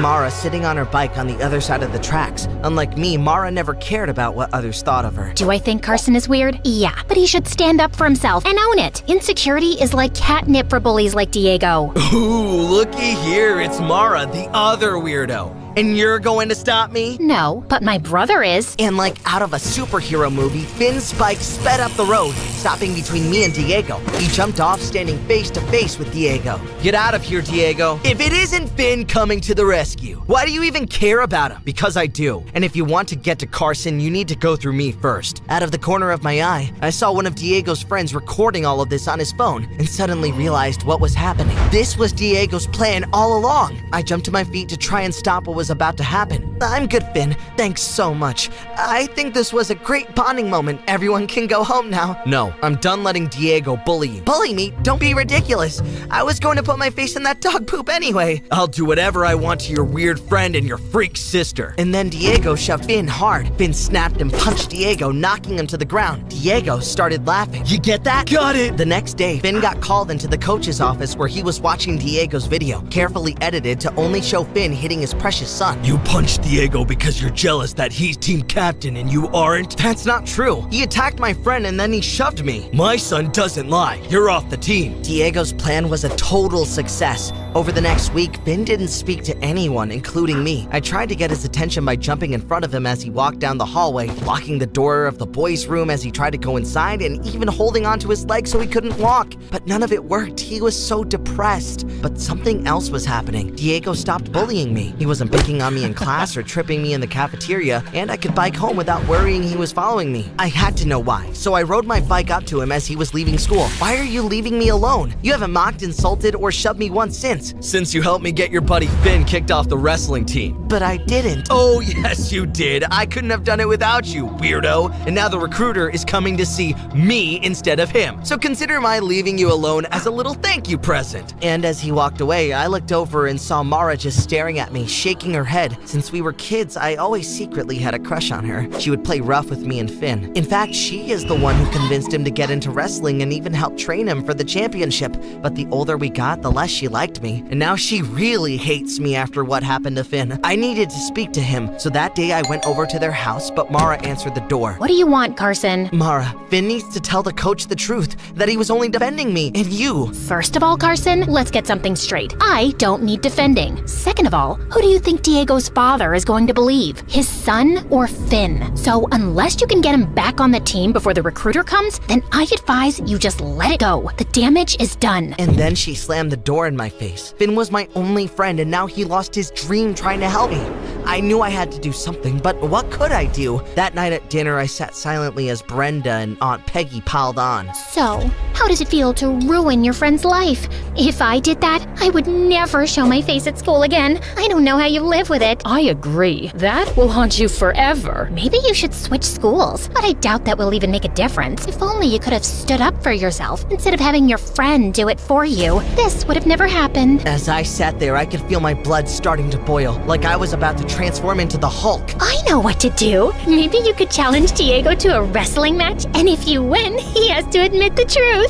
Mara sitting on her bike on the other side of the tracks. Unlike me, Mara never cared about what others thought of her. Do I think Carson is weird? Yeah, but he should stand up for himself and own it. Insecurity is like catnip for bullies like Diego. Ooh, looky here, it's Mara, the other weirdo. And you're going to stop me? No, but my brother is. And like out of a superhero movie, Finn's bike sped up the road, stopping between me and Diego. He jumped off, standing face to face with Diego. Get out of here, Diego. If it isn't Finn coming to the rescue, why do you even care about him? Because I do. And if you want to get to Carson, you need to go through me first. Out of the corner of my eye, I saw one of Diego's friends recording all of this on his phone and suddenly realized what was happening. This was Diego's plan all along. I jumped to my feet to try and stop what was about to happen. I'm good, Finn. Thanks so much. I think this was a great bonding moment. Everyone can go home now. No, I'm done letting Diego bully you. Bully me? Don't be ridiculous. I was going to put my face in that dog poop anyway. I'll do whatever I want to your weird friend and your freak sister. And then Diego shoved Finn hard. Finn snapped and punched Diego, knocking him to the ground. Diego started laughing. You get that? Got it! The next day, Finn got called into the coach's office where he was watching Diego's video, carefully edited to only show Finn hitting his precious son. You punched Diego because you're jealous that he's team captain and you aren't? That's not true. He attacked my friend and then he shoved me. My son doesn't lie. You're off the team. Diego's plan was a total success. Over the next week, Finn didn't speak to anyone, including me. I tried to get his attention by jumping in front of him as he walked down the hallway, locking the door of the boys' room as he tried to go inside, and even holding onto his leg so he couldn't walk. But none of it worked. He was so depressed. But something else was happening. Diego stopped bullying me. He wasn't picking on me in class or tripping me in the cafeteria, and I could bike home without worrying he was following me. I had to know why, so I rode my bike up to him as he was leaving school. Why are you leaving me alone? You haven't mocked, insulted, or shoved me once since. Since you helped me get your buddy Finn kicked off the wrestling team. But I didn't. Oh, yes, you did. I couldn't have done it without you, weirdo. And now the recruiter is coming to see me instead of him. So consider my leaving you alone as a little thank you present. And as he walked away, I looked over and saw Mara just staring at me, shaking her head. Since we were kids, I always secretly had a crush on her. She would play rough with me and Finn. In fact, she is the one who convinced him to get into wrestling and even helped train him for the championship. But the older we got, the less she liked me. And now she really hates me after what happened to Finn. I needed to speak to him, so that day I went over to their house, but Mara answered the door. What do you want, Carson? Mara, Finn needs to tell the coach the truth, that he was only defending me and you. First of all, Carson, let's get something straight. I don't need defending. Second of all, who do you think Diego's father is going to believe? His son or Finn? So unless you can get him back on the team before the recruiter comes, then I advise you just let it go. The damage is done. And then she slammed the door in my face. Finn was my only friend and now he lost his dream trying to help me. I knew I had to do something, but what could I do? That night at dinner, I sat silently as Brenda and Aunt Peggy piled on. So, how does it feel to ruin your friend's life? If I did that, I would never show my face at school again. I don't know how you live with it. I agree. That will haunt you forever. Maybe you should switch schools, but I doubt that will even make a difference. If only you could have stood up for yourself instead of having your friend do it for you. This would have never happened. As I sat there, I could feel my blood starting to boil, like I was about to transform into the Hulk. I know what to do. Maybe you could challenge Diego to a wrestling match, and if you win, he has to admit the truth.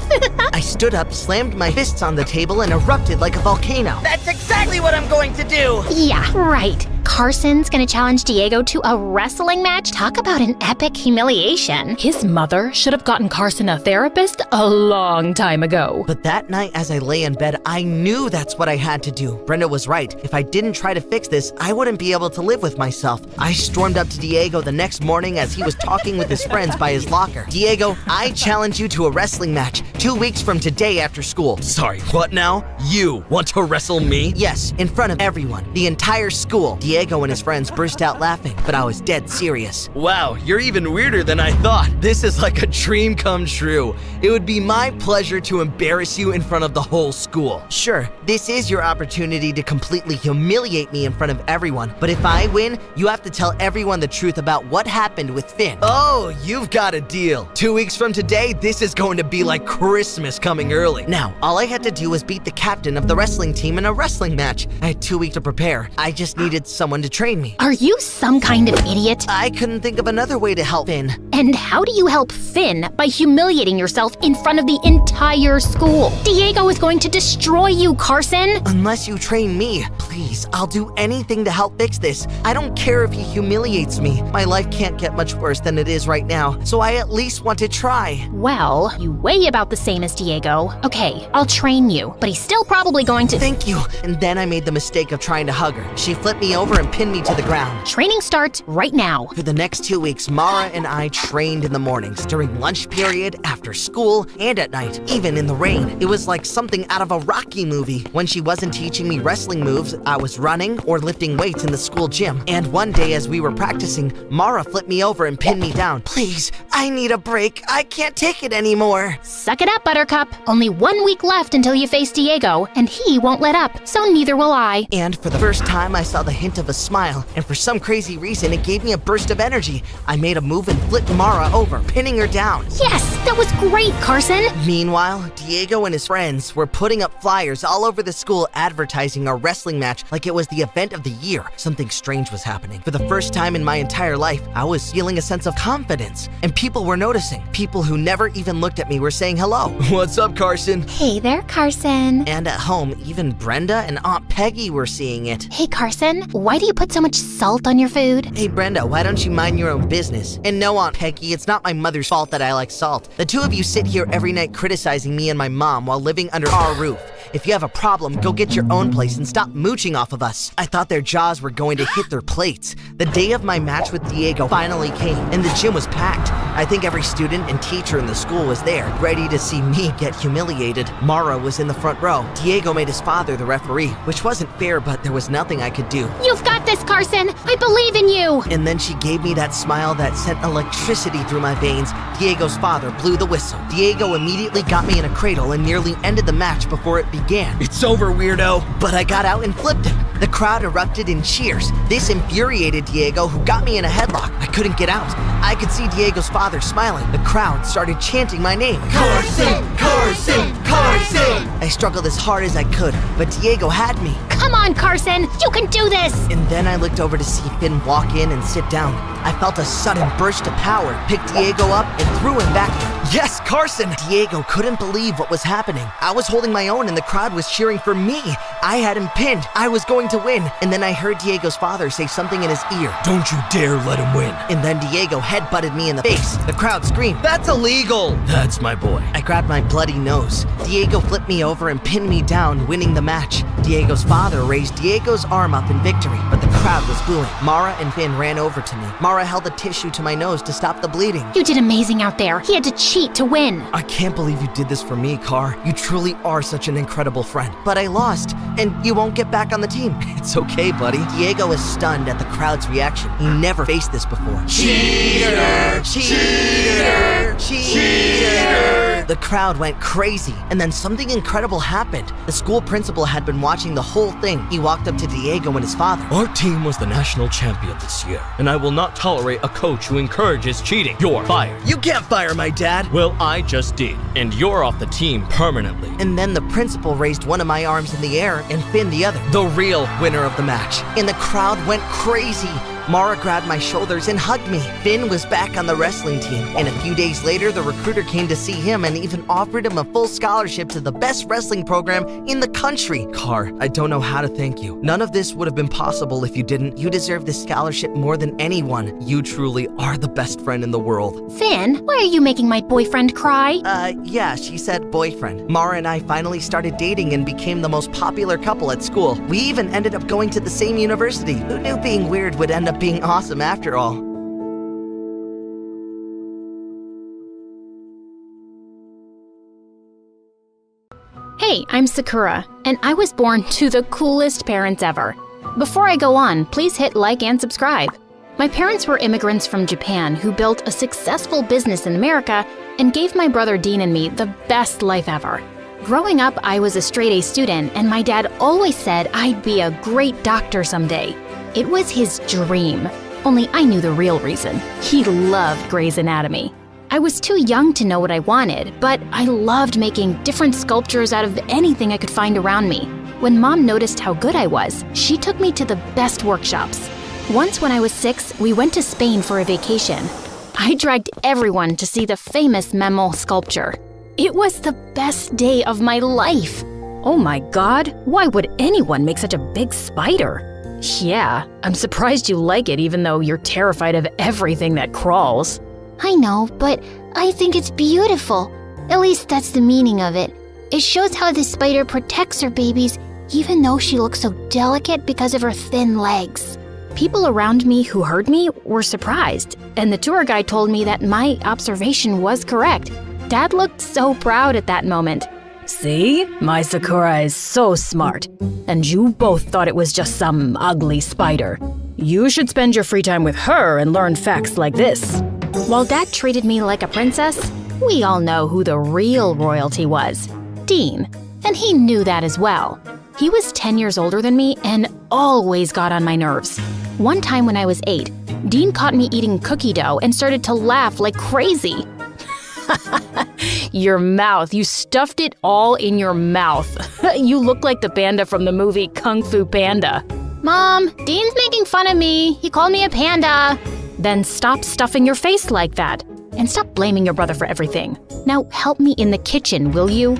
I stood up, slammed my fists on the table, and erupted like a volcano. That's exactly what I'm going to do! Yeah, right. Carson's gonna challenge Diego to a wrestling match? Talk about an epic humiliation. His mother should have gotten Carson a therapist a long time ago. But that night as I lay in bed, I knew that's what I had to do. Brenda was right. If I didn't try to fix this, I wouldn't be able to live with myself. I stormed up to Diego the next morning as he was talking with his friends by his locker. Diego, I challenge you to a wrestling match 2 weeks from today after school. Sorry, what now? You want to wrestle me? Yes, in front of everyone. The entire school. Diego and his friends burst out laughing, but I was dead serious. Wow, you're even weirder than I thought. This is like a dream come true. It would be my pleasure to embarrass you in front of the whole school. Sure, this is your opportunity to completely humiliate me in front of everyone, but if I win, you have to tell everyone the truth about what happened with Finn. Oh, you've got a deal. 2 weeks from today, this is going to be like Christmas coming early. Now, all I had to do was beat the captain of the wrestling team in a wrestling match. I had 2 weeks to prepare. I just needed someone to train me. Are you some kind of idiot? I couldn't think of another way to help Finn. And how do you help Finn by humiliating yourself in front of the entire school? Diego is going to destroy you, Carson! Unless you train me, please, I'll do anything to help fix this. I don't care if he humiliates me. My life can't get much worse than it is right now, so I at least want to try. Well, you weigh about the same as Diego. Okay, I'll train you, but he's still probably going to— Thank you. And then I made the mistake of trying to hug her. She flipped me over and pinned me to the ground. Training starts right now. For the next 2 weeks, Mara and I trained in the mornings, during lunch period, after school, and at night, even in the rain. It was like something out of a Rocky movie. When she wasn't teaching me wrestling moves, I was running or lifting weights in the school gym. And one day as we were practicing, Mara flipped me over and pinned me down. Please, I need a break. I can't take it anymore. Suck it up, Buttercup. Only 1 week left until you face Diego, and he won't let up, so neither will I. And for the first time, I saw the hint of a smile, and for some crazy reason, it gave me a burst of energy. I made a move and flipped Mara over, pinning her down. Yes, that was great, Carson. Meanwhile, Diego and his friends were putting up flyers all over the school advertising our wrestling match like it was the event of the year. Something strange was happening. For the first time in my entire life, I was feeling a sense of confidence, and people were noticing. People who never even looked at me were saying hello. What's up, Carson? Hey there, Carson. And at home, even Brenda and Aunt Peggy were seeing it. Hey, Carson, why do you put so much salt on your food? Hey, Brenda, why don't you mind your own business? And no, Aunt Peggy, it's not my mother's fault that I like salt. The two of you sit here every night criticizing me and my mom while living under our roof. If you have a problem, go get your own place and stop mooching off of us. I thought their jaws were going to hit their plates. The day of my match with Diego finally came, and the gym was packed. I think every student and teacher in the school was there, ready to see me get humiliated. Mara was in the front row. Diego made his father the referee, which wasn't fair, but there was nothing I could do. You've got this, Carson. I believe in you. And then she gave me that smile that sent electricity through my veins. Diego's father blew the whistle. Diego immediately got me in a cradle and nearly ended the match before it began. It's over, weirdo. But I got out and flipped him. The crowd erupted in cheers. This infuriated Diego, who got me in a headlock. I couldn't get out. I could see Diego's father smiling. The crowd started chanting my name. Carson! Carson! Carson! I struggled as hard as I could, but Diego had me. Come on, Carson. You can do this. And then I looked over to see Finn walk in and sit down. I felt a sudden burst of power, picked Diego up, and threw him back. Yes, Carson! Diego couldn't believe what was happening. I was holding my own and the crowd was cheering for me. I had him pinned. I was going to win. And then I heard Diego's father say something in his ear. Don't you dare let him win. And then Diego headbutted me in the face. The crowd screamed, "That's illegal!" That's my boy. I grabbed my bloody nose. Diego flipped me over and pinned me down, winning the match. Diego's father raised Diego's arm up in victory, but the crowd was booing. Mara and Finn ran over to me. Mara held a tissue to my nose to stop the bleeding. You did amazing out there. He had to cheat to win. I can't believe you did this for me, Car. You truly are such an incredible friend. But I lost, and you won't get back on the team. It's okay, buddy. Diego is stunned at the crowd's reaction. He never faced this before. Cheater! Cheater! Cheater! The crowd went crazy, and then something incredible happened. The school principal had been watching the whole thing. He walked up to Diego and his father. Our team was the national champion this year, and I will not tolerate a coach who encourages cheating. You're fired. You can't fire my dad! Well, I just did, and you're off the team permanently. And then the principal raised one of my arms in the air and Finn the other, the real winner of the match. And the crowd went crazy. Mara grabbed my shoulders and hugged me. Finn was back on the wrestling team, and a few days later, the recruiter came to see him and even offered him a full scholarship to the best wrestling program in the country. Car, I don't know how to thank you. None of this would have been possible if you didn't. You deserve this scholarship more than anyone. You truly are the best friend in the world. Finn, why are you making my boyfriend cry? Yeah, she said boyfriend. Mara and I finally started dating and became the most popular couple at school. We even ended up going to the same university. Who knew being weird would end up being awesome after all? Hey, I'm Sakura, and I was born to the coolest parents ever. Before I go on, please hit like and subscribe. My parents were immigrants from Japan who built a successful business in America and gave my brother Dean and me the best life ever. Growing up, I was a straight-A student, and my dad always said I'd be a great doctor someday. It was his dream, only I knew the real reason. He loved Grey's Anatomy. I was too young to know what I wanted, but I loved making different sculptures out of anything I could find around me. When Mom noticed how good I was, she took me to the best workshops. Once when I was 6, we went to Spain for a vacation. I dragged everyone to see the famous mammal sculpture. It was the best day of my life. Oh my god, why would anyone make such a big spider? Yeah, I'm surprised you like it even though you're terrified of everything that crawls. I know, but I think it's beautiful. At least that's the meaning of it. It shows how the spider protects her babies even though she looks so delicate because of her thin legs. People around me who heard me were surprised, and the tour guide told me that my observation was correct. Dad looked so proud at that moment. See? My Sakura is so smart. And you both thought it was just some ugly spider. You should spend your free time with her and learn facts like this. While Dad treated me like a princess, we all know who the real royalty was. Dean. And he knew that as well. He was 10 years older than me and always got on my nerves. One time when I was 8, Dean caught me eating cookie dough and started to laugh like crazy. Your mouth. You stuffed it all in your mouth. You look like the panda from the movie Kung Fu Panda. Mom, Dean's making fun of me. He called me a panda. Then stop stuffing your face like that. And stop blaming your brother for everything. Now help me in the kitchen, will you?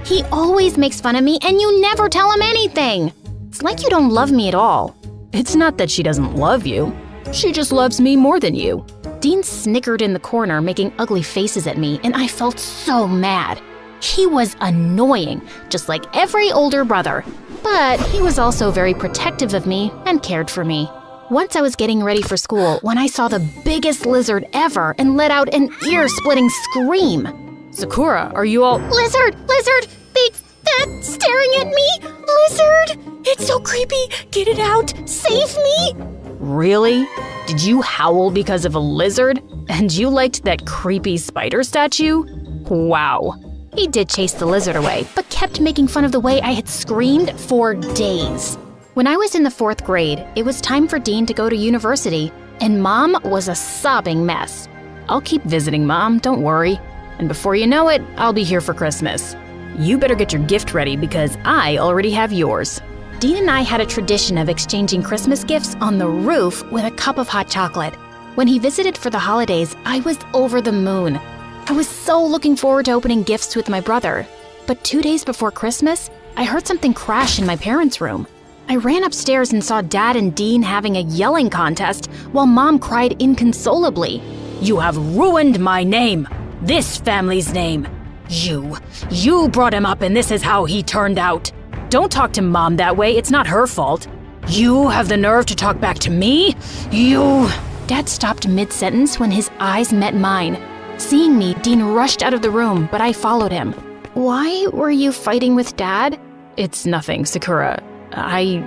He always makes fun of me and you never tell him anything. It's like you don't love me at all. It's not that she doesn't love you. She just loves me more than you. Dean snickered in the corner, making ugly faces at me, and I felt so mad. He was annoying, just like every older brother. But he was also very protective of me and cared for me. Once I was getting ready for school when I saw the biggest lizard ever and let out an ear-splitting scream. Sakura, are you all— Lizard! Lizard! Big, fat, staring at me! Lizard! It's so creepy! Get it out! Save me! Really? Did you howl because of a lizard? And you liked that creepy spider statue? Wow. He did chase the lizard away, but kept making fun of the way I had screamed for days. When I was in the 4th grade, it was time for Dean to go to university, and Mom was a sobbing mess. I'll keep visiting, Mom, don't worry. And before you know it, I'll be here for Christmas. You better get your gift ready because I already have yours. Dean and I had a tradition of exchanging Christmas gifts on the roof with a cup of hot chocolate. When he visited for the holidays, I was over the moon. I was so looking forward to opening gifts with my brother. But 2 days before Christmas, I heard something crash in my parents' room. I ran upstairs and saw Dad and Dean having a yelling contest while Mom cried inconsolably. You have ruined my name, this family's name. You brought him up and this is how he turned out. Don't talk to Mom that way, it's not her fault. You have the nerve to talk back to me? You— Dad stopped mid-sentence when his eyes met mine. Seeing me, Dean rushed out of the room, but I followed him. Why were you fighting with Dad? It's nothing, Sakura. I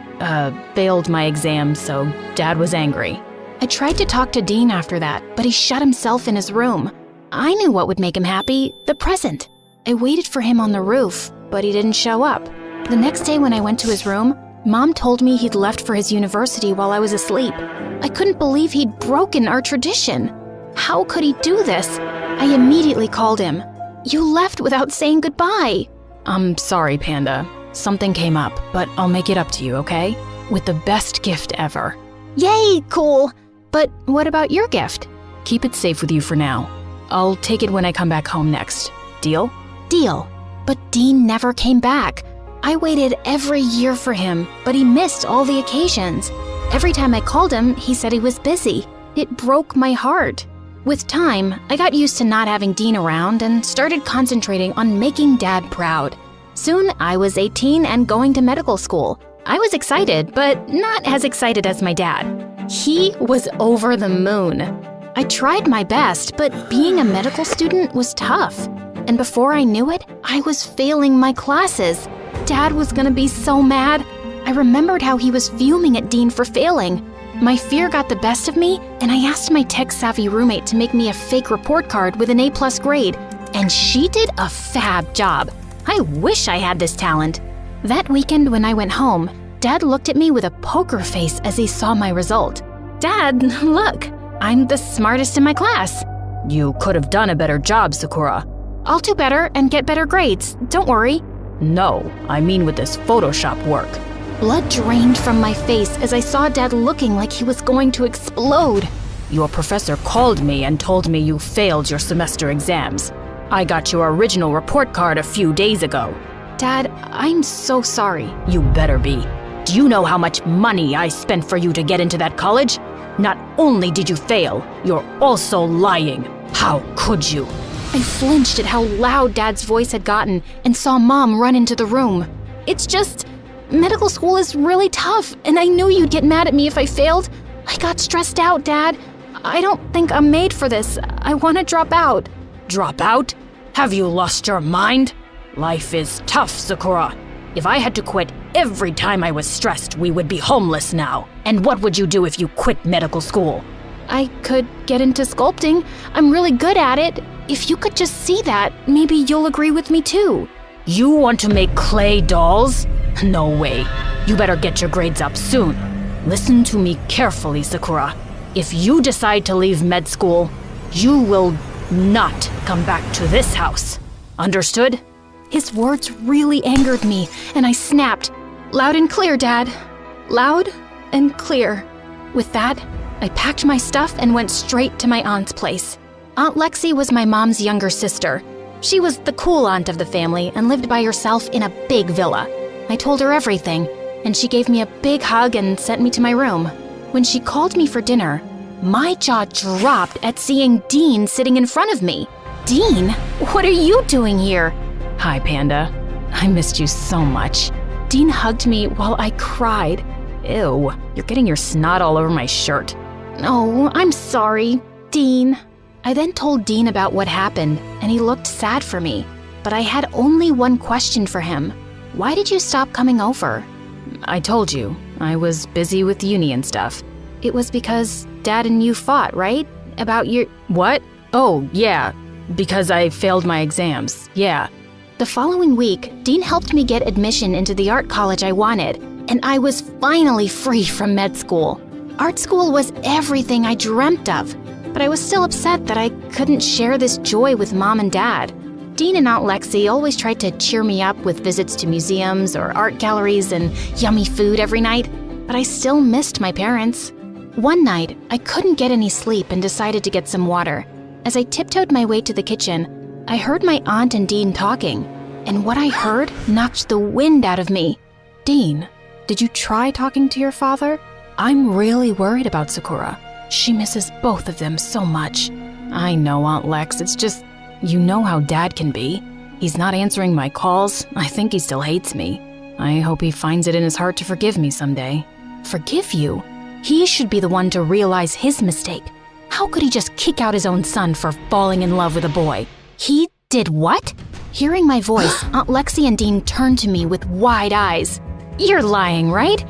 failed my exam, so Dad was angry. I tried to talk to Dean after that, but he shut himself in his room. I knew what would make him happy, the present. I waited for him on the roof, but he didn't show up. The next day when I went to his room, Mom told me he'd left for his university while I was asleep. I couldn't believe he'd broken our tradition. How could he do this? I immediately called him. You left without saying goodbye. I'm sorry, Panda. Something came up, but I'll make it up to you, okay? With the best gift ever. Yay, cool. But what about your gift? Keep it safe with you for now. I'll take it when I come back home next. Deal? Deal. But Dean never came back. I waited every year for him, but he missed all the occasions. Every time I called him, he said he was busy. It broke my heart. With time, I got used to not having Dean around and started concentrating on making Dad proud. Soon, I was 18 and going to medical school. I was excited, but not as excited as my dad. He was over the moon. I tried my best, but being a medical student was tough. And before I knew it, I was failing my classes. Dad was gonna be so mad. I remembered how he was fuming at Dean for failing. My fear got the best of me, and I asked my tech-savvy roommate to make me a fake report card with an A+ grade, and she did a fab job. I wish I had this talent. That weekend when I went home, Dad looked at me with a poker face as he saw my result. Dad, look, I'm the smartest in my class. You could have done a better job, Sakura. I'll do better and get better grades, don't worry. No, I mean with this Photoshop work. Blood drained from my face as I saw Dad looking like he was going to explode. Your professor called me and told me you failed your semester exams. I got your original report card a few days ago. Dad, I'm so sorry. You better be. Do you know how much money I spent for you to get into that college? Not only did you fail, you're also lying. How could you? I flinched at how loud Dad's voice had gotten and saw Mom run into the room. It's just, medical school is really tough, and I knew you'd get mad at me if I failed. I got stressed out, Dad. I don't think I'm made for this. I want to drop out. Drop out? Have you lost your mind? Life is tough, Sakura. If I had to quit every time I was stressed, we would be homeless now. And what would you do if you quit medical school? I could get into sculpting. I'm really good at it. If you could just see that, maybe you'll agree with me too. You want to make clay dolls? No way. You better get your grades up soon. Listen to me carefully, Sakura. If you decide to leave med school, you will not come back to this house. Understood? His words really angered me, and I snapped. Loud and clear, Dad. Loud and clear. With that, I packed my stuff and went straight to my aunt's place. Aunt Lexi was my mom's younger sister. She was the cool aunt of the family and lived by herself in a big villa. I told her everything, and she gave me a big hug and sent me to my room. When she called me for dinner, my jaw dropped at seeing Dean sitting in front of me. Dean, what are you doing here? Hi, Panda. I missed you so much. Dean hugged me while I cried. Ew, you're getting your snot all over my shirt. Oh, I'm sorry, Dean. I then told Dean about what happened, and he looked sad for me. But I had only one question for him. Why did you stop coming over? I told you, I was busy with uni and stuff. It was because Dad and you fought, right? About your… What? Oh, yeah, because I failed my exams, yeah. The following week, Dean helped me get admission into the art college I wanted, and I was finally free from med school. Art school was everything I dreamt of, but I was still upset that I couldn't share this joy with Mom and Dad. Dean and Aunt Lexi always tried to cheer me up with visits to museums or art galleries and yummy food every night, but I still missed my parents. One night, I couldn't get any sleep and decided to get some water. As I tiptoed my way to the kitchen, I heard my aunt and Dean talking, and what I heard knocked the wind out of me. Dean, did you try talking to your father? I'm really worried about Sakura. She misses both of them so much. I know, Aunt Lex, it's just, you know how Dad can be. He's not answering my calls. I think he still hates me. I hope he finds it in his heart to forgive me someday. Forgive you? He should be the one to realize his mistake. How could he just kick out his own son for falling in love with a boy? He did what? Hearing my voice, Aunt Lexi and Dean turned to me with wide eyes. You're lying, right?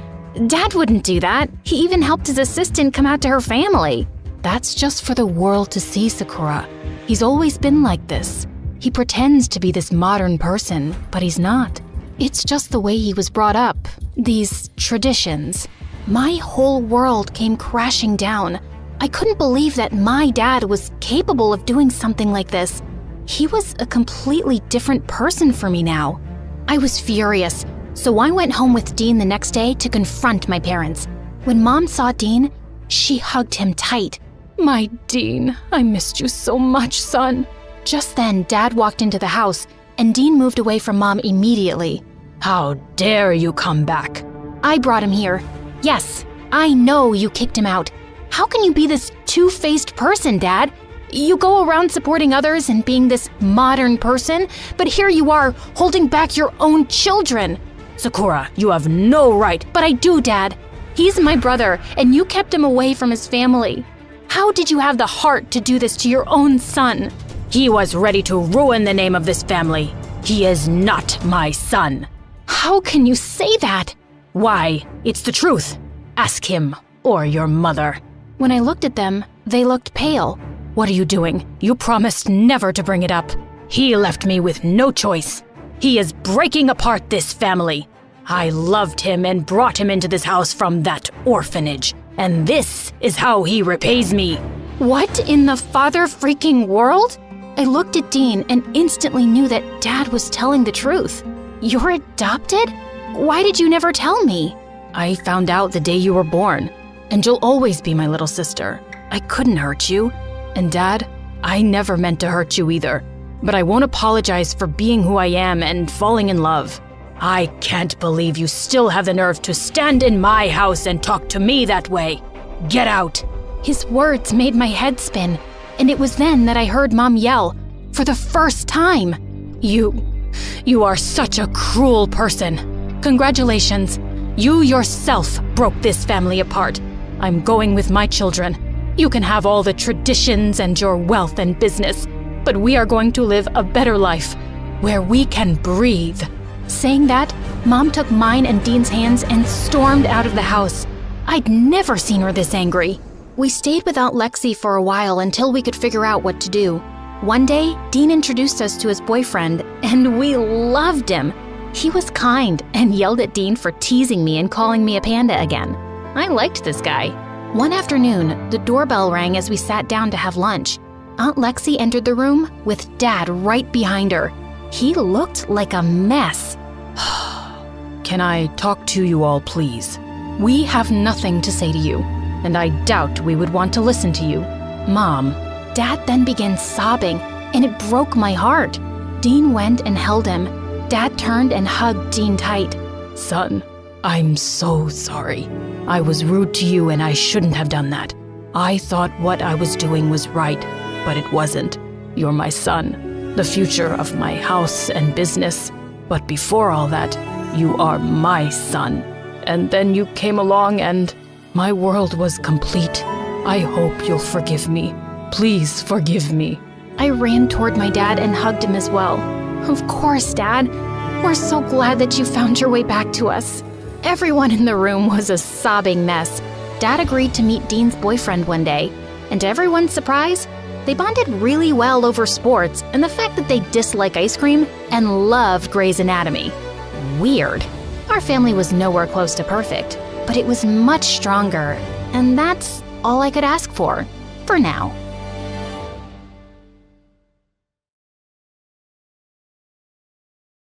Dad wouldn't do that. He even helped his assistant come out to her family. That's just for the world to see, Sakura. He's always been like this. He pretends to be this modern person, but he's not. It's just the way he was brought up, these traditions. My whole world came crashing down. I couldn't believe that my dad was capable of doing something like this. He was a completely different person for me now. I was furious, so I went home with Dean the next day to confront my parents. When Mom saw Dean, she hugged him tight. My Dean, I missed you so much, son. Just then, Dad walked into the house, and Dean moved away from Mom immediately. How dare you come back? I brought him here. Yes, I know you kicked him out. How can you be this two-faced person, Dad? You go around supporting others and being this modern person, but here you are, holding back your own children. Sakura, you have no right. But I do, Dad. He's my brother, and you kept him away from his family. How did you have the heart to do this to your own son? He was ready to ruin the name of this family. He is not my son. How can you say that? Why, it's the truth. Ask him or your mother. When I looked at them, they looked pale. What are you doing? You promised never to bring it up. He left me with no choice. He is breaking apart this family. I loved him and brought him into this house from that orphanage. And this is how he repays me. What in the father-freaking world? I looked at Dean and instantly knew that Dad was telling the truth. You're adopted? Why did you never tell me? I found out the day you were born, and you'll always be my little sister. I couldn't hurt you. And Dad, I never meant to hurt you either. But I won't apologize for being who I am and falling in love. I can't believe you still have the nerve to stand in my house and talk to me that way. Get out. His words made my head spin, and it was then that I heard Mom yell, for the first time. You are such a cruel person. Congratulations. You yourself broke this family apart. I'm going with my children. You can have all the traditions and your wealth and business, but we are going to live a better life, where we can breathe. Saying that, Mom took mine and Dean's hands and stormed out of the house. I'd never seen her this angry. We stayed without Lexi for a while until we could figure out what to do. One day, Dean introduced us to his boyfriend, and we loved him. He was kind and yelled at Dean for teasing me and calling me a panda again. I liked this guy. One afternoon, the doorbell rang as we sat down to have lunch. Aunt Lexi entered the room with Dad right behind her. He looked like a mess. Can I talk to you all, please? We have nothing to say to you. And I doubt we would want to listen to you. Mom. Dad then began sobbing, and it broke my heart. Dean went and held him. Dad turned and hugged Dean tight. Son, I'm so sorry. I was rude to you and I shouldn't have done that. I thought what I was doing was right, but it wasn't. You're my son, the future of my house and business. But before all that, you are my son. And then you came along and my world was complete. I hope you'll forgive me. Please forgive me. I ran toward my dad and hugged him as well. Of course, Dad. We're so glad that you found your way back to us. Everyone in the room was a sobbing mess. Dad agreed to meet Dean's boyfriend one day, and to everyone's surprise, they bonded really well over sports and the fact that they dislike ice cream and loved Grey's Anatomy. Weird. Our family was nowhere close to perfect, but it was much stronger, and that's all I could ask for now.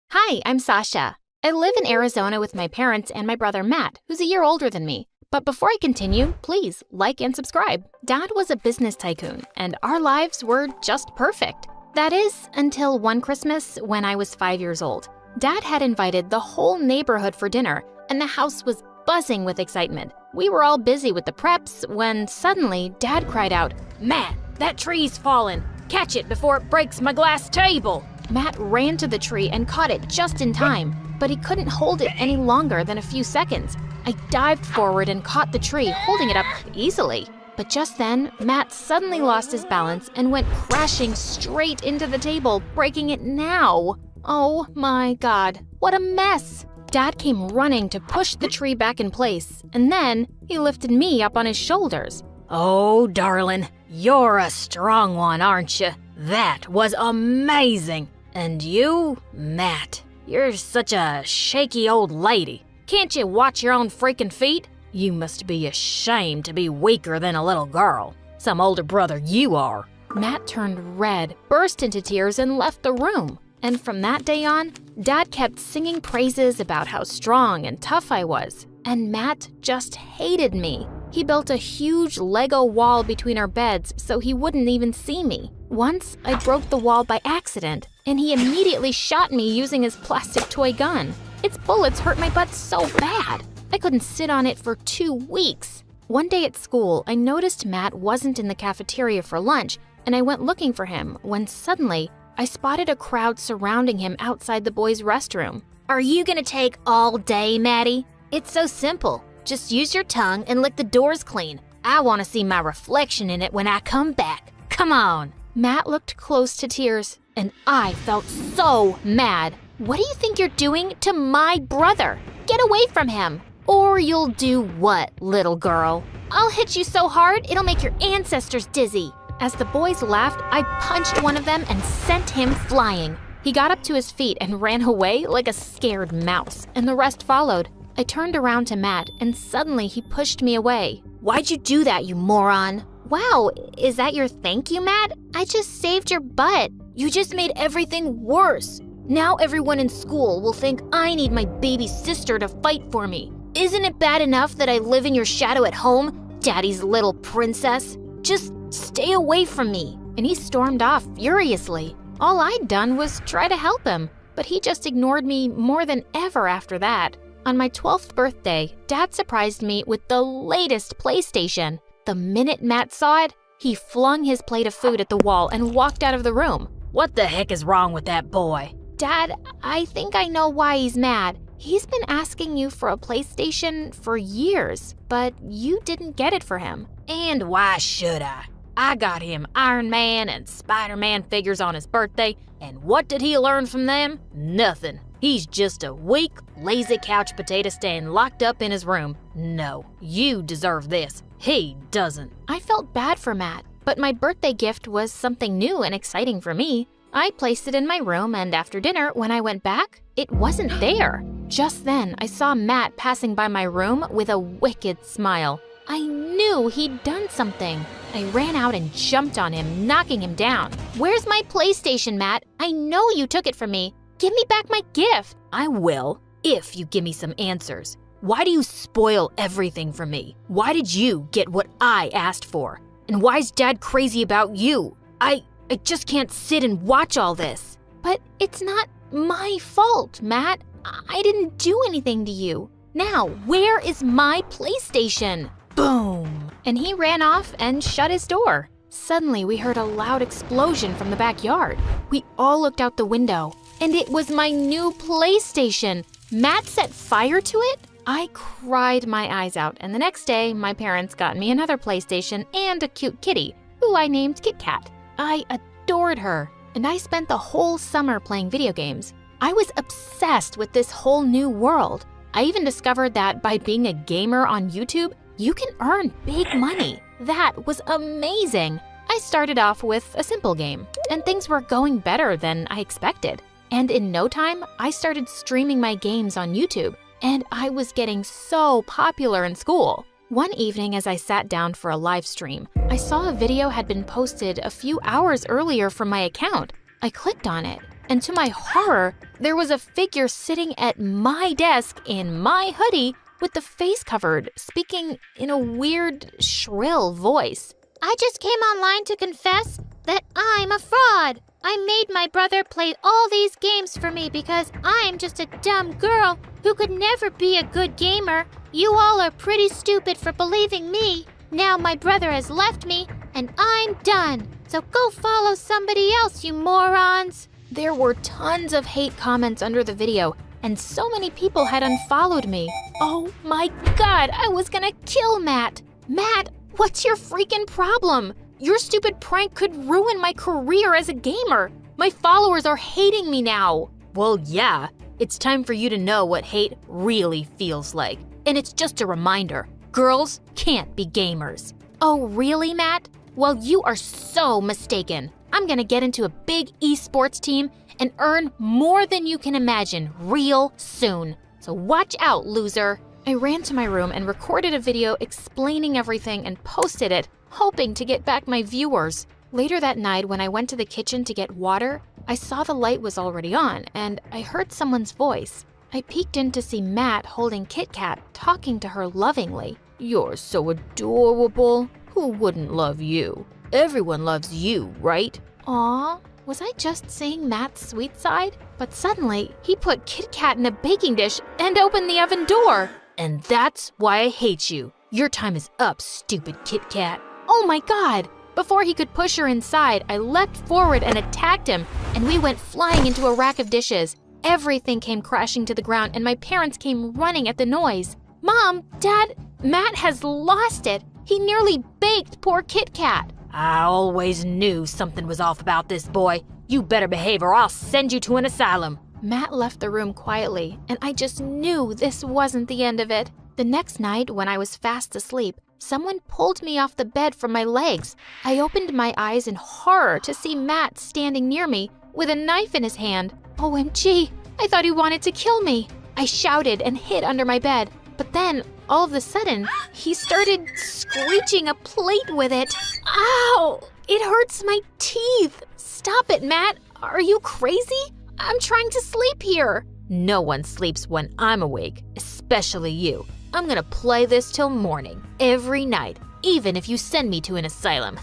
Hi, I'm Sasha. I live in Arizona with my parents and my brother Matt, who's a year older than me. But before I continue, please like and subscribe. Dad was a business tycoon, and our lives were just perfect. That is, until one Christmas when I was 5 years old. Dad had invited the whole neighborhood for dinner, and the house was buzzing with excitement. We were all busy with the preps when suddenly Dad cried out, Matt, that tree's fallen. Catch it before it breaks my glass table. Matt ran to the tree and caught it just in time, but he couldn't hold it any longer than a few seconds. I dived forward and caught the tree, holding it up easily. But just then, Matt suddenly lost his balance and went crashing straight into the table, breaking it now. Oh my God, what a mess! Dad came running to push the tree back in place, and then he lifted me up on his shoulders. Oh, darling, you're a strong one, aren't you? That was amazing. And you, Matt, you're such a shaky old lady. Can't you watch your own freaking feet? You must be ashamed to be weaker than a little girl. Some older brother you are. Matt turned red, burst into tears, and left the room. And from that day on, Dad kept singing praises about how strong and tough I was. And Matt just hated me. He built a huge Lego wall between our beds so he wouldn't even see me. Once, I broke the wall by accident, and he immediately shot me using his plastic toy gun. Its bullets hurt my butt so bad. I couldn't sit on it for 2 weeks. One day at school, I noticed Matt wasn't in the cafeteria for lunch, and I went looking for him when suddenly I spotted a crowd surrounding him outside the boys' restroom. Are you gonna take all day, Maddie? It's so simple. Just use your tongue and lick the doors clean. I want to see my reflection in it when I come back. Come on. Matt looked close to tears, and I felt so mad. What do you think you're doing to my brother? Get away from him. Or you'll do what, little girl? I'll hit you so hard, it'll make your ancestors dizzy. As the boys laughed, I punched one of them and sent him flying. He got up to his feet and ran away like a scared mouse, and the rest followed. I turned around to Matt, and suddenly he pushed me away. Why'd you do that, you moron? Wow, is that your thank you, Matt? I just saved your butt. You just made everything worse. Now everyone in school will think I need my baby sister to fight for me. Isn't it bad enough that I live in your shadow at home, Daddy's little princess? Just stay away from me. And he stormed off furiously. All I'd done was try to help him, but he just ignored me more than ever after that. On my 12th birthday, Dad surprised me with the latest PlayStation. The minute Matt saw it, he flung his plate of food at the wall and walked out of the room. What the heck is wrong with that boy? Dad, I think I know why he's mad. He's been asking you for a PlayStation for years, but you didn't get it for him. And why should I? I got him Iron Man and Spider-Man figures on his birthday, and what did he learn from them? Nothing. He's just a weak, lazy couch potato staying locked up in his room. No, you deserve this. He doesn't. I felt bad for Matt, but my birthday gift was something new and exciting for me. I placed it in my room, and after dinner, when I went back, it wasn't there. Just then, I saw Matt passing by my room with a wicked smile. I knew he'd done something. I ran out and jumped on him, knocking him down. Where's my PlayStation, Matt? I know you took it from me. Give me back my gift. I will, if you give me some answers. Why do you spoil everything for me? Why did you get what I asked for? And why's Dad crazy about you? I just can't sit and watch all this. But it's not my fault, Matt. I didn't do anything to you. Now, where is my PlayStation? Boom! And he ran off and shut his door. Suddenly, we heard a loud explosion from the backyard. We all looked out the window, and it was my new PlayStation. Matt set fire to it? I cried my eyes out, and the next day, my parents got me another PlayStation and a cute kitty, who I named Kit Kat. I adored her, and I spent the whole summer playing video games. I was obsessed with this whole new world. I even discovered that by being a gamer on YouTube, you can earn big money. That was amazing. I started off with a simple game, and things were going better than I expected. And in no time, I started streaming my games on YouTube, and I was getting so popular in school. One evening as I sat down for a live stream, I saw a video had been posted a few hours earlier from my account. I clicked on it, and to my horror, there was a figure sitting at my desk in my hoodie with the face covered, speaking in a weird, shrill voice. I just came online to confess that I'm a fraud. I made my brother play all these games for me because I'm just a dumb girl who could never be a good gamer. You all are pretty stupid for believing me. Now my brother has left me and I'm done. So go follow somebody else, you morons. There were tons of hate comments under the video, and so many people had unfollowed me. Oh my God, I was gonna kill Matt. Matt, what's your freaking problem? Your stupid prank could ruin my career as a gamer. My followers are hating me now. Well, yeah, it's time for you to know what hate really feels like. And it's just a reminder, girls can't be gamers. Oh, really, Matt? Well, you are so mistaken. I'm gonna get into a big esports team and earn more than you can imagine real soon. So watch out, loser. I ran to my room and recorded a video explaining everything and posted it, hoping to get back my viewers. Later that night, when I went to the kitchen to get water, I saw the light was already on and I heard someone's voice. I peeked in to see Matt holding Kit Kat, talking to her lovingly. You're so adorable. Who wouldn't love you? Everyone loves you, right? Aw, was I just seeing Matt's sweet side? But suddenly, he put Kit Kat in a baking dish and opened the oven door. And that's why I hate you. Your time is up, stupid Kit Kat. Oh my God! Before he could push her inside, I leapt forward and attacked him, and we went flying into a rack of dishes. Everything came crashing to the ground, and my parents came running at the noise. Mom, Dad, Matt has lost it. He nearly baked poor Kit Kat. I always knew something was off about this boy. You better behave or I'll send you to an asylum. Matt left the room quietly, and I just knew this wasn't the end of it. The next night, when I was fast asleep, someone pulled me off the bed from my legs. I opened my eyes in horror to see Matt standing near me with a knife in his hand. OMG, I thought he wanted to kill me. I shouted and hid under my bed, but then, all of a sudden, he started screeching a plate with it. Ow! It hurts my teeth. Stop it, Matt. Are you crazy? I'm trying to sleep here. No one sleeps when I'm awake, especially you. I'm gonna play this till morning, every night, even if you send me to an asylum.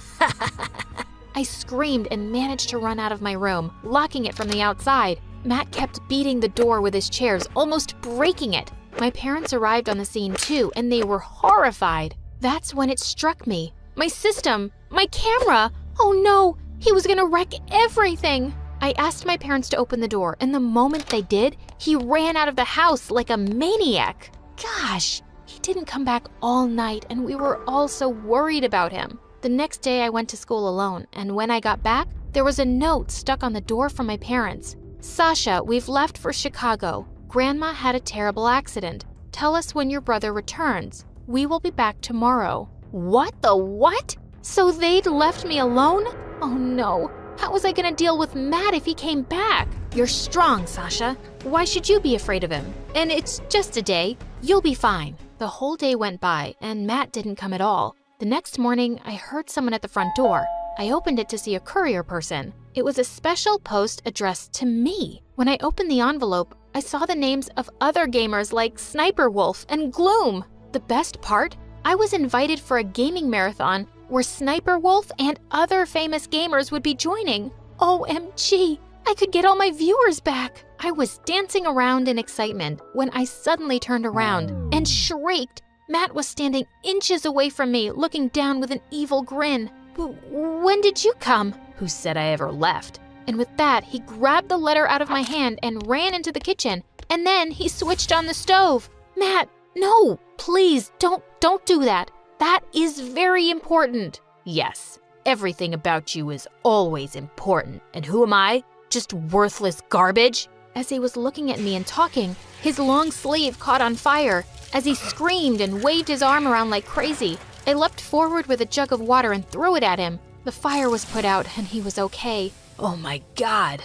I screamed and managed to run out of my room, locking it from the outside. Matt kept beating the door with his chairs, almost breaking it. My parents arrived on the scene too, and they were horrified. That's when it struck me. My system, my camera. Oh no, he was gonna wreck everything. I asked my parents to open the door, and the moment they did, he ran out of the house like a maniac. Gosh, he didn't come back all night, and we were all so worried about him. The next day I went to school alone, and when I got back, there was a note stuck on the door from my parents. Sasha, we've left for Chicago. Grandma had a terrible accident. Tell us when your brother returns. We will be back tomorrow. What the what? So they'd left me alone? Oh no. How was I gonna deal with Matt if he came back? You're strong, Sasha. Why should you be afraid of him? And it's just a day. You'll be fine. The whole day went by, and Matt didn't come at all. The next morning, I heard someone at the front door. I opened it to see a courier person. It was a special post addressed to me. When I opened the envelope, I saw the names of other gamers like Sniper Wolf and Gloom. The best part? I was invited for a gaming marathon where Sniper Wolf and other famous gamers would be joining. OMG, I could get all my viewers back. I was dancing around in excitement when I suddenly turned around and shrieked. Matt was standing inches away from me, looking down with an evil grin. When did you come? Who said I ever left? And with that, he grabbed the letter out of my hand and ran into the kitchen. And then he switched on the stove. Matt, no, please, don't do that. That is very important. Yes, everything about you is always important. And who am I? Just worthless garbage? As he was looking at me and talking, his long sleeve caught on fire. As he screamed and waved his arm around like crazy, I leapt forward with a jug of water and threw it at him. The fire was put out and he was okay. Oh my God.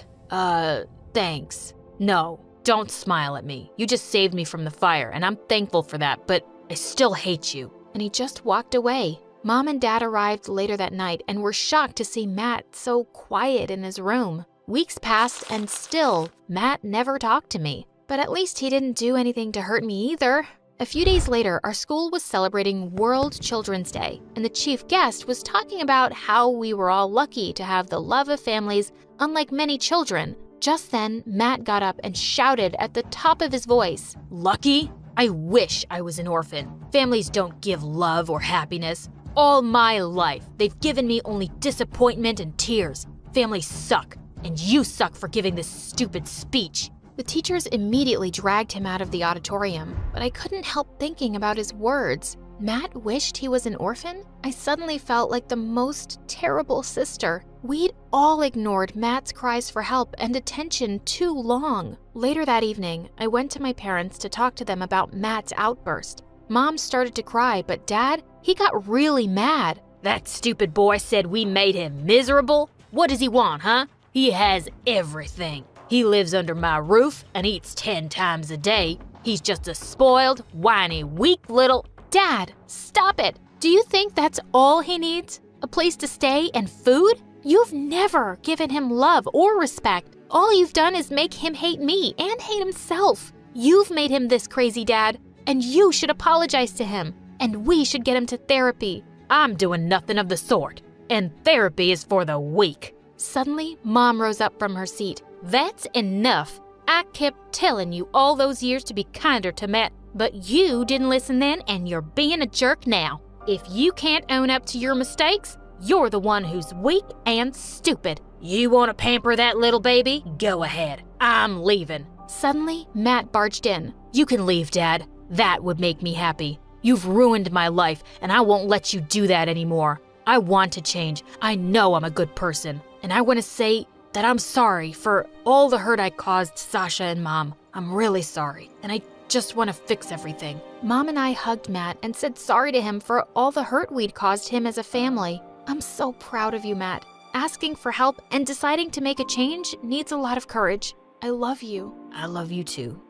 Thanks. No, don't smile at me. You just saved me from the fire, and I'm thankful for that, but I still hate you. And he just walked away. Mom and Dad arrived later that night and were shocked to see Matt so quiet in his room. Weeks passed and still, Matt never talked to me. But at least he didn't do anything to hurt me either. A few days later, our school was celebrating World Children's Day, and the chief guest was talking about how we were all lucky to have the love of families, unlike many children. Just then, Matt got up and shouted at the top of his voice, Lucky? I wish I was an orphan. Families don't give love or happiness. All my life, they've given me only disappointment and tears. Families suck, and you suck for giving this stupid speech. The teachers immediately dragged him out of the auditorium, but I couldn't help thinking about his words. Matt wished he was an orphan? I suddenly felt like the most terrible sister. We'd all ignored Matt's cries for help and attention too long. Later that evening, I went to my parents to talk to them about Matt's outburst. Mom started to cry, but Dad, he got really mad. That stupid boy said we made him miserable? What does he want, huh? He has everything. He lives under my roof and eats 10 times a day. He's just a spoiled, whiny, weak little... Dad, stop it. Do you think that's all he needs? A place to stay and food? You've never given him love or respect. All you've done is make him hate me and hate himself. You've made him this crazy, Dad, and you should apologize to him. And we should get him to therapy. I'm doing nothing of the sort, and therapy is for the weak. Suddenly, Mom rose up from her seat. That's enough. I kept telling you all those years to be kinder to Matt, but you didn't listen then, and you're being a jerk now. If you can't own up to your mistakes, you're the one who's weak and stupid. You want to pamper that little baby? Go ahead. I'm leaving. Suddenly, Matt barged in. You can leave, Dad. That would make me happy. You've ruined my life, and I won't let you do that anymore. I want to change. I know I'm a good person, and I want to say that I'm sorry for all the hurt I caused Sasha and Mom. I'm really sorry, and I just want to fix everything. Mom and I hugged Matt and said sorry to him for all the hurt we'd caused him as a family. I'm so proud of you, Matt. Asking for help and deciding to make a change needs a lot of courage. I love you. I love you too.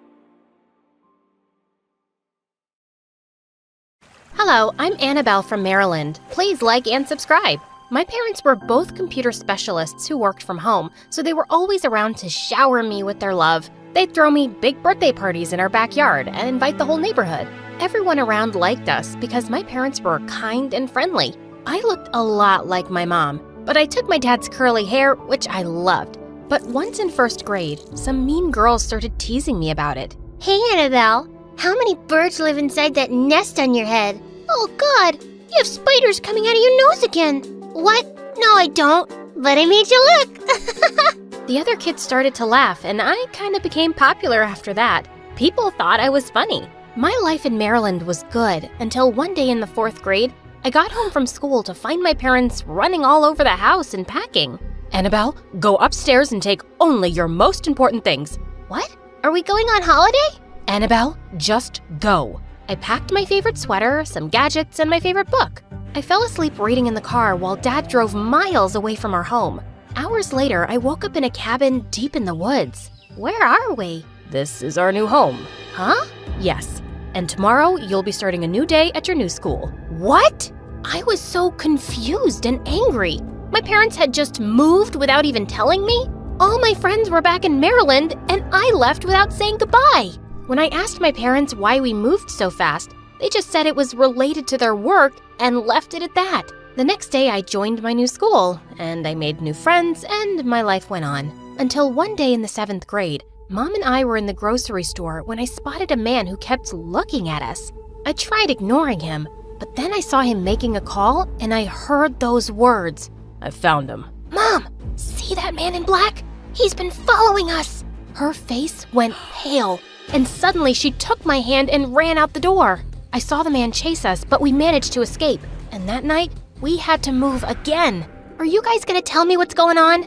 Hello, I'm Annabelle from Maryland. Please like and subscribe. My parents were both computer specialists who worked from home, so they were always around to shower me with their love. They'd throw me big birthday parties in our backyard and invite the whole neighborhood. Everyone around liked us because my parents were kind and friendly. I looked a lot like my mom, but I took my dad's curly hair, which I loved. But once in first grade, some mean girls started teasing me about it. Hey, Annabelle, how many birds live inside that nest on your head? Oh, God, you have spiders coming out of your nose again. What? No, I don't, but I made you look. The other kids started to laugh, and I kind of became popular after that. People thought I was funny. My life in Maryland was good until one day in the 4th grade, I got home from school to find my parents running all over the house and packing. Annabelle, go upstairs and take only your most important things. What? Are we going on holiday? Annabelle, just go. I packed my favorite sweater, some gadgets, and my favorite book. I fell asleep reading in the car while Dad drove miles away from our home. Hours later, I woke up in a cabin deep in the woods. Where are we? This is our new home. Huh? Yes. And tomorrow, you'll be starting a new day at your new school. What? I was so confused and angry. My parents had just moved without even telling me. All my friends were back in Maryland, and I left without saying goodbye. When I asked my parents why we moved so fast, they just said it was related to their work and left it at that. The next day, I joined my new school, and I made new friends, and my life went on. Until one day in the 7th grade, Mom and I were in the grocery store when I spotted a man who kept looking at us. I tried ignoring him, but then I saw him making a call, and I heard those words. I found him. Mom, see that man in black? He's been following us. Her face went pale, and suddenly she took my hand and ran out the door. I saw the man chase us, but we managed to escape. And that night, we had to move again. Are you guys gonna tell me what's going on?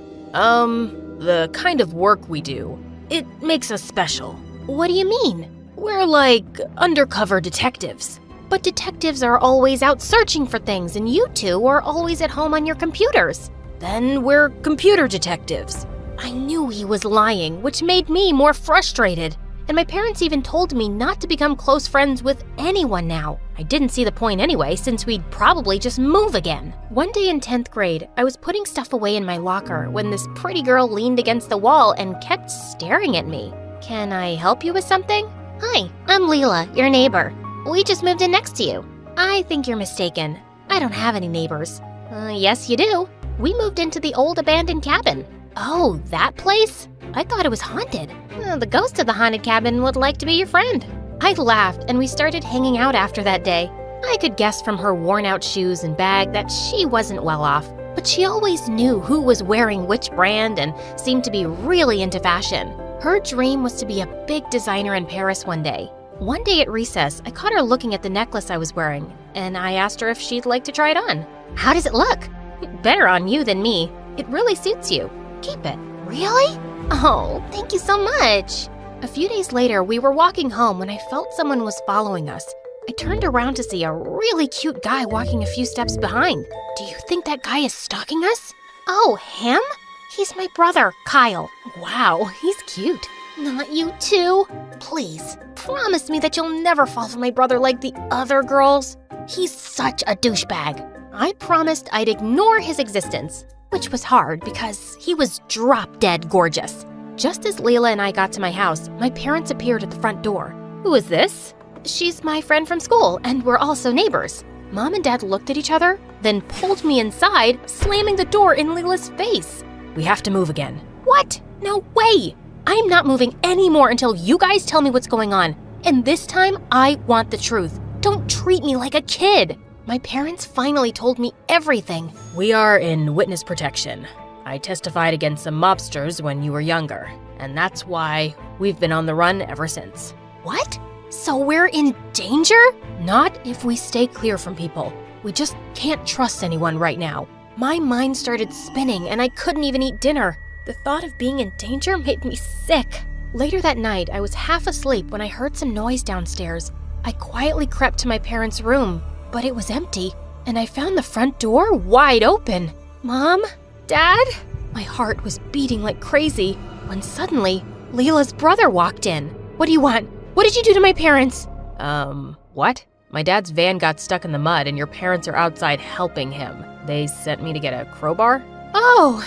The kind of work we do, it makes us special. What do you mean? We're like undercover detectives. But detectives are always out searching for things, and you two are always at home on your computers. Then we're computer detectives. I knew he was lying, which made me more frustrated. And my parents even told me not to become close friends with anyone now. I didn't see the point anyway, since we'd probably just move again. One day in 10th grade, I was putting stuff away in my locker when this pretty girl leaned against the wall and kept staring at me. Can I help you with something? Hi, I'm Leela, your neighbor. We just moved in next to you. I think you're mistaken. I don't have any neighbors. Yes, you do. We moved into the old abandoned cabin. Oh, that place? I thought it was haunted. The ghost of the haunted cabin would like to be your friend. I laughed, and we started hanging out after that day. I could guess from her worn-out shoes and bag that she wasn't well off, but she always knew who was wearing which brand and seemed to be really into fashion. Her dream was to be a big designer in Paris one day. One day at recess, I caught her looking at the necklace I was wearing, and I asked her if she'd like to try it on. How does it look? Better on you than me. It really suits you. Keep it. Really? Oh, thank you so much. A few days later, we were walking home when I felt someone was following us. I turned around to see a really cute guy walking a few steps behind. Do you think that guy is stalking us? Oh, him? He's my brother, Kyle. Wow, he's cute. Not you too. Please, promise me that you'll never fall for my brother like the other girls. He's such a douchebag. I promised I'd ignore his existence, which was hard because he was drop-dead gorgeous. Just as Leela and I got to my house, my parents appeared at the front door. Who is this? She's my friend from school, and we're also neighbors. Mom and Dad looked at each other, then pulled me inside, slamming the door in Leela's face. We have to move again. What? No way! I'm not moving anymore until you guys tell me what's going on. And this time, I want the truth. Don't treat me like a kid. My parents finally told me everything. We are in witness protection. I testified against some mobsters when you were younger, and that's why we've been on the run ever since. What? So we're in danger? Not if we stay clear from people. We just can't trust anyone right now. My mind started spinning and I couldn't even eat dinner. The thought of being in danger made me sick. Later that night, I was half asleep when I heard some noise downstairs. I quietly crept to my parents' room, but it was empty, and I found the front door wide open. Mom? Dad? My heart was beating like crazy when suddenly Leela's brother walked in. What do you want? What did you do to my parents? What? My dad's van got stuck in the mud and your parents are outside helping him. They sent me to get a crowbar? Oh,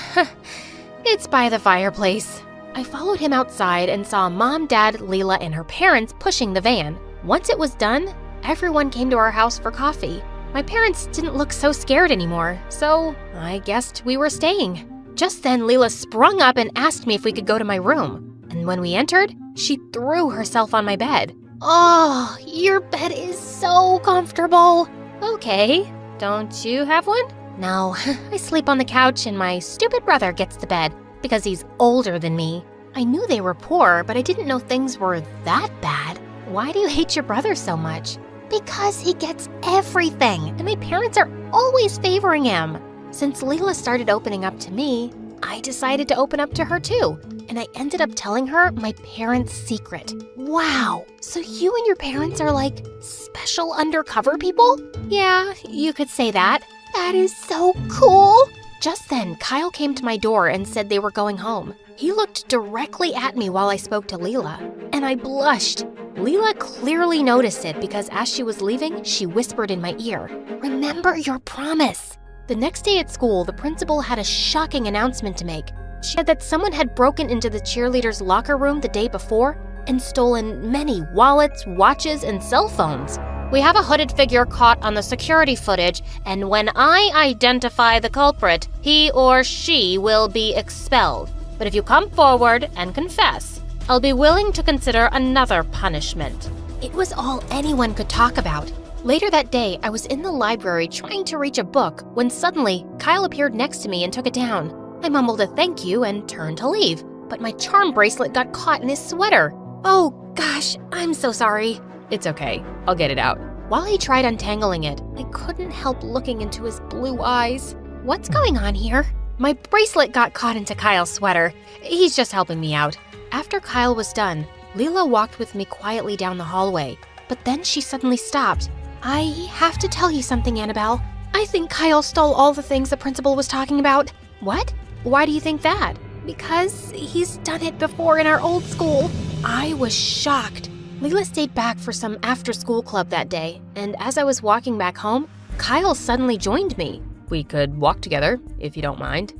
it's by the fireplace. I followed him outside and saw Mom, Dad, Leela, and her parents pushing the van. Once it was done, everyone came to our house for coffee. My parents didn't look so scared anymore, so I guessed we were staying. Just then, Leela sprung up and asked me if we could go to my room. And when we entered, she threw herself on my bed. Oh, your bed is so comfortable. Okay, don't you have one? No, I sleep on the couch and my stupid brother gets the bed because he's older than me. I knew they were poor, but I didn't know things were that bad. Why do you hate your brother so much? Because he gets everything, and my parents are always favoring him. Since Leela started opening up to me, I decided to open up to her too, and I ended up telling her my parents' secret. Wow, so you and your parents are like special undercover people? Yeah, you could say that. That is so cool. Just then, Kyle came to my door and said they were going home. He looked directly at me while I spoke to Leela, and I blushed. Leela clearly noticed it because as she was leaving, she whispered in my ear, "Remember your promise." The next day at school, the principal had a shocking announcement to make. She said that someone had broken into the cheerleaders' locker room the day before and stolen many wallets, watches, and cell phones. We have a hooded figure caught on the security footage, and when I identify the culprit, he or she will be expelled. But if you come forward and confess, I'll be willing to consider another punishment. It was all anyone could talk about. Later that day, I was in the library trying to reach a book when suddenly Kyle appeared next to me and took it down. I mumbled a thank you and turned to leave, but my charm bracelet got caught in his sweater. Oh gosh, I'm so sorry. It's okay, I'll get it out. While he tried untangling it, I couldn't help looking into his blue eyes. What's going on here? My bracelet got caught into Kyle's sweater. He's just helping me out. After Kyle was done, Leela walked with me quietly down the hallway, but then she suddenly stopped. I have to tell you something, Annabelle. I think Kyle stole all the things the principal was talking about. What? Why do you think that? Because he's done it before in our old school. I was shocked. Leela stayed back for some after-school club that day, and as I was walking back home, Kyle suddenly joined me. We could walk together, if you don't mind.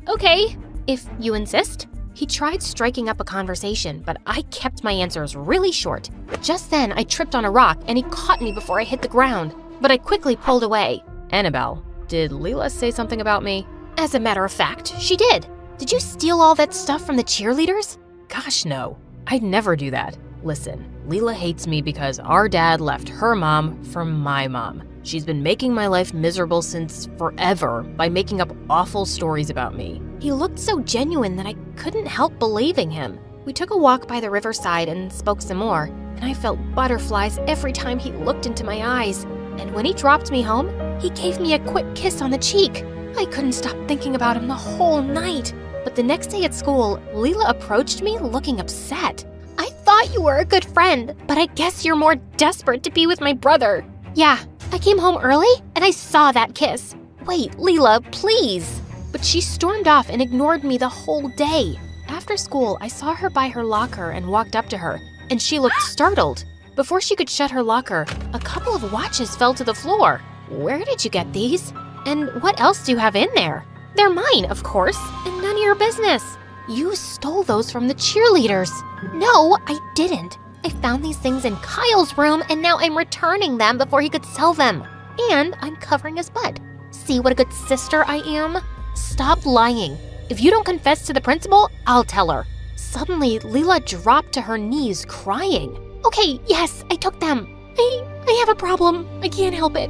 Okay, if you insist. He tried striking up a conversation, but I kept my answers really short. Just then, I tripped on a rock and he caught me before I hit the ground, but I quickly pulled away. Annabelle, did Leela say something about me? As a matter of fact, she did. Did you steal all that stuff from the cheerleaders? Gosh, no. I'd never do that. Listen, Leela hates me because our dad left her mom for my mom. She's been making my life miserable since forever by making up awful stories about me. He looked so genuine that I couldn't help believing him. We took a walk by the riverside and spoke some more, and I felt butterflies every time he looked into my eyes. And when he dropped me home, he gave me a quick kiss on the cheek. I couldn't stop thinking about him the whole night. But the next day at school, Leela approached me looking upset. I thought you were a good friend, but I guess you're more desperate to be with my brother. Yeah, I came home early and I saw that kiss. Wait, Leela, please. But she stormed off and ignored me the whole day. After school, I saw her by her locker and walked up to her, and she looked startled. Before she could shut her locker, a couple of watches fell to the floor. Where did you get these? And what else do you have in there? They're mine, of course, and none of your business. You stole those from the cheerleaders. No, I didn't. I found these things in Kyle's room, and now I'm returning them before he could sell them. And I'm covering his butt. See what a good sister I am? Stop lying. If you don't confess to the principal, I'll tell her. Suddenly, Leela dropped to her knees, crying. Okay, yes, I took them. I have a problem. I can't help it.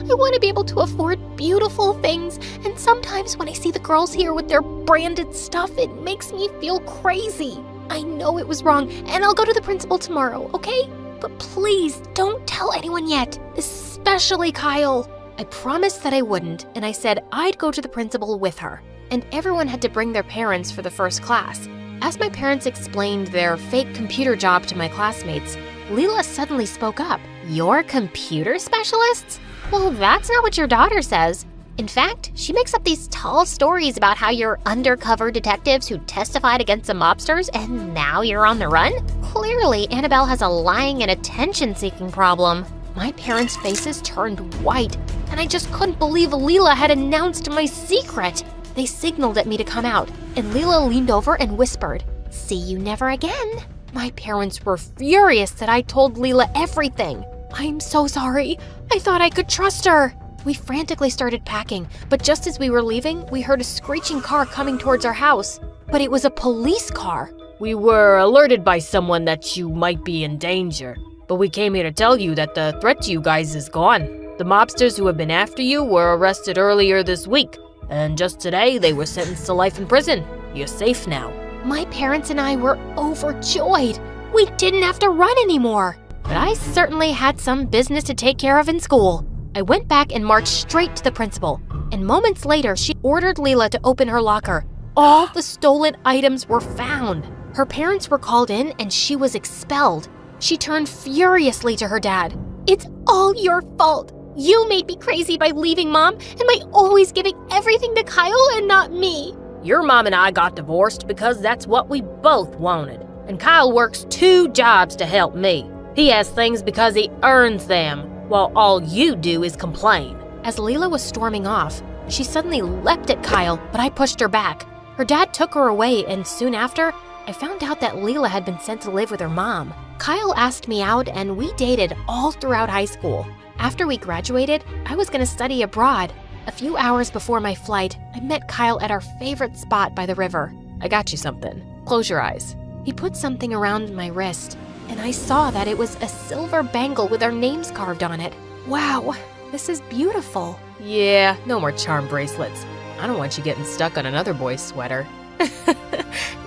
I want to be able to afford beautiful things, and sometimes when I see the girls here with their branded stuff, it makes me feel crazy. I know it was wrong, and I'll go to the principal tomorrow, okay? But please don't tell anyone yet, especially Kyle. I promised that I wouldn't, and I said I'd go to the principal with her. And everyone had to bring their parents for the first class. As my parents explained their fake computer job to my classmates, Leela suddenly spoke up. You're computer specialists? Well, that's not what your daughter says. In fact, she makes up these tall stories about how you're undercover detectives who testified against the mobsters and now you're on the run? Clearly, Annabelle has a lying and attention-seeking problem. My parents' faces turned white, and I just couldn't believe Leela had announced my secret. They signaled at me to come out, and Leela leaned over and whispered, "See you never again." My parents were furious that I told Leela everything. I'm so sorry. I thought I could trust her. We frantically started packing, but just as we were leaving, we heard a screeching car coming towards our house. But it was a police car. We were alerted by someone that you might be in danger, but we came here to tell you that the threat to you guys is gone. The mobsters who have been after you were arrested earlier this week, and just today they were sentenced to life in prison. You're safe now. My parents and I were overjoyed. We didn't have to run anymore. But I certainly had some business to take care of in school. I went back and marched straight to the principal, and moments later she ordered Leela to open her locker. All the stolen items were found. Her parents were called in and she was expelled. She turned furiously to her dad. It's all your fault. You made me crazy by leaving Mom and by always giving everything to Kyle and not me. Your mom and I got divorced because that's what we both wanted. And Kyle works 2 jobs to help me. He has things because he earns them, while all you do is complain. As Leela was storming off, she suddenly leapt at Kyle, but I pushed her back. Her dad took her away, and soon after, I found out that Leela had been sent to live with her mom. Kyle asked me out, and we dated all throughout high school. After we graduated, I was going to study abroad. A few hours before my flight, I met Kyle at our favorite spot by the river. I got you something. Close your eyes. He put something around my wrist, and I saw that it was a silver bangle with our names carved on it. Wow, this is beautiful. Yeah, no more charm bracelets. I don't want you getting stuck on another boy's sweater.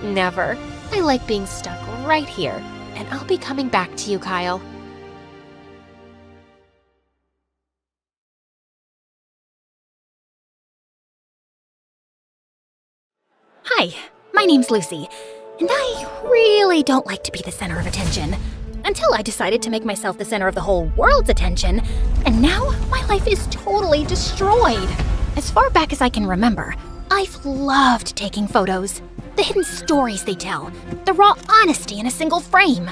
Never. I like being stuck right here, and I'll be coming back to you, Kyle. Hi, my name's Lucy, and I really don't like to be the center of attention. Until I decided to make myself the center of the whole world's attention, and now my life is totally destroyed. As far back as I can remember, I've loved taking photos. The hidden stories they tell, the raw honesty in a single frame.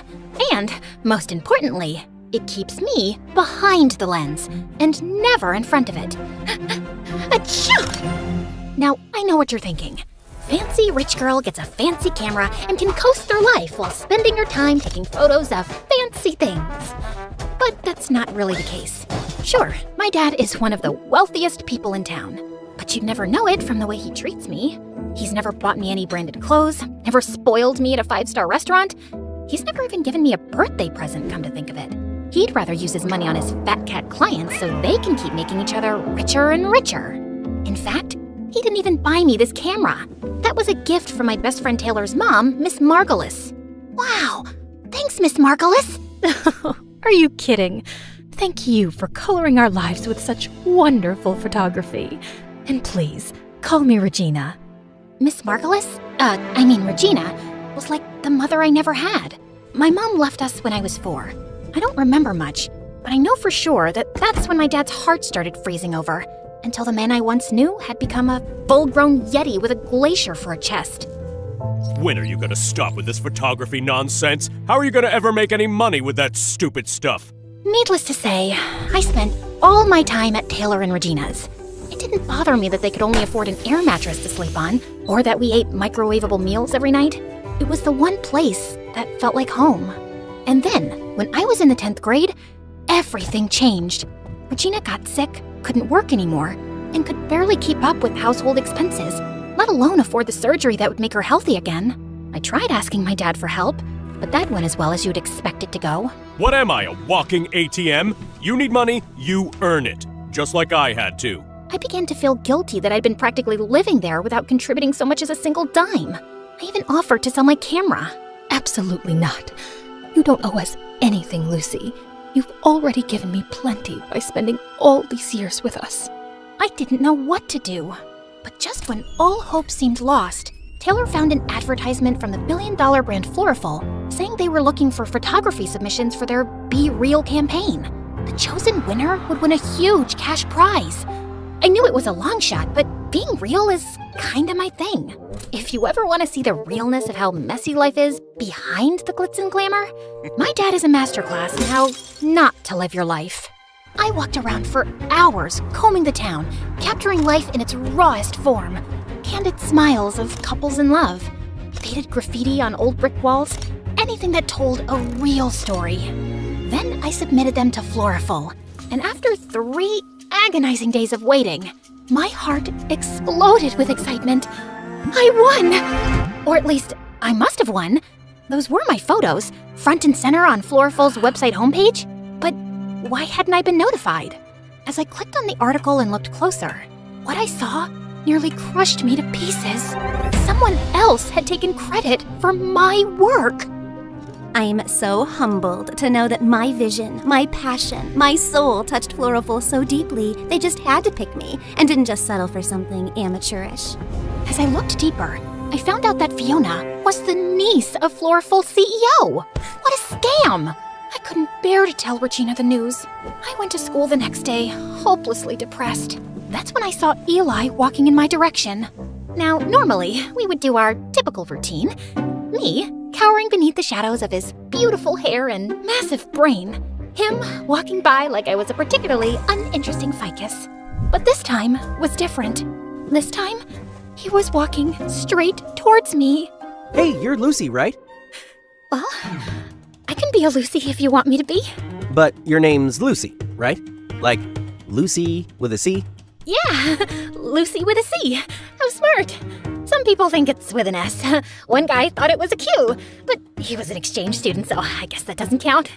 And, most importantly, it keeps me behind the lens and never in front of it. Achoo! Now, I know what you're thinking. Fancy rich girl gets a fancy camera and can coast through life while spending her time taking photos of fancy things. But that's not really the case. Sure, my dad is one of the wealthiest people in town, but you'd never know it from the way he treats me. He's never bought me any branded clothes, never spoiled me at a 5-star restaurant. He's never even given me a birthday present, come to think of it. He'd rather use his money on his fat cat clients so they can keep making each other richer and richer. In fact, he didn't even buy me this camera. That was a gift from my best friend Taylor's mom, Miss Margolis. Wow, thanks, Miss Margolis. Are you kidding? Thank you for coloring our lives with such wonderful photography. And please, call me Regina. Miss Margolis, Regina, was like the mother I never had. My mom left us when I was 4. I don't remember much, but I know for sure that that's when my dad's heart started freezing over, until the man I once knew had become a full-grown yeti with a glacier for a chest. When are you gonna stop with this photography nonsense? How are you gonna ever make any money with that stupid stuff? Needless to say, I spent all my time at Taylor and Regina's. It didn't bother me that they could only afford an air mattress to sleep on, or that we ate microwavable meals every night. It was the one place that felt like home. And then, when I was in the 10th grade, everything changed. Regina got sick, couldn't work anymore, and could barely keep up with household expenses, let alone afford the surgery that would make her healthy again. I tried asking my dad for help, but that went as well as you'd expect it to go. What am I, a walking ATM? You need money, you earn it. Just like I had to. I began to feel guilty that I'd been practically living there without contributing so much as a single dime. I even offered to sell my camera. Absolutely not. You don't owe us anything, Lucy. You've already given me plenty by spending all these years with us. I didn't know what to do. But just when all hope seemed lost, Taylor found an advertisement from the billion-dollar brand Floriful saying they were looking for photography submissions for their Be Real campaign. The chosen winner would win a huge cash prize. I knew it was a long shot, but being real is kinda my thing. If you ever want to see the realness of how messy life is behind the glitz and glamour, my dad is a masterclass in how not to live your life. I walked around for hours combing the town, capturing life in its rawest form. Candid smiles of couples in love, faded graffiti on old brick walls, anything that told a real story. Then I submitted them to Floraful, and after 3 agonizing days of waiting, my heart exploded with excitement. I won! Or at least, I must have won. Those were my photos, front and center on Floraful's website homepage. But why hadn't I been notified? As I clicked on the article and looked closer, what I saw nearly crushed me to pieces. Someone else had taken credit for my work. I'm so humbled to know that my vision, my passion, my soul touched Floraful so deeply, they just had to pick me and didn't just settle for something amateurish. As I looked deeper, I found out that Fiona was the niece of Floraful's CEO. What a scam! I couldn't bear to tell Regina the news. I went to school the next day, hopelessly depressed. That's when I saw Eli walking in my direction. Now, normally, we would do our typical routine. Me, cowering beneath the shadows of his beautiful hair and massive brain. Him walking by like I was a particularly uninteresting ficus. But this time was different. This time, he was walking straight towards me. Hey, you're Lucy, right? Well, I can be a Lucy if you want me to be. But your name's Lucy, right? Like Lucy with a C? Yeah, Lucy with a C. How smart. Some people think it's with an S. One guy thought it was a Q, but he was an exchange student, so I guess that doesn't count.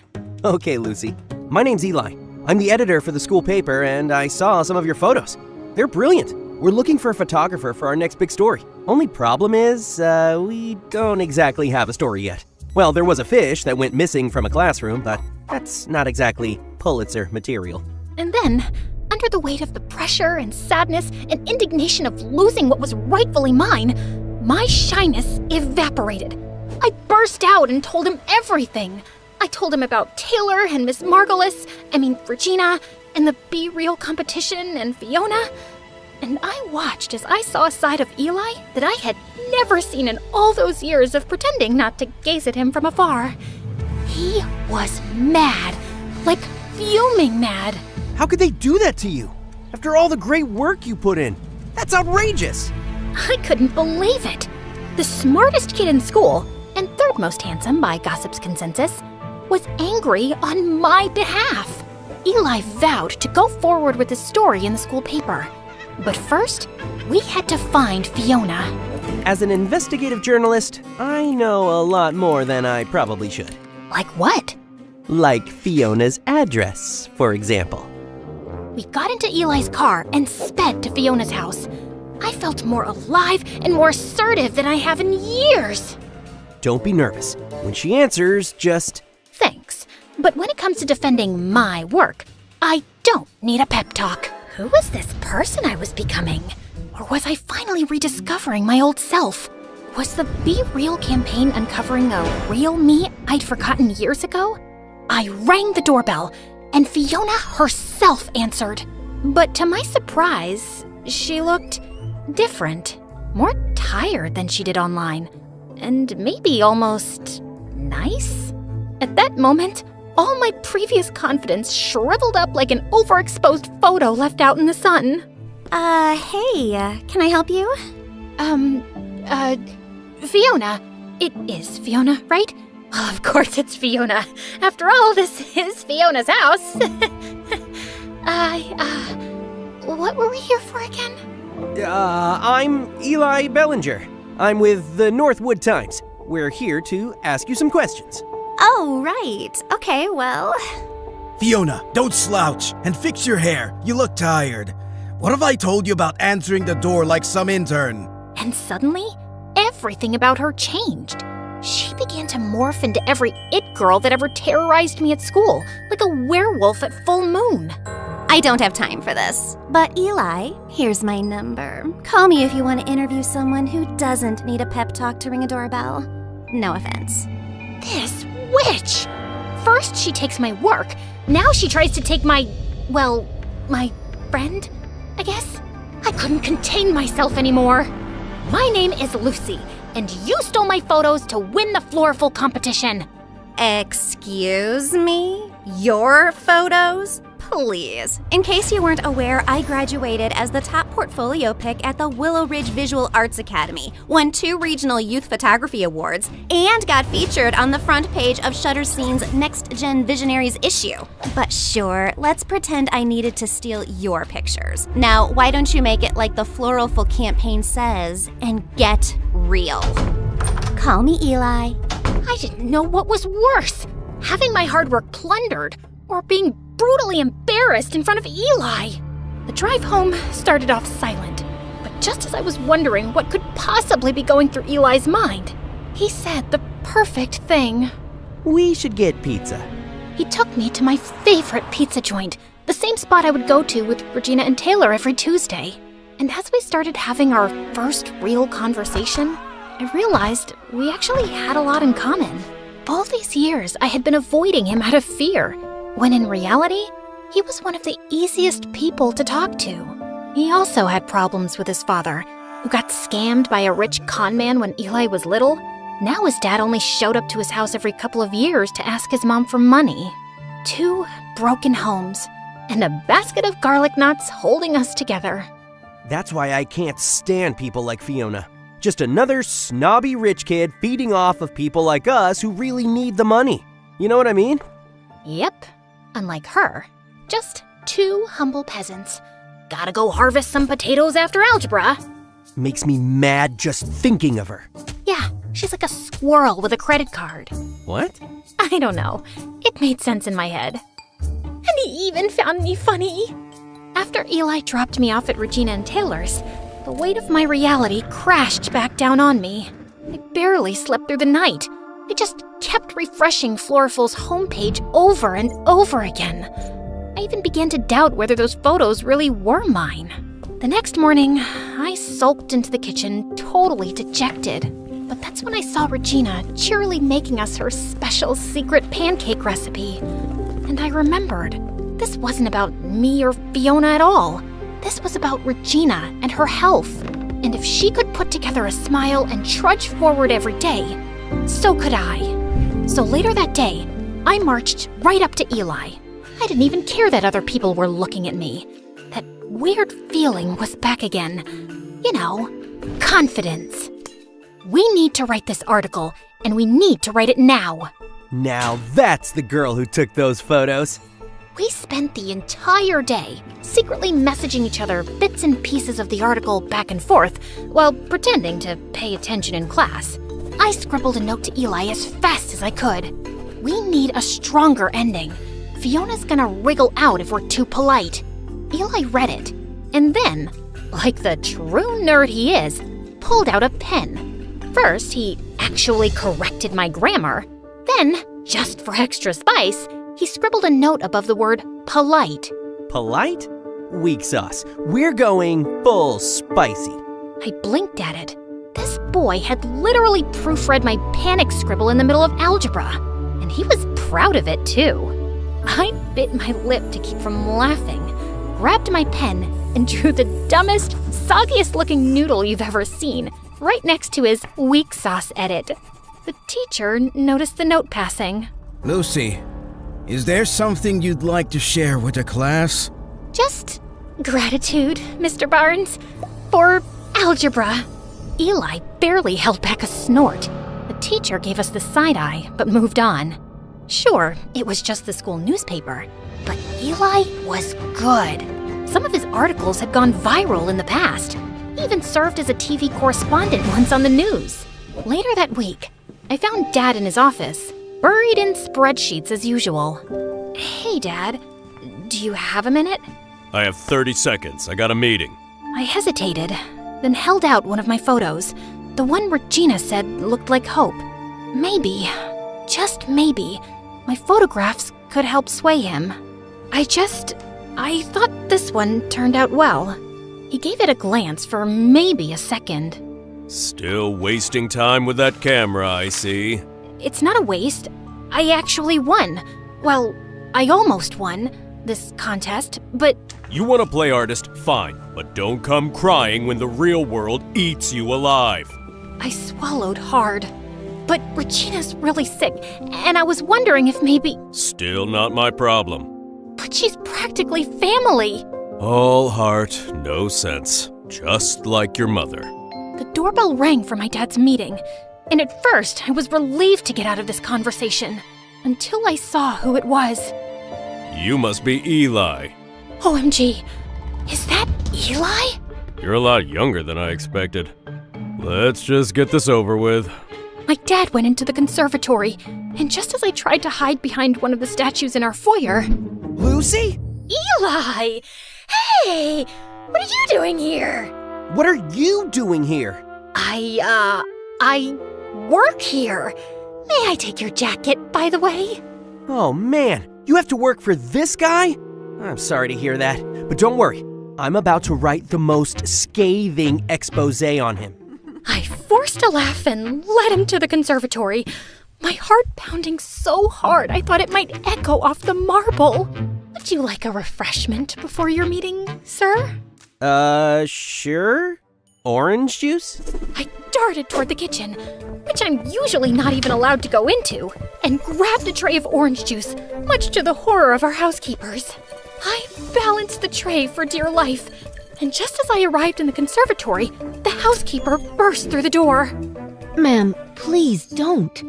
Okay, Lucy. My name's Eli. I'm the editor for the school paper, and I saw some of your photos. They're brilliant. We're looking for a photographer for our next big story. Only problem is, we don't exactly have a story yet. Well, there was a fish that went missing from a classroom, but that's not exactly Pulitzer material. And then, under the weight of the pressure and sadness and indignation of losing what was rightfully mine, my shyness evaporated. I burst out and told him everything. I told him about Taylor and Miss Regina, and the Be Real competition and Fiona. And I watched as I saw a side of Eli that I had never seen in all those years of pretending not to gaze at him from afar. He was mad, like fuming mad. How could they do that to you? After all the great work you put in? That's outrageous! I couldn't believe it. The smartest kid in school, and third most handsome by gossip's consensus, was angry on my behalf. Eli vowed to go forward with the story in the school paper. But first, we had to find Fiona. As an investigative journalist, I know a lot more than I probably should. Like what? Like Fiona's address, for example. We got into Eli's car and sped to Fiona's house. I felt more alive and more assertive than I have in years. Don't be nervous. When she answers, just... Thanks. But when it comes to defending my work, I don't need a pep talk. Who was this person I was becoming? Or was I finally rediscovering my old self? Was the Be Real campaign uncovering a real me I'd forgotten years ago? I rang the doorbell, and Fiona herself answered. But to my surprise, she looked different, more tired than she did online, and maybe almost nice. At that moment, all my previous confidence shriveled up like an overexposed photo left out in the sun. Hey, can I help you? Fiona. It is Fiona, right? Of course it's Fiona. After all, this is Fiona's house. What were we here for again? I'm Eli Bellinger. I'm with the Northwood Times. We're here to ask you some questions. Oh, right. Okay, well... Fiona, don't slouch and fix your hair. You look tired. What have I told you about answering the door like some intern? And suddenly, everything about her changed. She began to morph into every it girl that ever terrorized me at school, like a werewolf at full moon. I don't have time for this. But Eli, here's my number. Call me if you want to interview someone who doesn't need a pep talk to ring a doorbell. No offense. This witch! First she takes my work, now she tries to take my friend, I guess? I couldn't contain myself anymore. My name is Lucy, and you stole my photos to win the Floraful competition. Excuse me? Your photos? Please. In case you weren't aware, I graduated as the top portfolio pick at the Willow Ridge Visual Arts Academy, won 2 regional youth photography awards, and got featured on the front page of Shutterscene's Next Gen Visionaries issue. But sure, let's pretend I needed to steal your pictures. Now, why don't you make it like the Floralful campaign says and get real? Call me Eli. I didn't know what was worse, having my hard work plundered or being brutally embarrassed in front of Eli. The drive home started off silent, but just as I was wondering what could possibly be going through Eli's mind, he said the perfect thing. We should get pizza. He took me to my favorite pizza joint, the same spot I would go to with Regina and Taylor every Tuesday. And as we started having our first real conversation, I realized we actually had a lot in common. All these years, I had been avoiding him out of fear, when in reality, he was one of the easiest people to talk to. He also had problems with his father, who got scammed by a rich con man when Eli was little. Now his dad only showed up to his house every couple of years to ask his mom for money. 2 broken homes, and a basket of garlic knots holding us together. That's why I can't stand people like Fiona. Just another snobby rich kid feeding off of people like us who really need the money. You know what I mean? Yep. Unlike her, just 2 humble peasants. Gotta go harvest some potatoes after algebra. Makes me mad just thinking of her. Yeah, she's like a squirrel with a credit card. What? I don't know. It made sense in my head. And he even found me funny. After Eli dropped me off at Regina and Taylor's, the weight of my reality crashed back down on me. I barely slept through the night. I just kept refreshing Floralful's homepage over and over again. I even began to doubt whether those photos really were mine. The next morning, I sulked into the kitchen, totally dejected. But that's when I saw Regina cheerily making us her special secret pancake recipe. And I remembered, this wasn't about me or Fiona at all. This was about Regina and her health. And if she could put together a smile and trudge forward every day, so could I. So later that day, I marched right up to Eli. I didn't even care that other people were looking at me. That weird feeling was back again. You know, confidence. We need to write this article, and we need to write it now. Now that's the girl who took those photos. We spent the entire day secretly messaging each other bits and pieces of the article back and forth while pretending to pay attention in class. I scribbled a note to Eli as fast as I could. We need a stronger ending. Fiona's gonna wriggle out if we're too polite. Eli read it, and then, like the true nerd he is, pulled out a pen. First, he actually corrected my grammar. Then, just for extra spice, he scribbled a note above the word polite. Polite? Weak sauce. We're going full spicy. I blinked at it. This boy had literally proofread my panic scribble in the middle of algebra, and he was proud of it too. I bit my lip to keep from laughing, grabbed my pen, and drew the dumbest, soggiest looking noodle you've ever seen, right next to his weak sauce edit. The teacher noticed the note passing. Lucy, is there something you'd like to share with the class? Just gratitude, Mr. Barnes, for algebra. Eli barely held back a snort. The teacher gave us the side eye, but moved on. Sure, it was just the school newspaper, but Eli was good. Some of his articles had gone viral in the past. He even served as a TV correspondent once on the news. Later that week, I found Dad in his office, buried in spreadsheets as usual. Hey, Dad, do you have a minute? I have 30 seconds. I got a meeting. I hesitated, then held out one of my photos, the one Regina said looked like hope. Maybe, just maybe, my photographs could help sway him. I thought this one turned out well. He gave it a glance for maybe a second. Still wasting time with that camera, I see. It's not a waste. I actually won. Well, I almost won this contest, but... You want to play artist? Fine. But don't come crying when the real world eats you alive. I swallowed hard. But Regina's really sick, and I was wondering if maybe... Still not my problem. But she's practically family. All heart, no sense. Just like your mother. The doorbell rang for my dad's meeting, and at first I was relieved to get out of this conversation, until I saw who it was. You must be Eli. OMG, is that Eli? You're a lot younger than I expected. Let's just get this over with. My dad went into the conservatory, and just as I tried to hide behind one of the statues in our foyer... Lucy? Eli! Hey! What are you doing here? What are you doing here? I work here. May I take your jacket, by the way? Oh man, you have to work for this guy? I'm sorry to hear that, but don't worry. I'm about to write the most scathing expose on him. I forced a laugh and led him to the conservatory, my heart pounding so hard I thought it might echo off the marble. Would you like a refreshment before your meeting, sir? Sure. Orange juice? I darted toward the kitchen, which I'm usually not even allowed to go into, and grabbed a tray of orange juice, much to the horror of our housekeepers. I balanced the tray for dear life, and just as I arrived in the conservatory, the housekeeper burst through the door. Ma'am, please don't.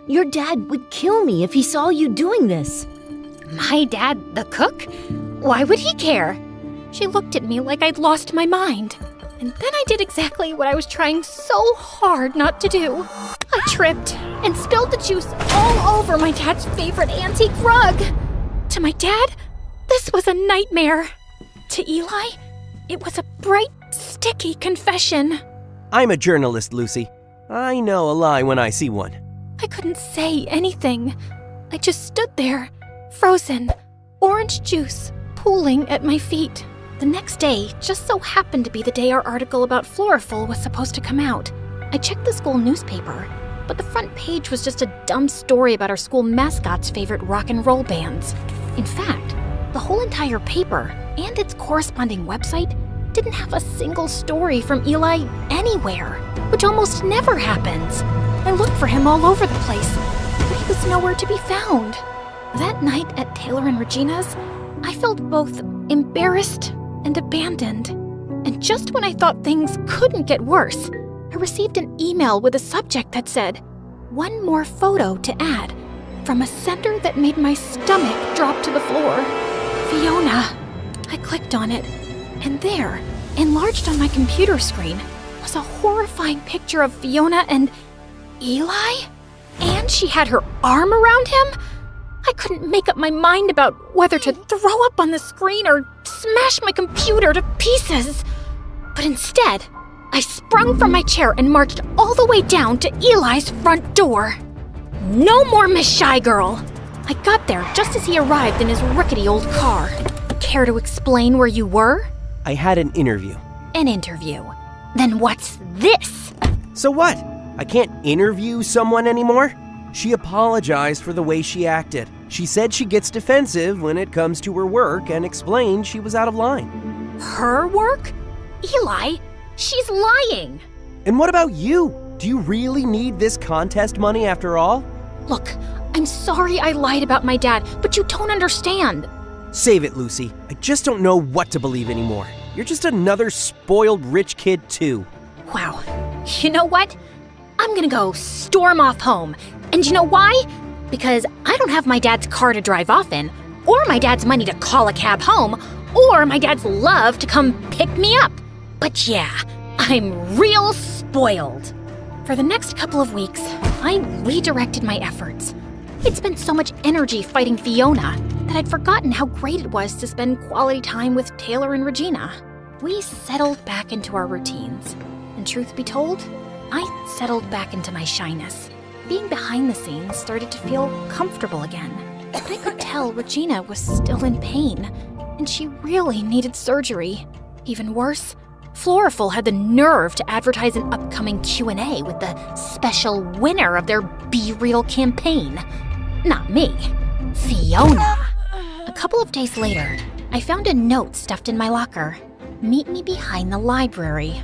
Your dad would kill me if he saw you doing this. My dad, the cook? Why would he care? She looked at me like I'd lost my mind. And then I did exactly what I was trying so hard not to do. I tripped and spilled the juice all over my dad's favorite antique rug. To my dad, this was a nightmare. To Eli, it was a bright, sticky confession. I'm a journalist, Lucy. I know a lie when I see one. I couldn't say anything. I just stood there, frozen, orange juice pooling at my feet. The next day just so happened to be the day our article about Floraful was supposed to come out. I checked the school newspaper, but the front page was just a dumb story about our school mascot's favorite rock and roll bands. In fact, the whole entire paper and its corresponding website didn't have a single story from Eli anywhere, which almost never happens. I looked for him all over the place, but he was nowhere to be found. That night at Taylor and Regina's, I felt both embarrassed and abandoned. And just when I thought things couldn't get worse, I received an email with a subject that said, "One more photo to add," from a sender that made my stomach drop to the floor. Fiona. I clicked on it, and there, enlarged on my computer screen, was a horrifying picture of Fiona and Eli? And she had her arm around him? I couldn't make up my mind about whether to throw up on the screen or smash my computer to pieces. But instead, I sprung from my chair and marched all the way down to Eli's front door. No more Miss Shy Girl! I got there just as he arrived in his rickety old car. Care to explain where you were? I had an interview. An interview. Then what's this? So what? I can't interview someone anymore? She apologized for the way she acted. She said she gets defensive when it comes to her work and explained she was out of line. Her work? Eli, she's lying. And what about you? Do you really need this contest money after all? Look, I'm sorry I lied about my dad, but you don't understand. Save it, Lucy. I just don't know what to believe anymore. You're just another spoiled rich kid too. Wow. You know what? I'm gonna go storm off home. And you know why? Because I don't have my dad's car to drive off in, or my dad's money to call a cab home, or my dad's love to come pick me up. But yeah, I'm real spoiled. For the next couple of weeks, I redirected my efforts. I'd spent so much energy fighting Fiona that I'd forgotten how great it was to spend quality time with Taylor and Regina. We settled back into our routines. And truth be told, I settled back into my shyness. Being behind the scenes started to feel comfortable again. But I could tell Regina was still in pain, and she really needed surgery. Even worse, Floraful had the nerve to advertise an upcoming Q&A with the special winner of their Be Real campaign. Not me, Fiona. A couple of days later, I found a note stuffed in my locker. Meet me behind the library.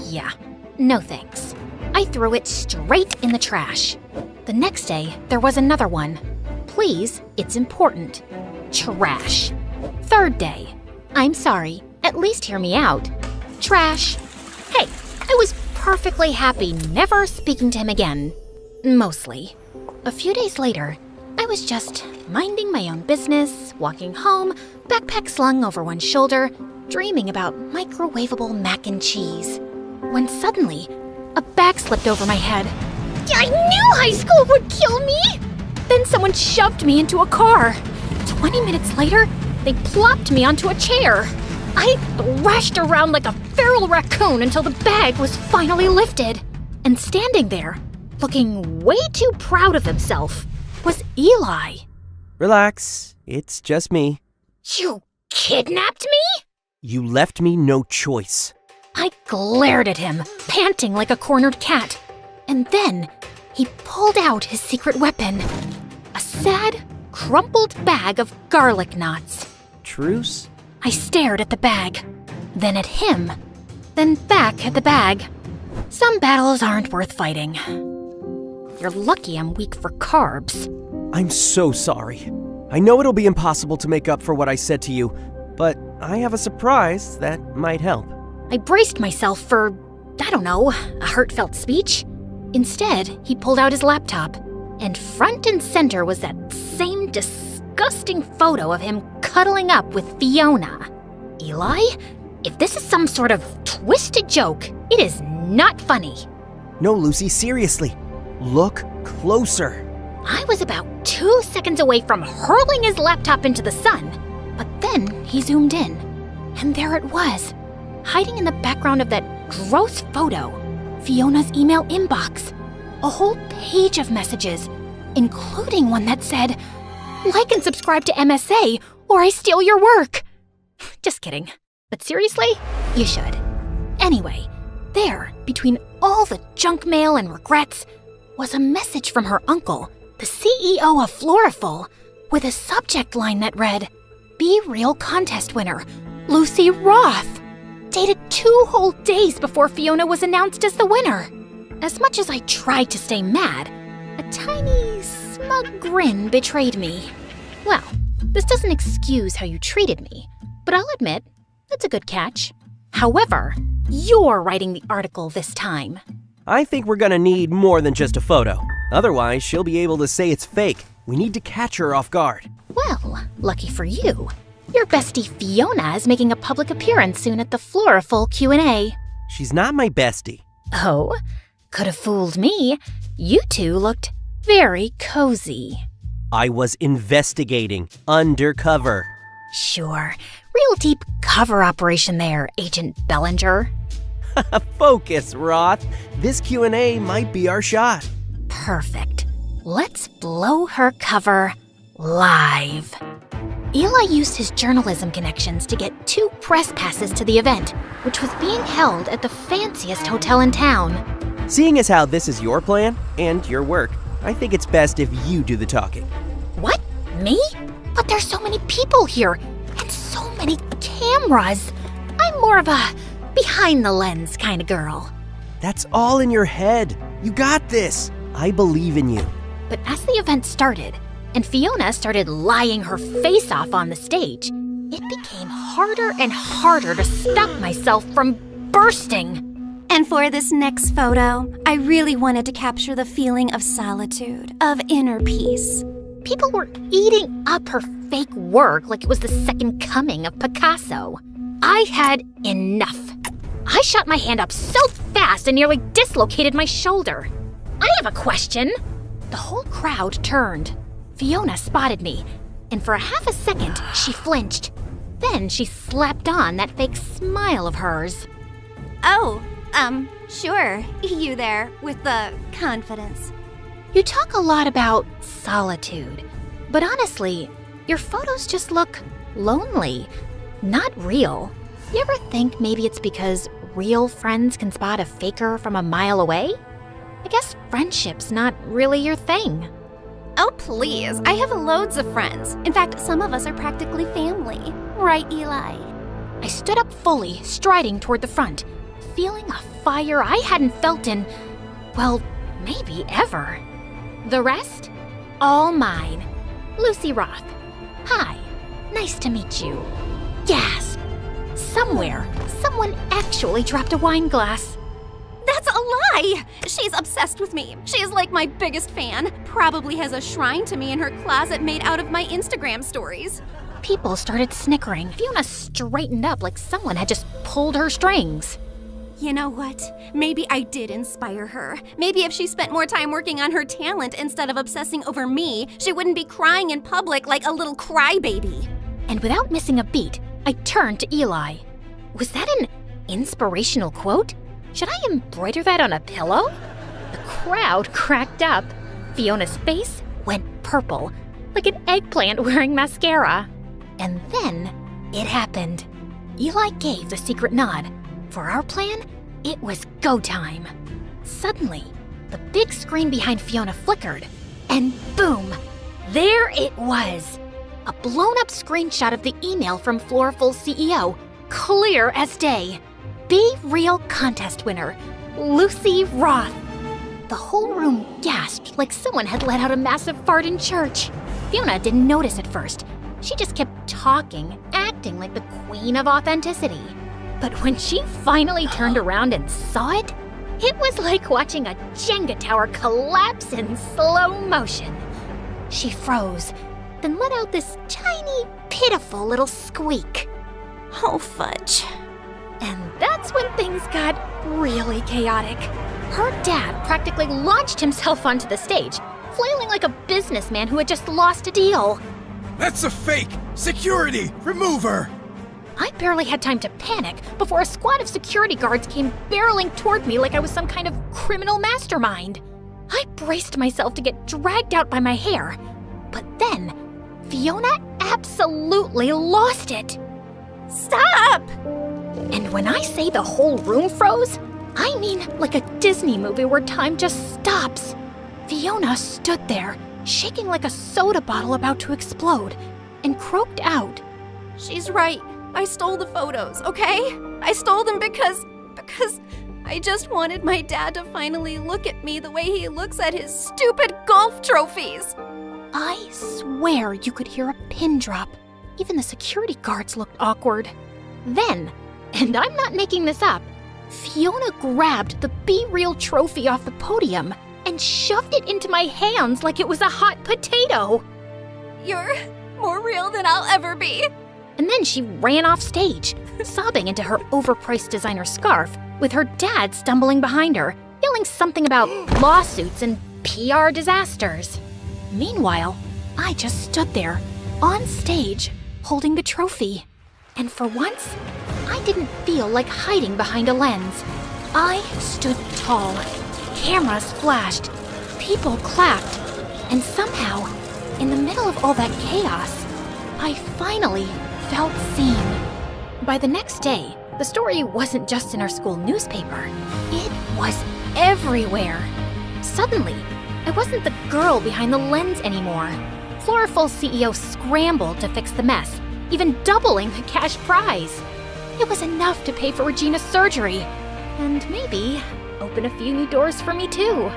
Yeah, no thanks. I threw it straight in the trash. The next day, there was another one. Please, it's important. Trash. Third day. I'm sorry. At least hear me out. Trash. Hey, I was perfectly happy never speaking to him again. Mostly. A few days later, I was just minding my own business, walking home, backpack slung over one shoulder, dreaming about microwavable mac and cheese. When suddenly, a bag slipped over my head. I knew high school would kill me! Then someone shoved me into a car. 20 minutes later, they plopped me onto a chair. I thrashed around like a feral raccoon until the bag was finally lifted. And standing there, looking way too proud of himself, was Eli. Relax, it's just me. You kidnapped me? You left me no choice. I glared at him, panting like a cornered cat. And then he pulled out his secret weapon. A sad, crumpled bag of garlic knots. Truce? I stared at the bag, then at him, then back at the bag. Some battles aren't worth fighting. You're lucky I'm weak for carbs. I'm so sorry. I know it'll be impossible to make up for what I said to you, but I have a surprise that might help. I braced myself for, I don't know, a heartfelt speech. Instead, he pulled out his laptop, and front and center was that same disgusting photo of him cuddling up with Fiona. Eli, if this is some sort of twisted joke, it is not funny. No, Lucy, seriously. Look closer. I was about 2 seconds away from hurling his laptop into the sun, but then he zoomed in, and there it was, hiding in the background of that gross photo, Fiona's email inbox. A whole page of messages, including one that said, "Like and subscribe to MSA, or I steal your work." Just kidding. But seriously, you should. Anyway, there, between all the junk mail and regrets, was a message from her uncle, the CEO of Floriful, with a subject line that read, "Be Real Contest Winner, Lucy Roth," dated 2 whole days before Fiona was announced as the winner. As much as I tried to stay mad, a tiny, smug grin betrayed me. Well, this doesn't excuse how you treated me, but I'll admit, that's a good catch. However, you're writing the article this time. I think we're gonna need more than just a photo. Otherwise, she'll be able to say it's fake. We need to catch her off guard. Well, lucky for you, your bestie Fiona is making a public appearance soon at the Floriful Q&A. She's not my bestie. Oh, could have fooled me. You two looked very cozy. I was investigating undercover. Sure, real deep cover operation there, Agent Bellinger. Focus, Roth. This Q&A might be our shot. Perfect. Let's blow her cover live. Eli used his journalism connections to get 2 press passes to the event, which was being held at the fanciest hotel in town. Seeing as how this is your plan and your work, I think it's best if you do the talking. What? Me? But there's so many people here, and so many cameras. I'm more of a behind-the-lens kind of girl. That's all in your head. You got this. I believe in you. But as the event started, and Fiona started lying her face off on the stage, it became harder and harder to stop myself from bursting. And for this next photo, I really wanted to capture the feeling of solitude, of inner peace. People were eating up her fake work like it was the second coming of Picasso. I had enough. I shot my hand up so fast and nearly dislocated my shoulder. I have a question. The whole crowd turned. Fiona spotted me, and for a half a second, she flinched. Then she slapped on that fake smile of hers. Oh, sure. You there, with the confidence. You talk a lot about solitude, but honestly, your photos just look lonely, not real. You ever think maybe it's because real friends can spot a faker from a mile away? I guess friendship's not really your thing. Oh, please. I have loads of friends. In fact, some of us are practically family. Right, Eli? I stood up fully, striding toward the front, feeling a fire I hadn't felt in, well, maybe ever. The rest? All mine. Lucy Roth. Hi. Nice to meet you. Gasp! Somewhere, someone actually dropped a wine glass. That's a lie! She's obsessed with me. She is like my biggest fan. Probably has a shrine to me in her closet made out of my Instagram stories. People started snickering. Fiona straightened up like someone had just pulled her strings. You know what? Maybe I did inspire her. Maybe if she spent more time working on her talent instead of obsessing over me, she wouldn't be crying in public like a little crybaby. And without missing a beat, I turned to Eli. Was that an inspirational quote? Should I embroider that on a pillow? The crowd cracked up. Fiona's face went purple, like an eggplant wearing mascara. And then it happened. Eli gave the secret nod. For our plan, it was go time. Suddenly, the big screen behind Fiona flickered, and boom, there it was. A blown-up screenshot of the email from Floraful's CEO, clear as day. Be Real contest winner, Lucy Roth. The whole room gasped like someone had let out a massive fart in church. Fiona didn't notice at first. She just kept talking, acting like the queen of authenticity. But when she finally turned around and saw it, it was like watching a Jenga tower collapse in slow motion. She froze, then let out this tiny, pitiful little squeak. Oh, fudge. And that's when things got really chaotic. Her dad practically launched himself onto the stage, flailing like a businessman who had just lost a deal. That's a fake! Security! Remove her! I barely had time to panic before a squad of security guards came barreling toward me like I was some kind of criminal mastermind. I braced myself to get dragged out by my hair, but then Fiona absolutely lost it. Stop! And when I say the whole room froze, I mean like a Disney movie where time just stops. Fiona stood there, shaking like a soda bottle about to explode, and croaked out. She's right. I stole the photos, okay? I stole them because I just wanted my dad to finally look at me the way he looks at his stupid golf trophies. I swear you could hear a pin drop. Even the security guards looked awkward. Then, and I'm not making this up, Fiona grabbed the Be Real trophy off the podium and shoved it into my hands like it was a hot potato. You're more real than I'll ever be. And then she ran off stage, sobbing into her overpriced designer scarf, with her dad stumbling behind her, yelling something about lawsuits and PR disasters. Meanwhile, I just stood there, on stage, holding the trophy. And for once, I didn't feel like hiding behind a lens. I stood tall. Cameras flashed. People clapped. And somehow, in the middle of all that chaos, I finally felt seen. By the next day, the story wasn't just in our school newspaper. It was everywhere. Suddenly, I wasn't the girl behind the lens anymore. Floraful's CEO scrambled to fix the mess, even doubling the cash prize. It was enough to pay for Regina's surgery, and maybe open a few new doors for me too.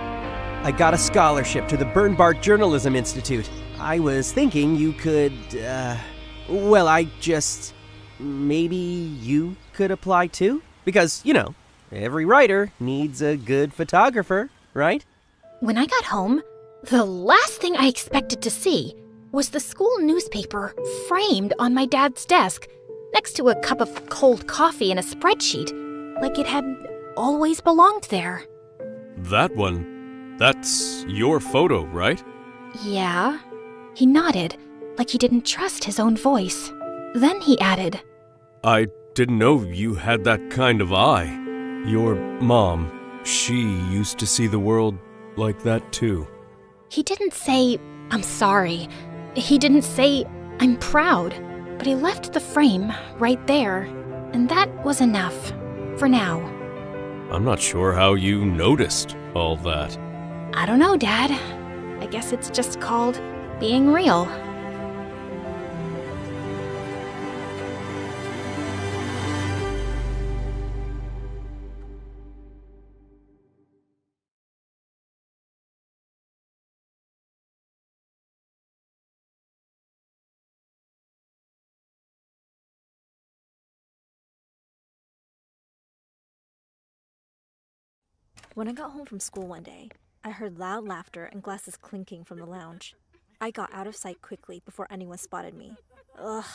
I got a scholarship to the Bernbart Journalism Institute. I was thinking you could, maybe you could apply too? Because, every writer needs a good photographer, right? When I got home, the last thing I expected to see was the school newspaper framed on my dad's desk, next to a cup of cold coffee and a spreadsheet, like it had always belonged there. That one, that's your photo, right? Yeah. He nodded, like he didn't trust his own voice. Then he added, I didn't know you had that kind of eye. Your mom, she used to see the world like that too. He didn't say, I'm sorry. He didn't say, I'm proud. But he left the frame right there. And that was enough. For now. I'm not sure how you noticed all that. I don't know, Dad. I guess it's just called being real. When I got home from school one day, I heard loud laughter and glasses clinking from the lounge. I got out of sight quickly before anyone spotted me. Ugh,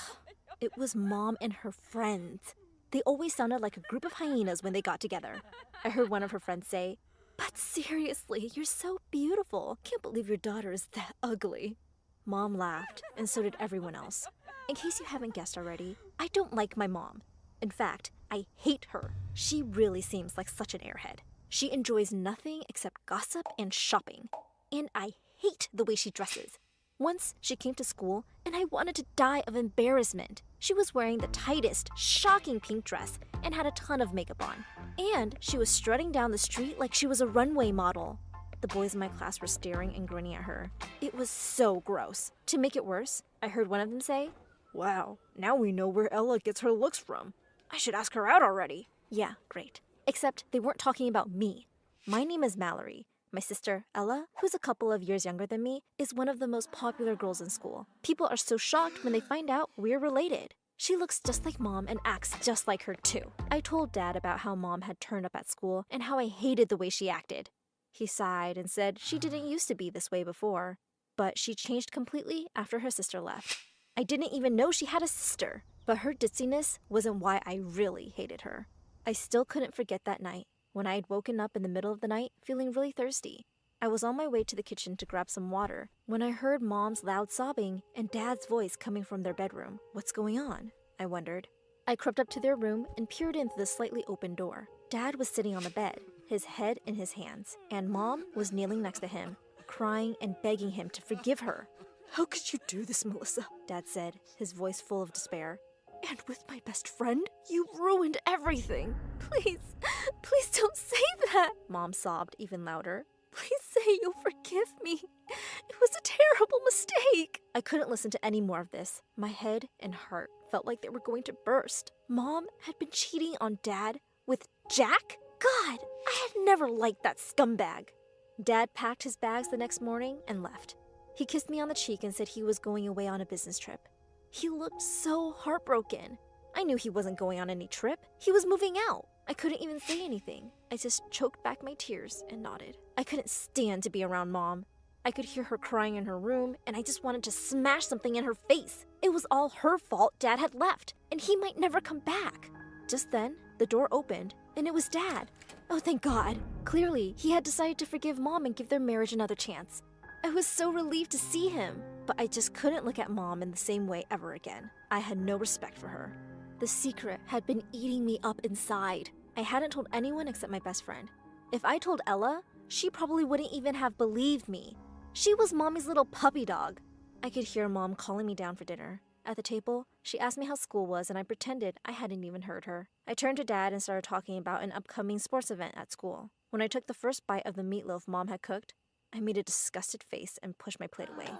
it was Mom and her friends. They always sounded like a group of hyenas when they got together. I heard one of her friends say, "But seriously, you're so beautiful. Can't believe your daughter is that ugly." Mom laughed, and so did everyone else. In case you haven't guessed already, I don't like my mom. In fact, I hate her. She really seems like such an airhead. She enjoys nothing except gossip and shopping. And I hate the way she dresses. Once she came to school and I wanted to die of embarrassment. She was wearing the tightest, shocking pink dress and had a ton of makeup on. And she was strutting down the street like she was a runway model. The boys in my class were staring and grinning at her. It was so gross. To make it worse, I heard one of them say, "Wow, now we know where Ella gets her looks from. I should ask her out already." Yeah, great. Except they weren't talking about me. My name is Mallory. My sister, Ella, who's a couple of years younger than me, is one of the most popular girls in school. People are so shocked when they find out we're related. She looks just like Mom and acts just like her too. I told Dad about how Mom had turned up at school and how I hated the way she acted. He sighed and said she didn't used to be this way before, but she changed completely after her sister left. I didn't even know she had a sister, but her ditziness wasn't why I really hated her. I still couldn't forget that night when I had woken up in the middle of the night feeling really thirsty. I was on my way to the kitchen to grab some water when I heard Mom's loud sobbing and Dad's voice coming from their bedroom. What's going on? I wondered. I crept up to their room and peered in through the slightly open door. Dad was sitting on the bed, his head in his hands, and Mom was kneeling next to him, crying and begging him to forgive her. "How could you do this, Melissa?" Dad said, his voice full of despair. "And with my best friend, you ruined everything." "Please, please don't say that," Mom sobbed even louder. "Please say you'll forgive me. It was a terrible mistake." I couldn't listen to any more of this. My head and heart felt like they were going to burst. Mom had been cheating on Dad with Jack? God, I had never liked that scumbag. Dad packed his bags the next morning and left. He kissed me on the cheek and said he was going away on a business trip. He looked so heartbroken. I knew he wasn't going on any trip. He was moving out. I couldn't even say anything. I just choked back my tears and nodded. I couldn't stand to be around Mom. I could hear her crying in her room, and I just wanted to smash something in her face. It was all her fault Dad had left, and he might never come back. Just then, the door opened, and it was Dad. Oh, thank God. Clearly, he had decided to forgive Mom and give their marriage another chance. I was so relieved to see him, but I just couldn't look at Mom in the same way ever again. I had no respect for her. The secret had been eating me up inside. I hadn't told anyone except my best friend. If I told Ella, she probably wouldn't even have believed me. She was Mommy's little puppy dog. I could hear Mom calling me down for dinner. At the table, she asked me how school was, and I pretended I hadn't even heard her. I turned to Dad and started talking about an upcoming sports event at school. When I took the first bite of the meatloaf Mom had cooked, I made a disgusted face and pushed my plate away.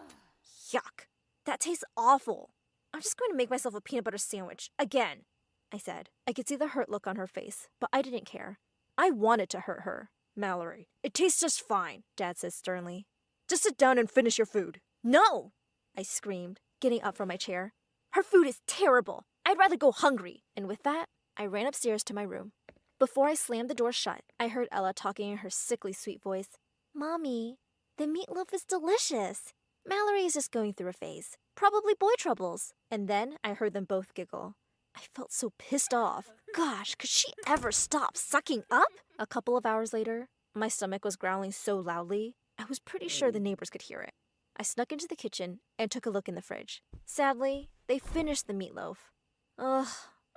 Yuck! That tastes awful! I'm just going to make myself a peanut butter sandwich, again, I said. I could see the hurt look on her face, but I didn't care. I wanted to hurt her. "Mallory, it tastes just fine," Dad said sternly. "Just sit down and finish your food." "No!" I screamed, getting up from my chair. "Her food is terrible. I'd rather go hungry." And with that, I ran upstairs to my room. Before I slammed the door shut, I heard Ella talking in her sickly sweet voice. "Mommy, the meatloaf is delicious. Mallory is just going through a phase. Probably boy troubles." And then I heard them both giggle. I felt so pissed off. Gosh, could she ever stop sucking up? A couple of hours later, my stomach was growling so loudly, I was pretty sure the neighbors could hear it. I snuck into the kitchen and took a look in the fridge. Sadly, they finished the meatloaf. Ugh,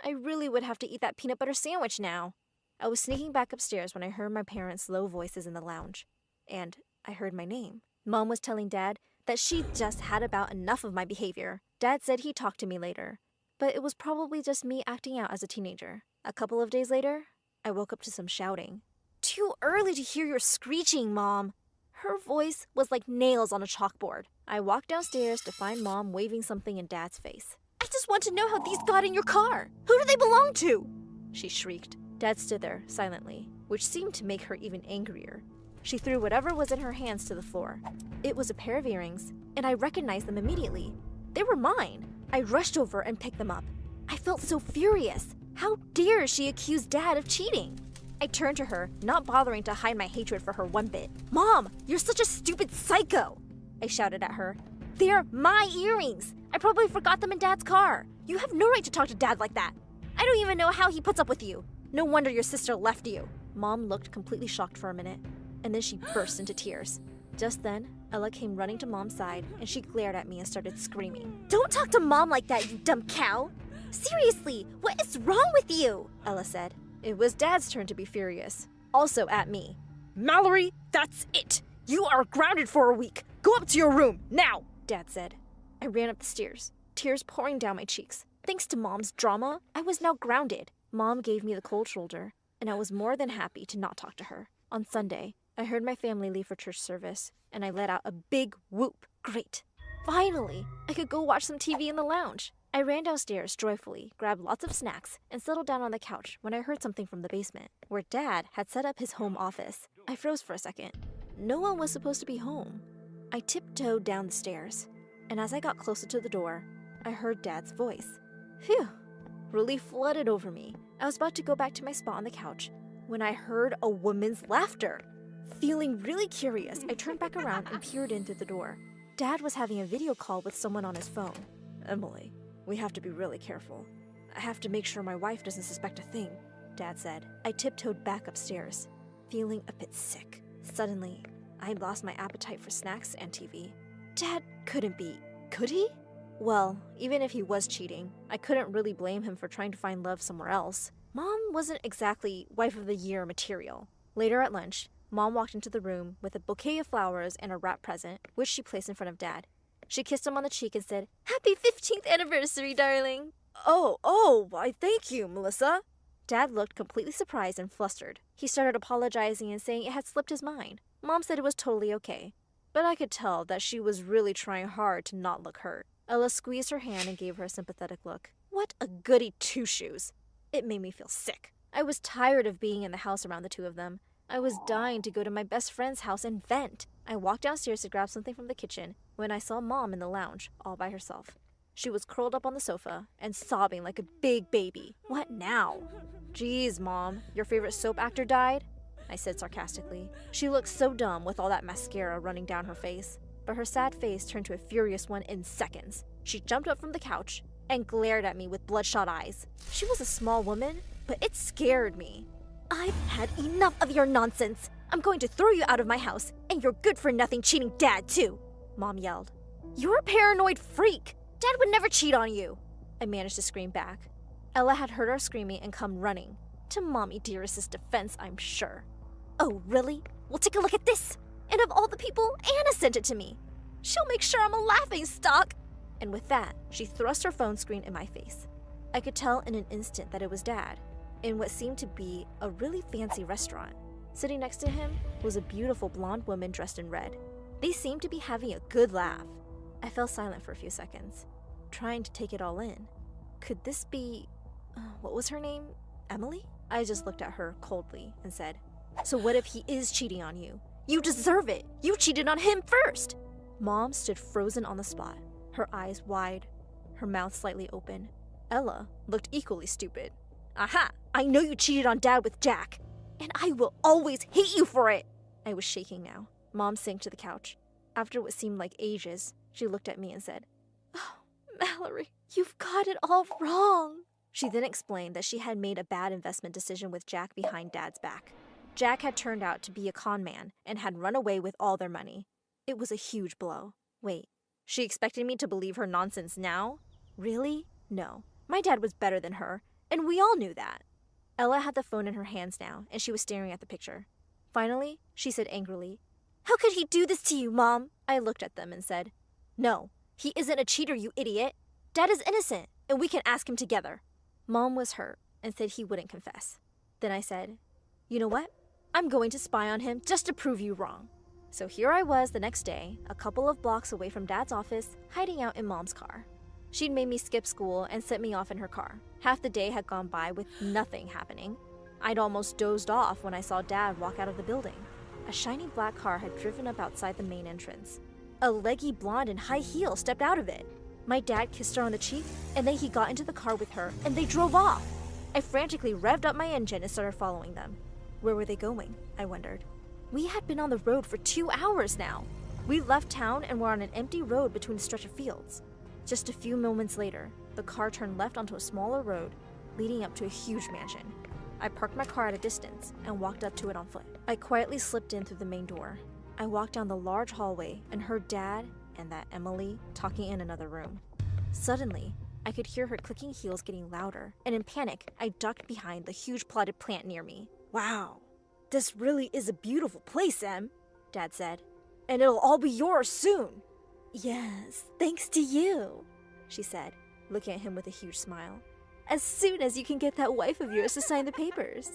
I really would have to eat that peanut butter sandwich now. I was sneaking back upstairs when I heard my parents' low voices in the lounge. And I heard my name. Mom was telling Dad that she'd just had about enough of my behavior. Dad said he'd talk to me later, but it was probably just me acting out as a teenager. A couple of days later, I woke up to some shouting. "Too early to hear your screeching, Mom." Her voice was like nails on a chalkboard. I walked downstairs to find Mom waving something in Dad's face. "I just want to know how these got in your car. Who do they belong to?" she shrieked. Dad stood there silently, which seemed to make her even angrier. She threw whatever was in her hands to the floor. It was a pair of earrings, and I recognized them immediately. They were mine. I rushed over and picked them up. I felt so furious. How dare she accuse Dad of cheating? I turned to her, not bothering to hide my hatred for her one bit. Mom, you're such a stupid psycho! I shouted at her. They're my earrings! I probably forgot them in Dad's car. You have no right to talk to Dad like that. I don't even know how he puts up with you. No wonder your sister left you. Mom looked completely shocked for a minute, and then she burst into tears. Just then, Ella came running to Mom's side, and she glared at me and started screaming. Don't talk to Mom like that, you dumb cow! Seriously, what is wrong with you? Ella said. It was Dad's turn to be furious, also at me. Mallory, that's it! You are grounded for a week! Go up to your room, now! Dad said. I ran up the stairs, tears pouring down my cheeks. Thanks to Mom's drama, I was now grounded. Mom gave me the cold shoulder, and I was more than happy to not talk to her. On Sunday, I heard my family leave for church service, and I let out a big whoop. Great! Finally, I could go watch some TV in the lounge. I ran downstairs joyfully, grabbed lots of snacks, and settled down on the couch when I heard something from the basement, where Dad had set up his home office. I froze for a second. No one was supposed to be home. I tiptoed down the stairs, and as I got closer to the door, I heard Dad's voice. Phew! Relief flooded over me. I was about to go back to my spot on the couch when I heard a woman's laughter. Feeling really curious, I turned back around and peered in through the door. Dad was having a video call with someone on his phone. Emily, we have to be really careful. I have to make sure my wife doesn't suspect a thing, Dad said. I tiptoed back upstairs, feeling a bit sick. Suddenly, I lost my appetite for snacks and TV. Dad couldn't be, could he? Well, even if he was cheating, I couldn't really blame him for trying to find love somewhere else. Mom wasn't exactly wife of the year material. Later at lunch, Mom walked into the room with a bouquet of flowers and a wrap present, which she placed in front of Dad. She kissed him on the cheek and said, "Happy 15th anniversary, darling." Why thank you, Melissa. Dad looked completely surprised and flustered. He started apologizing and saying it had slipped his mind. Mom said it was totally okay, but I could tell that she was really trying hard to not look hurt. Ella squeezed her hand and gave her a sympathetic look. What a goody two-shoes. It made me feel sick. I was tired of being in the house around the two of them. I was dying to go to my best friend's house and vent. I walked downstairs to grab something from the kitchen when I saw Mom in the lounge, all by herself. She was curled up on the sofa and sobbing like a big baby. What now? Geez, Mom, your favorite soap actor died? I said sarcastically. She looked so dumb with all that mascara running down her face, but her sad face turned to a furious one in seconds. She jumped up from the couch and glared at me with bloodshot eyes. She was a small woman, but it scared me. I've had enough of your nonsense. I'm going to throw you out of my house, and your good-for-nothing cheating dad, too, Mom yelled. You're a paranoid freak. Dad would never cheat on you, I managed to scream back. Ella had heard our screaming and come running. To Mommy Dearest's defense, I'm sure. Oh, really? Well, take a look at this. And of all the people, Anna sent it to me. She'll make sure I'm a laughingstock. And with that, she thrust her phone screen in my face. I could tell in an instant that it was Dad, in what seemed to be a really fancy restaurant. Sitting next to him was a beautiful blonde woman dressed in red. They seemed to be having a good laugh. I fell silent for a few seconds, trying to take it all in. Could this be... what was her name? Emily? I just looked at her coldly and said, "So what if he is cheating on you? You deserve it! You cheated on him first!" Mom stood frozen on the spot, her eyes wide, her mouth slightly open. Ella looked equally stupid. Aha! I know you cheated on Dad with Jack, and I will always hate you for it! I was shaking now. Mom sank to the couch. After what seemed like ages, she looked at me and said, "Oh, Mallory, you've got it all wrong." She then explained that she had made a bad investment decision with Jack behind Dad's back. Jack had turned out to be a con man and had run away with all their money. It was a huge blow. Wait, she expected me to believe her nonsense now? Really? No. My dad was better than her, and we all knew that. Ella had the phone in her hands now, and she was staring at the picture. Finally, she said angrily, "How could he do this to you, Mom?" I looked at them and said, "No, he isn't a cheater, you idiot. Dad is innocent, and we can ask him together." Mom was hurt and said he wouldn't confess. Then I said, "You know what? I'm going to spy on him just to prove you wrong." So here I was the next day, a couple of blocks away from Dad's office, hiding out in Mom's car. She'd made me skip school and sent me off in her car. Half the day had gone by with nothing happening. I'd almost dozed off when I saw Dad walk out of the building. A shiny black car had driven up outside the main entrance. A leggy blonde in high heels stepped out of it. My dad kissed her on the cheek, and then he got into the car with her, and they drove off. I frantically revved up my engine and started following them. Where were they going? I wondered. We had been on the road for 2 hours now. We left town and were on an empty road between a stretch of fields. Just a few moments later, the car turned left onto a smaller road leading up to a huge mansion. I parked my car at a distance and walked up to it on foot. I quietly slipped in through the main door. I walked down the large hallway and heard Dad and that Emily talking in another room. Suddenly, I could hear her clicking heels getting louder, and in panic, I ducked behind the huge plotted plant near me. Wow, this really is a beautiful place, Em, Dad said. And it'll all be yours soon. Yes, thanks to you, she said, looking at him with a huge smile. As soon as you can get that wife of yours to sign the papers.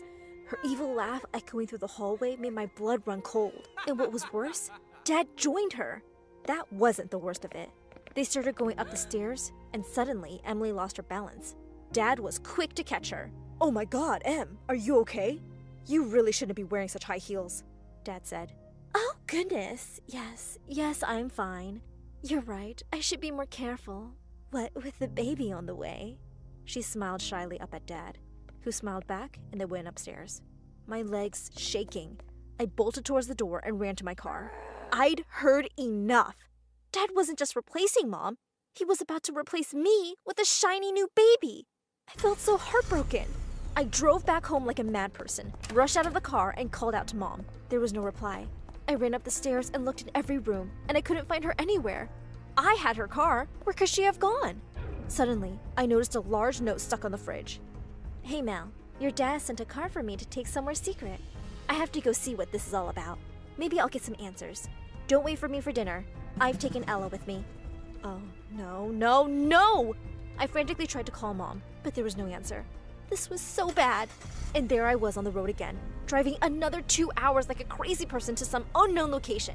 Her evil laugh echoing through the hallway made my blood run cold. And what was worse, Dad joined her. That wasn't the worst of it. They started going up the stairs, and suddenly Emily lost her balance. Dad was quick to catch her. Oh my God, Em, are you okay? You really shouldn't be wearing such high heels, Dad said. Oh goodness, yes, I'm fine. You're right, I should be more careful. What with the baby on the way? She smiled shyly up at Dad, who smiled back and they went upstairs. My legs shaking, I bolted towards the door and ran to my car. I'd heard enough. Dad wasn't just replacing Mom, he was about to replace me with a shiny new baby. I felt so heartbroken. I drove back home like a mad person, rushed out of the car and called out to Mom. There was no reply. I ran up the stairs and looked in every room, and I couldn't find her anywhere. I had her car. Where could she have gone? Suddenly, I noticed a large note stuck on the fridge. Hey Mal, your dad sent a card for me to take somewhere secret. I have to go see what this is all about. Maybe I'll get some answers. Don't wait for me for dinner. I've taken Ella with me. Oh, no! I frantically tried to call Mom, but there was no answer. This was so bad. And there I was on the road again, driving another 2 hours like a crazy person to some unknown location.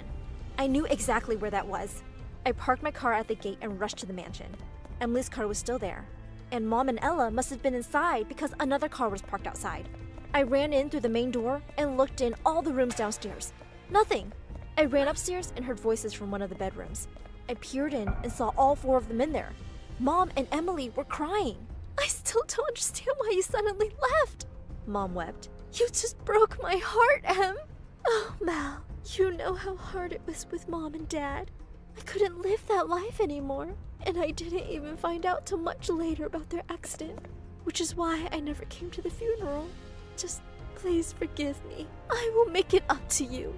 I knew exactly where that was. I parked my car at the gate and rushed to the mansion. Emily's car was still there, and Mom and Ella must have been inside because another car was parked outside. I ran in through the main door and looked in all the rooms downstairs. Nothing. I ran upstairs and heard voices from one of the bedrooms. I peered in and saw all 4 of them in there. Mom and Emily were crying. I still don't understand why you suddenly left, Mom wept. You just broke my heart, Em. Oh, Mal, you know how hard it was with Mom and Dad. I couldn't live that life anymore, and I didn't even find out till much later about their accident, which is why I never came to the funeral. Just please forgive me. I will make it up to you,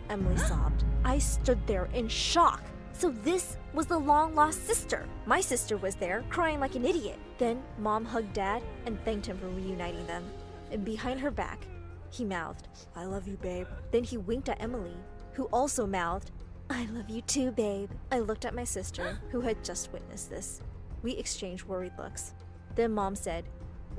Emily sobbed. I stood there in shock. So this was the long-lost sister. My sister was there, crying like an idiot. Then Mom hugged Dad and thanked him for reuniting them. And behind her back, he mouthed, I love you, babe. Then he winked at Emily, who also mouthed, I love you too, babe. I looked at my sister, who had just witnessed this. We exchanged worried looks. Then Mom said,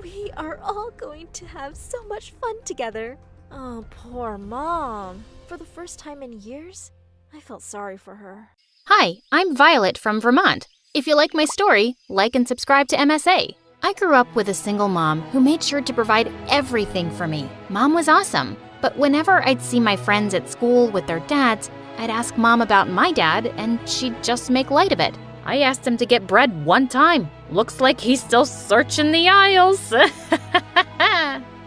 we are all going to have so much fun together. Oh, poor Mom. For the first time in years, I felt sorry for her. Hi, I'm Violet from Vermont. If you like my story, like and subscribe to MSA. I grew up with a single mom who made sure to provide everything for me. Mom was awesome, but whenever I'd see my friends at school with their dads, I'd ask Mom about my dad, and she'd just make light of it. I asked him to get bread one time. Looks like he's still searching the aisles.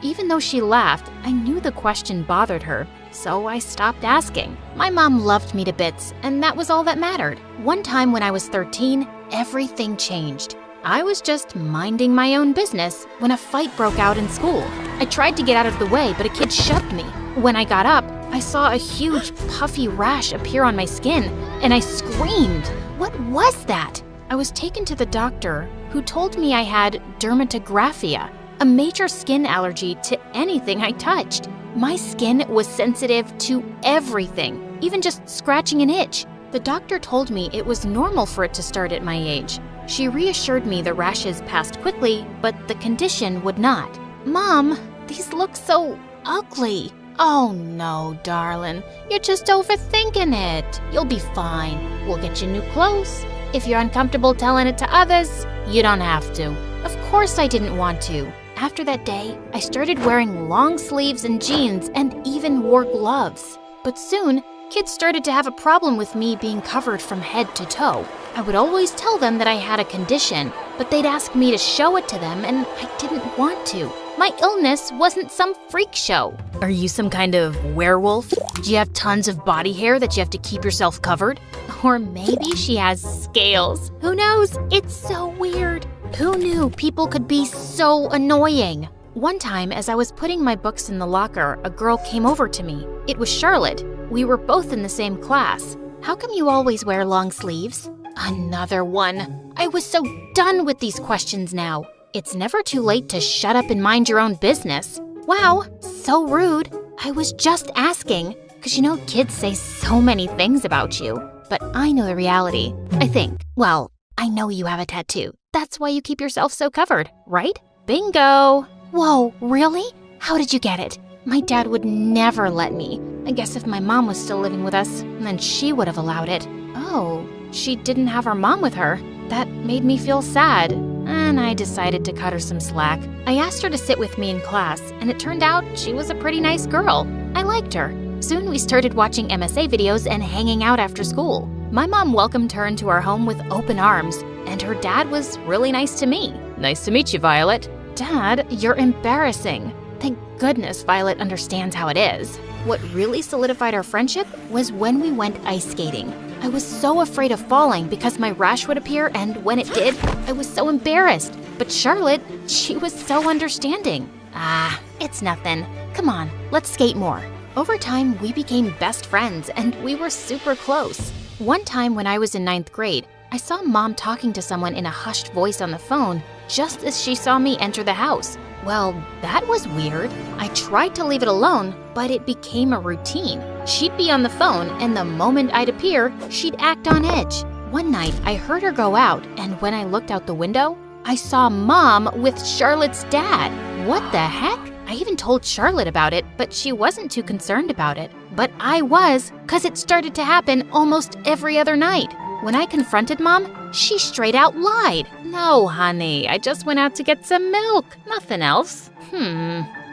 Even though she laughed, I knew the question bothered her, so I stopped asking. My mom loved me to bits, and that was all that mattered. One time when I was 13, everything changed. I was just minding my own business when a fight broke out in school. I tried to get out of the way, but a kid shoved me. When I got up, I saw a huge puffy rash appear on my skin, and I screamed. What was that? I was taken to the doctor, who told me I had dermatographia, a major skin allergy to anything I touched. My skin was sensitive to everything, even just scratching an itch. The doctor told me it was normal for it to start at my age. She reassured me the rashes passed quickly, but the condition would not. Mom, these look so ugly. Oh no, darling, you're just overthinking it. You'll be fine. We'll get you new clothes. If you're uncomfortable telling it to others, you don't have to. Of course I didn't want to. After that day, I started wearing long sleeves and jeans and even wore gloves. But soon, kids started to have a problem with me being covered from head to toe. I would always tell them that I had a condition, but they'd ask me to show it to them and I didn't want to. My illness wasn't some freak show. Are you some kind of werewolf? Do you have tons of body hair that you have to keep yourself covered? Or maybe she has scales. Who knows? It's so weird. Who knew people could be so annoying? One time, as I was putting my books in the locker, a girl came over to me. It was Charlotte. We were both in the same class. How come you always wear long sleeves? Another one. I was so done with these questions now. It's never too late to shut up and mind your own business. Wow, so rude. I was just asking. 'Cause you know kids say so many things about you. But I know the reality, I think. Well, I know you have a tattoo. That's why you keep yourself so covered, right? Bingo! Whoa, really? How did you get it? My dad would never let me. I guess if my mom was still living with us, then she would have allowed it. Oh, she didn't have her mom with her. That made me feel sad, and I decided to cut her some slack. I asked her to sit with me in class, and it turned out she was a pretty nice girl. I liked her. Soon we started watching MSA videos and hanging out after school. My mom welcomed her into our home with open arms, and her dad was really nice to me. Nice to meet you, Violet. Dad, you're embarrassing. Thank goodness Violet understands how it is. What really solidified our friendship was when we went ice skating. I was so afraid of falling because my rash would appear, and when it did, I was so embarrassed. But Charlotte, she was so understanding. Ah, it's nothing. Come on, let's skate more. Over time, we became best friends, and we were super close. One time when I was in 9th grade, I saw Mom talking to someone in a hushed voice on the phone just as she saw me enter the house. Well, that was weird. I tried to leave it alone, but it became a routine. She'd be on the phone, and the moment I'd appear, she'd act on edge. One night, I heard her go out, and when I looked out the window, I saw Mom with Charlotte's dad. What the heck? I even told Charlotte about it, but she wasn't too concerned about it. But I was, 'cause it started to happen almost every other night. When I confronted Mom, she straight out lied. No, honey, I just went out to get some milk, nothing else.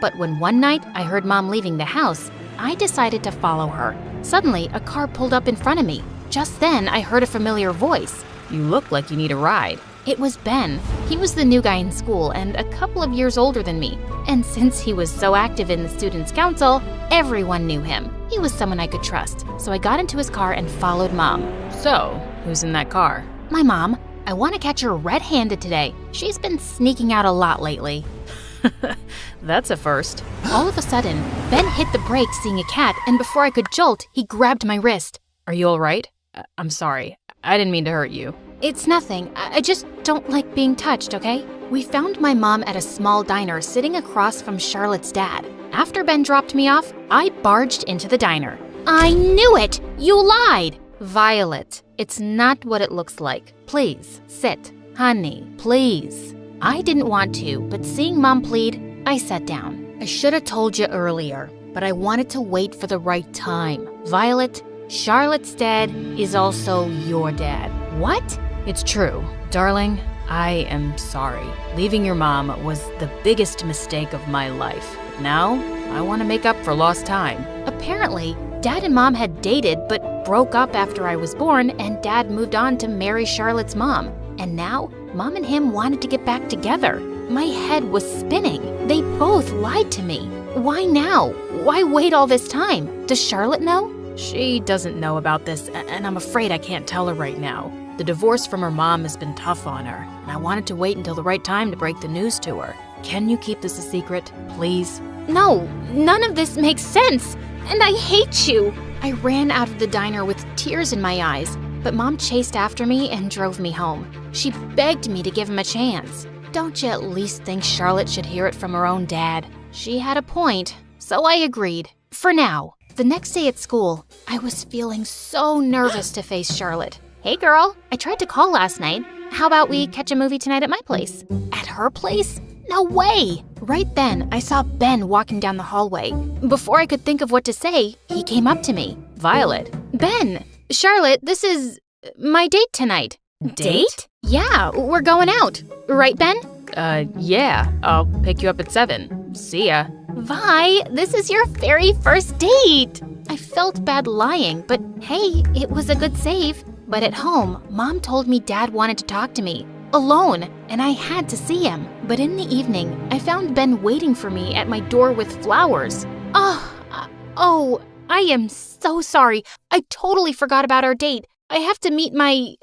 But when one night I heard Mom leaving the house, I decided to follow her. Suddenly, a car pulled up in front of me. Just then, I heard a familiar voice. You look like you need a ride. It was Ben. He was the new guy in school and a couple of years older than me. And since he was so active in the Students' Council, everyone knew him. He was someone I could trust. So I got into his car and followed Mom. So, who's in that car? My mom. I want to catch her red-handed today. She's been sneaking out a lot lately. That's a first. All of a sudden, Ben hit the brakes seeing a cat, and before I could jolt, he grabbed my wrist. Are you all right? I'm sorry. I didn't mean to hurt you. It's nothing. I just don't like being touched, okay? We found my mom at a small diner sitting across from Charlotte's dad. After Ben dropped me off, I barged into the diner. I knew it! You lied! Violet, it's not what it looks like. Please, sit. Honey, please. I didn't want to, but seeing Mom plead, I sat down. I should have told you earlier, but I wanted to wait for the right time. Violet, Charlotte's dad is also your dad. What? It's true. Darling, I am sorry. Leaving your mom was the biggest mistake of my life. Now, I want to make up for lost time. Apparently, Dad and Mom had dated but broke up after I was born, and Dad moved on to marry Charlotte's mom. And now, Mom and him wanted to get back together. My head was spinning. They both lied to me. Why now? Why wait all this time? Does Charlotte know? She doesn't know about this, and I'm afraid I can't tell her right now. The divorce from her mom has been tough on her, and I wanted to wait until the right time to break the news to her. Can you keep this a secret, please? No, none of this makes sense, and I hate you. I ran out of the diner with tears in my eyes, but Mom chased after me and drove me home. She begged me to give him a chance. Don't you at least think Charlotte should hear it from her own dad? She had a point, so I agreed. For now. The next day at school, I was feeling so nervous to face Charlotte. Hey girl, I tried to call last night. How about we catch a movie tonight at my place? At her place? No way! Right then, I saw Ben walking down the hallway. Before I could think of what to say, he came up to me. Violet. Ben! Charlotte, this is my date tonight. Date? Yeah, we're going out. Right, Ben? Yeah. I'll pick you up at 7. See ya. Vi, this is your very first date! I felt bad lying, but hey, it was a good save. But at home, Mom told me Dad wanted to talk to me. alone, and I had to see him. But in the evening, I found Ben waiting for me at my door with flowers. Oh, I am so sorry. I totally forgot about our date. I have to meet my,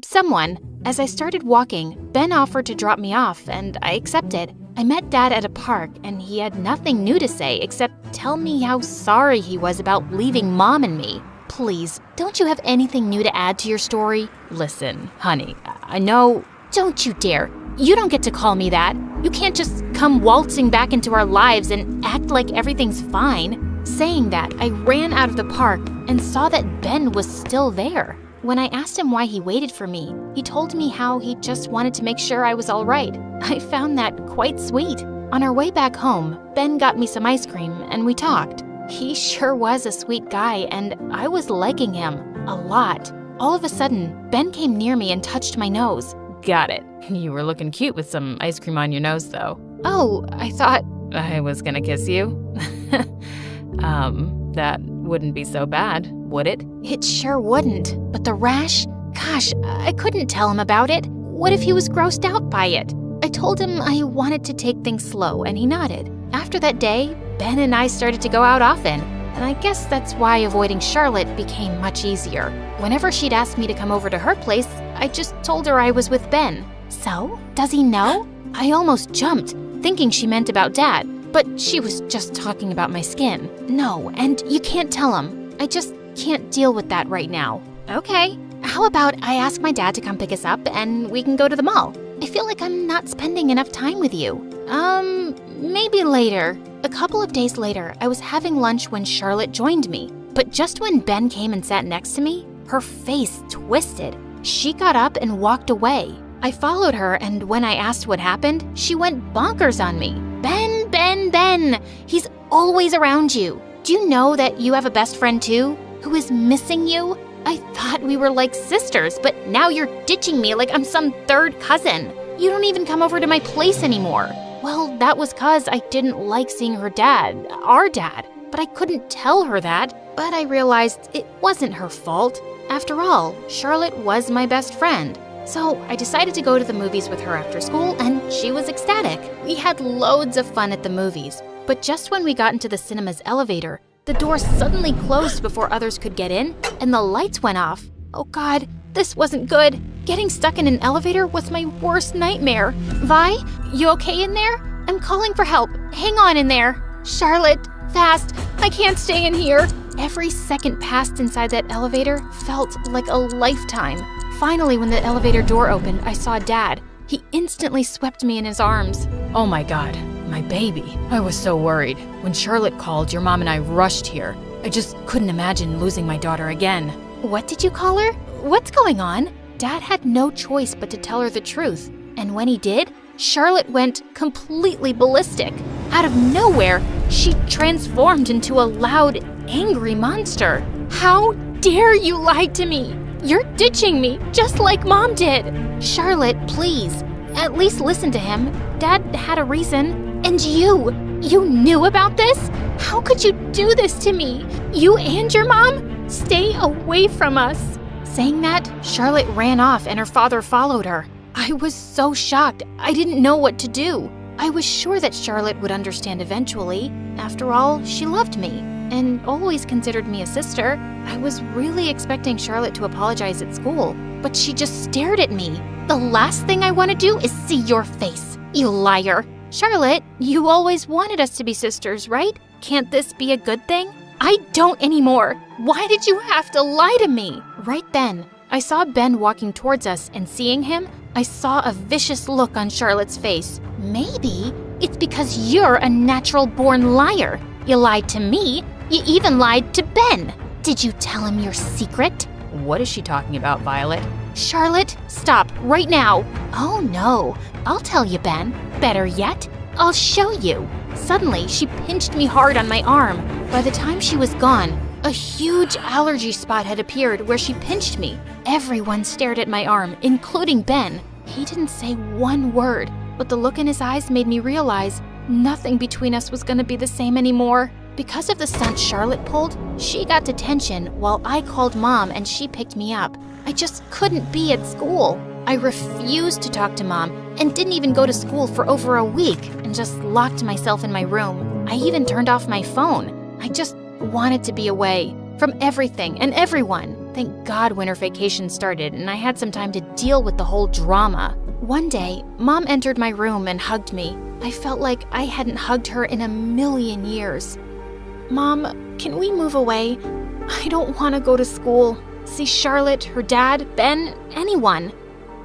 someone. As I started walking, Ben offered to drop me off, and I accepted. I met Dad at a park, and he had nothing new to say except tell me how sorry he was about leaving Mom and me. Please, don't you have anything new to add to your story? Listen, honey, I know... Don't you dare. You don't get to call me that. You can't just come waltzing back into our lives and act like everything's fine. Saying that, I ran out of the park and saw that Ben was still there. When I asked him why he waited for me, he told me how he just wanted to make sure I was all right. I found that quite sweet. On our way back home, Ben got me some ice cream and we talked. He sure was a sweet guy and I was liking him a lot. All of a sudden, Ben came near me and touched my nose. Got it. You were looking cute with some ice cream on your nose, though. Oh, I thought... I was gonna kiss you. That wouldn't be so bad, would it? It sure wouldn't. But the rash? Gosh, I couldn't tell him about it. What if he was grossed out by it? I told him I wanted to take things slow, and he nodded. After that day, Ben and I started to go out often, and I guess that's why avoiding Charlotte became much easier. Whenever she'd ask me to come over to her place, I just told her I was with Ben. So, does he know? I almost jumped, thinking she meant about Dad, but she was just talking about my skin. No, and you can't tell him. I just can't deal with that right now. Okay, how about I ask my dad to come pick us up and we can go to the mall? I feel like I'm not spending enough time with you. Maybe later. A couple of days later, I was having lunch when Charlotte joined me. But just when Ben came and sat next to me, her face twisted. She got up and walked away. I followed her, and when I asked what happened, she went bonkers on me. Ben, Ben, Ben! He's always around you. Do you know that you have a best friend too, who is missing you? I thought we were like sisters, but now you're ditching me like I'm some third cousin. You don't even come over to my place anymore. Well, that was 'cause I didn't like seeing her dad, our dad, but I couldn't tell her that. But I realized it wasn't her fault. After all, Charlotte was my best friend. So I decided to go to the movies with her after school, and she was ecstatic. We had loads of fun at the movies, but just when we got into the cinema's elevator, the door suddenly closed before others could get in, and the lights went off. Oh God, this wasn't good. Getting stuck in an elevator was my worst nightmare. Vi, you okay in there? I'm calling for help. Hang on in there. Charlotte, fast. I can't stay in here. Every second passed inside that elevator felt like a lifetime. Finally, when the elevator door opened, I saw Dad. He instantly swept me in his arms. Oh my God, my baby. I was so worried. When Charlotte called, your mom and I rushed here. I just couldn't imagine losing my daughter again. What did you call her? What's going on? Dad had no choice but to tell her the truth. And when he did, Charlotte went completely ballistic. Out of nowhere, she transformed into a loud, angry monster. How dare you lie to me? You're ditching me, just like Mom did. Charlotte, please, at least listen to him. Dad had a reason. And you knew about this? How could you do this to me? You and your mom? Stay away from us. Saying that, Charlotte ran off and her father followed her. I was so shocked, I didn't know what to do. I was sure that Charlotte would understand eventually. After all, she loved me and always considered me a sister. I was really expecting Charlotte to apologize at school, but she just stared at me. The last thing I want to do is see your face, you liar. Charlotte, you always wanted us to be sisters, right? Can't this be a good thing? I don't anymore. Why did you have to lie to me? Right then, I saw Ben walking towards us, and seeing him, I saw a vicious look on Charlotte's face. Maybe it's because you're a natural-born liar. You lied to me. You even lied to Ben. Did you tell him your secret? What is she talking about, Violet? Charlotte, stop right now. Oh no, I'll tell you, Ben. Better yet, I'll show you. Suddenly, she pinched me hard on my arm. By the time she was gone, a huge allergy spot had appeared where she pinched me. Everyone stared at my arm, including Ben. He didn't say one word, but the look in his eyes made me realize nothing between us was going to be the same anymore. Because of the stunt Charlotte pulled, she got detention while I called Mom and she picked me up. I just couldn't be at school. I refused to talk to Mom and didn't even go to school for over a week and just locked myself in my room. I even turned off my phone. I just wanted to be away from everything and everyone. Thank God winter vacation started and I had some time to deal with the whole drama. One day, Mom entered my room and hugged me. I felt like I hadn't hugged her in a million years. Mom, can we move away? I don't want to go to school, see Charlotte, her dad, Ben, anyone.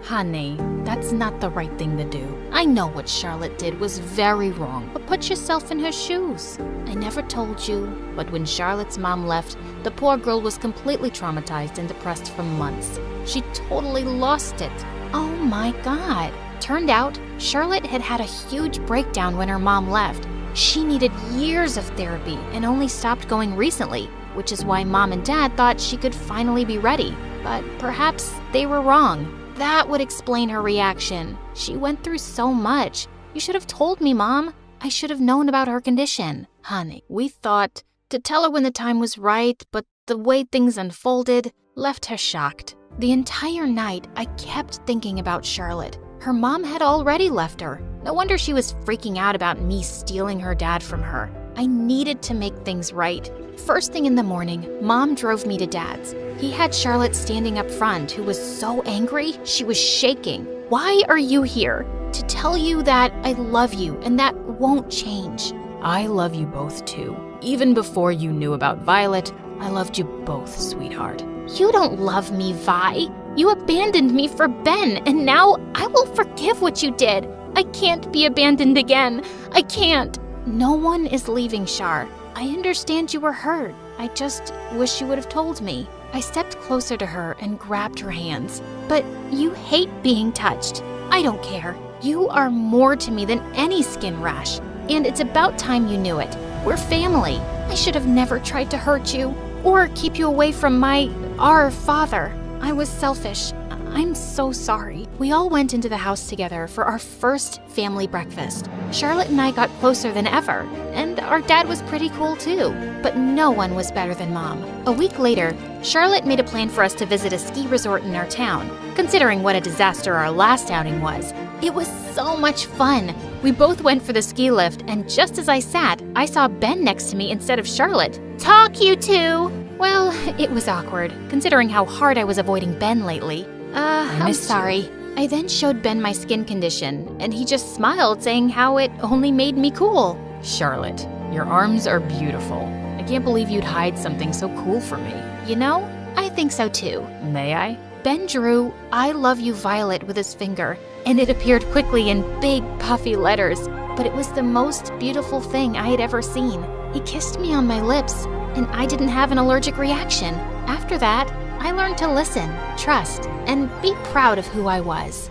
Honey, that's not the right thing to do. I know what Charlotte did was very wrong, but put yourself in her shoes. I never told you, but when Charlotte's mom left, the poor girl was completely traumatized and depressed for months. She totally lost it. Oh my God. Turned out, Charlotte had had a huge breakdown when her mom left. She needed years of therapy and only stopped going recently, which is why Mom and Dad thought she could finally be ready. But perhaps they were wrong. That would explain her reaction. She went through so much. You should have told me, Mom. I should have known about her condition. Honey, we thought to tell her when the time was right, but the way things unfolded left her shocked. The entire night, I kept thinking about Charlotte. Her mom had already left her. No wonder she was freaking out about me stealing her dad from her. I needed to make things right. First thing in the morning, Mom drove me to Dad's. He had Charlotte standing up front, who was so angry, she was shaking. Why are you here? To tell you that I love you and that won't change. I love you both too. Even before you knew about Violet, I loved you both, sweetheart. You don't love me, Vi. You abandoned me for Ben, and now I will forgive what you did. I can't be abandoned again. I can't. No one is leaving, Char. I understand you were hurt. I just wish you would have told me. I stepped closer to her and grabbed her hands. But you hate being touched. I don't care. You are more to me than any skin rash. And it's about time you knew it. We're family. I should have never tried to hurt you or keep you away from our father. I was selfish. I'm so sorry. We all went into the house together for our first family breakfast. Charlotte and I got closer than ever, and our dad was pretty cool too, but no one was better than Mom. A week later, Charlotte made a plan for us to visit a ski resort in our town, considering what a disaster our last outing was. It was so much fun. We both went for the ski lift, and just as I sat, I saw Ben next to me instead of Charlotte. Talk, you two! Well, it was awkward, considering how hard I was avoiding Ben lately. I'm sorry. I then showed Ben my skin condition, and he just smiled, saying how it only made me cool. Charlotte, your arms are beautiful. I can't believe you'd hide something so cool from me. You know, I think so too. May I? Ben drew, "I love you, Violet," with his finger, and it appeared quickly in big, puffy letters. But it was the most beautiful thing I had ever seen. He kissed me on my lips, and I didn't have an allergic reaction. After that, I learned to listen, trust, and be proud of who I was.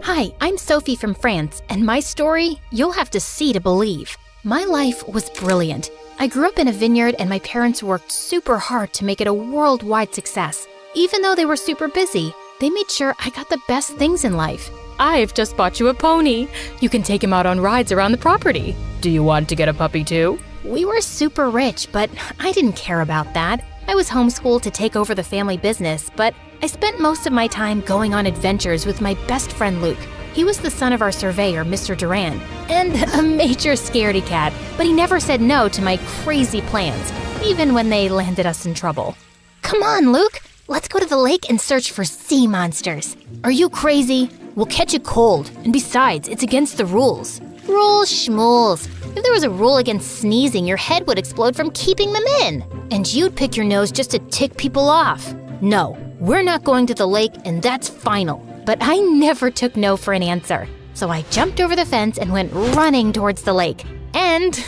Hi, I'm Sophie from France, and my story, you'll have to see to believe. My life was brilliant. I grew up in a vineyard, and my parents worked super hard to make it a worldwide success. Even though they were super busy, they made sure I got the best things in life. I've just bought you a pony. You can take him out on rides around the property. Do you want to get a puppy too? We were super rich, but I didn't care about that. I was homeschooled to take over the family business, but I spent most of my time going on adventures with my best friend Luke. He was the son of our surveyor, Mr. Duran, and a major scaredy cat, but he never said no to my crazy plans, even when they landed us in trouble. Come on, Luke! Let's go to the lake and search for sea monsters. Are you crazy? We'll catch a cold, and besides, it's against the rules. Rules schmools. If there was a rule against sneezing, your head would explode from keeping them in. And you'd pick your nose just to tick people off. No, we're not going to the lake, and that's final. But I never took no for an answer. So I jumped over the fence and went running towards the lake. And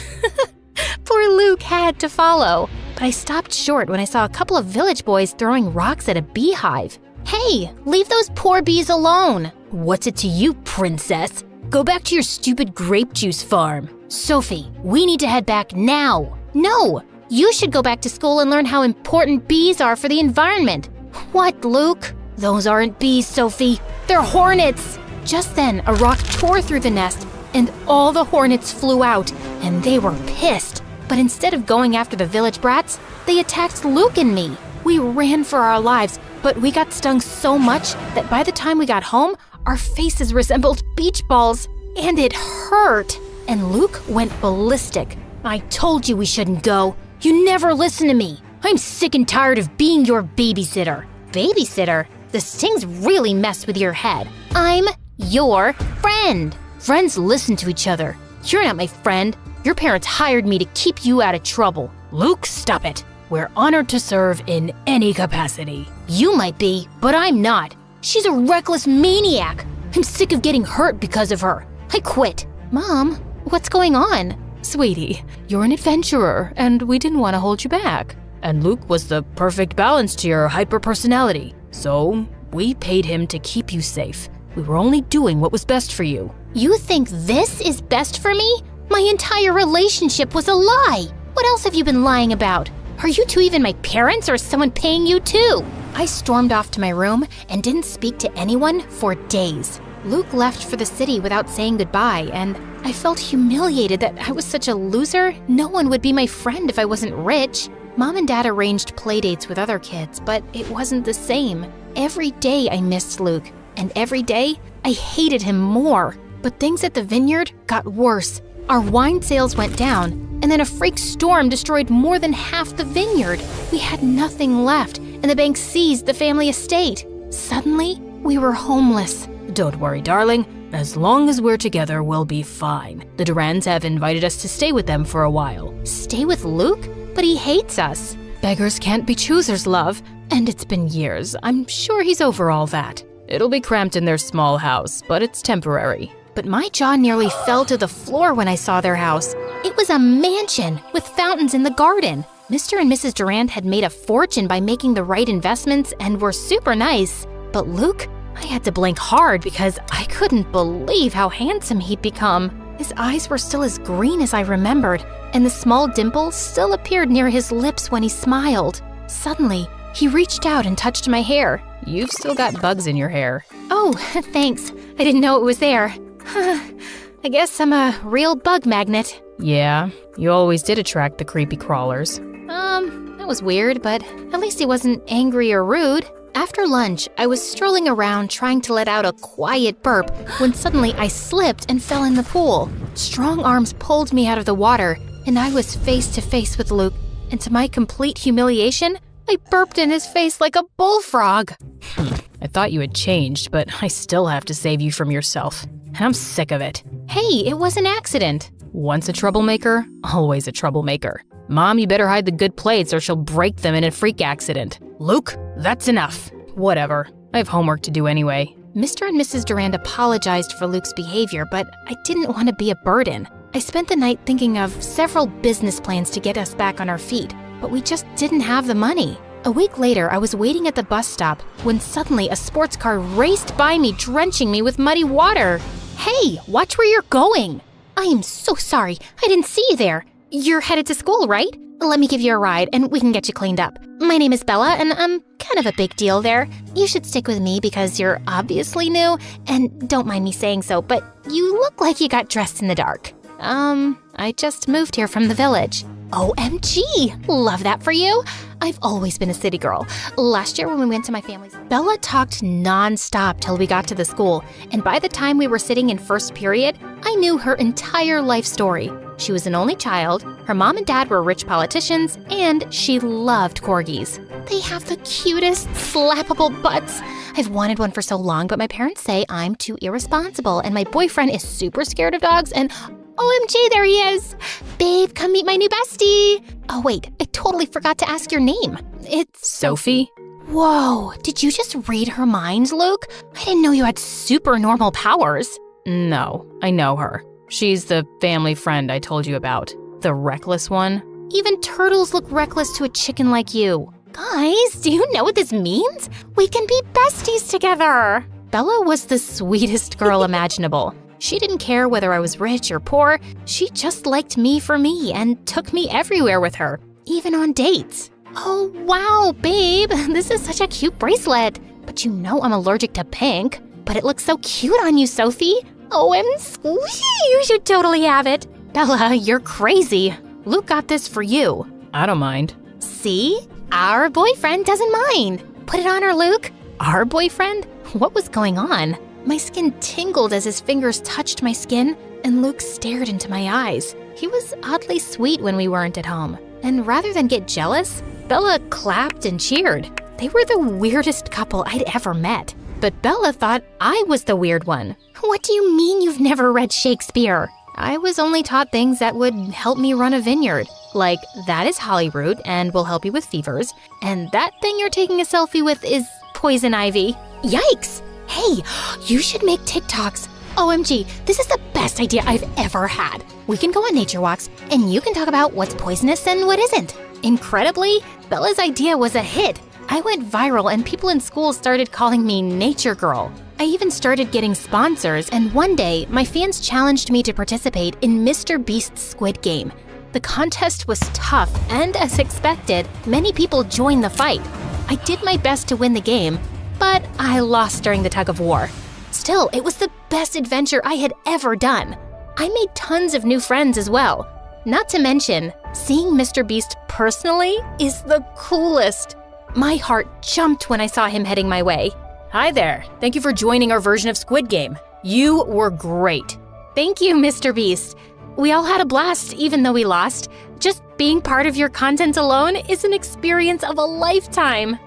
poor Luke had to follow. But I stopped short when I saw a couple of village boys throwing rocks at a beehive. Hey, leave those poor bees alone. What's it to you, princess? Go back to your stupid grape juice farm. Sophie, we need to head back now. No, you should go back to school and learn how important bees are for the environment. What, Luke? Those aren't bees, Sophie. They're hornets. Just then, a rock tore through the nest, and all the hornets flew out, and they were pissed. But instead of going after the village brats, They attacked Luke and me. We ran for our lives, but we got stung so much that by the time we got home, our faces resembled beach balls, and it hurt. And Luke went ballistic. I told you we shouldn't go. You never listen to me. I'm sick and tired of being your babysitter. Babysitter? The stings really mess with your head. I'm your friend. Friends listen to each other. You're not my friend. Your parents hired me to keep you out of trouble. Luke, stop it. We're honored to serve in any capacity. You might be, but I'm not. She's a reckless maniac. I'm sick of getting hurt because of her. I quit. Mom, what's going on? Sweetie, you're an adventurer, and we didn't want to hold you back. And Luke was the perfect balance to your hyper-personality. So, we paid him to keep you safe. We were only doing what was best for you. You think this is best for me? My entire relationship was a lie. What else have you been lying about? Are you two even my parents or is someone paying you too? I stormed off to my room and didn't speak to anyone for days. Luke left for the city without saying goodbye, and I felt humiliated that I was such a loser. No one would be my friend if I wasn't rich. Mom and Dad arranged playdates with other kids, but it wasn't the same. Every day I missed Luke, and every day I hated him more. But things at the vineyard got worse. Our wine sales went down, and then a freak storm destroyed more than half the vineyard. We had nothing left, and the bank seized the family estate. Suddenly, we were homeless. Don't worry, darling. As long as we're together, we'll be fine. The Durans have invited us to stay with them for a while. Stay with Luke? But he hates us. Beggars can't be choosers, love. And it's been years. I'm sure he's over all that. It'll be cramped in their small house, but it's temporary. But my jaw nearly fell to the floor when I saw their house. It was a mansion with fountains in the garden. Mr. and Mrs. Durand had made a fortune by making the right investments and were super nice. But Luke, I had to blink hard because I couldn't believe how handsome he'd become. His eyes were still as green as I remembered, and the small dimple still appeared near his lips when he smiled. Suddenly, he reached out and touched my hair. You've still got bugs in your hair. Oh, thanks. I didn't know it was there. I guess I'm a real bug magnet. Yeah, you always did attract the creepy crawlers. That was weird, but at least he wasn't angry or rude. After lunch, I was strolling around trying to let out a quiet burp when suddenly I slipped and fell in the pool. Strong arms pulled me out of the water, and I was face to face with Luke. And to my complete humiliation, I burped in his face like a bullfrog. I thought you had changed, but I still have to save you from yourself. And I'm sick of it. Hey, it was an accident. Once a troublemaker, always a troublemaker. Mom, you better hide the good plates or she'll break them in a freak accident. Luke, that's enough. Whatever. I have homework to do anyway. Mr. and Mrs. Durand apologized for Luke's behavior, but I didn't want to be a burden. I spent the night thinking of several business plans to get us back on our feet, but we just didn't have the money. A week later, I was waiting at the bus stop when suddenly a sports car raced by me, drenching me with muddy water. Hey, watch where you're going. I am so sorry. I didn't see you there. You're headed to school, right? Let me give you a ride and we can get you cleaned up. My name is Bella and I'm kind of a big deal there. You should stick with me because you're obviously new, and don't mind me saying so, but you look like you got dressed in the dark. I just moved here from the village. OMG! Love that for you. I've always been a city girl. Last year when we went to my family's, Bella talked non-stop till we got to the school, and by the time we were sitting in first period, I knew her entire life story. She was an only child, her mom and dad were rich politicians, and she loved corgis. They have the cutest, slappable butts. I've wanted one for so long, but my parents say I'm too irresponsible, and my boyfriend is super scared of dogs, and OMG, there he is! Babe, come meet my new bestie! Oh wait, I totally forgot to ask your name. It's Sophie? Whoa, did you just read her mind, Luke? I didn't know you had super normal powers. No, I know her. She's the family friend I told you about. The reckless one. Even turtles look reckless to a chicken like you. Guys, do you know what this means? We can be besties together! Bella was the sweetest girl imaginable. She didn't care whether I was rich or poor. She just liked me for me and took me everywhere with her, even on dates. Oh, wow, babe, this is such a cute bracelet. But you know I'm allergic to pink. But it looks so cute on you, Sophie. OMG, you should totally have it. Bella, you're crazy. Luke got this for you. I don't mind. See? Our boyfriend doesn't mind. Put it on her, Luke. Our boyfriend? What was going on? My skin tingled as his fingers touched my skin, and Luke stared into my eyes. He was oddly sweet when we weren't at home. And rather than get jealous, Bella clapped and cheered. They were the weirdest couple I'd ever met. But Bella thought I was the weird one. What do you mean you've never read Shakespeare? I was only taught things that would help me run a vineyard. Like, that is hollyroot and will help you with fevers. And that thing you're taking a selfie with is poison ivy. Yikes! Hey, you should make TikToks. OMG, this is the best idea I've ever had. We can go on nature walks, and you can talk about what's poisonous and what isn't. Incredibly, Bella's idea was a hit. I went viral and people in school started calling me Nature Girl. I even started getting sponsors, and one day, my fans challenged me to participate in Mr. Beast's Squid Game. The contest was tough, and as expected, many people joined the fight. I did my best to win the game, but I lost during the tug of war. Still, it was the best adventure I had ever done. I made tons of new friends as well. Not to mention, seeing Mr. Beast personally is the coolest. My heart jumped when I saw him heading my way. Hi there. Thank you for joining our version of Squid Game. You were great. Thank you, Mr. Beast. We all had a blast, even though we lost. Just being part of your content alone is an experience of a lifetime.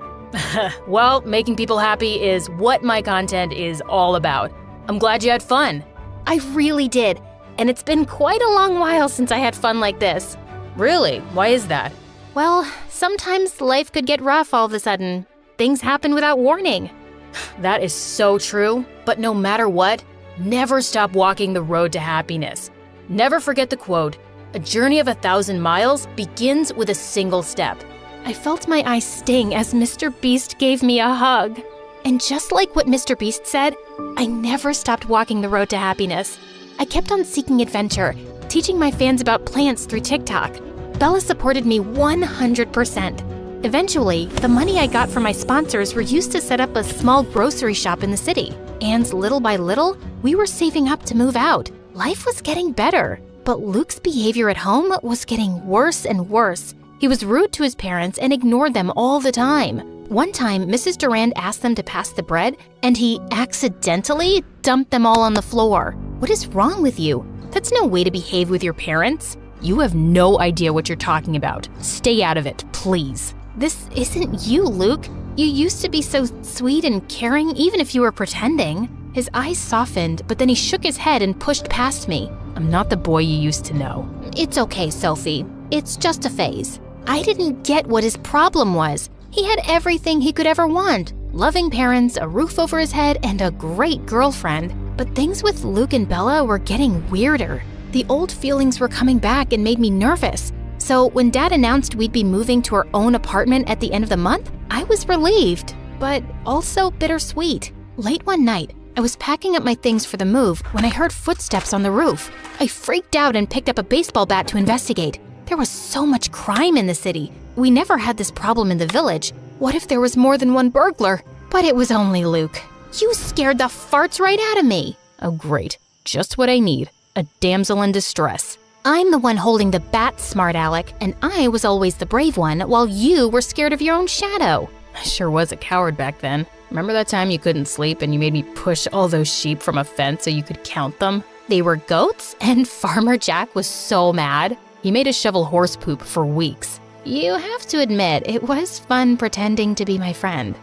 Well, making people happy is what my content is all about. I'm glad you had fun. I really did, and it's been quite a long while since I had fun like this. Really? Why is that? Well, sometimes life could get rough all of a sudden. Things happen without warning. That is so true, but no matter what, never stop walking the road to happiness. Never forget the quote, "A journey of 1,000 miles begins with a single step." I felt my eyes sting as Mr. Beast gave me a hug. And just like what Mr. Beast said, I never stopped walking the road to happiness. I kept on seeking adventure, teaching my fans about plants through TikTok. Bella supported me 100%. Eventually, the money I got from my sponsors were used to set up a small grocery shop in the city. And little by little, we were saving up to move out. Life was getting better, but Luke's behavior at home was getting worse and worse. He was rude to his parents and ignored them all the time. One time, Mrs. Durand asked them to pass the bread, and he accidentally dumped them all on the floor. What is wrong with you? That's no way to behave with your parents. You have no idea what you're talking about. Stay out of it, please. This isn't you, Luke. You used to be so sweet and caring, even if you were pretending. His eyes softened, but then he shook his head and pushed past me. I'm not the boy you used to know. It's okay, Sophie. It's just a phase. I didn't get what his problem was. He had everything he could ever want. Loving parents, a roof over his head, and a great girlfriend. But things with Luke and Bella were getting weirder. The old feelings were coming back and made me nervous. So when Dad announced we'd be moving to our own apartment at the end of the month, I was relieved, but also bittersweet. Late one night, I was packing up my things for the move when I heard footsteps on the roof. I freaked out and picked up a baseball bat to investigate. There was so much crime in the city. We never had this problem in the village. What if there was more than one burglar? But it was only Luke. You scared the farts right out of me. Oh, great. Just what I need. A damsel in distress. I'm the one holding the bat, smart Alec, and I was always the brave one while you were scared of your own shadow. I sure was a coward back then. Remember that time you couldn't sleep and you made me push all those sheep from a fence so you could count them? They were goats, and Farmer Jack was so mad. He made us shovel horse poop for weeks. You have to admit, it was fun pretending to be my friend.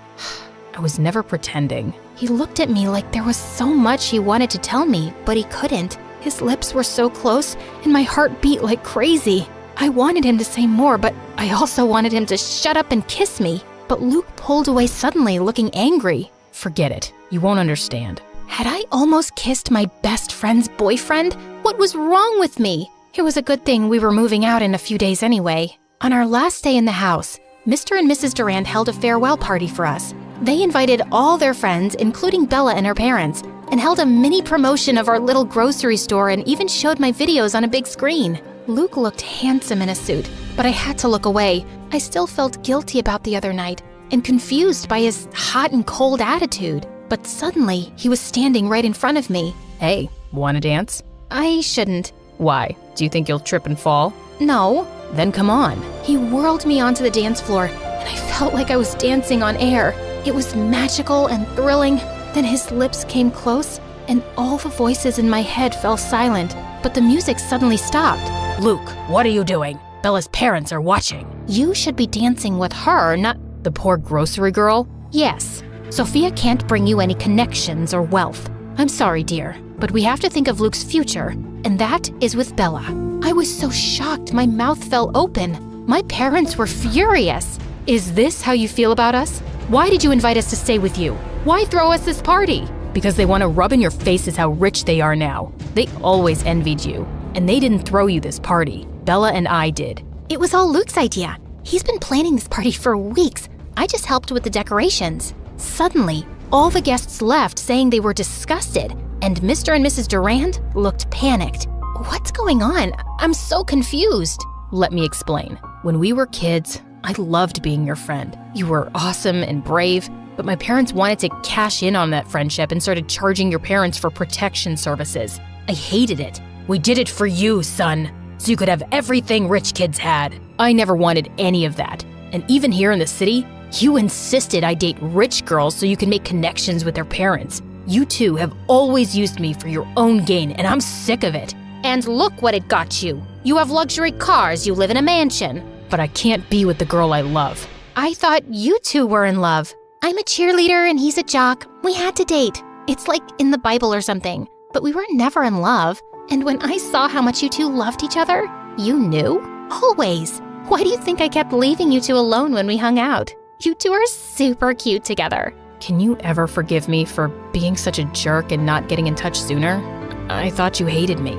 I was never pretending. He looked at me like there was so much he wanted to tell me, but he couldn't. His lips were so close, and my heart beat like crazy. I wanted him to say more, but I also wanted him to shut up and kiss me. But Luke pulled away suddenly, looking angry. Forget it. You won't understand. Had I almost kissed my best friend's boyfriend? What was wrong with me? It was a good thing we were moving out in a few days anyway. On our last day in the house, Mr. and Mrs. Durand held a farewell party for us. They invited all their friends, including Bella and her parents, and held a mini promotion of our little grocery store and even showed my videos on a big screen. Luke looked handsome in a suit, but I had to look away. I still felt guilty about the other night and confused by his hot and cold attitude. But suddenly, he was standing right in front of me. Hey, wanna dance? I shouldn't. Why? Do you think you'll trip and fall? No, then come on. He whirled me onto the dance floor, and I felt like I was dancing on air. It was magical and thrilling. Then his lips came close, and all the voices in my head fell silent, but the music suddenly stopped. Luke, what are you doing? Bella's parents are watching. You should be dancing with her, not The poor grocery girl? Yes. Sophia can't bring you any connections or wealth. I'm sorry, dear, but we have to think of Luke's future, and that is with Bella. I was so shocked my mouth fell open. My parents were furious. Is this how you feel about us? Why did you invite us to stay with you? Why throw us this party? Because they want to rub in your faces how rich they are now. They always envied you, and they didn't throw you this party. Bella and I did. It was all Luke's idea. He's been planning this party for weeks. I just helped with the decorations. Suddenly, all the guests left saying they were disgusted, and Mr. and Mrs. Durand looked panicked. What's going on? I'm so confused. Let me explain. When we were kids, I loved being your friend. You were awesome and brave, but my parents wanted to cash in on that friendship and started charging your parents for protection services. I hated it. We did it for you, son, so you could have everything rich kids had. I never wanted any of that. And even here in the city, you insisted I date rich girls so you can make connections with their parents. You two have always used me for your own gain, and I'm sick of it. And look what it got you. You have luxury cars, you live in a mansion. But I can't be with the girl I love. I thought you two were in love. I'm a cheerleader and he's a jock. We had to date. It's like in the Bible or something. But we were never in love. And when I saw how much you two loved each other, you knew? Always. Why do you think I kept leaving you two alone when we hung out? You two are super cute together. Can you ever forgive me for being such a jerk and not getting in touch sooner? I thought you hated me.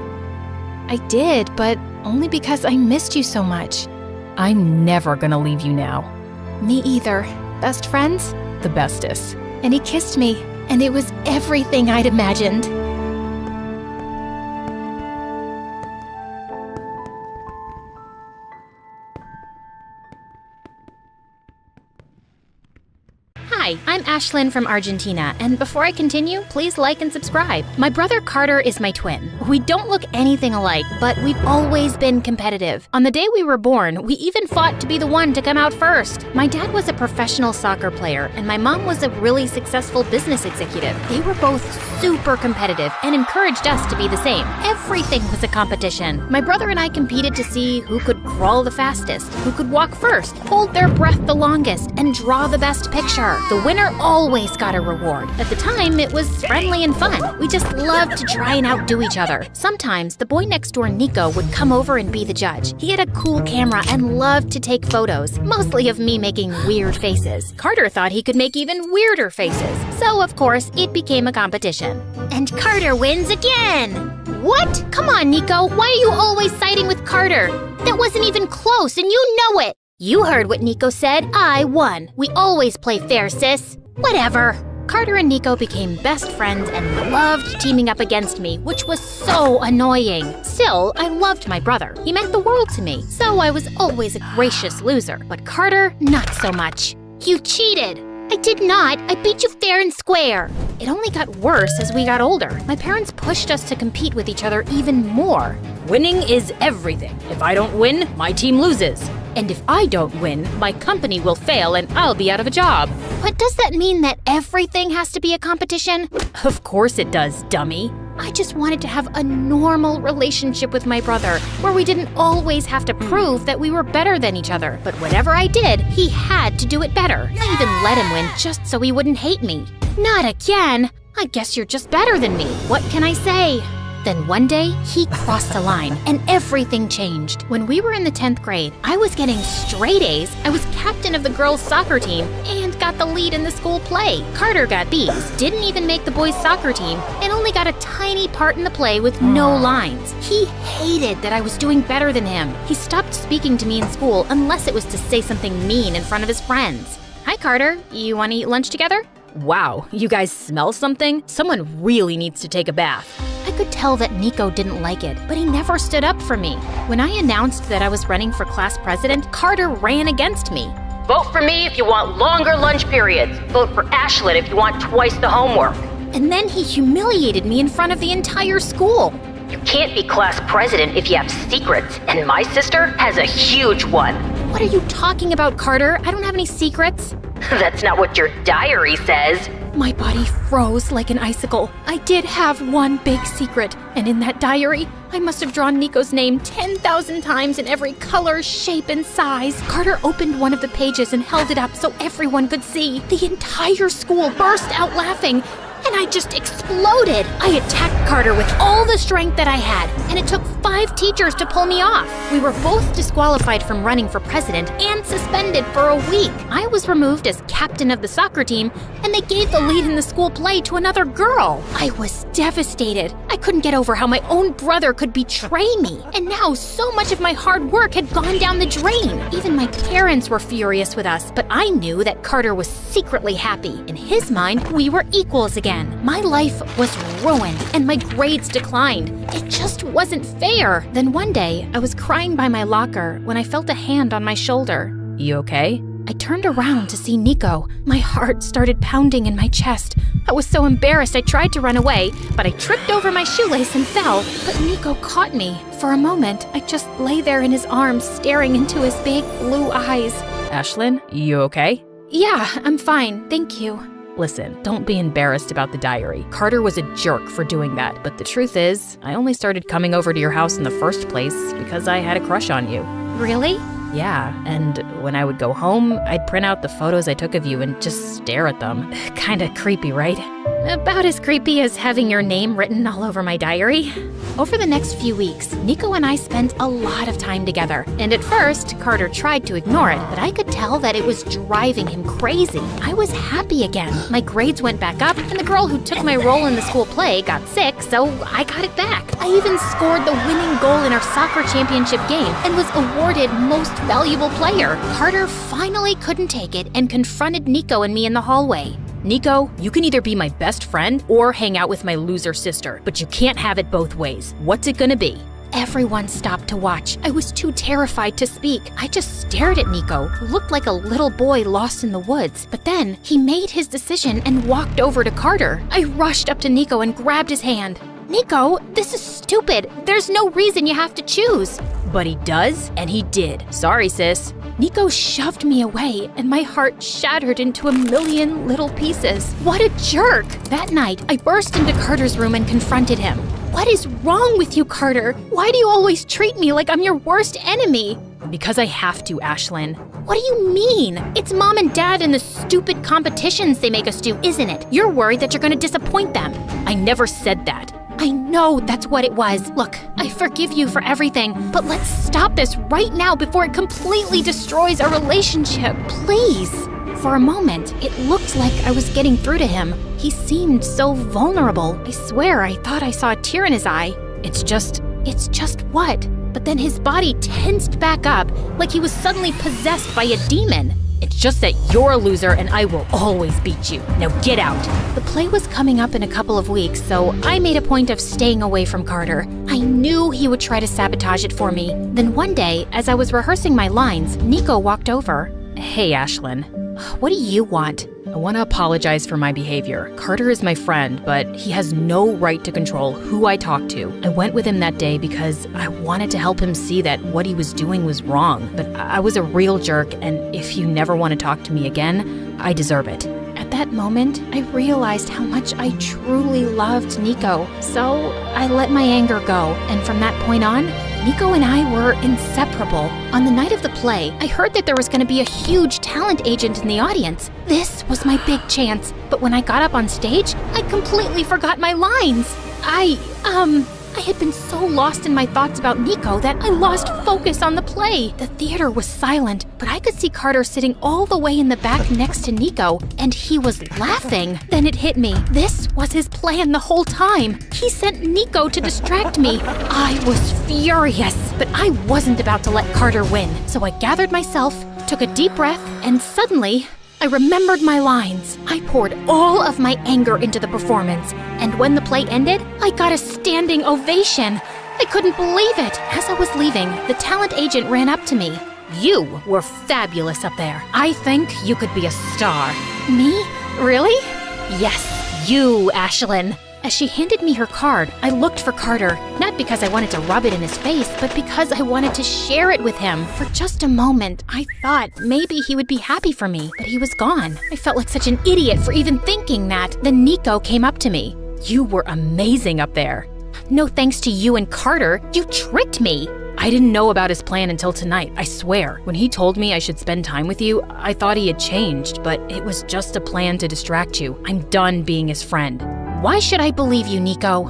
I did, but only because I missed you so much. I'm never gonna leave you now. Me either. Best friends? The bestest. And he kissed me, and it was everything I'd imagined. Hi, I'm Ashlyn from Argentina, and before I continue, please like and subscribe. My brother Carter is my twin. We don't look anything alike, but we've always been competitive. On the day we were born, we even fought to be the one to come out first. My dad was a professional soccer player, and my mom was a really successful business executive. They were both super competitive and encouraged us to be the same. Everything was a competition. My brother and I competed to see who could crawl the fastest, who could walk first, hold their breath the longest, and draw the best picture. The winner always got a reward. At the time, it was friendly and fun. We just loved to try and outdo each other. Sometimes, the boy next door, Nico, would come over and be the judge. He had a cool camera and loved to take photos, mostly of me making weird faces. Carter thought he could make even weirder faces. So, of course, it became a competition. And Carter wins again! What? Come on, Nico, why are you always siding with Carter? That wasn't even close, and you know it! You heard what Nico said. I won. We always play fair, sis. Whatever. Carter and Nico became best friends and loved teaming up against me, which was so annoying. Still, I loved my brother. He meant the world to me, so I was always a gracious loser. But Carter, not so much. You cheated. I did not. I beat you fair and square. It only got worse as we got older. My parents pushed us to compete with each other even more. Winning is everything. If I don't win, my team loses. And if I don't win, my company will fail and I'll be out of a job. But does that mean that everything has to be a competition? Of course it does, dummy. I just wanted to have a normal relationship with my brother, where we didn't always have to prove that we were better than each other. But whatever I did, he had to do it better. I even let him win just so he wouldn't hate me. Not again! I guess you're just better than me. What can I say? Then one day, he crossed a line, and everything changed. When we were in the 10th grade, I was getting straight A's, I was captain of the girls' soccer team, and got the lead in the school play. Carter got B's, didn't even make the boys' soccer team, and only got a tiny part in the play with no lines. He hated that I was doing better than him. He stopped speaking to me in school unless it was to say something mean in front of his friends. Hi, Carter. You want to eat lunch together? Wow, you guys smell something? Someone really needs to take a bath. I could tell that Nico didn't like it, but he never stood up for me. When I announced that I was running for class president, Carter ran against me. Vote for me if you want longer lunch periods. Vote for Ashlyn if you want twice the homework. And then he humiliated me in front of the entire school. You can't be class president if you have secrets, and my sister has a huge one. What are you talking about, Carter? I don't have any secrets. That's not what your diary says. My body froze like an icicle. I did have one big secret, and in that diary, I must have drawn Nico's name 10,000 times in every color, shape, and size. Carter opened one of the pages and held it up so everyone could see. The entire school burst out laughing, and I just exploded. I attacked Carter with all the strength that I had, and it took 5 teachers to pull me off. We were both disqualified from running for president and suspended for a week. I was removed as captain of the soccer team, and they gave the lead in the school play to another girl. I was devastated. I couldn't get over how my own brother could betray me, and now so much of my hard work had gone down the drain. Even my parents were furious with us, but I knew that Carter was secretly happy. In his mind, we were equals again. My life was ruined, and my grades declined. It just wasn't fair. Then one day, I was crying by my locker when I felt a hand on my shoulder. You okay? I turned around to see Nico. My heart started pounding in my chest. I was so embarrassed I tried to run away, but I tripped over my shoelace and fell. But Nico caught me. For a moment, I just lay there in his arms, staring into his big blue eyes. Ashlyn, you okay? Yeah, I'm fine, thank you. Listen, don't be embarrassed about the diary. Carter was a jerk for doing that, but the truth is, I only started coming over to your house in the first place because I had a crush on you. Really? Yeah, and when I would go home, I'd print out the photos I took of you and just stare at them. Kinda creepy, right? About as creepy as having your name written all over my diary. Over the next few weeks, Nico and I spent a lot of time together. And at first, Carter tried to ignore it, but I could tell that it was driving him crazy. I was happy again. My grades went back up, and the girl who took my role in the school play got sick, so I got it back. I even scored the winning goal in our soccer championship game and was awarded Most Valuable Player. Carter finally couldn't take it and confronted Nico and me in the hallway. Nico, you can either be my best friend or hang out with my loser sister, but you can't have it both ways. What's it gonna be? Everyone stopped to watch. I was too terrified to speak. I just stared at Nico, who looked like a little boy lost in the woods. But then, he made his decision and walked over to Carter. I rushed up to Nico and grabbed his hand. Nico, this is stupid. There's no reason you have to choose. But he does, and he did. Sorry, sis. Nico shoved me away, and my heart shattered into a million little pieces. What a jerk! That night, I burst into Carter's room and confronted him. What is wrong with you, Carter? Why do you always treat me like I'm your worst enemy? Because I have to, Ashlyn. What do you mean? It's Mom and Dad and the stupid competitions they make us do, isn't it? You're worried that you're gonna disappoint them. I never said that. I know that's what it was. Look, I forgive you for everything, but let's stop this right now before it completely destroys our relationship, please. For a moment, it looked like I was getting through to him. He seemed so vulnerable. I swear I thought I saw a tear in his eye. It's just what? But then his body tensed back up like he was suddenly possessed by a demon. It's just that you're a loser and I will always beat you. Now get out. The play was coming up in a couple of weeks, so I made a point of staying away from Carter. I knew he would try to sabotage it for me. Then one day, as I was rehearsing my lines, Nico walked over. Hey, Ashlyn. What do you want? I want to apologize for my behavior. Carter is my friend, but he has no right to control who I talk to. I went with him that day because I wanted to help him see that what he was doing was wrong. But I was a real jerk, and if you never want to talk to me again, I deserve it. At that moment, I realized how much I truly loved Nico. So I let my anger go, and from that point on, Nico and I were inseparable. On the night of the play, I heard that there was going to be a huge talent agent in the audience. This was my big chance, but when I got up on stage, I completely forgot my lines. I had been so lost in my thoughts about Nico that I lost focus on the play. The theater was silent, but I could see Carter sitting all the way in the back next to Nico, and he was laughing. Then it hit me. This was his plan the whole time. He sent Nico to distract me. I was furious, but I wasn't about to let Carter win. So I gathered myself, took a deep breath, and suddenly, I remembered my lines. I poured all of my anger into the performance, and when the play ended, I got a standing ovation. I couldn't believe it. As I was leaving, the talent agent ran up to me. You were fabulous up there. I think you could be a star. Me? Really? Yes, you, Ashlyn. As she handed me her card, I looked for Carter, not because I wanted to rub it in his face, but because I wanted to share it with him. For just a moment, I thought maybe he would be happy for me, but he was gone. I felt like such an idiot for even thinking that. Then Nico came up to me. You were amazing up there. No thanks to you and Carter, you tricked me. I didn't know about his plan until tonight, I swear. When he told me I should spend time with you, I thought he had changed, but it was just a plan to distract you. I'm done being his friend. Why should I believe you, Nico?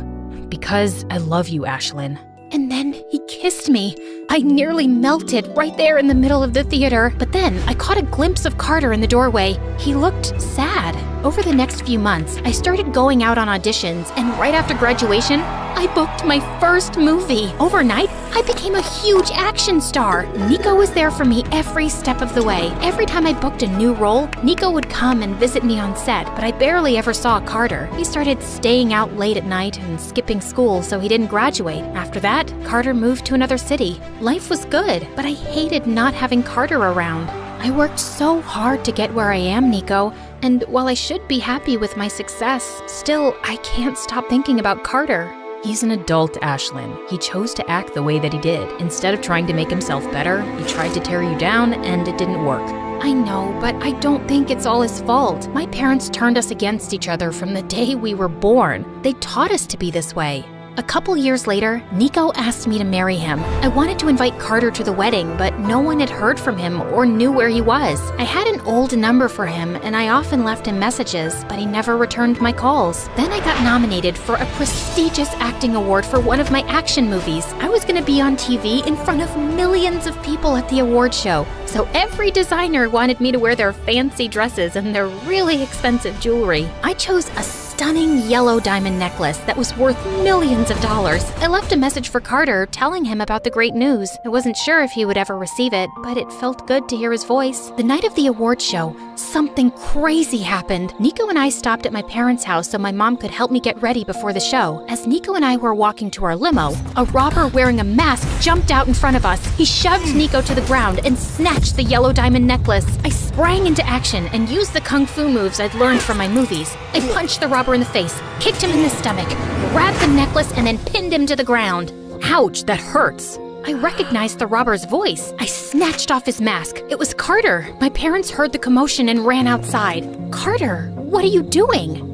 Because I love you, Ashlyn. And then he kissed me. I nearly melted right there in the middle of the theater. But then I caught a glimpse of Carter in the doorway. He looked sad. Over the next few months, I started going out on auditions, and right after graduation, I booked my first movie. Overnight, I became a huge action star. Nico was there for me every step of the way. Every time I booked a new role, Nico would come and visit me on set, but I barely ever saw Carter. He started staying out late at night and skipping school so he didn't graduate. After that, Carter moved to another city. Life was good, but I hated not having Carter around. I worked so hard to get where I am, Nico, and while I should be happy with my success, still, I can't stop thinking about Carter. He's an adult, Ashlyn. He chose to act the way that he did. Instead of trying to make himself better, he tried to tear you down, and it didn't work. I know, but I don't think it's all his fault. My parents turned us against each other from the day we were born. They taught us to be this way. A couple years later, Nico asked me to marry him. I wanted to invite Carter to the wedding, but no one had heard from him or knew where he was. I had an old number for him, and I often left him messages, but he never returned my calls. Then I got nominated for a prestigious acting award for one of my action movies. I was going to be on TV in front of millions of people at the award show, so every designer wanted me to wear their fancy dresses and their really expensive jewelry. I chose a stunning yellow diamond necklace that was worth millions of dollars. I left a message for Carter telling him about the great news. I wasn't sure if he would ever receive it, but it felt good to hear his voice. The night of the award show, something crazy happened. Nico and I stopped at my parents' house so my mom could help me get ready before the show. As Nico and I were walking to our limo, a robber wearing a mask jumped out in front of us. He shoved Nico to the ground and snatched the yellow diamond necklace. I sprang into action and used the kung fu moves I'd learned from my movies. I punched the robber in the face, kicked him in the stomach, grabbed the necklace, and then pinned him to the ground. Ouch, that hurts. I recognized the robber's voice. I snatched off his mask. It was Carter. My parents heard the commotion and ran outside. Carter, what are you doing?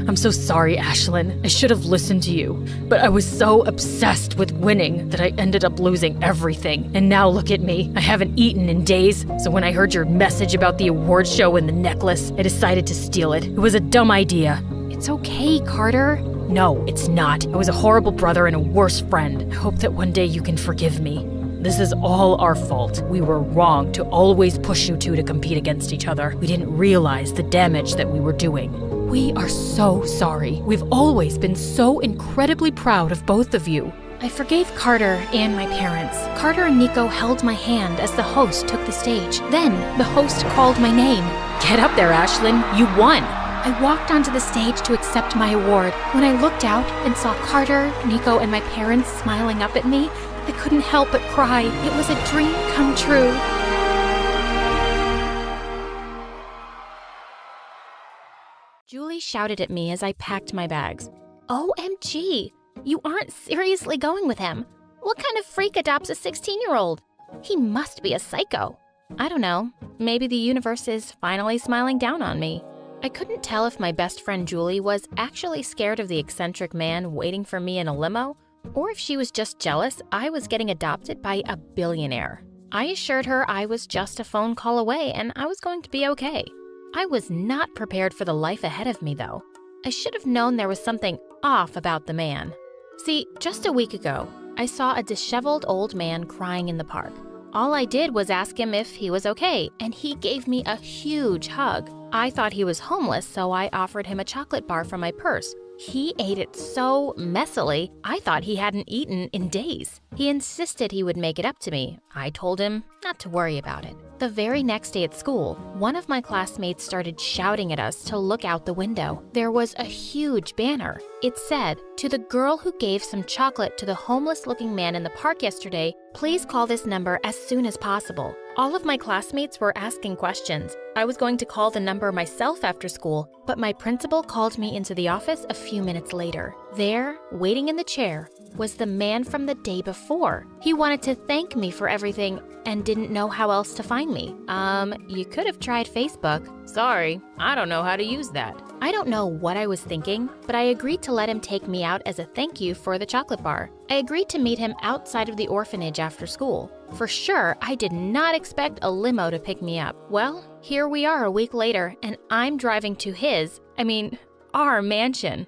I'm so sorry, Ashlyn. I should have listened to you. But I was so obsessed with winning that I ended up losing everything. And now look at me. I haven't eaten in days. So when I heard your message about the award show and the necklace, I decided to steal it. It was a dumb idea. It's okay, Carter. No, it's not. I was a horrible brother and a worse friend. I hope that one day you can forgive me. This is all our fault. We were wrong to always push you two to compete against each other. We didn't realize the damage that we were doing. We are so sorry. We've always been so incredibly proud of both of you. I forgave Carter and my parents. Carter and Nico held my hand as the host took the stage. Then, the host called my name. Get up there, Ashlyn. You won. I walked onto the stage to accept my award. When I looked out and saw Carter, Nico, and my parents smiling up at me, I couldn't help but cry. It was a dream come true. Julie shouted at me as I packed my bags. OMG, you aren't seriously going with him. What kind of freak adopts a 16-year-old? He must be a psycho. I don't know, maybe the universe is finally smiling down on me. I couldn't tell if my best friend Julie was actually scared of the eccentric man waiting for me in a limo, or if she was just jealous I was getting adopted by a billionaire. I assured her I was just a phone call away and I was going to be okay. I was not prepared for the life ahead of me, though. I should have known there was something off about the man. See, just a week ago, I saw a disheveled old man crying in the park. All I did was ask him if he was okay, and he gave me a huge hug. I thought he was homeless, so I offered him a chocolate bar from my purse. He ate it so messily, I thought he hadn't eaten in days. He insisted he would make it up to me. I told him not to worry about it. The very next day at school, one of my classmates started shouting at us to look out the window. There was a huge banner. It said, "To the girl who gave some chocolate to the homeless-looking man in the park yesterday, please call this number as soon as possible." All of my classmates were asking questions. I was going to call the number myself after school, but my principal called me into the office a few minutes later. There, waiting in the chair, was the man from the day before. He wanted to thank me for everything and didn't know how else to find me. You could have tried Facebook. Sorry, I don't know how to use that. I don't know what I was thinking, but I agreed to let him take me out as a thank you for the chocolate bar. I agreed to meet him outside of the orphanage after school. For sure, I did not expect a limo to pick me up. Well, here we are a week later, and I'm driving to our mansion.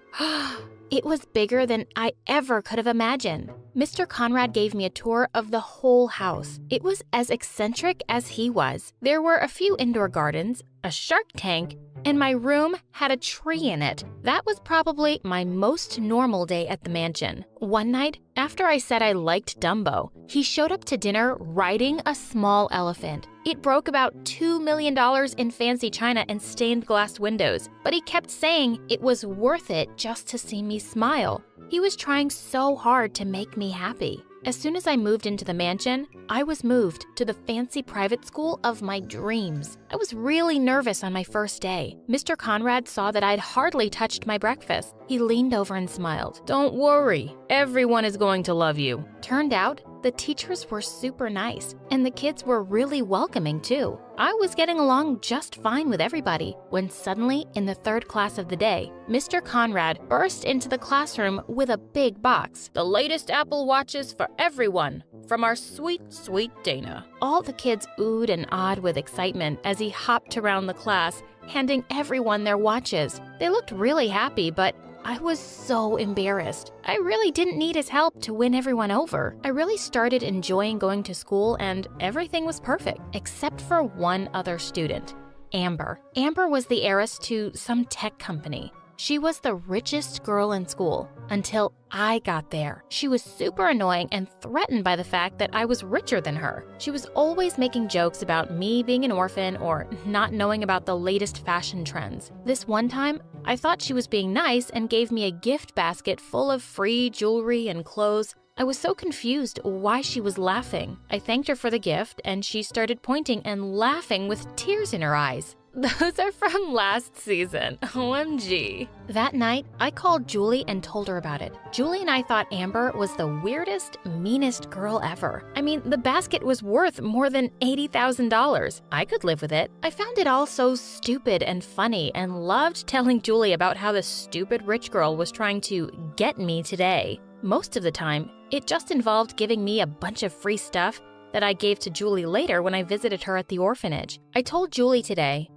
It was bigger than I ever could have imagined. Mr. Conrad gave me a tour of the whole house. It was as eccentric as he was. There were a few indoor gardens, a shark tank, and my room had a tree in it. That was probably my most normal day at the mansion. One night, after I said I liked Dumbo, he showed up to dinner riding a small elephant. It broke about $2 million in fancy china and stained glass windows, but he kept saying it was worth it just to see me smile. He was trying so hard to make me happy. As soon as I moved into the mansion, I was moved to the fancy private school of my dreams. I was really nervous on my first day. Mr. Conrad saw that I'd hardly touched my breakfast. He leaned over and smiled. Don't worry, everyone is going to love you. Turned out, the teachers were super nice, and the kids were really welcoming too. I was getting along just fine with everybody when suddenly, in the third class of the day, Mr. Conrad burst into the classroom with a big box. The latest Apple Watches for everyone, from our sweet, sweet Dana. All the kids oohed and awed with excitement as he hopped around the class, handing everyone their watches. They looked really happy, but I was so embarrassed. I really didn't need his help to win everyone over. I really started enjoying going to school and everything was perfect, except for one other student, Amber. Amber was the heiress to some tech company. She was the richest girl in school until I got there. She was super annoying and threatened by the fact that I was richer than her. She was always making jokes about me being an orphan or not knowing about the latest fashion trends. This one time, I thought she was being nice and gave me a gift basket full of free jewelry and clothes. I was so confused why she was laughing. I thanked her for the gift and she started pointing and laughing with tears in her eyes. Those are from last season. OMG. That night, I called Julie and told her about it. Julie and I thought Amber was the weirdest, meanest girl ever. I mean, the basket was worth more than $80,000. I could live with it. I found it all so stupid and funny and loved telling Julie about how the stupid rich girl was trying to get me today. Most of the time, it just involved giving me a bunch of free stuff that I gave to Julie later when I visited her at the orphanage. I told Julie today,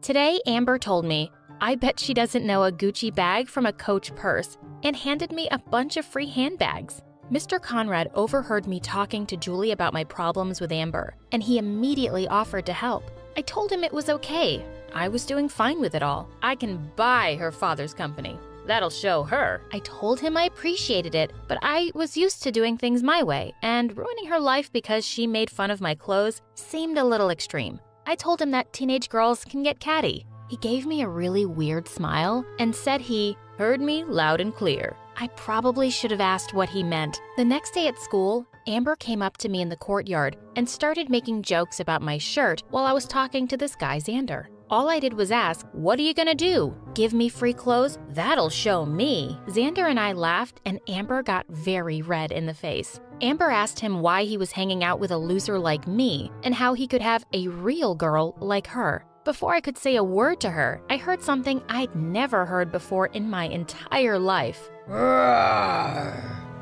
Amber told me, I bet she doesn't know a Gucci bag from a Coach purse, and handed me a bunch of free handbags. Mr. Conrad overheard me talking to Julie about my problems with Amber, and he immediately offered to help. I told him it was okay. I was doing fine with it all. I can buy her father's company. That'll show her. I told him I appreciated it, but I was used to doing things my way, and ruining her life because she made fun of my clothes seemed a little extreme. I told him that teenage girls can get catty. He gave me a really weird smile and said he heard me loud and clear. I probably should have asked what he meant. The next day at school, Amber came up to me in the courtyard and started making jokes about my shirt while I was talking to this guy Xander. All I did was ask, what are you gonna do? Give me free clothes? That'll show me. Xander and I laughed and Amber got very red in the face. Amber asked him why he was hanging out with a loser like me and how he could have a real girl like her. Before I could say a word to her, I heard something I'd never heard before in my entire life.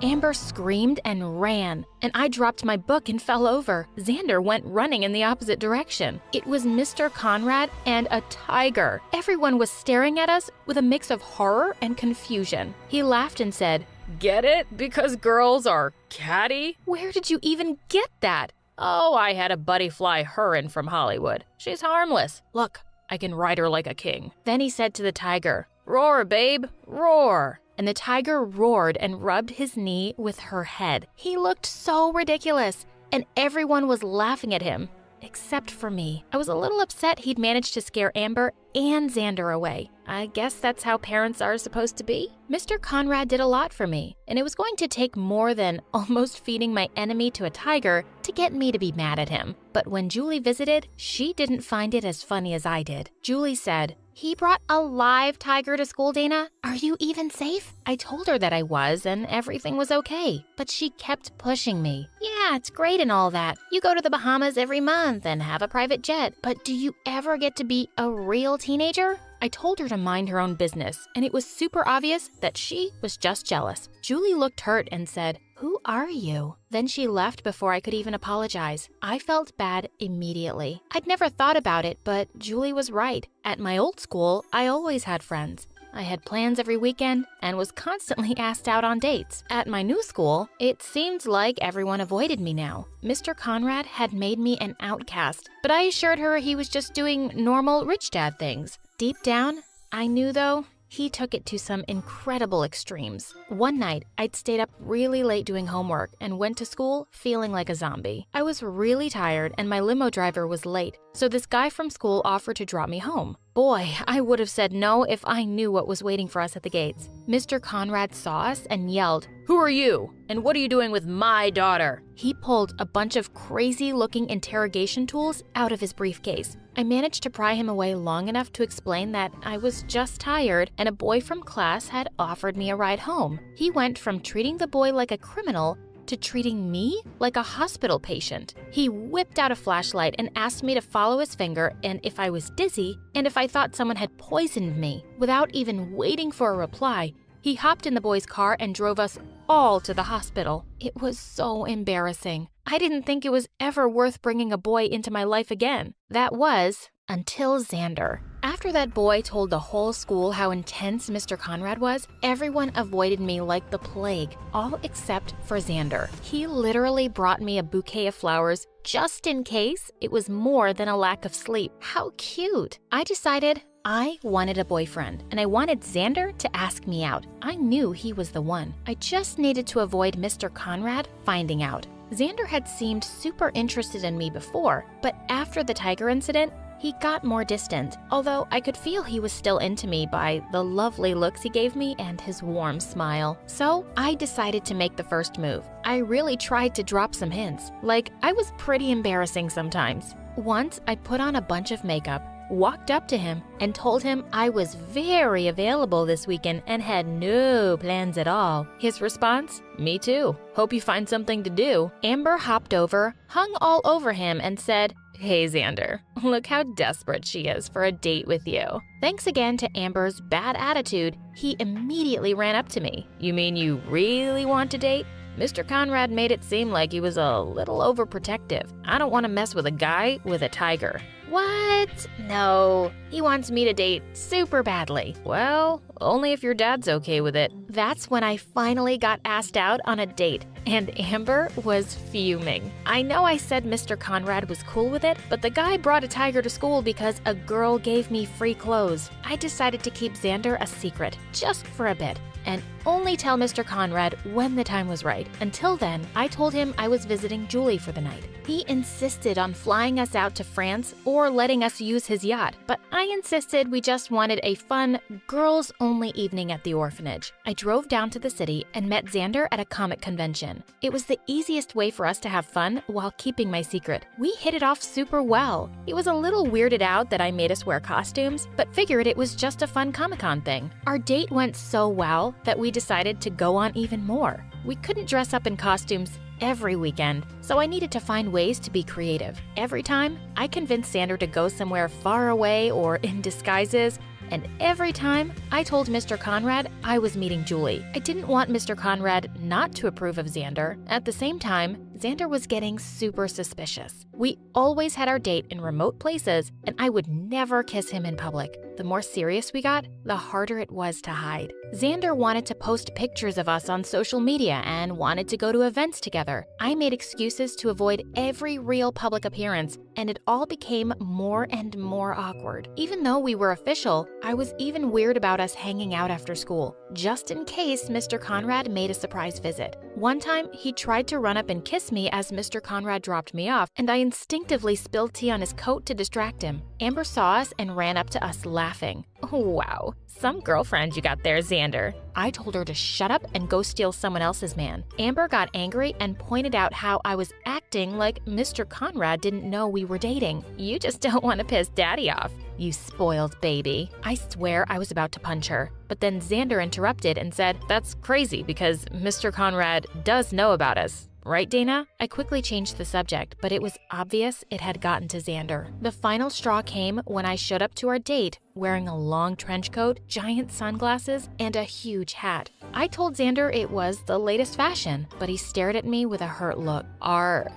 Amber screamed and ran, and I dropped my book and fell over. Xander went running in the opposite direction. It was Mr. Conrad and a tiger. Everyone was staring at us with a mix of horror and confusion. He laughed and said, Get it? Because girls are catty? Where did you even get that? Oh, I had a buddy fly her in from Hollywood. She's harmless. Look, I can ride her like a king. Then he said to the tiger, Roar, babe, roar. And the tiger roared and rubbed his knee with her head. He looked so ridiculous, and everyone was laughing at him. except for me. I was a little upset he'd managed to scare Amber and Xander away. I guess that's how parents are supposed to be. Mr. Conrad did a lot for me, and it was going to take more than almost feeding my enemy to a tiger to get me to be mad at him. But when Julie visited, she didn't find it as funny as I did. Julie said, "He brought a live tiger to school, Dana? Are you even safe?" I told her that I was and everything was okay, but she kept pushing me. "Yeah, it's great and all that. You go to the Bahamas every month and have a private jet, but do you ever get to be a real teenager?" I told her to mind her own business, and it was super obvious that she was just jealous. Julie looked hurt and said, "Who are you?" Then she left before I could even apologize. I felt bad immediately. I'd never thought about it, but Julie was right. At my old school, I always had friends. I had plans every weekend and was constantly asked out on dates. At my new school, it seemed like everyone avoided me now. Mr. Conrad had made me an outcast, but I assured her he was just doing normal rich dad things. Deep down, I knew though, he took it to some incredible extremes. One night, I'd stayed up really late doing homework and went to school feeling like a zombie. I was really tired and my limo driver was late, so this guy from school offered to drop me home. Boy, I would have said no if I knew what was waiting for us at the gates. Mr. Conrad saw us and yelled, "Who are you? And what are you doing with my daughter?" He pulled a bunch of crazy-looking interrogation tools out of his briefcase. I managed to pry him away long enough to explain that I was just tired and a boy from class had offered me a ride home. He went from treating the boy like a criminal to treating me like a hospital patient. He whipped out a flashlight and asked me to follow his finger and if I was dizzy and if I thought someone had poisoned me. Without even waiting for a reply, he hopped in the boy's car and drove us all to the hospital. It was so embarrassing. I didn't think it was ever worth bringing a boy into my life again. That was until Xander. After that boy told the whole school how intense Mr. Conrad was, everyone avoided me like the plague, all except for Xander. He literally brought me a bouquet of flowers just in case it was more than a lack of sleep. How cute! I decided I wanted a boyfriend, and I wanted Xander to ask me out. I knew he was the one. I just needed to avoid Mr. Conrad finding out. Xander had seemed super interested in me before, but after the tiger incident, he got more distant, although I could feel he was still into me by the lovely looks he gave me and his warm smile. So I decided to make the first move. I really tried to drop some hints, like I was pretty embarrassing sometimes. Once I put on a bunch of makeup, walked up to him, and told him I was very available this weekend and had no plans at all. His response? "Me too. Hope you find something to do." Amber hopped over, hung all over him, and said, "Hey Xander, look how desperate she is for a date with you." Thanks again to Amber's bad attitude, he immediately ran up to me. "You mean you really want to date?" Mr. Conrad made it seem like he was a little overprotective. "I don't want to mess with a guy with a tiger." "What? No, he wants me to date super badly." "Well, only if your dad's okay with it." That's when I finally got asked out on a date, and Amber was fuming. I know I said Mr. Conrad was cool with it, but the guy brought a tiger to school because a girl gave me free clothes. I decided to keep Xander a secret, just for a bit, and only tell Mr. Conrad when the time was right. Until then, I told him I was visiting Julie for the night. He insisted on flying us out to France or letting us use his yacht, but I insisted we just wanted a fun, girls-only evening at the orphanage. I drove down to the city and met Xander at a comic convention. It was the easiest way for us to have fun while keeping my secret. We hit it off super well. He was a little weirded out that I made us wear costumes, but figured it was just a fun Comic-Con thing. Our date went so well that we decided to go on even more. We couldn't dress up in costumes every weekend, so I needed to find ways to be creative. Every time, I convinced Xander to go somewhere far away or in disguises, and every time, I told Mr. Conrad I was meeting Julie. I didn't want Mr. Conrad not to approve of Xander. At the same time, Xander was getting super suspicious. We always had our date in remote places, and I would never kiss him in public. the more serious we got, the harder it was to hide. Xander wanted to post pictures of us on social media and wanted to go to events together. I made excuses to avoid every real public appearance, and it all became more and more awkward. Even though we were official, I was even weird about us hanging out after school, just in case Mr. Conrad made a surprise visit. One time, he tried to run up and kiss me as Mr. Conrad dropped me off, and I instinctively spilled tea on his coat to distract him. Amber saw us and ran up to us laughing. Wow, some girlfriend you got there, Xander. I told her to shut up and go steal someone else's man. Amber got angry and pointed out how I was acting like Mr. Conrad didn't know we were dating. You just don't want to piss Daddy off, you spoiled baby. I swear I was about to punch her, but then Xander interrupted and said, "That's crazy because Mr. Conrad does know about us. Right, Dana?" I quickly changed the subject, but it was obvious it had gotten to Xander. The final straw came when I showed up to our date wearing a long trench coat, giant sunglasses, and a huge hat. I told Xander it was the latest fashion, but he stared at me with a hurt look. Are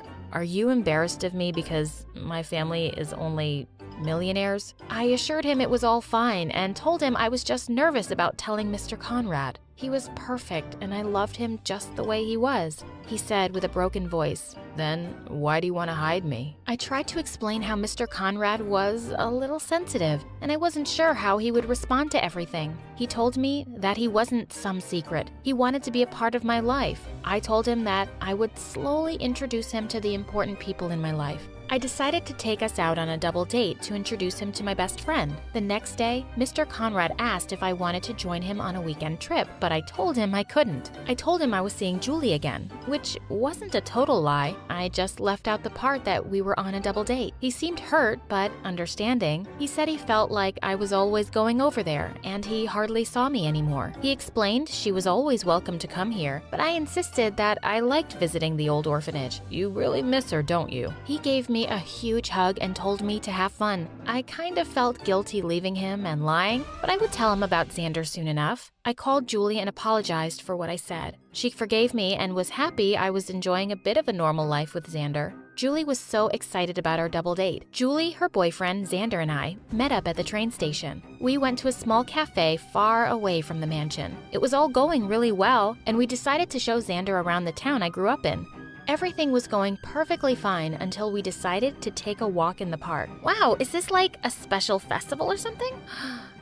you embarrassed of me because my family is only millionaires? I assured him it was all fine and told him I was just nervous about telling Mr. Conrad. He was perfect and I loved him just the way he was. He said with a broken voice, "Then why do you want to hide me?" I tried to explain how Mr. Conrad was a little sensitive and I wasn't sure how he would respond to everything. He told me that he wasn't some secret. He wanted to be a part of my life. I told him that I would slowly introduce him to the important people in my life. I decided to take us out on a double date to introduce him to my best friend. The next day, Mr. Conrad asked if I wanted to join him on a weekend trip, but I told him I couldn't. I told him I was seeing Julie again, which wasn't a total lie. I just left out the part that we were on a double date. He seemed hurt, but understanding. He said he felt like I was always going over there, and he hardly saw me anymore. He explained she was always welcome to come here, but I insisted that I liked visiting the old orphanage. "You really miss her, don't you?" He gave me a huge hug and told me to have fun. I kind of felt guilty leaving him and lying, but I would tell him about Xander soon enough. I called Julie and apologized for what I said. She forgave me and was happy I was enjoying a bit of a normal life with Xander. Julie was so excited about our double date. Julie, her boyfriend, Xander, and I met up at the train station. We went to a small cafe far away from the mansion. It was all going really well, and we decided to show Xander around the town I grew up in. Everything was going perfectly fine until we decided to take a walk in the park. Wow, is this like a special festival or something?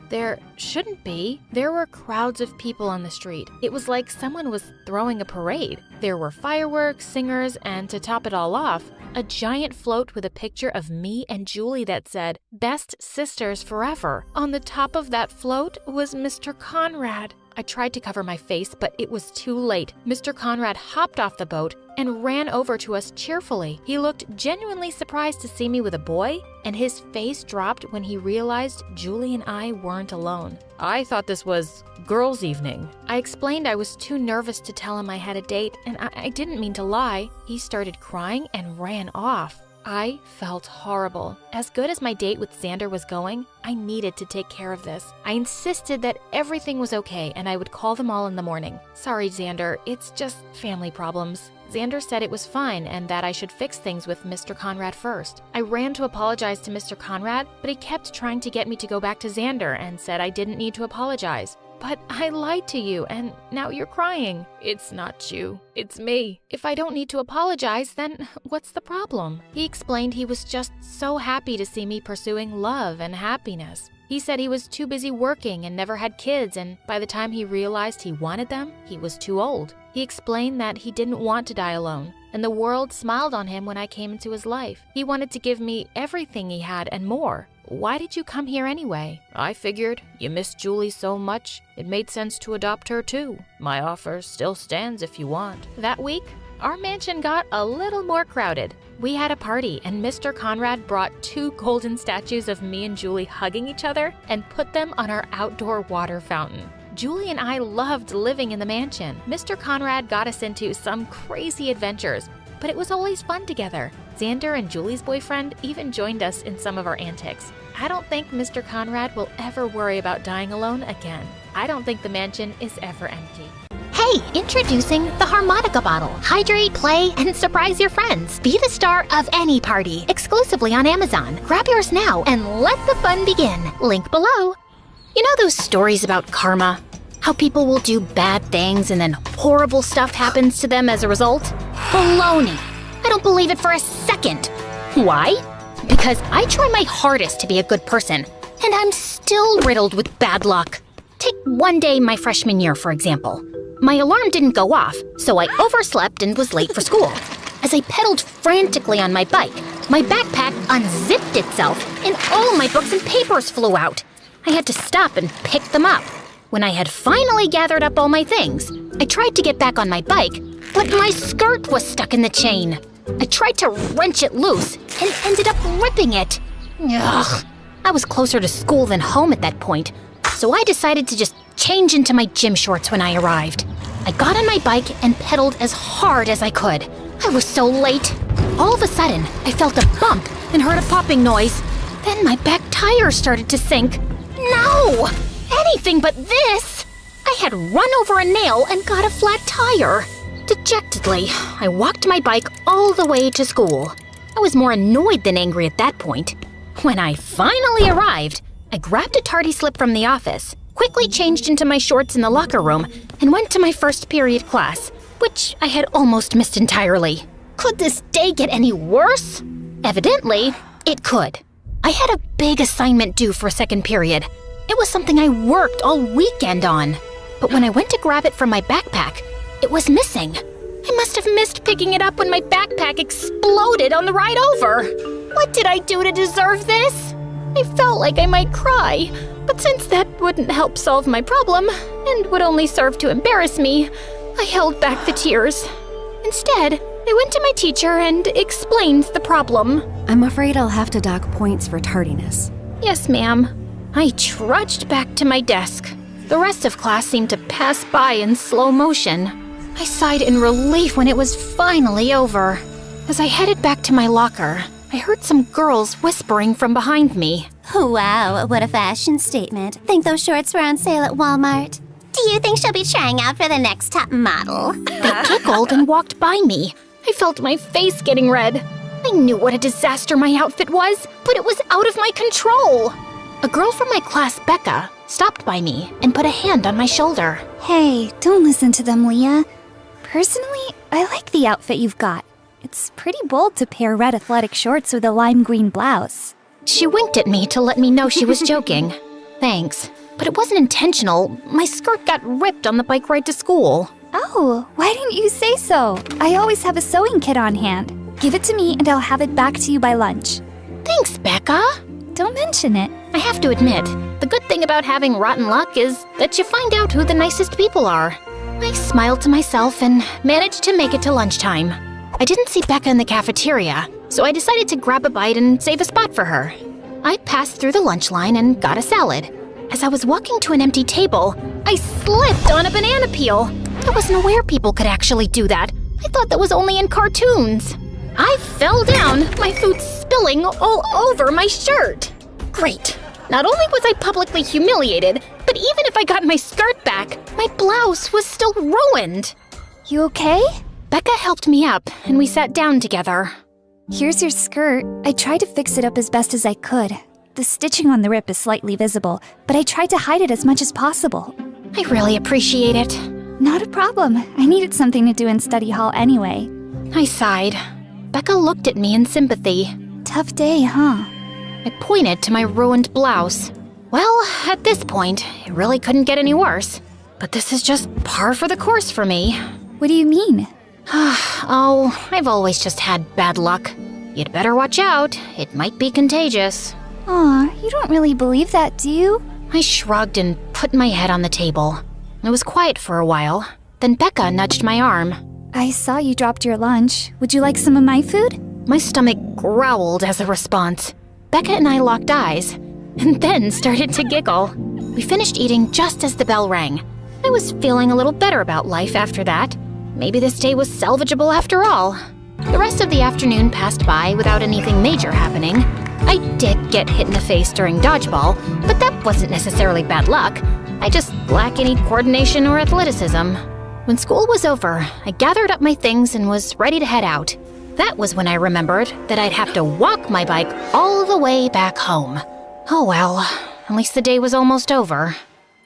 There shouldn't be. There were crowds of people on the street. It was like someone was throwing a parade. There were fireworks, singers, and to top it all off, a giant float with a picture of me and Julie that said, "Best Sisters Forever." On the top of that float was Mr. Conrad. I tried to cover my face, but it was too late. Mr. Conrad hopped off the boat and ran over to us cheerfully. He looked genuinely surprised to see me with a boy, and his face dropped when he realized Julie and I weren't alone. "I thought this was girls' evening." I explained I was too nervous to tell him I had a date, and I didn't mean to lie. He started crying and ran off. I felt horrible. As good as my date with Xander was going, I needed to take care of this. I insisted that everything was okay and I would call them all in the morning. "Sorry, Xander, it's just family problems." Xander said it was fine and that I should fix things with Mr. Conrad first. I ran to apologize to Mr. Conrad, but he kept trying to get me to go back to Xander and said I didn't need to apologize. "But I lied to you, and now you're crying." "It's not you, it's me. If I don't need to apologize, then what's the problem?" He explained he was just so happy to see me pursuing love and happiness. He said he was too busy working and never had kids, and by the time he realized he wanted them, he was too old. He explained that he didn't want to die alone, and the world smiled on him when I came into his life. He wanted to give me everything he had and more. "Why did you come here anyway?" "I figured you missed Julie so much, it made sense to adopt her too. My offer still stands if you want." That week, our mansion got a little more crowded. We had a party, and Mr. Conrad brought 2 golden statues of me and Julie hugging each other and put them on our outdoor water fountain. Julie and I loved living in the mansion. Mr. Conrad got us into some crazy adventures, but it was always fun together. Xander and Julie's boyfriend even joined us in some of our antics. I don't think Mr. Conrad will ever worry about dying alone again. I don't think the mansion is ever empty. Hey, introducing the Harmonica bottle. Hydrate, play, and surprise your friends. Be the star of any party, exclusively on Amazon. Grab yours now and let the fun begin. Link below. You know those stories about karma? How people will do bad things and then horrible stuff happens to them as a result? Baloney! I don't believe it for a second. Why? Because I try my hardest to be a good person, and I'm still riddled with bad luck. Take one day my freshman year, for example. My alarm didn't go off, so I overslept and was late for school. As I pedaled frantically on my bike, my backpack unzipped itself and all my books and papers flew out. I had to stop and pick them up. When I had finally gathered up all my things, I tried to get back on my bike, but my skirt was stuck in the chain. I tried to wrench it loose and ended up ripping it. Ugh. I was closer to school than home at that point, so I decided to just change into my gym shorts when I arrived. I got on my bike and pedaled as hard as I could. I was so late. All of a sudden, I felt a bump and heard a popping noise. Then my back tire started to sink. No! Anything but this! I had run over a nail and got a flat tire. Dejectedly, I walked my bike all the way to school. I was more annoyed than angry at that point. When I finally arrived, I grabbed a tardy slip from the office, quickly changed into my shorts in the locker room, and went to my first period class, which I had almost missed entirely. Could this day get any worse? Evidently, it could. I had a big assignment due for second period. It was something I worked all weekend on. But when I went to grab it from my backpack, it was missing. I must have missed picking it up when my backpack exploded on the ride over. What did I do to deserve this? I felt like I might cry, but since that wouldn't help solve my problem and would only serve to embarrass me, I held back the tears. Instead, I went to my teacher and explained the problem. I'm afraid I'll have to dock points for tardiness. Yes, ma'am. I trudged back to my desk. The rest of class seemed to pass by in slow motion. I sighed in relief when it was finally over. As I headed back to my locker, I heard some girls whispering from behind me. Wow, what a fashion statement. Think those shorts were on sale at Walmart? Do you think she'll be trying out for the next top model? They giggled and walked by me. I felt my face getting red. I knew what a disaster my outfit was, but it was out of my control. A girl from my class, Becca, stopped by me and put a hand on my shoulder. Hey, don't listen to them, Leah. Personally, I like the outfit you've got. It's pretty bold to pair red athletic shorts with a lime green blouse. She winked at me to let me know she was joking. Thanks, but it wasn't intentional. My skirt got ripped on the bike ride to school. Oh, why didn't you say so? I always have a sewing kit on hand. Give it to me and I'll have it back to you by lunch. Thanks, Becca. Don't mention it. I have to admit, the good thing about having rotten luck is that you find out who the nicest people are. I smiled to myself and managed to make it to lunchtime. I didn't see Becca in the cafeteria, so I decided to grab a bite and save a spot for her. I passed through the lunch line and got a salad. As I was walking to an empty table, I slipped on a banana peel. I wasn't aware people could actually do that. I thought that was only in cartoons. I fell down, my food spilling all over my shirt. Great. Not only was I publicly humiliated, but even if I got my skirt back, my blouse was still ruined. You okay? Becca helped me up, and we sat down together. Here's your skirt. I tried to fix it up as best as I could. The stitching on the rip is slightly visible, but I tried to hide it as much as possible. I really appreciate it. Not a problem. I needed something to do in study hall anyway. I sighed. Becca looked at me in sympathy. Tough day, huh? I pointed to my ruined blouse. Well, at this point, it really couldn't get any worse. But this is just par for the course for me. What do you mean? Oh, I've always just had bad luck. You'd better watch out. It might be contagious. Aw, you don't really believe that, do you? I shrugged and put my head on the table. It was quiet for a while. Then Becca nudged my arm. I saw you dropped your lunch. Would you like some of my food? My stomach growled as a response. Becca and I locked eyes, and then started to giggle. We finished eating just as the bell rang. I was feeling a little better about life after that. Maybe this day was salvageable after all. The rest of the afternoon passed by without anything major happening. I did get hit in the face during dodgeball, but that wasn't necessarily bad luck. I just lack any coordination or athleticism. When school was over, I gathered up my things and was ready to head out. That was when I remembered that I'd have to walk my bike all the way back home. Oh well, At least the day was almost over.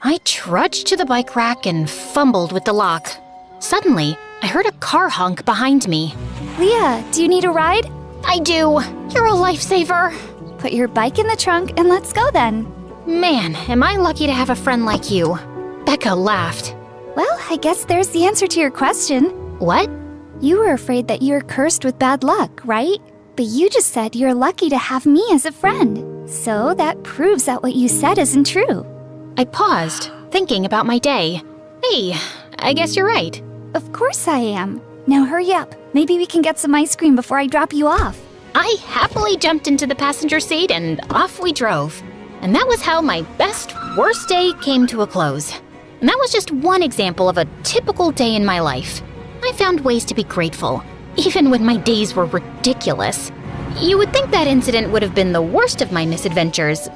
I trudged to the bike rack and fumbled with the lock. Suddenly, I heard a car honk behind me. Leah, do you need a ride? I do. You're a lifesaver. Put your bike in the trunk and let's go then. Man, am I lucky to have a friend like you. Becca laughed. Well, I guess there's the answer to your question. What? You were afraid that you're cursed with bad luck, right? But you just said you're lucky to have me as a friend. So that proves that what you said isn't true. I paused, thinking about my day. Hey, I guess you're right. Of course I am. Now hurry up. Maybe we can get some ice cream before I drop you off. I happily jumped into the passenger seat and off we drove. And that was how my best, worst day came to a close. And that was just one example of a typical day in my life. I found ways to be grateful, even when my days were ridiculous. You would think that incident would have been the worst of my misadventures,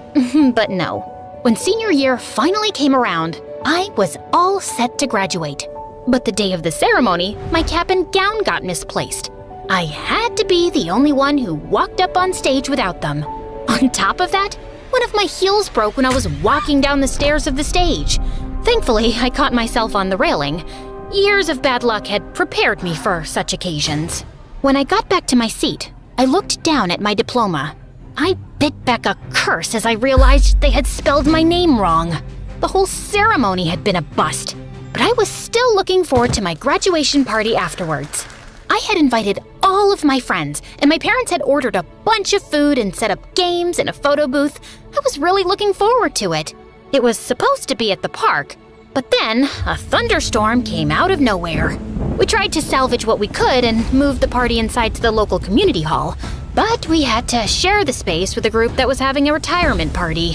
but no. When senior year finally came around, I was all set to graduate. But the day of the ceremony, my cap and gown got misplaced. I had to be the only one who walked up on stage without them. On top of that, one of my heels broke when I was walking down the stairs of the stage. Thankfully, I caught myself on the railing. Years of bad luck had prepared me for such occasions. When I got back to my seat, I looked down at my diploma. I bit back a curse as I realized they had spelled my name wrong. The whole ceremony had been a bust, but I was still looking forward to my graduation party afterwards. I had invited all of my friends, and my parents had ordered a bunch of food and set up games and a photo booth. I was really looking forward to it. It was supposed to be at the park, but then a thunderstorm came out of nowhere. We tried to salvage what we could and move the party inside to the local community hall, but we had to share the space with a group that was having a retirement party.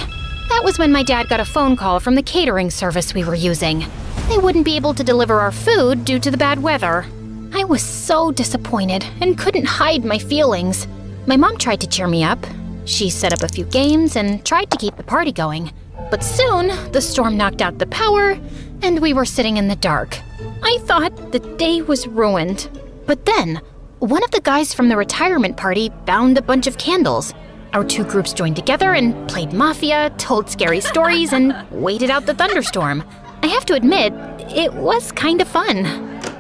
That was when my dad got a phone call from the catering service we were using. They wouldn't be able to deliver our food due to the bad weather. I was so disappointed and couldn't hide my feelings. My mom tried to cheer me up. She set up a few games and tried to keep the party going. But soon, the storm knocked out the power, and we were sitting in the dark. I thought the day was ruined. But then, one of the guys from the retirement party found a bunch of candles. Our two groups joined together and played Mafia, told scary stories, and waited out the thunderstorm. I have to admit, it was kind of fun.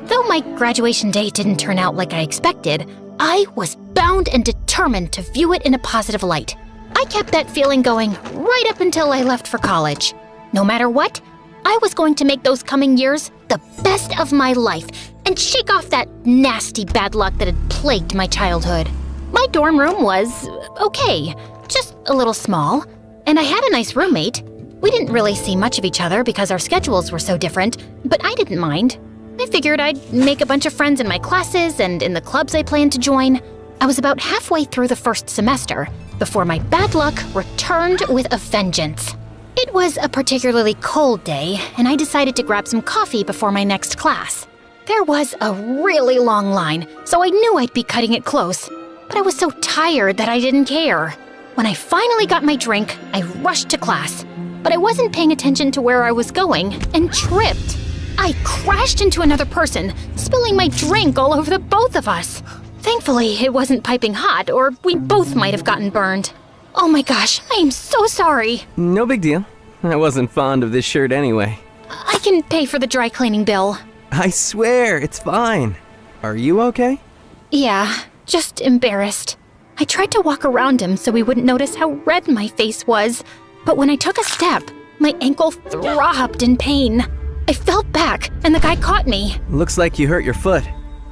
Though my graduation day didn't turn out like I expected, I was bound and determined to view it in a positive light. I kept that feeling going right up until I left for college. No matter what, I was going to make those coming years the best of my life and shake off that nasty bad luck that had plagued my childhood. My dorm room was okay, just a little small, and I had a nice roommate. We didn't really see much of each other because our schedules were so different, but I didn't mind. I figured I'd make a bunch of friends in my classes and in the clubs I planned to join. I was about halfway through the first semester before my bad luck returned with a vengeance. It was a particularly cold day, and I decided to grab some coffee before my next class. There was a really long line, so I knew I'd be cutting it close, but I was so tired that I didn't care. When I finally got my drink, I rushed to class, but I wasn't paying attention to where I was going and tripped. I crashed into another person, spilling my drink all over the both of us. Thankfully, it wasn't piping hot, or we both might have gotten burned. Oh my gosh, I am so sorry. No big deal. I wasn't fond of this shirt anyway. I can pay for the dry cleaning bill. I swear, it's fine. Are you okay? Yeah, just embarrassed. I tried to walk around him so he wouldn't notice how red my face was, but when I took a step, my ankle throbbed in pain. I fell back, and the guy caught me. Looks like you hurt your foot.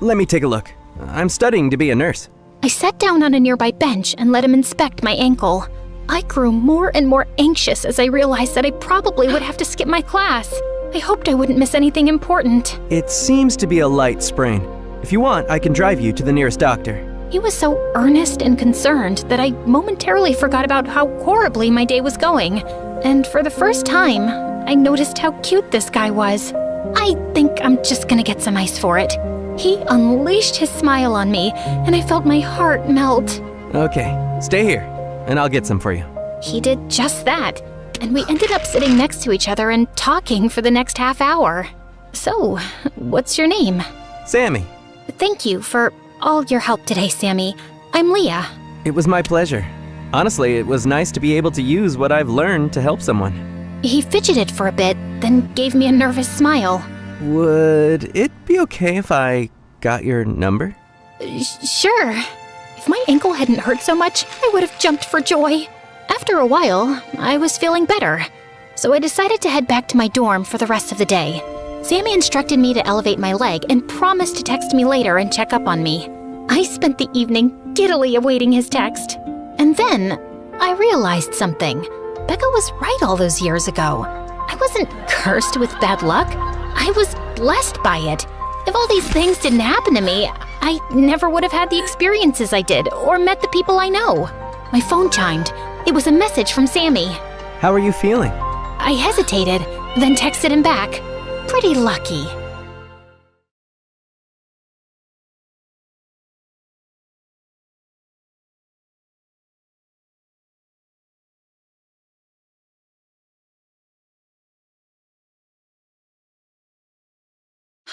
Let me take a look. I'm studying to be a nurse. I sat down on a nearby bench and let him inspect my ankle. I grew more and more anxious as I realized that I probably would have to skip my class. I hoped I wouldn't miss anything important. It seems to be a light sprain. If you want, I can drive you to the nearest doctor. He was so earnest and concerned that I momentarily forgot about how horribly my day was going. And for the first time, I noticed how cute this guy was. I think I'm just gonna get some ice for it. He unleashed his smile on me, and I felt my heart melt. Okay, stay here, and I'll get some for you. He did just that, and we ended up sitting next to each other and talking for the next half hour. So, what's your name? Sammy. Thank you for all your help today, Sammy. I'm Leah. It was my pleasure. Honestly, it was nice to be able to use what I've learned to help someone. He fidgeted for a bit, then gave me a nervous smile. Would it be okay if I got your number? Sure. If my ankle hadn't hurt so much, I would have jumped for joy. After a while, I was feeling better, so I decided to head back to my dorm for the rest of the day. Sammy instructed me to elevate my leg and promised to text me later and check up on me. I spent the evening giddily awaiting his text. And then, I realized something. Becca was right all those years ago. I wasn't cursed with bad luck. I was blessed by it. If all these things didn't happen to me, I never would have had the experiences I did or met the people I know. My phone chimed. It was a message from Sammy. How are you feeling? I hesitated, then texted him back. Pretty lucky.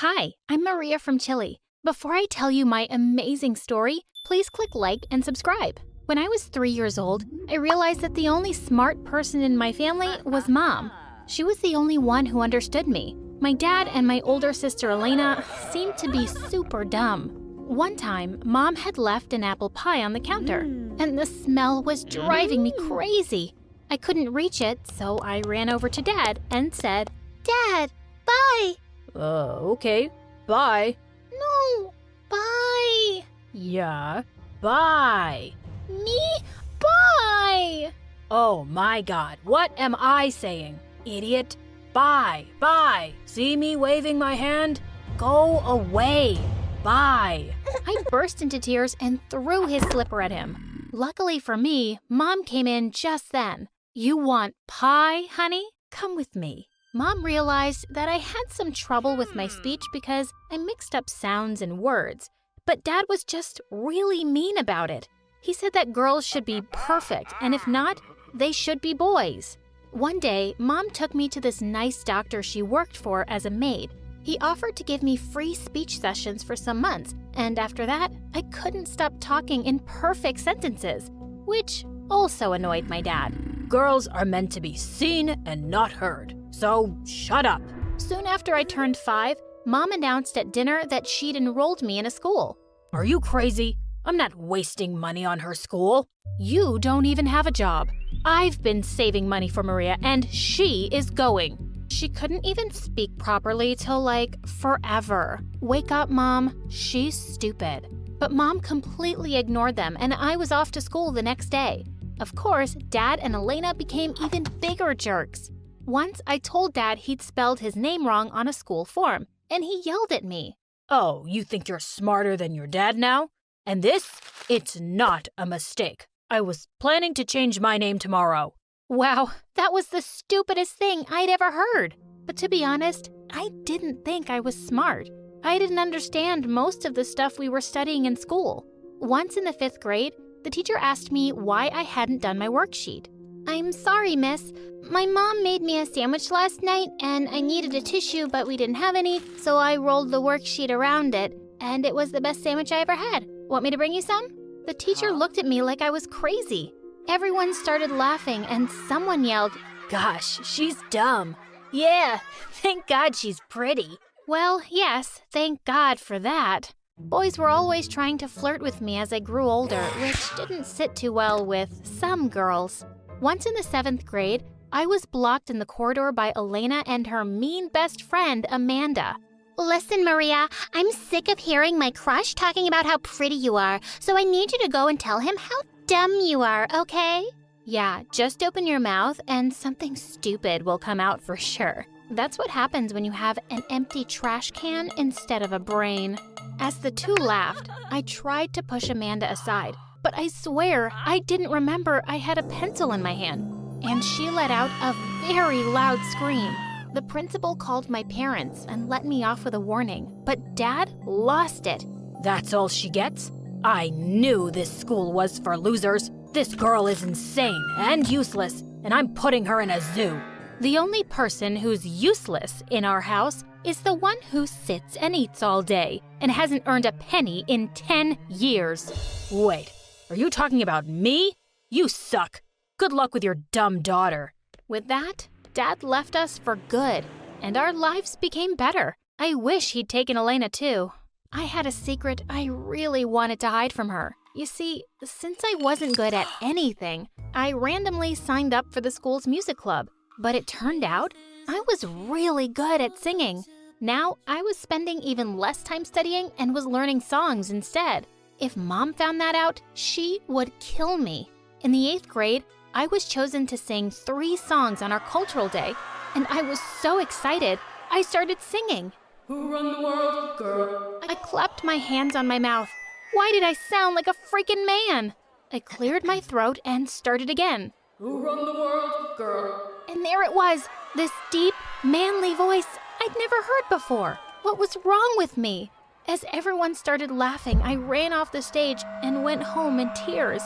Hi, I'm Maria from Chile. Before I tell you my amazing story, please click like and subscribe. When I was 3 years old, I realized that the only smart person in my family was Mom. She was the only one who understood me. My dad and my older sister Elena seemed to be super dumb. One time, Mom had left an apple pie on the counter, and the smell was driving me crazy. I couldn't reach it, so I ran over to Dad and said, "Dad, bye." Okay. Bye. No, bye. Yeah. Bye. Me? Bye. Oh my God, what am I saying? Idiot. Bye. Bye. See me waving my hand? Go away. Bye. I burst into tears and threw his slipper at him. Luckily for me, Mom came in just then. "You want pie, honey? Come with me." Mom realized that I had some trouble with my speech because I mixed up sounds and words, but Dad was just really mean about it. He said that girls should be perfect, and if not, they should be boys. One day, Mom took me to this nice doctor she worked for as a maid. He offered to give me free speech sessions for some months, and after that, I couldn't stop talking in perfect sentences, which also annoyed my dad. Girls are meant to be seen and not heard. So, shut up. Soon after I turned 5, Mom announced at dinner that she'd enrolled me in a school. Are you crazy? I'm not wasting money on her school. You don't even have a job. I've been saving money for Maria, and she is going. She couldn't even speak properly till forever. Wake up, Mom. She's stupid. But Mom completely ignored them, and I was off to school the next day. Of course, Dad and Elena became even bigger jerks. Once I told Dad he'd spelled his name wrong on a school form, and he yelled at me. Oh, you think you're smarter than your dad now? And this? It's not a mistake. I was planning to change my name tomorrow. Wow, that was the stupidest thing I'd ever heard. But to be honest, I didn't think I was smart. I didn't understand most of the stuff we were studying in school. Once in the 5th grade, the teacher asked me why I hadn't done my worksheet. "I'm sorry, miss. My mom made me a sandwich last night, and I needed a tissue, but we didn't have any, so I rolled the worksheet around it, and it was the best sandwich I ever had. Want me to bring you some?" The teacher looked at me like I was crazy. Everyone started laughing, and someone yelled, "Gosh, she's dumb." "Yeah, thank God she's pretty." Well, yes, thank God for that. Boys were always trying to flirt with me as I grew older, which didn't sit too well with some girls. Once in the 7th grade, I was blocked in the corridor by Elena and her mean best friend, Amanda. "Listen, Maria, I'm sick of hearing my crush talking about how pretty you are, so I need you to go and tell him how dumb you are, okay?" Yeah, just open your mouth and something stupid will come out for sure. That's what happens when you have an empty trash can instead of a brain. As the two laughed, I tried to push Amanda aside, but I swear I didn't remember I had a pencil in my hand, and she let out a very loud scream. The principal called my parents and let me off with a warning, but Dad lost it. That's all she gets? I knew this school was for losers. This girl is insane and useless, and I'm putting her in a zoo. The only person who's useless in our house is the one who sits and eats all day and hasn't earned a penny in 10 years. Wait, are you talking about me? You suck. Good luck with your dumb daughter. With that, Dad left us for good, and our lives became better. I wish he'd taken Elena too. I had a secret I really wanted to hide from her. You see, since I wasn't good at anything, I randomly signed up for the school's music club. But it turned out I was really good at singing. Now I was spending even less time studying and was learning songs instead. If Mom found that out, she would kill me. In the 8th grade, I was chosen to sing 3 songs on our cultural day, and I was so excited, I started singing. Who run the world, girl? I clapped my hands on my mouth. Why did I sound like a freaking man? I cleared my throat and started again. Who run the world, girl? And there it was, this deep, manly voice I'd never heard before. What was wrong with me? As everyone started laughing, I ran off the stage and went home in tears.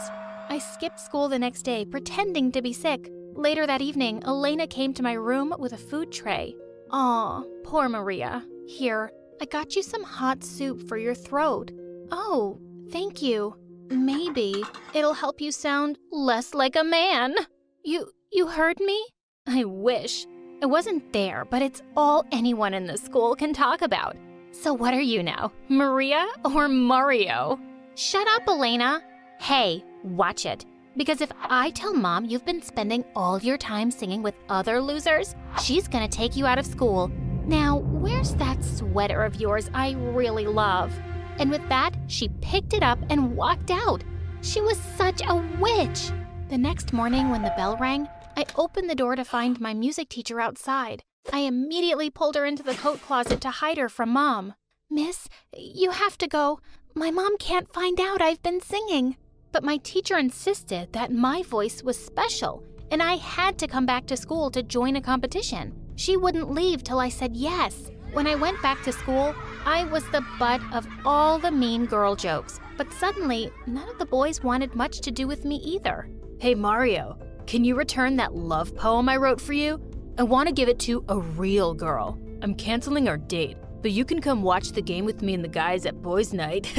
I skipped school the next day, pretending to be sick. Later that evening, Elena came to my room with a food tray. Aw, poor Maria. Here, I got you some hot soup for your throat. Oh, thank you. Maybe it'll help you sound less like a man. You heard me? I wish. I wasn't there, but it's all anyone in the school can talk about. So what are you now, Maria or Mario? Shut up, Elena. Hey, watch it. Because if I tell Mom you've been spending all your time singing with other losers, she's gonna take you out of school. Now, where's that sweater of yours I really love? And with that, she picked it up and walked out. She was such a witch. The next morning when the bell rang, I opened the door to find my music teacher outside. I immediately pulled her into the coat closet to hide her from Mom. Miss, you have to go. My mom can't find out I've been singing. But my teacher insisted that my voice was special, and I had to come back to school to join a competition. She wouldn't leave till I said yes. When I went back to school, I was the butt of all the mean girl jokes. But suddenly, none of the boys wanted much to do with me either. Hey Mario, can you return that love poem I wrote for you? I want to give it to a real girl. I'm canceling our date, but you can come watch the game with me and the guys at boys' night.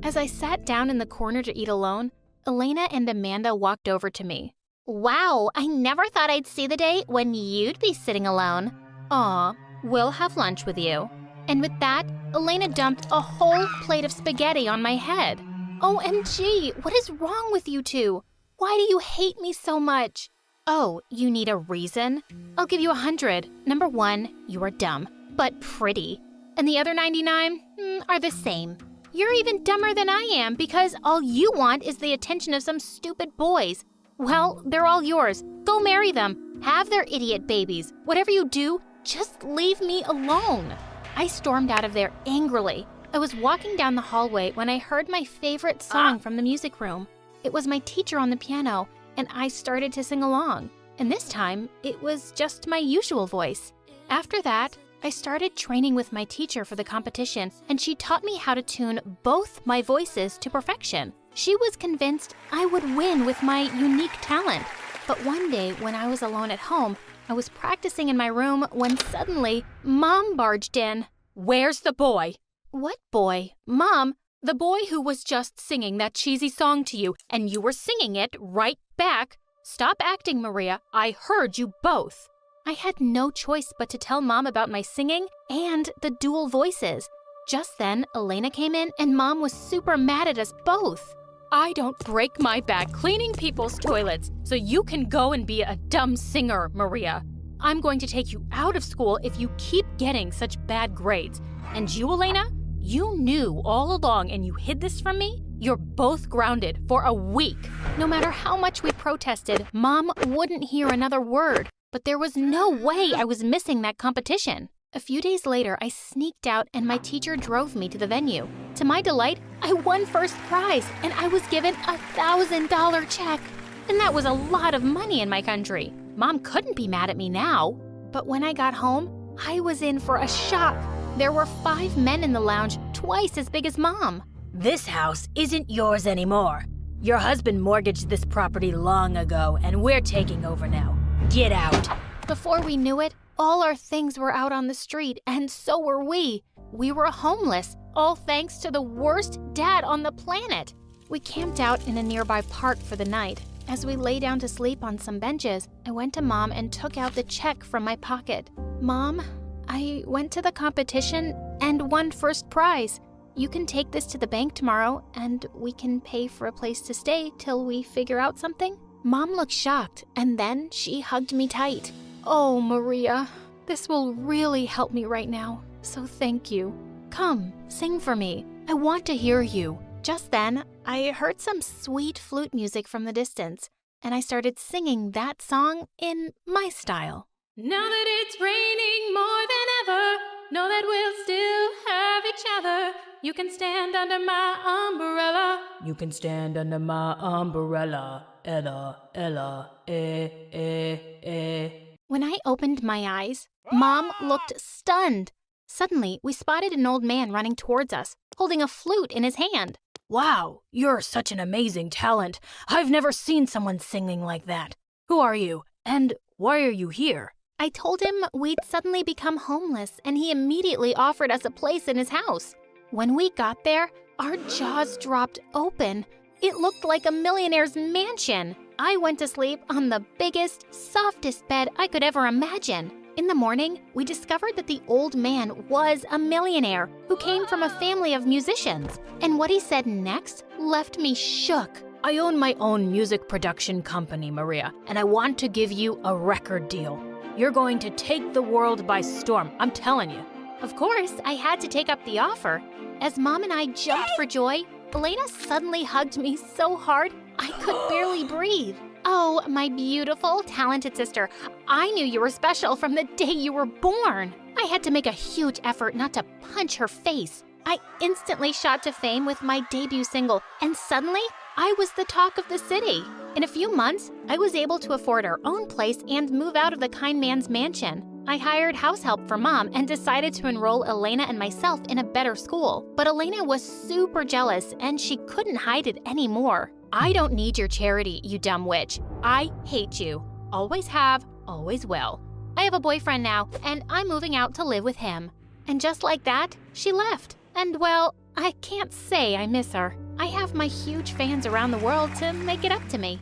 As I sat down in the corner to eat alone, Elena and Amanda walked over to me. Wow, I never thought I'd see the day when you'd be sitting alone. Aw, we'll have lunch with you. And with that, Elena dumped a whole plate of spaghetti on my head. OMG, what is wrong with you two? Why do you hate me so much? Oh, you need a reason? I'll give you 100. Number 1, you are dumb, but pretty. And the other 99 are the same. You're even dumber than I am because all you want is the attention of some stupid boys. Well, they're all yours. Go marry them. Have their idiot babies. Whatever you do, just leave me alone. I stormed out of there angrily. I was walking down the hallway when I heard my favorite song from the music room. It was my teacher on the piano, and I started to sing along. And this time, it was just my usual voice. After that, I started training with my teacher for the competition, and she taught me how to tune both my voices to perfection. She was convinced I would win with my unique talent. But one day, when I was alone at home, I was practicing in my room when suddenly, Mom barged in. Where's the boy? What boy? Mom, the boy who was just singing that cheesy song to you, and you were singing it right back. Stop acting, Maria. I heard you both. I had no choice but to tell Mom about my singing and the dual voices. Just then, Elena came in and Mom was super mad at us both. I don't break my back cleaning people's toilets, so you can go and be a dumb singer, Maria. I'm going to take you out of school if you keep getting such bad grades. And you, Elena, you knew all along and you hid this from me? You're both grounded for a week. No matter how much we protested, Mom wouldn't hear another word. But there was no way I was missing that competition. A few days later, I sneaked out and my teacher drove me to the venue. To my delight, I won first prize and I was given a $1,000 check. And that was a lot of money in my country. Mom couldn't be mad at me now. But when I got home, I was in for a shock. There were 5 men in the lounge, twice as big as Mom. This house isn't yours anymore. Your husband mortgaged this property long ago, and we're taking over now. Get out. Before we knew it, all our things were out on the street, and so were we. We were homeless, all thanks to the worst dad on the planet. We camped out in a nearby park for the night. As we lay down to sleep on some benches, I went to Mom and took out the check from my pocket. Mom, I went to the competition and won first prize. You can take this to the bank tomorrow and we can pay for a place to stay till we figure out something. Mom looked shocked and then she hugged me tight. Oh, Maria, this will really help me right now, so thank you. Come, sing for me. I want to hear you. Just then, I heard some sweet flute music from the distance, and I started singing that song in my style. Now that it's raining more than ever, know that we'll still have each other. You can stand under my umbrella. You can stand under my umbrella. Ella, Ella, eh. When I opened my eyes, Mom looked stunned. Suddenly, we spotted an old man running towards us, holding a flute in his hand. Wow, you're such an amazing talent. I've never seen someone singing like that. Who are you? And why are you here? I told him we'd suddenly become homeless, and he immediately offered us a place in his house. When we got there, our jaws dropped open. It looked like a millionaire's mansion. I went to sleep on the biggest, softest bed I could ever imagine. In the morning, we discovered that the old man was a millionaire who came from a family of musicians. And what he said next left me shook. I own my own music production company, Maria, and I want to give you a record deal. You're going to take the world by storm, I'm telling you. Of course, I had to take up the offer. As Mom and I jumped for joy, Elena suddenly hugged me so hard I could barely breathe. Oh, my beautiful, talented sister, I knew you were special from the day you were born. I had to make a huge effort not to punch her face. I instantly shot to fame with my debut single, and suddenly, I was the talk of the city. In a few months, I was able to afford our own place and move out of the kind man's mansion. I hired house help for Mom and decided to enroll Elena and myself in a better school. But Elena was super jealous and she couldn't hide it anymore. I don't need your charity, you dumb witch. I hate you. Always have, always will. I have a boyfriend now, and I'm moving out to live with him. And just like that, she left. And well, I can't say I miss her. I have my huge fans around the world to make it up to me.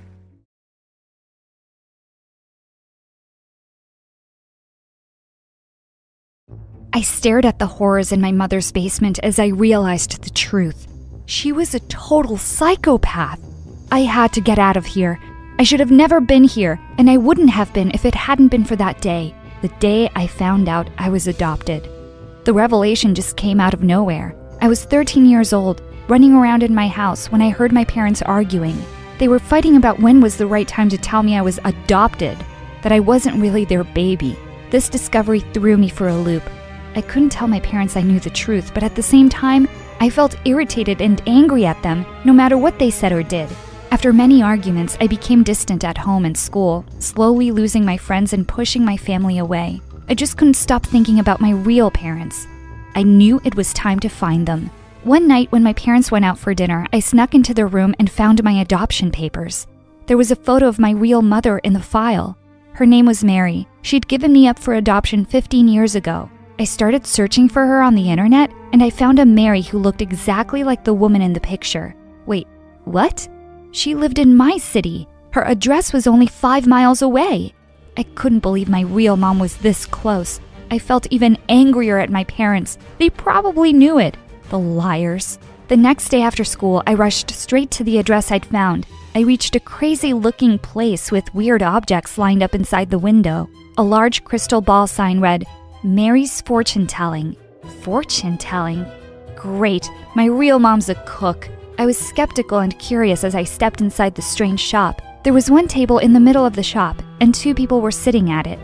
I stared at the horrors in my mother's basement as I realized the truth. She was a total psychopath. I had to get out of here. I should have never been here, and I wouldn't have been if it hadn't been for that day, the day I found out I was adopted. The revelation just came out of nowhere. I was 13 years old, running around in my house when I heard my parents arguing. They were fighting about when was the right time to tell me I was adopted, that I wasn't really their baby. This discovery threw me for a loop. I couldn't tell my parents I knew the truth, but at the same time, I felt irritated and angry at them, no matter what they said or did. After many arguments, I became distant at home and school, slowly losing my friends and pushing my family away. I just couldn't stop thinking about my real parents. I knew it was time to find them. One night when my parents went out for dinner, I snuck into their room and found my adoption papers. There was a photo of my real mother in the file. Her name was Mary. She'd given me up for adoption 15 years ago. I started searching for her on the internet, and I found a Mary who looked exactly like the woman in the picture. Wait, what? She lived in my city. Her address was only 5 miles away. I couldn't believe my real mom was this close. I felt even angrier at my parents. They probably knew it. The liars. The next day after school, I rushed straight to the address I'd found. I reached a crazy-looking place with weird objects lined up inside the window. A large crystal ball sign read, Mary's Fortune Telling. Fortune telling? Great, my real mom's a cook. I was skeptical and curious as I stepped inside the strange shop. There was one table in the middle of the shop, and 2 people were sitting at it.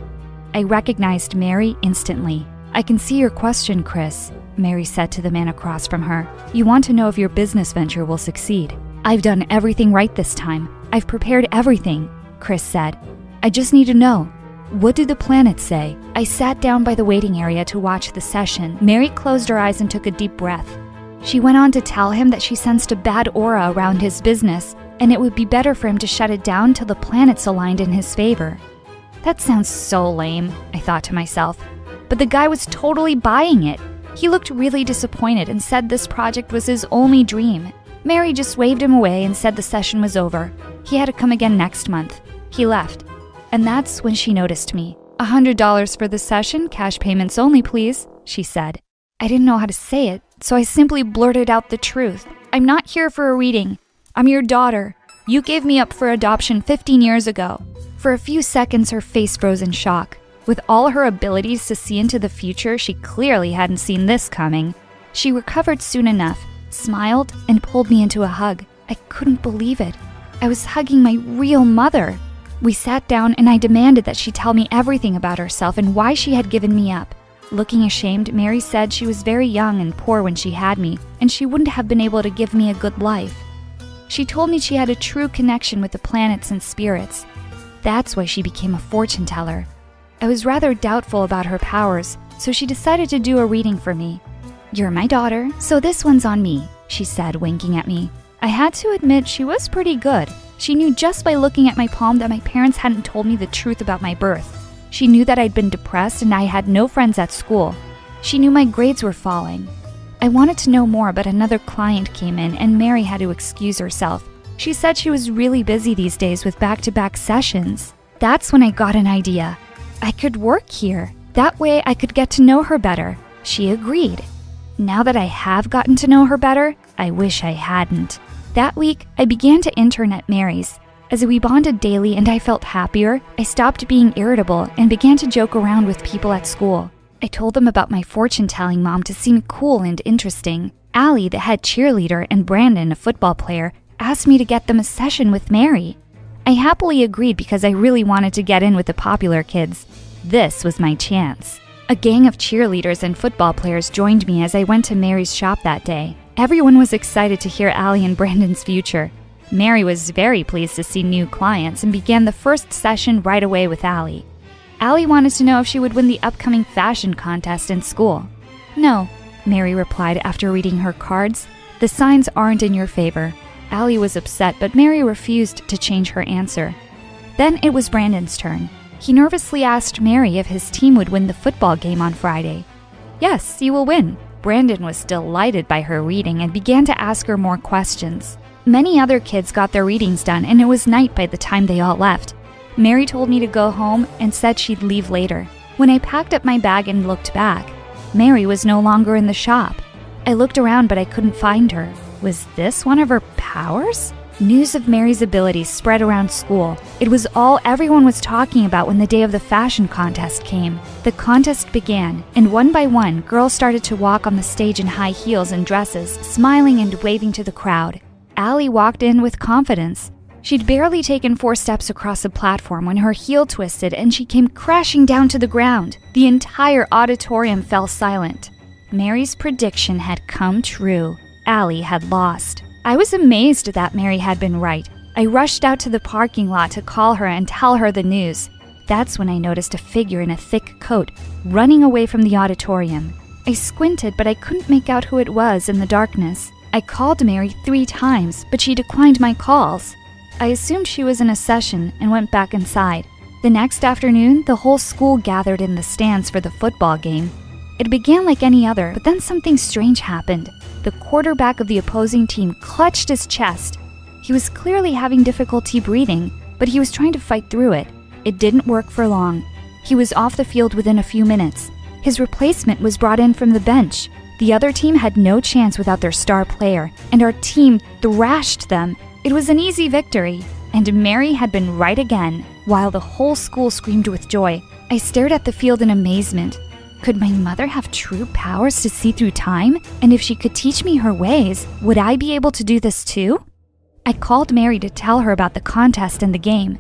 I recognized Mary instantly. I can see your question, Chris, Mary said to the man across from her. You want to know if your business venture will succeed. I've done everything right this time. I've prepared everything, Chris said. I just need to know. What do the planets say? I sat down by the waiting area to watch the session. Mary closed her eyes and took a deep breath. She went on to tell him that she sensed a bad aura around his business, and it would be better for him to shut it down till the planets aligned in his favor. That sounds so lame, I thought to myself. But the guy was totally buying it. He looked really disappointed and said this project was his only dream. Mary just waved him away and said the session was over. He had to come again next month. He left. And that's when she noticed me. $100 for the session, cash payments only, please, she said. I didn't know how to say it, so I simply blurted out the truth. I'm not here for a reading. I'm your daughter. You gave me up for adoption 15 years ago. For a few seconds, her face froze in shock. With all her abilities to see into the future, she clearly hadn't seen this coming. She recovered soon enough, smiled, and pulled me into a hug. I couldn't believe it. I was hugging my real mother. We sat down and I demanded that she tell me everything about herself and why she had given me up. Looking ashamed, Mary said she was very young and poor when she had me, and she wouldn't have been able to give me a good life. She told me she had a true connection with the planets and spirits. That's why she became a fortune teller. I was rather doubtful about her powers, so she decided to do a reading for me. You're my daughter, so this one's on me, she said, winking at me. I had to admit she was pretty good. She knew just by looking at my palm that my parents hadn't told me the truth about my birth. She knew that I'd been depressed and I had no friends at school. She knew my grades were falling. I wanted to know more, but another client came in and Mary had to excuse herself. She said she was really busy these days with back-to-back sessions. That's when I got an idea. I could work here. That way I could get to know her better. She agreed. Now that I have gotten to know her better, I wish I hadn't. That week, I began to intern at Mary's. As we bonded daily and I felt happier, I stopped being irritable and began to joke around with people at school. I told them about my fortune-telling mom to seem cool and interesting. Allie, the head cheerleader, and Brandon, a football player, asked me to get them a session with Mary. I happily agreed because I really wanted to get in with the popular kids. This was my chance. A gang of cheerleaders and football players joined me as I went to Mary's shop that day. Everyone was excited to hear Allie and Brandon's future. Mary was very pleased to see new clients and began the first session right away with Allie. Allie wanted to know if she would win the upcoming fashion contest in school. No, Mary replied after reading her cards. The signs aren't in your favor. Allie was upset, but Mary refused to change her answer. Then it was Brandon's turn. He nervously asked Mary if his team would win the football game on Friday. Yes, you will win. Brandon was delighted by her reading and began to ask her more questions. Many other kids got their readings done, and it was night by the time they all left. Mary told me to go home and said she'd leave later. When I packed up my bag and looked back, Mary was no longer in the shop. I looked around, but I couldn't find her. Was this one of her powers? News of Mary's abilities spread around school. It was all everyone was talking about when the day of the fashion contest came. The contest began, and one by one, girls started to walk on the stage in high heels and dresses, smiling and waving to the crowd. Allie walked in with confidence. She'd barely taken 4 steps across the platform when her heel twisted and she came crashing down to the ground. The entire auditorium fell silent. Mary's prediction had come true. Allie had lost. I was amazed that Mary had been right. I rushed out to the parking lot to call her and tell her the news. That's when I noticed a figure in a thick coat running away from the auditorium. I squinted, but I couldn't make out who it was in the darkness. I called Mary 3 times, but she declined my calls. I assumed she was in a session and went back inside. The next afternoon, the whole school gathered in the stands for the football game. It began like any other, but then something strange happened. The quarterback of the opposing team clutched his chest. He was clearly having difficulty breathing, but he was trying to fight through it. It didn't work for long. He was off the field within a few minutes. His replacement was brought in from the bench. The other team had no chance without their star player, and our team thrashed them. It was an easy victory, and Mary had been right again. While the whole school screamed with joy, I stared at the field in amazement. Could my mother have true powers to see through time? And if she could teach me her ways, would I be able to do this too? I called Mary to tell her about the contest and the game.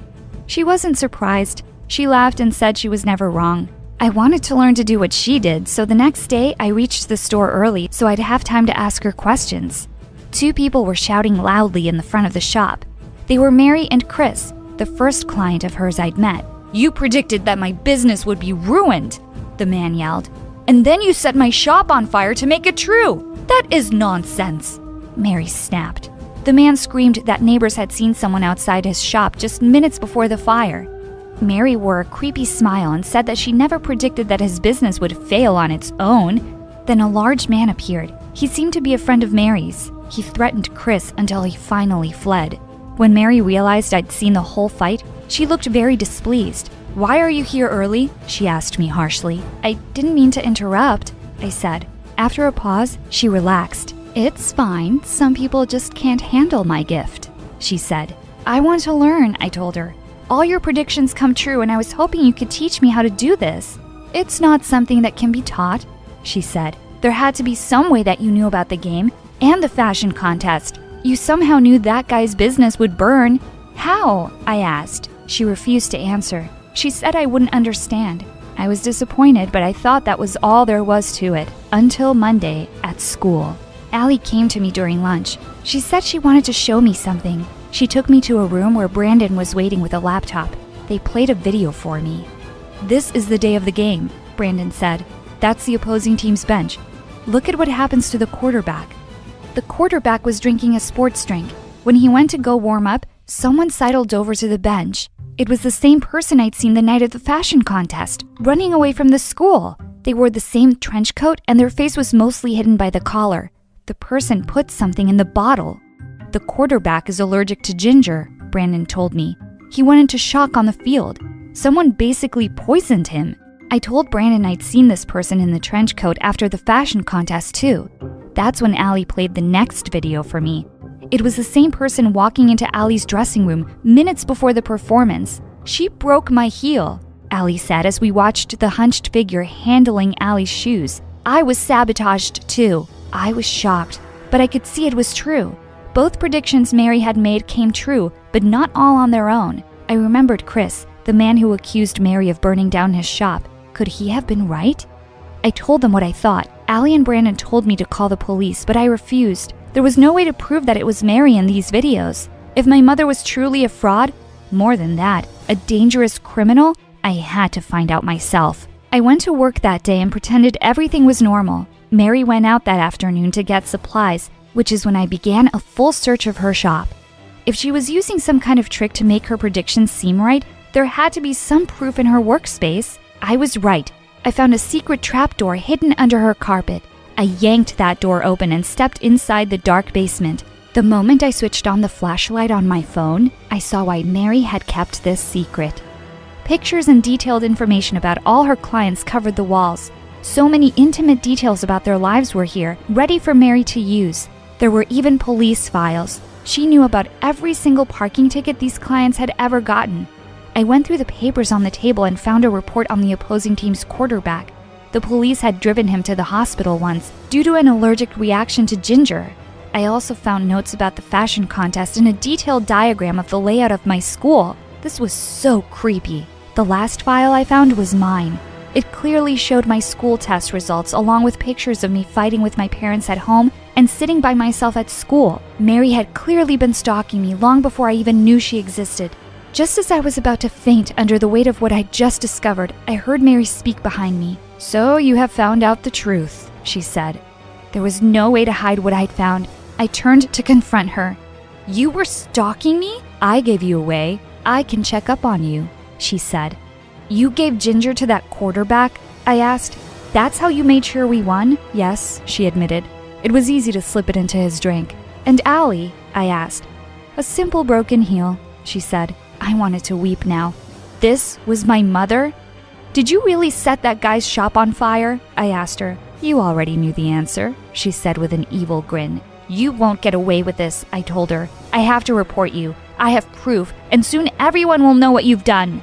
She wasn't surprised. She laughed and said she was never wrong. I wanted to learn to do what she did, so the next day I reached the store early so I'd have time to ask her questions. 2 people were shouting loudly in the front of the shop. They were Mary and Chris, the first client of hers I'd met. "You predicted that my business would be ruined," the man yelled. "And then you set my shop on fire to make it true. That is nonsense," Mary snapped. The man screamed that neighbors had seen someone outside his shop just minutes before the fire. Mary wore a creepy smile and said that she never predicted that his business would fail on its own. Then a large man appeared. He seemed to be a friend of Mary's. He threatened Chris until he finally fled. When Mary realized I'd seen the whole fight, she looked very displeased. "Why are you here early?" she asked me harshly. "I didn't mean to interrupt," I said. After a pause, she relaxed. "It's fine. Some people just can't handle my gift," she said. "I want to learn," I told her. "All your predictions come true, and I was hoping you could teach me how to do this." "It's not something that can be taught," she said. "There had to be some way that you knew about the game and the fashion contest. You somehow knew that guy's business would burn." "How?" I asked. She refused to answer. She said I wouldn't understand. I was disappointed, but I thought that was all there was to it. Until Monday at school. Allie came to me during lunch. She said she wanted to show me something. She took me to a room where Brandon was waiting with a laptop. They played a video for me. "This is the day of the game," Brandon said. "That's the opposing team's bench. Look at what happens to the quarterback." The quarterback was drinking a sports drink. When he went to go warm up, someone sidled over to the bench. It was the same person I'd seen the night of the fashion contest, running away from the school. They wore the same trench coat and their face was mostly hidden by the collar. The person put something in the bottle. "The quarterback is allergic to ginger," Brandon told me. "He went into shock on the field. Someone basically poisoned him." I told Brandon I'd seen this person in the trench coat after the fashion contest too. That's when Allie played the next video for me. It was the same person walking into Allie's dressing room minutes before the performance. "She broke my heel," Allie said as we watched the hunched figure handling Allie's shoes. "I was sabotaged too." I was shocked, but I could see it was true. Both predictions Mary had made came true, but not all on their own. I remembered Chris, the man who accused Mary of burning down his shop. Could he have been right? I told them what I thought. Allie and Brandon told me to call the police, but I refused. There was no way to prove that it was Mary in these videos. If my mother was truly a fraud, more than that, a dangerous criminal, I had to find out myself. I went to work that day and pretended everything was normal. Mary went out that afternoon to get supplies, which is when I began a full search of her shop. If she was using some kind of trick to make her predictions seem right, there had to be some proof in her workspace. I was right. I found a secret trapdoor hidden under her carpet. I yanked that door open and stepped inside the dark basement. The moment I switched on the flashlight on my phone, I saw why Mary had kept this secret. Pictures and detailed information about all her clients covered the walls. So many intimate details about their lives were here, ready for Mary to use. There were even police files. She knew about every single parking ticket these clients had ever gotten. I went through the papers on the table and found a report on the opposing team's quarterback. The police had driven him to the hospital once due to an allergic reaction to ginger. I also found notes about the fashion contest and a detailed diagram of the layout of my school. This was so creepy. The last file I found was mine. It clearly showed my school test results along with pictures of me fighting with my parents at home and sitting by myself at school. Mary had clearly been stalking me long before I even knew she existed. Just as I was about to faint under the weight of what I'd just discovered, I heard Mary speak behind me. "So you have found out the truth," she said. There was no way to hide what I'd found. I turned to confront her. "You were stalking me? I gave you away. I can check up on you," she said. "You gave ginger to that quarterback?" I asked. "That's how you made sure we won?" "Yes," she admitted. "It was easy to slip it into his drink." "And Allie?" I asked. "A simple broken heel," she said. I wanted to weep now. This was my mother? "Did you really set that guy's shop on fire?" I asked her. "You already knew the answer," she said with an evil grin. "You won't get away with this," I told her. "I have to report you. I have proof, and soon everyone will know what you've done."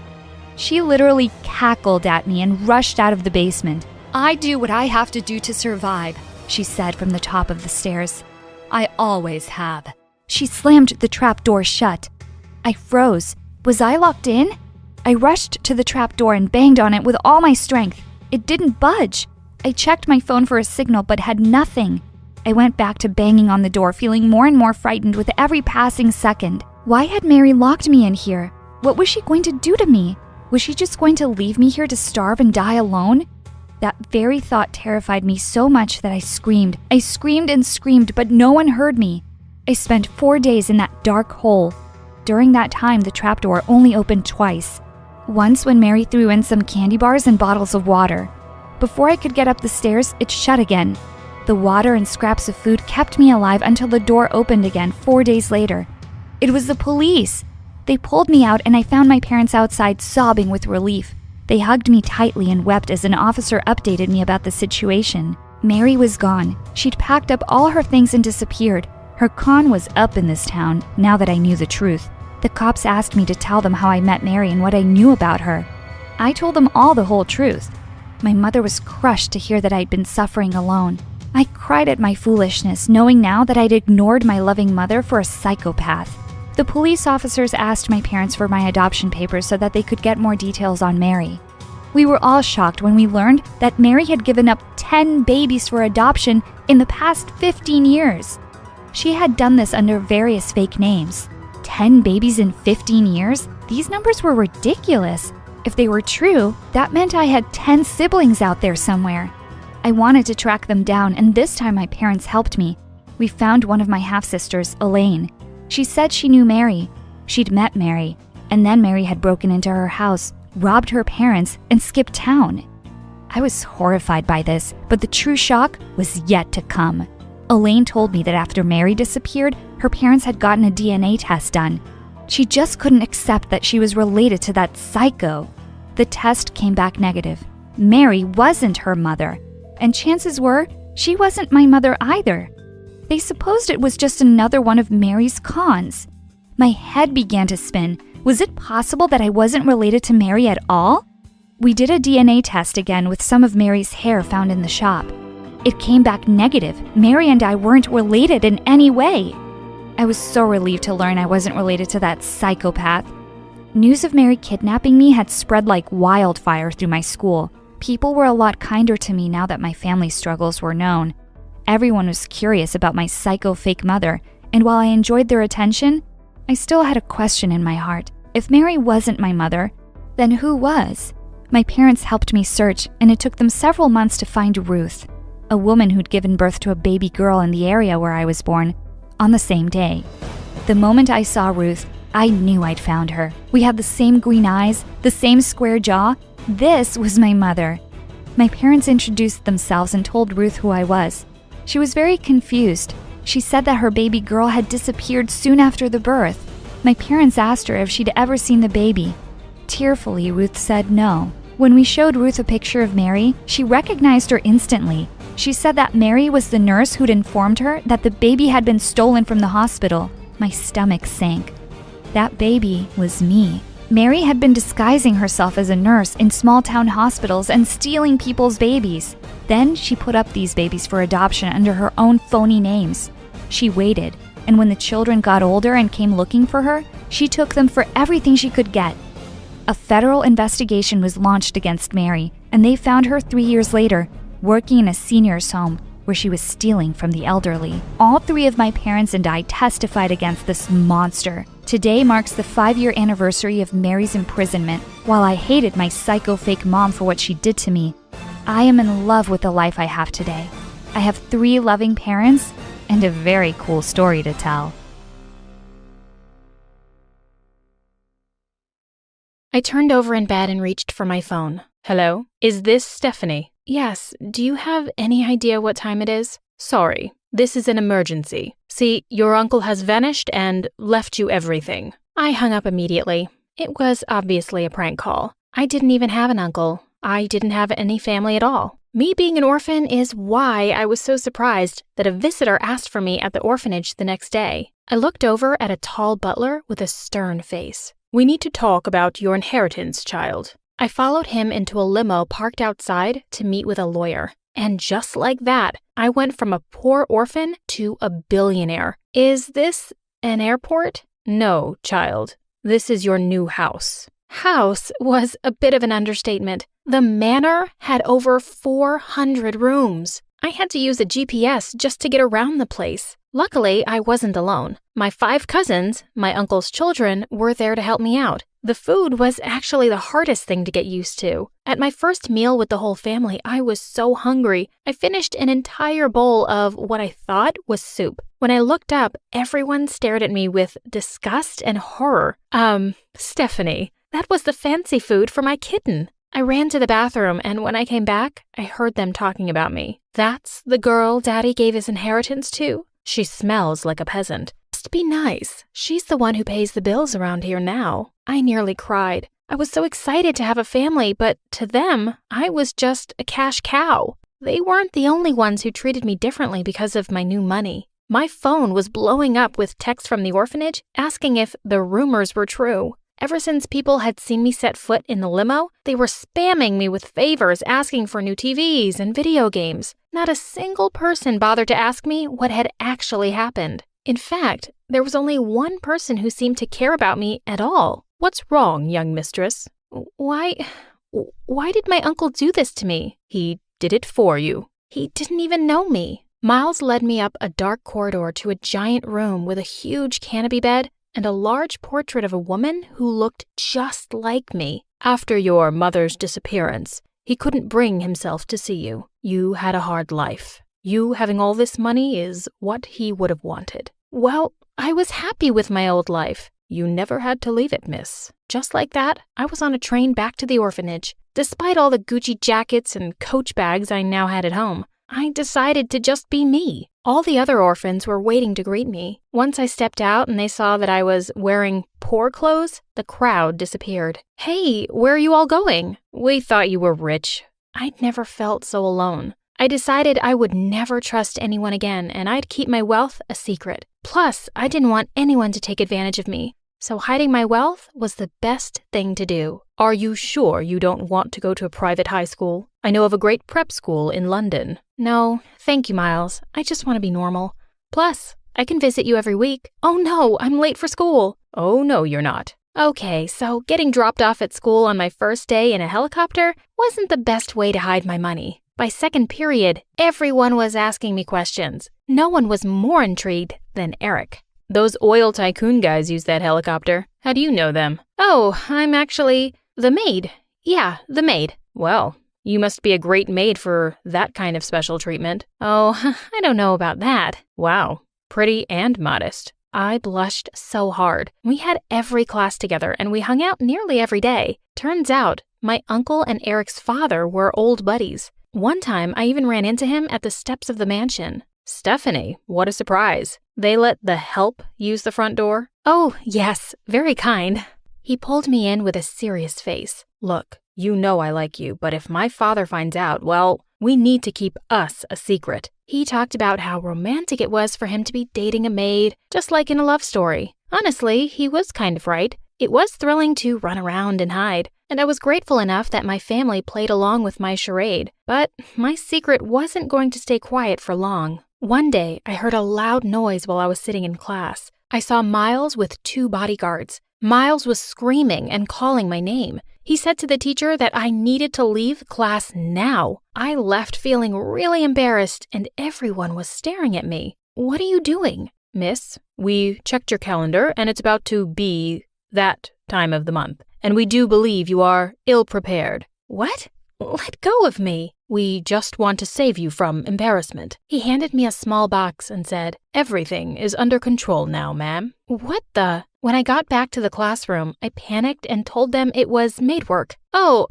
She literally cackled at me and rushed out of the basement. "I do what I have to do to survive," she said from the top of the stairs. "I always have." She slammed the trap door shut. I froze. Was I locked in? I rushed to the trap door and banged on it with all my strength. It didn't budge. I checked my phone for a signal but had nothing. I went back to banging on the door, feeling more and more frightened with every passing second. Why had Mary locked me in here? What was she going to do to me? Was she just going to leave me here to starve and die alone? That very thought terrified me so much that I screamed. I screamed and screamed, but no one heard me. I spent 4 days in that dark hole. During that time, the trapdoor only opened twice. Once when Mary threw in some candy bars and bottles of water. Before I could get up the stairs, it shut again. The water and scraps of food kept me alive until the door opened again 4 days later. It was the police. They pulled me out and I found my parents outside sobbing with relief. They hugged me tightly and wept as an officer updated me about the situation. Mary was gone. She'd packed up all her things and disappeared. Her con was up in this town, now that I knew the truth. The cops asked me to tell them how I met Mary and what I knew about her. I told them all the whole truth. My mother was crushed to hear that I'd been suffering alone. I cried at my foolishness, knowing now that I'd ignored my loving mother for a psychopath. The police officers asked my parents for my adoption papers so that they could get more details on Mary. We were all shocked when we learned that Mary had given up 10 babies for adoption in the past 15 years. She had done this under various fake names. 10 babies in 15 years? These numbers were ridiculous. If they were true, that meant I had 10 siblings out there somewhere. I wanted to track them down, and this time my parents helped me. We found one of my half-sisters, Elaine. She said she knew Mary. She'd met Mary, and then Mary had broken into her house, robbed her parents, and skipped town. I was horrified by this, but the true shock was yet to come. Elaine told me that after Mary disappeared, her parents had gotten a DNA test done. She just couldn't accept that she was related to that psycho. The test came back negative. Mary wasn't her mother, and chances were she wasn't my mother either. They supposed it was just another one of Mary's cons. My head began to spin. Was it possible that I wasn't related to Mary at all? We did a DNA test again with some of Mary's hair found in the shop. It came back negative. Mary and I weren't related in any way. I was so relieved to learn I wasn't related to that psychopath. News of Mary kidnapping me had spread like wildfire through my school. People were a lot kinder to me now that my family struggles were known. Everyone was curious about my psycho fake mother, and while I enjoyed their attention, I still had a question in my heart. If Mary wasn't my mother, then who was? My parents helped me search, and it took them several months to find Ruth, a woman who'd given birth to a baby girl in the area where I was born, on the same day. The moment I saw Ruth, I knew I'd found her. We had the same green eyes, the same square jaw. This was my mother. My parents introduced themselves and told Ruth who I was. She was very confused. She said that her baby girl had disappeared soon after the birth. My parents asked her if she'd ever seen the baby. Tearfully, Ruth said no. When we showed Ruth a picture of Mary, she recognized her instantly. She said that Mary was the nurse who'd informed her that the baby had been stolen from the hospital. My stomach sank. That baby was me. Mary had been disguising herself as a nurse in small-town hospitals and stealing people's babies. Then she put up these babies for adoption under her own phony names. She waited, and when the children got older and came looking for her, she took them for everything she could get. A federal investigation was launched against Mary, and they found her 3 years later, working in a senior's home where she was stealing from the elderly. All 3 of my parents and I testified against this monster. Today marks the 5-year anniversary of Mary's imprisonment. While I hated my psycho fake mom for what she did to me, I am in love with the life I have today. I have 3 loving parents and a very cool story to tell. I turned over in bed and reached for my phone. Hello? Is this Stephanie? Yes. Do you have any idea what time it is? Sorry. This is an emergency. See, your uncle has vanished and left you everything. I hung up immediately. It was obviously a prank call. I didn't even have an uncle. I didn't have any family at all. Me being an orphan is why I was so surprised that a visitor asked for me at the orphanage the next day. I looked over at a tall butler with a stern face. We need to talk about your inheritance, child. I followed him into a limo parked outside to meet with a lawyer. And just like that, I went from a poor orphan to a billionaire. Is this an airport? No, child. This is your new house. House was a bit of an understatement. The manor had over 400 rooms. I had to use a GPS just to get around the place. Luckily, I wasn't alone. My 5 cousins, my uncle's children, were there to help me out. The food was actually the hardest thing to get used to. At my first meal with the whole family, I was so hungry. I finished an entire bowl of what I thought was soup. When I looked up, everyone stared at me with disgust and horror. Stephanie, that was the fancy food for my kitten. I ran to the bathroom, and when I came back, I heard them talking about me. That's the girl Daddy gave his inheritance to? She smells like a peasant. Must be nice. She's the one who pays the bills around here now. I nearly cried. I was so excited to have a family, but to them, I was just a cash cow. They weren't the only ones who treated me differently because of my new money. My phone was blowing up with texts from the orphanage asking if the rumors were true. Ever since people had seen me set foot in the limo, they were spamming me with favors asking for new TVs and video games. Not a single person bothered to ask me what had actually happened. In fact, there was only one person who seemed to care about me at all. What's wrong, young mistress? Why did my uncle do this to me? He did it for you. He didn't even know me. Miles led me up a dark corridor to a giant room with a huge canopy bed and a large portrait of a woman who looked just like me. After your mother's disappearance, he couldn't bring himself to see you. You had a hard life. You having all this money is what he would have wanted. Well, I was happy with my old life. You never had to leave it, miss. Just like that, I was on a train back to the orphanage. Despite all the Gucci jackets and Coach bags I now had at home, I decided to just be me. All the other orphans were waiting to greet me. Once I stepped out and they saw that I was wearing poor clothes, the crowd disappeared. Hey, where are you all going? We thought you were rich. I'd never felt so alone. I decided I would never trust anyone again and I'd keep my wealth a secret. Plus, I didn't want anyone to take advantage of me. So hiding my wealth was the best thing to do. Are you sure you don't want to go to a private high school? I know of a great prep school in London. No, thank you, Miles. I just want to be normal. Plus, I can visit you every week. Oh no, I'm late for school. Oh no, you're not. Okay, so getting dropped off at school on my first day in a helicopter wasn't the best way to hide my money. By second period, everyone was asking me questions. No one was more intrigued than Eric. Those oil tycoon guys use that helicopter. How do you know them? Oh, I'm actually the maid. Yeah, the maid. Well, you must be a great maid for that kind of special treatment. Oh, I don't know about that. Wow, pretty and modest. I blushed so hard. We had every class together and we hung out nearly every day. Turns out, my uncle and Eric's father were old buddies. One time, I even ran into him at the steps of the mansion. Stephanie, what a surprise. They let the help use the front door? Oh, yes, very kind. He pulled me in with a serious face. Look, you know I like you, but if my father finds out, well, we need to keep us a secret. He talked about how romantic it was for him to be dating a maid, just like in a love story. Honestly, he was kind of right. It was thrilling to run around and hide, and I was grateful enough that my family played along with my charade. But my secret wasn't going to stay quiet for long. One day, I heard a loud noise while I was sitting in class. I saw Miles with 2 bodyguards. Miles was screaming and calling my name. He said to the teacher that I needed to leave class now. I left feeling really embarrassed, and everyone was staring at me. What are you doing? Miss, we checked your calendar, and it's about to be that time of the month, and we do believe you are ill-prepared. What? Let go of me. We just want to save you from embarrassment. He handed me a small box and said, Everything is under control now, ma'am. What the? When I got back to the classroom, I panicked and told them it was maid work. Oh,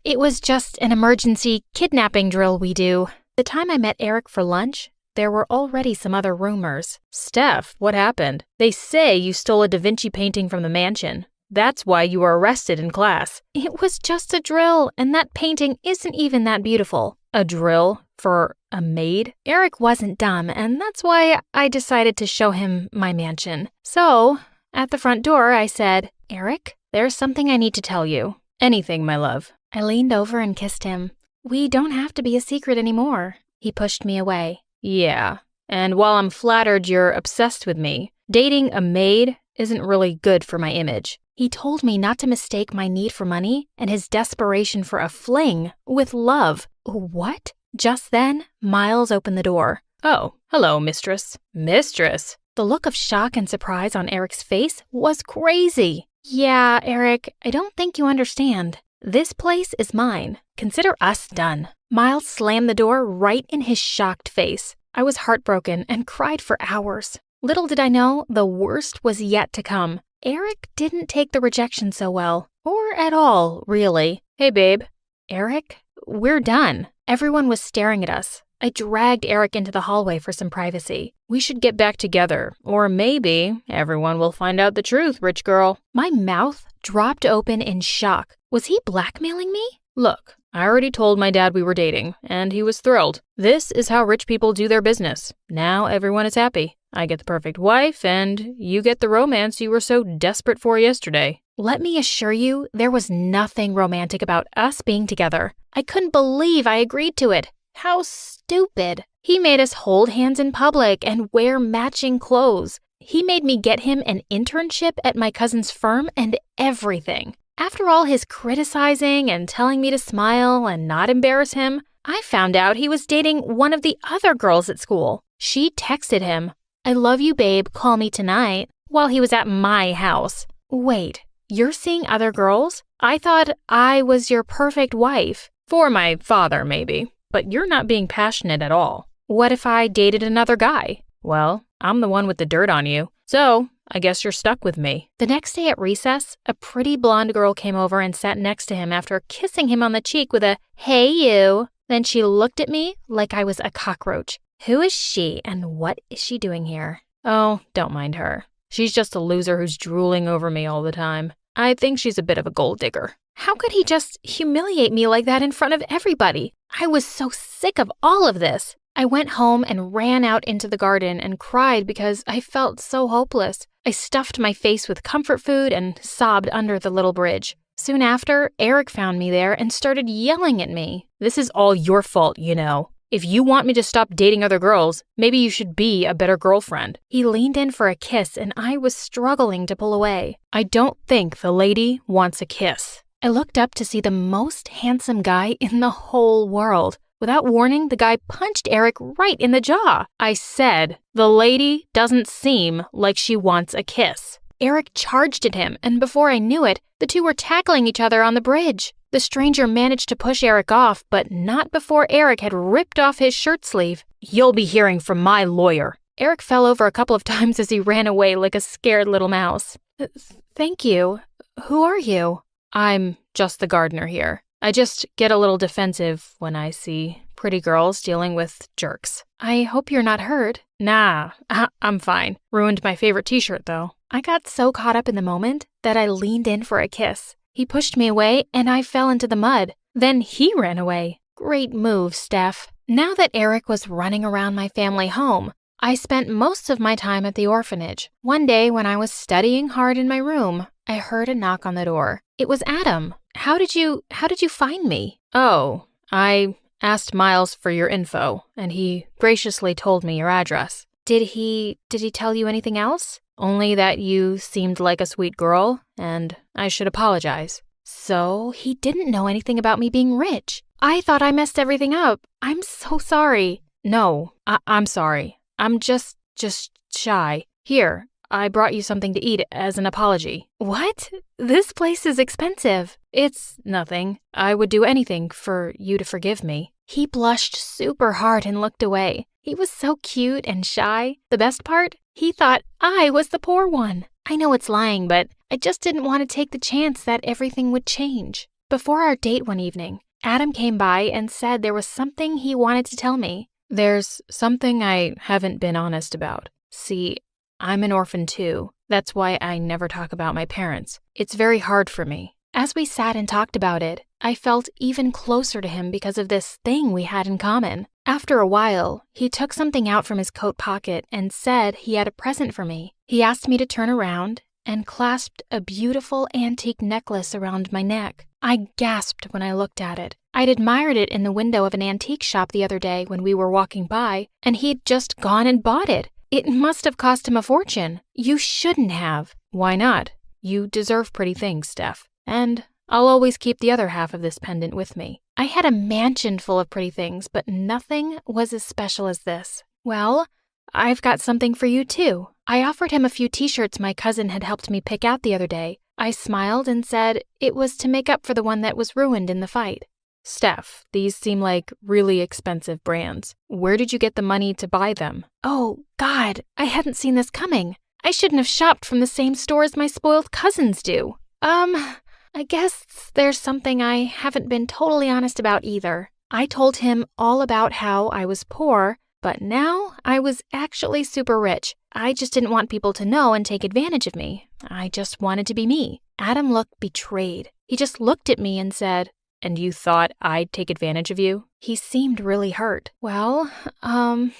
it was just an emergency kidnapping drill we do. The time I met Eric for lunch, there were already some other rumors. Steph, what happened? They say you stole a Da Vinci painting from the mansion. That's why you were arrested in class. It was just a drill, and that painting isn't even that beautiful. A drill for a maid? Eric wasn't dumb, and that's why I decided to show him my mansion. So, at the front door, I said, Eric, there's something I need to tell you. Anything, my love. I leaned over and kissed him. We don't have to be a secret anymore. He pushed me away. Yeah, and while I'm flattered you're obsessed with me, dating a maid isn't really good for my image. He told me not to mistake my need for money and his desperation for a fling with love. What? Just then, Miles opened the door. Oh, hello, mistress. Mistress? The look of shock and surprise on Eric's face was crazy. Yeah, Eric, I don't think you understand. This place is mine. Consider us done. Miles slammed the door right in his shocked face. I was heartbroken and cried for hours. Little did I know, the worst was yet to come. Eric didn't take the rejection so well. Or at all, really. Hey, babe. Eric, we're done. Everyone was staring at us. I dragged Eric into the hallway for some privacy. We should get back together, or maybe everyone will find out the truth, rich girl. My mouth dropped open in shock. Was he blackmailing me? Look, I already told my dad we were dating, and he was thrilled. This is how rich people do their business. Now everyone is happy. I get the perfect wife, and you get the romance you were so desperate for yesterday. Let me assure you, there was nothing romantic about us being together. I couldn't believe I agreed to it. How stupid. He made us hold hands in public and wear matching clothes. He made me get him an internship at my cousin's firm and everything. After all his criticizing and telling me to smile and not embarrass him, I found out he was dating one of the other girls at school. She texted him, "I love you, babe, call me tonight," while he was at my house. Wait, you're seeing other girls? I thought I was your perfect wife. For my father, maybe. But you're not being passionate at all. What if I dated another guy? Well, I'm the one with the dirt on you, so I guess you're stuck with me. The next day at recess, a pretty blonde girl came over and sat next to him after kissing him on the cheek with a, "Hey, you." Then she looked at me like I was a cockroach. Who is she and what is she doing here? Oh, don't mind her. She's just a loser who's drooling over me all the time. I think she's a bit of a gold digger. How could he just humiliate me like that in front of everybody? I was so sick of all of this. I went home and ran out into the garden and cried because I felt so hopeless. I stuffed my face with comfort food and sobbed under the little bridge. Soon after, Eric found me there and started yelling at me. This is all your fault, you know. If you want me to stop dating other girls, maybe you should be a better girlfriend. He leaned in for a kiss and I was struggling to pull away. I don't think the lady wants a kiss. I looked up to see the most handsome guy in the whole world. Without warning, the guy punched Eric right in the jaw. I said, "The lady doesn't seem like she wants a kiss." Eric charged at him, and before I knew it, the two were tackling each other on the bridge. The stranger managed to push Eric off, but not before Eric had ripped off his shirt sleeve. "You'll be hearing from my lawyer." Eric fell over a couple of times as he ran away like a scared little mouse. Thank you. Who are you? I'm just the gardener here. I just get a little defensive when I see pretty girls dealing with jerks. I hope you're not hurt. Nah, I'm fine. Ruined my favorite t-shirt, though. I got so caught up in the moment that I leaned in for a kiss. He pushed me away, and I fell into the mud. Then he ran away. Great move, Steph. Now that Eric was running around my family home, I spent most of my time at the orphanage. One day when I was studying hard in my room, I heard a knock on the door. It was Adam. How did you find me? Oh, I asked Miles for your info, and he graciously told me your address. Did he tell you anything else? Only that you seemed like a sweet girl, and I should apologize. So he didn't know anything about me being rich. I thought I messed everything up. I'm so sorry. No, I'm sorry. I'm just shy. Here, I brought you something to eat as an apology. What? This place is expensive. It's nothing. I would do anything for you to forgive me. He blushed super hard and looked away. He was so cute and shy. The best part? He thought I was the poor one. I know it's lying, but I just didn't want to take the chance that everything would change. Before our date one evening, Adam came by and said there was something he wanted to tell me. There's something I haven't been honest about. See, I'm an orphan too. That's why I never talk about my parents. It's very hard for me. As we sat and talked about it, I felt even closer to him because of this thing we had in common. After a while, he took something out from his coat pocket and said he had a present for me. He asked me to turn around and clasped a beautiful antique necklace around my neck. I gasped when I looked at it. I'd admired it in the window of an antique shop the other day when we were walking by, and he'd just gone and bought it. It must have cost him a fortune. You shouldn't have. Why not? You deserve pretty things, Steph. And I'll always keep the other half of this pendant with me. I had a mansion full of pretty things, but nothing was as special as this. Well, I've got something for you too. I offered him a few t-shirts my cousin had helped me pick out the other day. I smiled and said it was to make up for the one that was ruined in the fight. Steph, these seem like really expensive brands. Where did you get the money to buy them? Oh, God, I hadn't seen this coming. I shouldn't have shopped from the same store as my spoiled cousins do. I guess there's something I haven't been totally honest about either. I told him all about how I was poor, but now I was actually super rich. I just didn't want people to know and take advantage of me. I just wanted to be me. Adam looked betrayed. He just looked at me and said, "And you thought I'd take advantage of you?" He seemed really hurt. Well,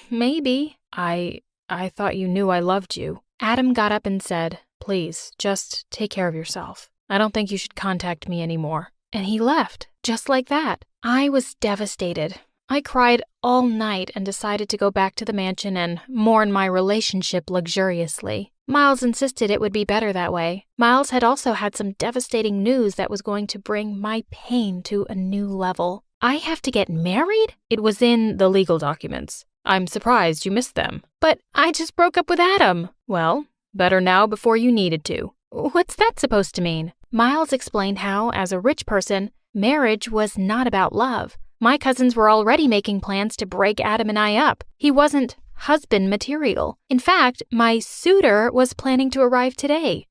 maybe. I thought you knew I loved you. Adam got up and said, "Please, just take care of yourself. I don't think you should contact me anymore." And he left, just like that. I was devastated. I cried all night and decided to go back to the mansion and mourn my relationship luxuriously. Miles insisted it would be better that way. Miles had also had some devastating news that was going to bring my pain to a new level. I have to get married? It was in the legal documents. I'm surprised you missed them. But I just broke up with Adam. Well, better now before you needed to. What's that supposed to mean? Miles explained how, as a rich person, marriage was not about love. My cousins were already making plans to break Adam and I up. He wasn't husband material. In fact, my suitor was planning to arrive today.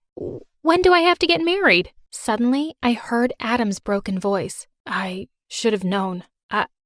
When do I have to get married? Suddenly, I heard Adam's broken voice. I should have known.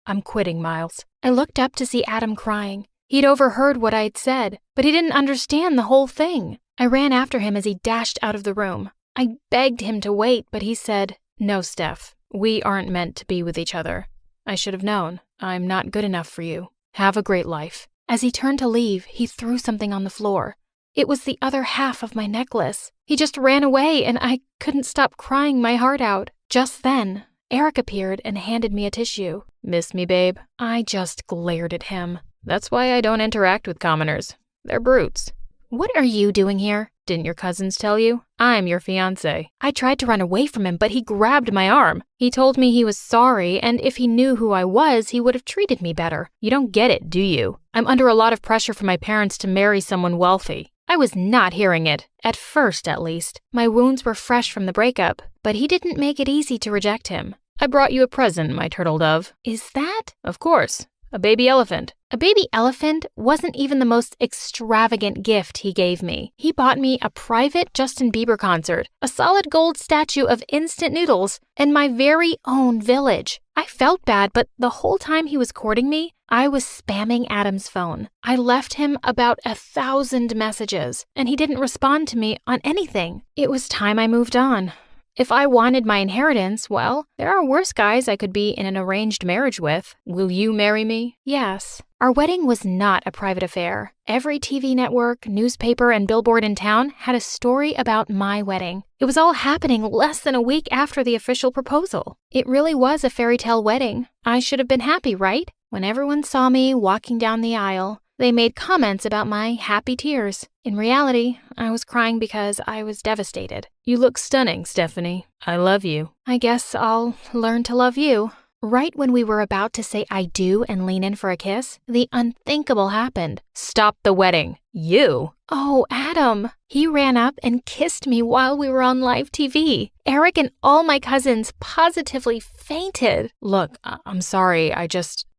I'm quitting, Miles. I looked up to see Adam crying. He'd overheard what I'd said, but he didn't understand the whole thing. I ran after him as he dashed out of the room. I begged him to wait, but he said, "No, Steph, we aren't meant to be with each other. I should have known. I'm not good enough for you. Have a great life." As he turned to leave, he threw something on the floor. It was the other half of my necklace. He just ran away, and I couldn't stop crying my heart out. Just then, Eric appeared and handed me a tissue. "Miss me, babe?" I just glared at him. "That's why I don't interact with commoners. They're brutes." "What are you doing here?" "Didn't your cousins tell you? I'm your fiancé." I tried to run away from him, but he grabbed my arm. He told me he was sorry, and if he knew who I was, he would have treated me better. You don't get it, do you? I'm under a lot of pressure from my parents to marry someone wealthy. I was not hearing it, at first at least. My wounds were fresh from the breakup, but he didn't make it easy to reject him. "I brought you a present, my turtle dove." "Is that?" "Of course. A baby elephant." A baby elephant wasn't even the most extravagant gift he gave me. He bought me a private Justin Bieber concert, a solid gold statue of instant noodles, and my very own village. I felt bad, but the whole time he was courting me, I was spamming Adam's phone. I left him about 1,000 messages, and he didn't respond to me on anything. It was time I moved on. If I wanted my inheritance, well, there are worse guys I could be in an arranged marriage with. Will you marry me? Yes. Our wedding was not a private affair. Every TV network, newspaper, and billboard in town had a story about my wedding. It was all happening less than a week after the official proposal. It really was a fairy tale wedding. I should have been happy, right? When everyone saw me walking down the aisle, they made comments about my happy tears. In reality, I was crying because I was devastated. You look stunning, Stephanie. I love you. I guess I'll learn to love you. Right when we were about to say I do and lean in for a kiss, the unthinkable happened. Stop the wedding. You? Oh, Adam. He ran up and kissed me while we were on live TV. Eric and all my cousins positively fainted. Look, I'm sorry.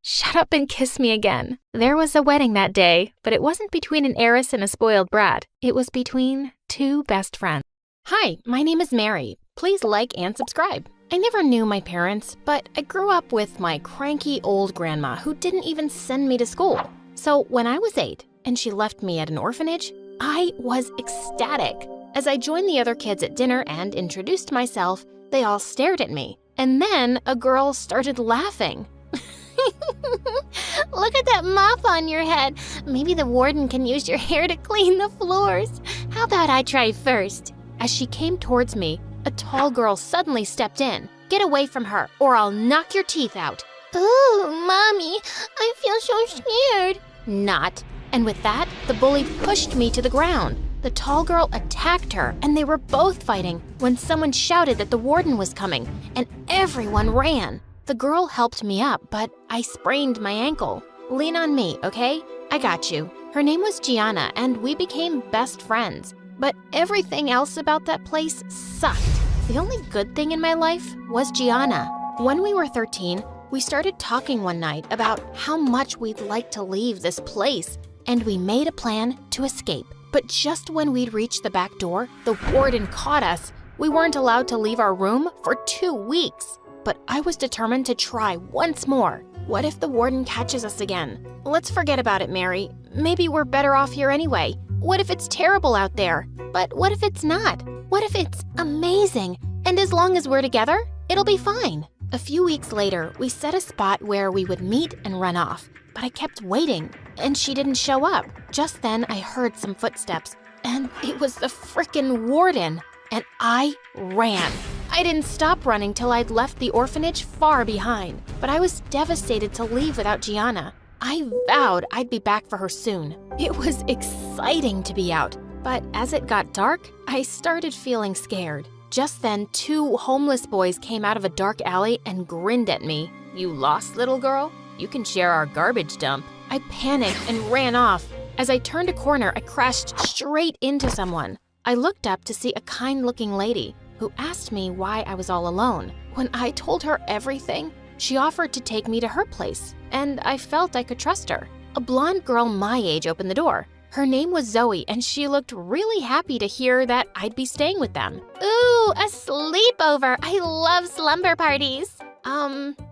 Shut up and kiss me again. There was a wedding that day, but it wasn't between an heiress and a spoiled brat. It was between two best friends. Hi, my name is Mary. Please like and subscribe. I never knew my parents, but I grew up with my cranky old grandma who didn't even send me to school. So when I was 8 and she left me at an orphanage, I was ecstatic. As I joined the other kids at dinner and introduced myself, they all stared at me. And then a girl started laughing. Look at that mop on your head. Maybe the warden can use your hair to clean the floors. How about I try first? As she came towards me, a tall girl suddenly stepped in. Get away from her, or I'll knock your teeth out. Ooh, Mommy, I feel so scared. Not. And with that, the bully pushed me to the ground. The tall girl attacked her, and they were both fighting when someone shouted that the warden was coming, and everyone ran. The girl helped me up, but I sprained my ankle. Lean on me, okay? I got you. Her name was Gianna, and we became best friends. But everything else about that place sucked. The only good thing in my life was Gianna. When we were 13, we started talking one night about how much we'd like to leave this place, and we made a plan to escape. But just when we'd reached the back door, the warden caught us. We weren't allowed to leave our room for 2 weeks. But I was determined to try once more. What if the warden catches us again? Let's forget about it, Mary. Maybe we're better off here anyway. What if it's terrible out there? But what if it's not? What if it's amazing? And as long as we're together, it'll be fine. A few weeks later, we set a spot where we would meet and run off. But I kept waiting, and she didn't show up. Just then, I heard some footsteps, and it was the frickin' warden. And I ran. I didn't stop running till I'd left the orphanage far behind, but I was devastated to leave without Gianna. I vowed I'd be back for her soon. It was exciting to be out, but as it got dark, I started feeling scared. Just then, 2 homeless boys came out of a dark alley and grinned at me. "You lost, little girl? You can share our garbage dump." I panicked and ran off. As I turned a corner, I crashed straight into someone. I looked up to see a kind-looking lady who asked me why I was all alone. When I told her everything, she offered to take me to her place, and I felt I could trust her. A blonde girl my age opened the door. Her name was Zoe, and she looked really happy to hear that I'd be staying with them. Ooh, a sleepover. I love slumber parties.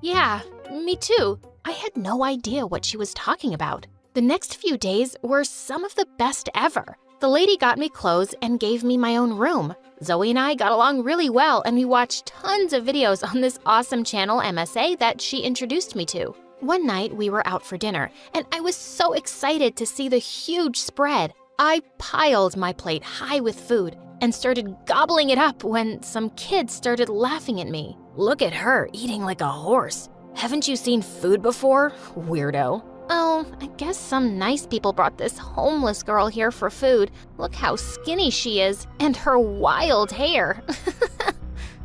Yeah, me too. I had no idea what she was talking about. The next few days were some of the best ever. The lady got me clothes and gave me my own room. Zoe and I got along really well, and we watched tons of videos on this awesome channel MSA that she introduced me to. One night, we were out for dinner, and I was so excited to see the huge spread. I piled my plate high with food and started gobbling it up when some kids started laughing at me. "Look at her, eating like a horse. Haven't you seen food before, weirdo?" Oh, I guess some nice people brought this homeless girl here for food. Look how skinny she is, and her wild hair.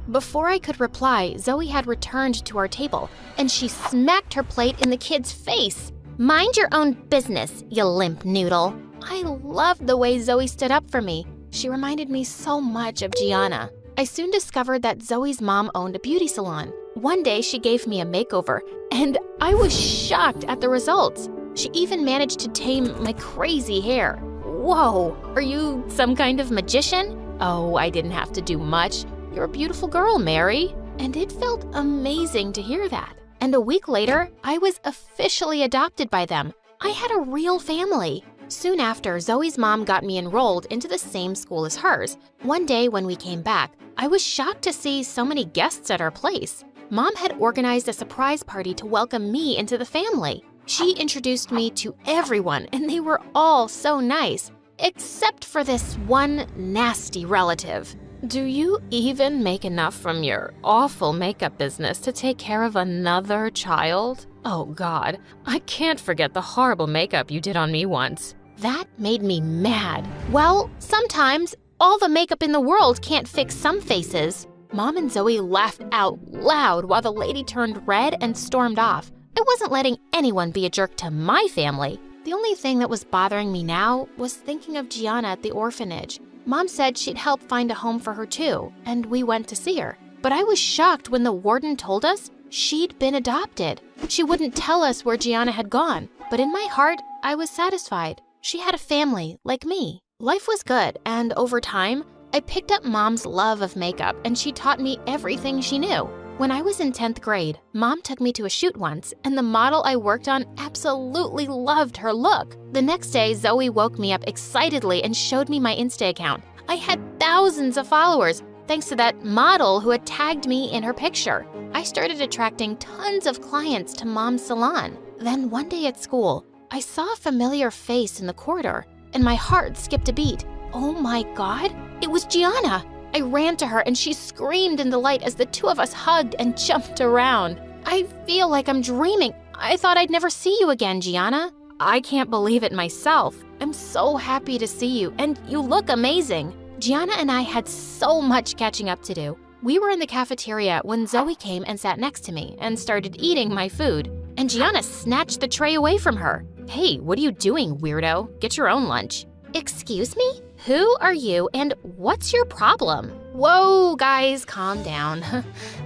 Before I could reply, Zoe had returned to our table, and she smacked her plate in the kid's face. Mind your own business, you limp noodle. I loved the way Zoe stood up for me. She reminded me so much of Gianna. I soon discovered that Zoe's mom owned a beauty salon. One day, she gave me a makeover, and I was shocked at the results. She even managed to tame my crazy hair. Whoa, are you some kind of magician? Oh, I didn't have to do much. You're a beautiful girl, Mary. And it felt amazing to hear that. And a week later, I was officially adopted by them. I had a real family. Soon after, Zoe's mom got me enrolled into the same school as hers. One day when we came back, I was shocked to see so many guests at our place. Mom had organized a surprise party to welcome me into the family. She introduced me to everyone, and they were all so nice, except for this one nasty relative. Do you even make enough from your awful makeup business to take care of another child? Oh God, I can't forget the horrible makeup you did on me once. That made me mad. Well, sometimes all the makeup in the world can't fix some faces. Mom and Zoe laughed out loud while the lady turned red and stormed off. I wasn't letting anyone be a jerk to my family. The only thing that was bothering me now was thinking of Gianna at the orphanage. Mom said she'd help find a home for her too, and we went to see her. But I was shocked when the warden told us she'd been adopted. She wouldn't tell us where Gianna had gone, but in my heart, I was satisfied. She had a family like me. Life was good, and over time, I picked up Mom's love of makeup, and she taught me everything she knew. When I was in 10th grade, Mom took me to a shoot once, and the model I worked on absolutely loved her look. The next day, Zoe woke me up excitedly and showed me my Insta account. I had thousands of followers, thanks to that model who had tagged me in her picture. I started attracting tons of clients to Mom's salon. Then one day at school, I saw a familiar face in the corridor, and my heart skipped a beat. Oh my God, it was Gianna! I ran to her and she screamed in delight as the two of us hugged and jumped around. I feel like I'm dreaming. I thought I'd never see you again, Gianna. I can't believe it myself. I'm so happy to see you, and you look amazing. Gianna and I had so much catching up to do. We were in the cafeteria when Zoe came and sat next to me and started eating my food, and Gianna snatched the tray away from her. Hey, what are you doing, weirdo? Get your own lunch. Excuse me? Who are you and what's your problem? Whoa, guys, calm down.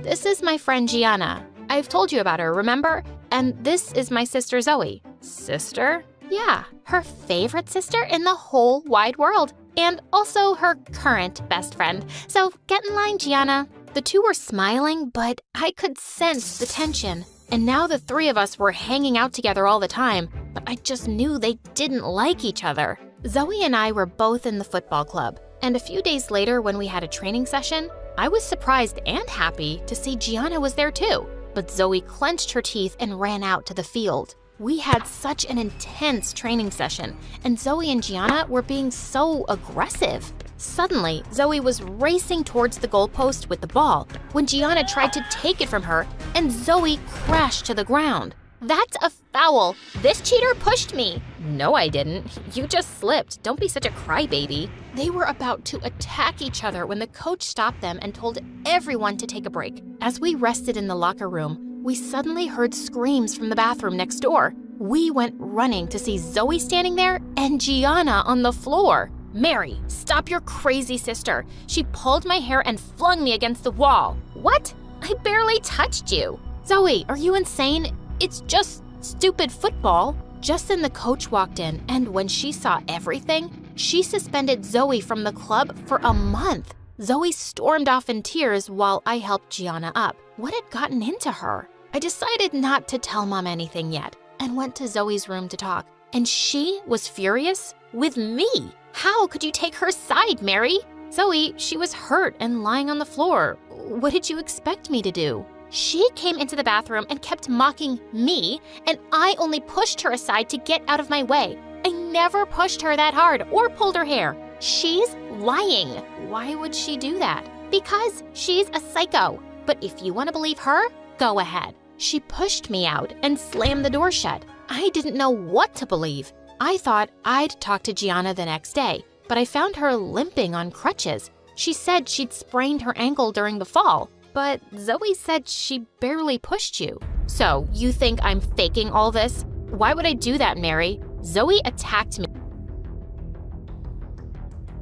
This is my friend Gianna. I've told you about her, remember? And this is my sister Zoe. Sister? Yeah, her favorite sister in the whole wide world, and also her current best friend. So get in line, Gianna. The two were smiling, but I could sense the tension. And now the three of us were hanging out together all the time, but I just knew they didn't like each other. Zoe and I were both in the football club, and a few days later when we had a training session, I was surprised and happy to see Gianna was there too. But Zoe clenched her teeth and ran out to the field. We had such an intense training session, and Zoe and Gianna were being so aggressive. Suddenly, Zoe was racing towards the goalpost with the ball when Gianna tried to take it from her, and Zoe crashed to the ground. That's a foul. This cheater pushed me. No, I didn't. You just slipped. Don't be such a crybaby. They were about to attack each other when the coach stopped them and told everyone to take a break. As we rested in the locker room, we suddenly heard screams from the bathroom next door. We went running to see Zoe standing there and Gianna on the floor. Mary, stop your crazy sister. She pulled my hair and flung me against the wall. What? I barely touched you. Zoe, are you insane? It's just stupid football. Just then the coach walked in, and when she saw everything, she suspended Zoe from the club for a month. Zoe stormed off in tears while I helped Gianna up. What had gotten into her? I decided not to tell Mom anything yet and went to Zoe's room to talk. And she was furious with me. How could you take her side, Mary? Zoe, she was hurt and lying on the floor. What did you expect me to do? She came into the bathroom and kept mocking me, and I only pushed her aside to get out of my way. I never pushed her that hard or pulled her hair. She's lying. Why would she do that? Because she's a psycho. But if you want to believe her, go ahead. She pushed me out and slammed the door shut. I didn't know what to believe. I thought I'd talk to Gianna the next day, but I found her limping on crutches. She said she'd sprained her ankle during the fall, but Zoe said she barely pushed you. So, you think I'm faking all this? Why would I do that, Mary? Zoe attacked me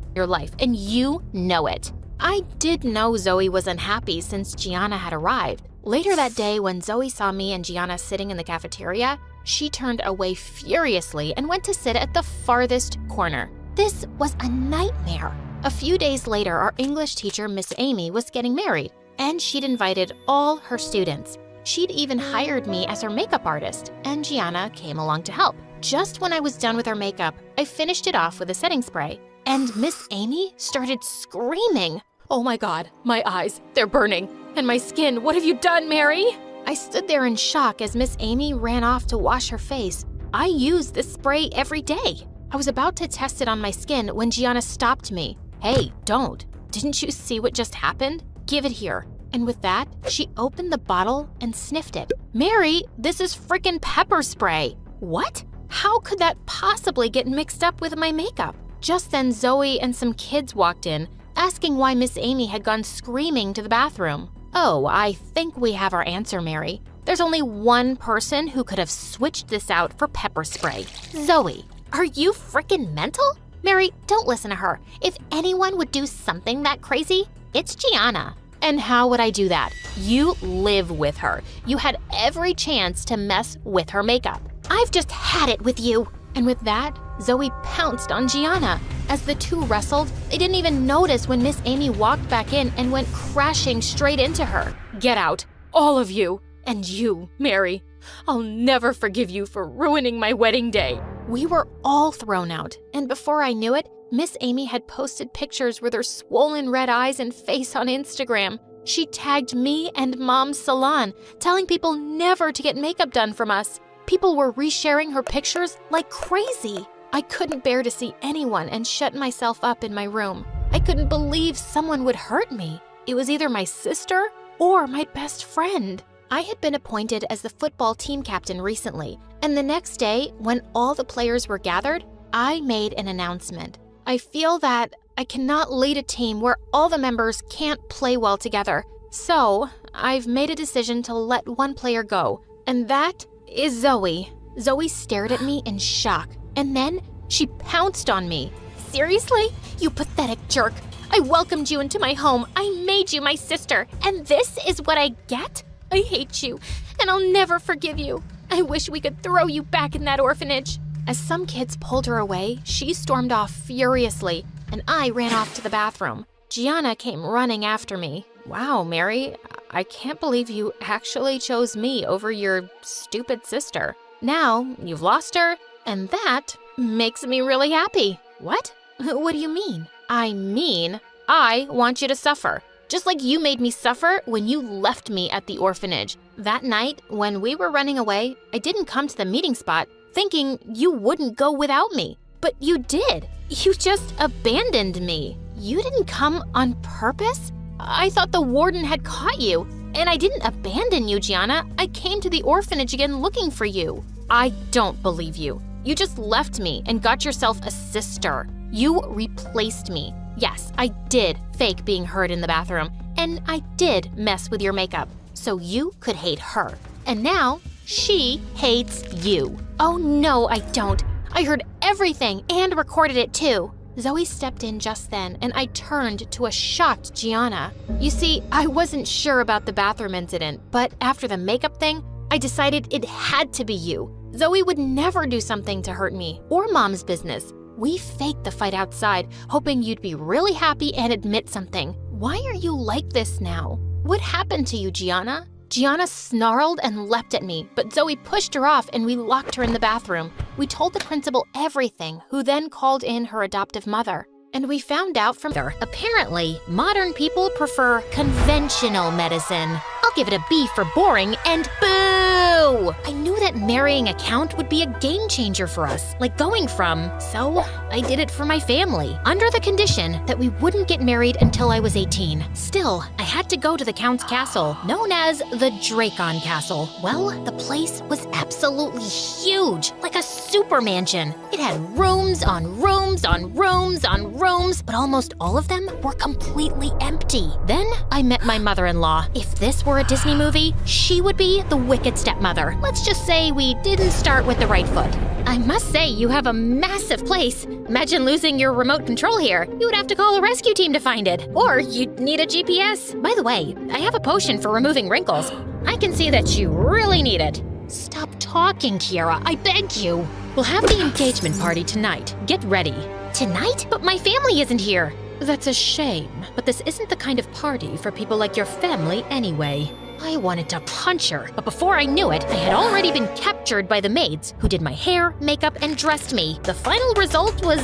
in your life, and you know it. I did know Zoe was unhappy since Gianna had arrived. Later that day, when Zoe saw me and Gianna sitting in the cafeteria, she turned away furiously and went to sit at the farthest corner. This was a nightmare. A few days later, our English teacher, Miss Amy, was getting married, and she'd invited all her students. She'd even hired me as her makeup artist, and Gianna came along to help. Just when I was done with her makeup, I finished it off with a setting spray, and Miss Amy started screaming. Oh my God, my eyes, they're burning. And my skin, what have you done, Mary? I stood there in shock as Miss Amy ran off to wash her face. I use this spray every day. I was about to test it on my skin when Gianna stopped me. Hey, don't. Didn't you see what just happened? Give it here. And with that, she opened the bottle and sniffed it. Mary, this is frickin' pepper spray. What? How could that possibly get mixed up with my makeup? Just then, Zoe and some kids walked in, asking why Miss Amy had gone screaming to the bathroom. Oh, I think we have our answer, Mary. There's only one person who could have switched this out for pepper spray. Zoe, are you frickin' mental? Mary, don't listen to her. If anyone would do something that crazy, it's Gianna. And how would I do that? You live with her. You had every chance to mess with her makeup. I've just had it with you. And with that, Zoe pounced on Gianna. As the two wrestled, they didn't even notice when Miss Amy walked back in and went crashing straight into her. Get out, all of you. And you, Mary. I'll never forgive you for ruining my wedding day. We were all thrown out, and before I knew it, Miss Amy had posted pictures with her swollen red eyes and face on Instagram. She tagged me and Mom's salon, telling people never to get makeup done from us. People were resharing her pictures like crazy. I couldn't bear to see anyone and shut myself up in my room. I couldn't believe someone would hurt me. It was either my sister or my best friend. I had been appointed as the football team captain recently, and the next day, when all the players were gathered, I made an announcement. I feel that I cannot lead a team where all the members can't play well together, so I've made a decision to let one player go, and that is Zoe. Zoe stared at me in shock, and then she pounced on me. Seriously? You pathetic jerk. I welcomed you into my home. I made you my sister, and this is what I get? I hate you, and I'll never forgive you. I wish we could throw you back in that orphanage. As some kids pulled her away, she stormed off furiously, and I ran off to the bathroom. Gianna came running after me. Wow, Mary, I can't believe you actually chose me over your stupid sister. Now, you've lost her, and that makes me really happy. What? What do you mean? I mean, I want you to suffer. Just like you made me suffer when you left me at the orphanage. That night, when we were running away, I didn't come to the meeting spot thinking you wouldn't go without me. But you did. You just abandoned me. You didn't come on purpose? I thought the warden had caught you. And I didn't abandon you, Gianna. I came to the orphanage again looking for you. I don't believe you. You just left me and got yourself a sister. You replaced me. Yes, I did fake being hurt in the bathroom, and I did mess with your makeup, so you could hate her. And now, she hates you. Oh no, I don't. I heard everything and recorded it too. Zoe stepped in just then, and I turned to a shocked Gianna. You see, I wasn't sure about the bathroom incident, but after the makeup thing, I decided it had to be you. Zoe would never do something to hurt me or Mom's business. We faked the fight outside, hoping you'd be really happy and admit something. Why are you like this now? What happened to you, Gianna? Gianna snarled and leapt at me, but Zoe pushed her off and we locked her in the bathroom. We told the principal everything, who then called in her adoptive mother. And we found out from her, apparently, modern people prefer conventional medicine. I'll give it a B for boring and boo! I knew that marrying a count would be a game changer for us, like going from, so I did it for my family, under the condition that we wouldn't get married until I was 18. Still, I had to go to the count's castle, known as the Dracon Castle. Well, the place was absolutely huge, like a super mansion. It had rooms on rooms on rooms on rooms, but almost all of them were completely empty. Then I met my mother-in-law. If this were a Disney movie, she would be the wicked stepmother. Let's just say we didn't start with the right foot. I must say, you have a massive place. Imagine losing your remote control here. You would have to call a rescue team to find it. Or you'd need a GPS. By the way, I have a potion for removing wrinkles. I can see that you really need it. Stop talking, Kiara. I beg you. We'll have the engagement party tonight. Get ready. Tonight? But my family isn't here. That's a shame, but this isn't the kind of party for people like your family anyway. I wanted to punch her, but before I knew it, I had already been captured by the maids who did my hair, makeup, and dressed me. The final result was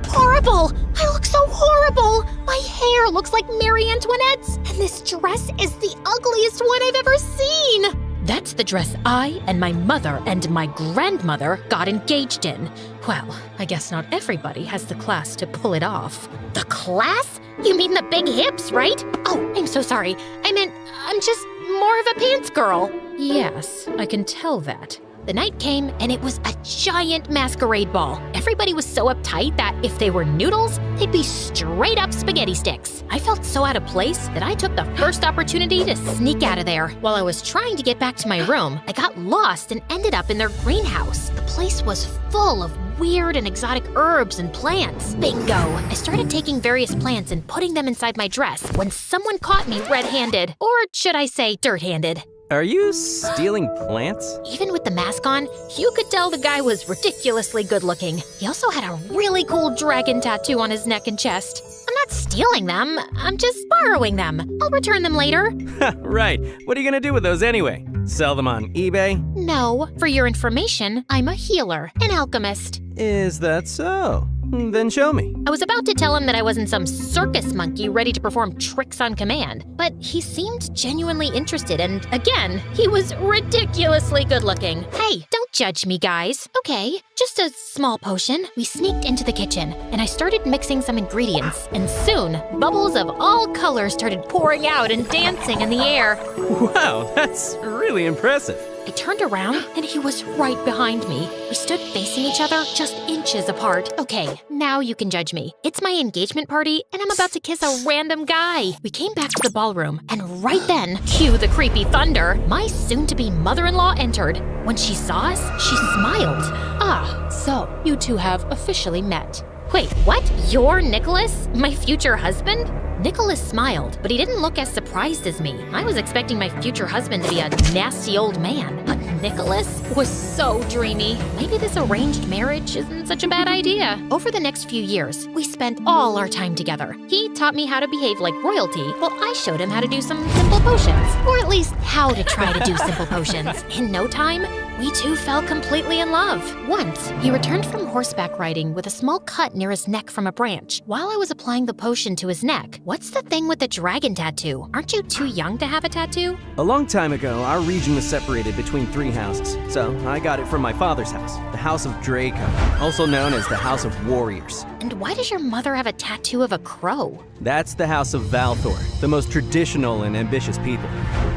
horrible. I look so horrible. My hair looks like Marie Antoinette's, and this dress is the ugliest one I've ever seen. That's the dress I and my mother and my grandmother got engaged in. Well, I guess not everybody has the class to pull it off. The class? You mean the big hips, right? Oh, I'm so sorry. I meant, I'm just more of a pants girl. Yes, I can tell that. The night came, and it was a giant masquerade ball. Everybody was so uptight that if they were noodles, they'd be straight up spaghetti sticks. I felt so out of place that I took the first opportunity to sneak out of there. While I was trying to get back to my room, I got lost and ended up in their greenhouse. The place was full of weird and exotic herbs and plants. Bingo! I started taking various plants and putting them inside my dress when someone caught me red-handed. Or should I say dirt-handed. Are you stealing plants? Even with the mask on, you could tell the guy was ridiculously good-looking. He also had a really cool dragon tattoo on his neck and chest. I'm not stealing them, I'm just borrowing them. I'll return them later. Right. What are you gonna do with those anyway? Sell them on eBay? No. For your information, I'm a healer, an alchemist. Is that so? Then show me. I was about to tell him that I wasn't some circus monkey ready to perform tricks on command, but he seemed genuinely interested, and again, he was ridiculously good-looking. Hey, don't judge me, guys. Okay, just a small potion. We sneaked into the kitchen, and I started mixing some ingredients, and soon, bubbles of all colors started pouring out and dancing in the air. Wow, that's really impressive. I turned around, and he was right behind me. We stood facing each other, just inches apart. Okay, now you can judge me. It's my engagement party, and I'm about to kiss a random guy. We came back to the ballroom, and right then, cue the creepy thunder, my soon-to-be mother-in-law entered. When she saw us, she smiled. Ah, so you two have officially met. Wait, what? You're Nicholas? My future husband? Nicholas smiled, but he didn't look as surprised as me. I was expecting my future husband to be a nasty old man, but Nicholas was so dreamy. Maybe this arranged marriage isn't such a bad idea. Over the next few years, we spent all our time together. He taught me how to behave like royalty, while I showed him how to do some simple potions. Or at least how to try to do simple potions. In no time, we two fell completely in love. Once, he returned from horseback riding with a small cut near his neck from a branch. While I was applying the potion to his neck, what's the thing with the dragon tattoo? Aren't you too young to have a tattoo? A long time ago, our region was separated between 3 houses, so I got it from my father's house, the House of Draco, also known as the House of Warriors. And why does your mother have a tattoo of a crow? That's the House of Valthor, the most traditional and ambitious people.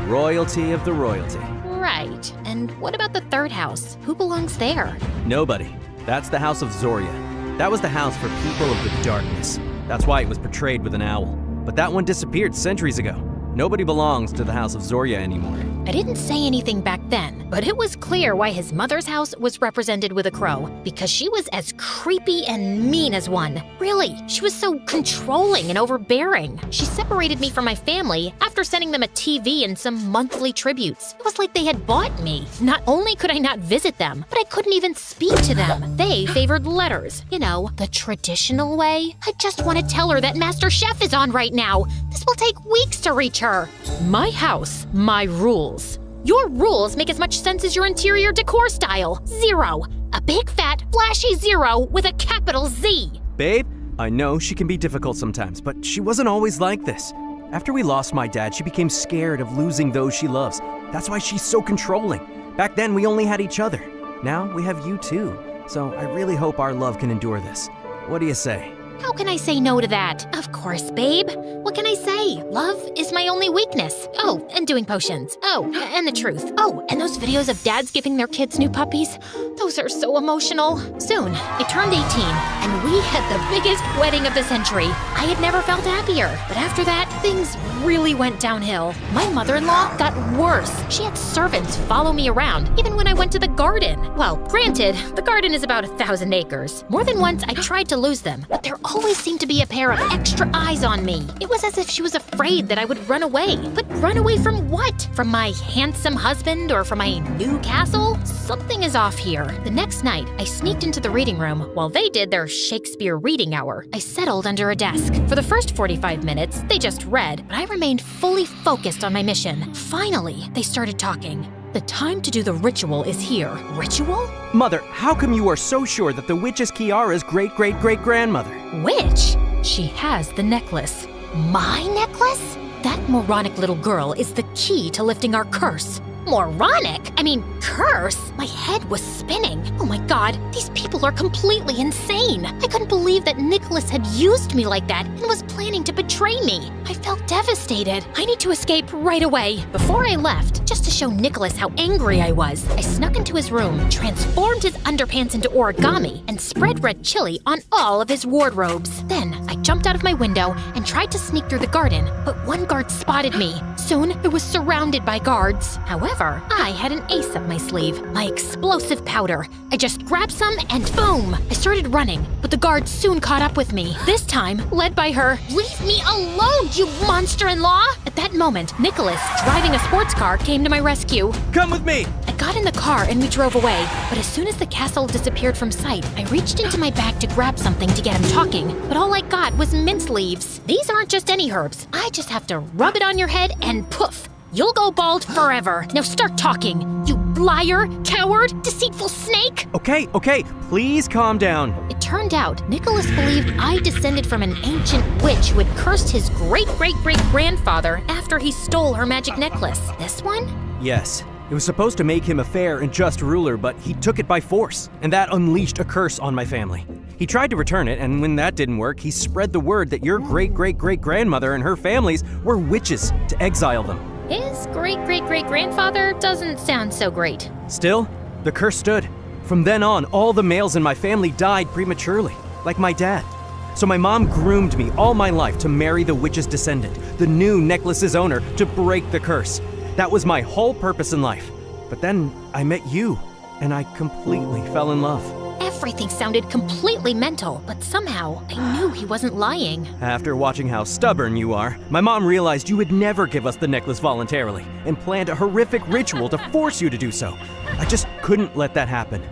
Royalty of the royalty. Right. And what about the third house? Who belongs there? Nobody. That's the House of Zoria. That was the house for people of the darkness. That's why it was portrayed with an owl. But that one disappeared centuries ago. Nobody belongs to the House of Zoria anymore. I didn't say anything back then, but it was clear why his mother's house was represented with a crow, because she was as creepy and mean as one. Really, she was so controlling and overbearing. She separated me from my family after sending them a TV and some monthly tributes. It was like they had bought me. Not only could I not visit them, but I couldn't even speak to them. They favored letters. You know, the traditional way. I just want to tell her that Master Chef is on right now. This will take weeks to reach her. My house, my rules. Your rules make as much sense as your interior decor style. 0. A big fat flashy 0 with a capital Z. Babe, I know she can be difficult sometimes, but she wasn't always like this. After we lost my dad, she became scared of losing those she loves. That's why she's so controlling. Back then, we only had each other. Now we have you too. So I really hope our love can endure this. What do you say? How can I say no to that? Of course, babe. What can I say? Love is my only weakness. Oh, and doing potions. Oh, and the truth. Oh, and those videos of dads giving their kids new puppies. Those are so emotional. Soon, it turned 18, and we had the biggest wedding of the century. I had never felt happier. But after that, things really went downhill. My mother-in-law got worse. She had servants follow me around, even when I went to the garden. Well, granted, the garden is about 1,000 acres. More than once, I tried to lose them, but there always seemed to be a pair of extra eyes on me. It was as if she was afraid that I would run away. But run away from what? From my handsome husband or from my new castle? Something is off here. The next night, I sneaked into the reading room while they did their Shakespeare reading hour. I settled under a desk. For the first 45 minutes, they just read, but I remained fully focused on my mission. Finally, they started talking. The time to do the ritual is here. Ritual? Mother, how come you are so sure that the witch is Kiara's great-great-great-grandmother? Witch? She has the necklace. My necklace? That moronic little girl is the key to lifting our curse. Moronic? I mean, curse? My head was spinning. Oh my god, these people are completely insane. I couldn't believe that Nicholas had used me like that and was planning to betray me. I felt devastated. I need to escape right away. Before I left, just to show Nicholas how angry I was, I snuck into his room, transformed his underpants into origami, and spread red chili on all of his wardrobes. Then, I jumped out of my window and tried to sneak through the garden, but one guard spotted me. Soon, I was surrounded by guards. However, I had an ace up my sleeve, my explosive powder. I just grabbed some and boom! I started running, but the guards soon caught up with me. This time, led by her. Leave me alone, you monster-in-law! At that moment, Nicholas, driving a sports car, came to my rescue. Come with me! I got in the car and we drove away, but as soon as the castle disappeared from sight, I reached into my bag to grab something to get him talking, but all I got was mint leaves. These aren't just any herbs. I just have to rub it on your head and poof! You'll go bald forever. Now start talking, you liar, coward, deceitful snake! Okay, please calm down. It turned out Nicholas believed I descended from an ancient witch who had cursed his great-great-great-grandfather after he stole her magic necklace. This one? Yes. It was supposed to make him a fair and just ruler, but he took it by force, and that unleashed a curse on my family. He tried to return it, and when that didn't work, he spread the word that your great-great-great-grandmother and her families were witches to exile them. His great-great-great-grandfather doesn't sound so great. Still, the curse stood. From then on, all the males in my family died prematurely, like my dad. So my mom groomed me all my life to marry the witch's descendant, the new necklace's owner, to break the curse. That was my whole purpose in life. But then I met you, and I completely fell in love. Everything sounded completely mental, but somehow I knew he wasn't lying. After watching how stubborn you are, my mom realized you would never give us the necklace voluntarily and planned a horrific ritual to force you to do so. I just couldn't let that happen.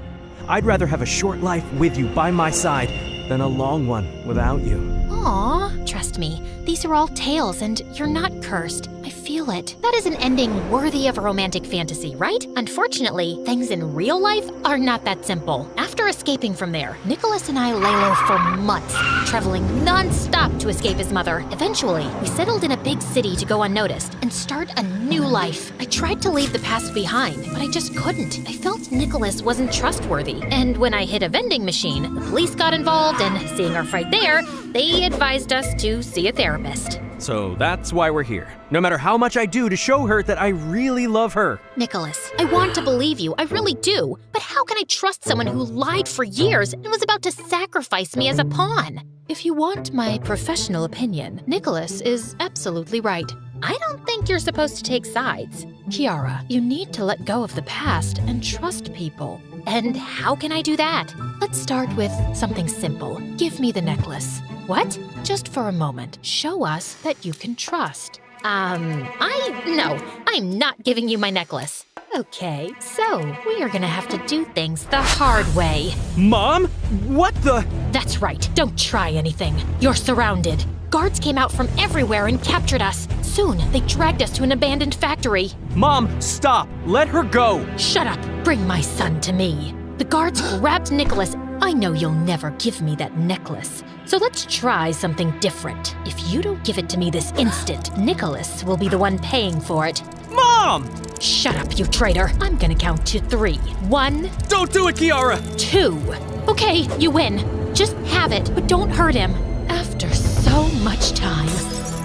I'd rather have a short life with you by my side than a long one without you. Aw, trust me, these are all tales and you're not cursed. I feel it. That is an ending worthy of a romantic fantasy, right? Unfortunately, things in real life are not that simple. After escaping from there, Nicholas and I lay low for months, traveling non-stop to escape his mother. Eventually, we settled in a big city to go unnoticed and start a new life. I tried to leave the past behind, but I just couldn't. I felt Nicholas wasn't trustworthy. And when I hit a vending machine, the police got involved, and seeing our fight there, they advised us to see a therapist. So that's why we're here. No matter how much I do to show her that I really love her. Nicholas, I want to believe you, I really do. But how can I trust someone who lied for years and was about to sacrifice me as a pawn? If you want my professional opinion, Nicholas is absolutely right. I don't think you're supposed to take sides. Kiara, you need to let go of the past and trust people. And how can I do that? Let's start with something simple. Give me the necklace. What? Just for a moment, show us that you can trust. No, I'm not giving you my necklace. Okay, so we are gonna have to do things the hard way. Mom? What the? That's right, don't try anything. You're surrounded. Guards came out from everywhere and captured us. Soon, they dragged us to an abandoned factory. Mom, stop! Let her go! Shut up! Bring my son to me. The guards grabbed Nicholas. I know you'll never give me that necklace. So let's try something different. If you don't give it to me this instant, Nicholas will be the one paying for it. Mom! Shut up, you traitor. I'm gonna count to 3. 1. Don't do it, Kiara! 2. Okay, you win. Just have it, but don't hurt him. After so much time,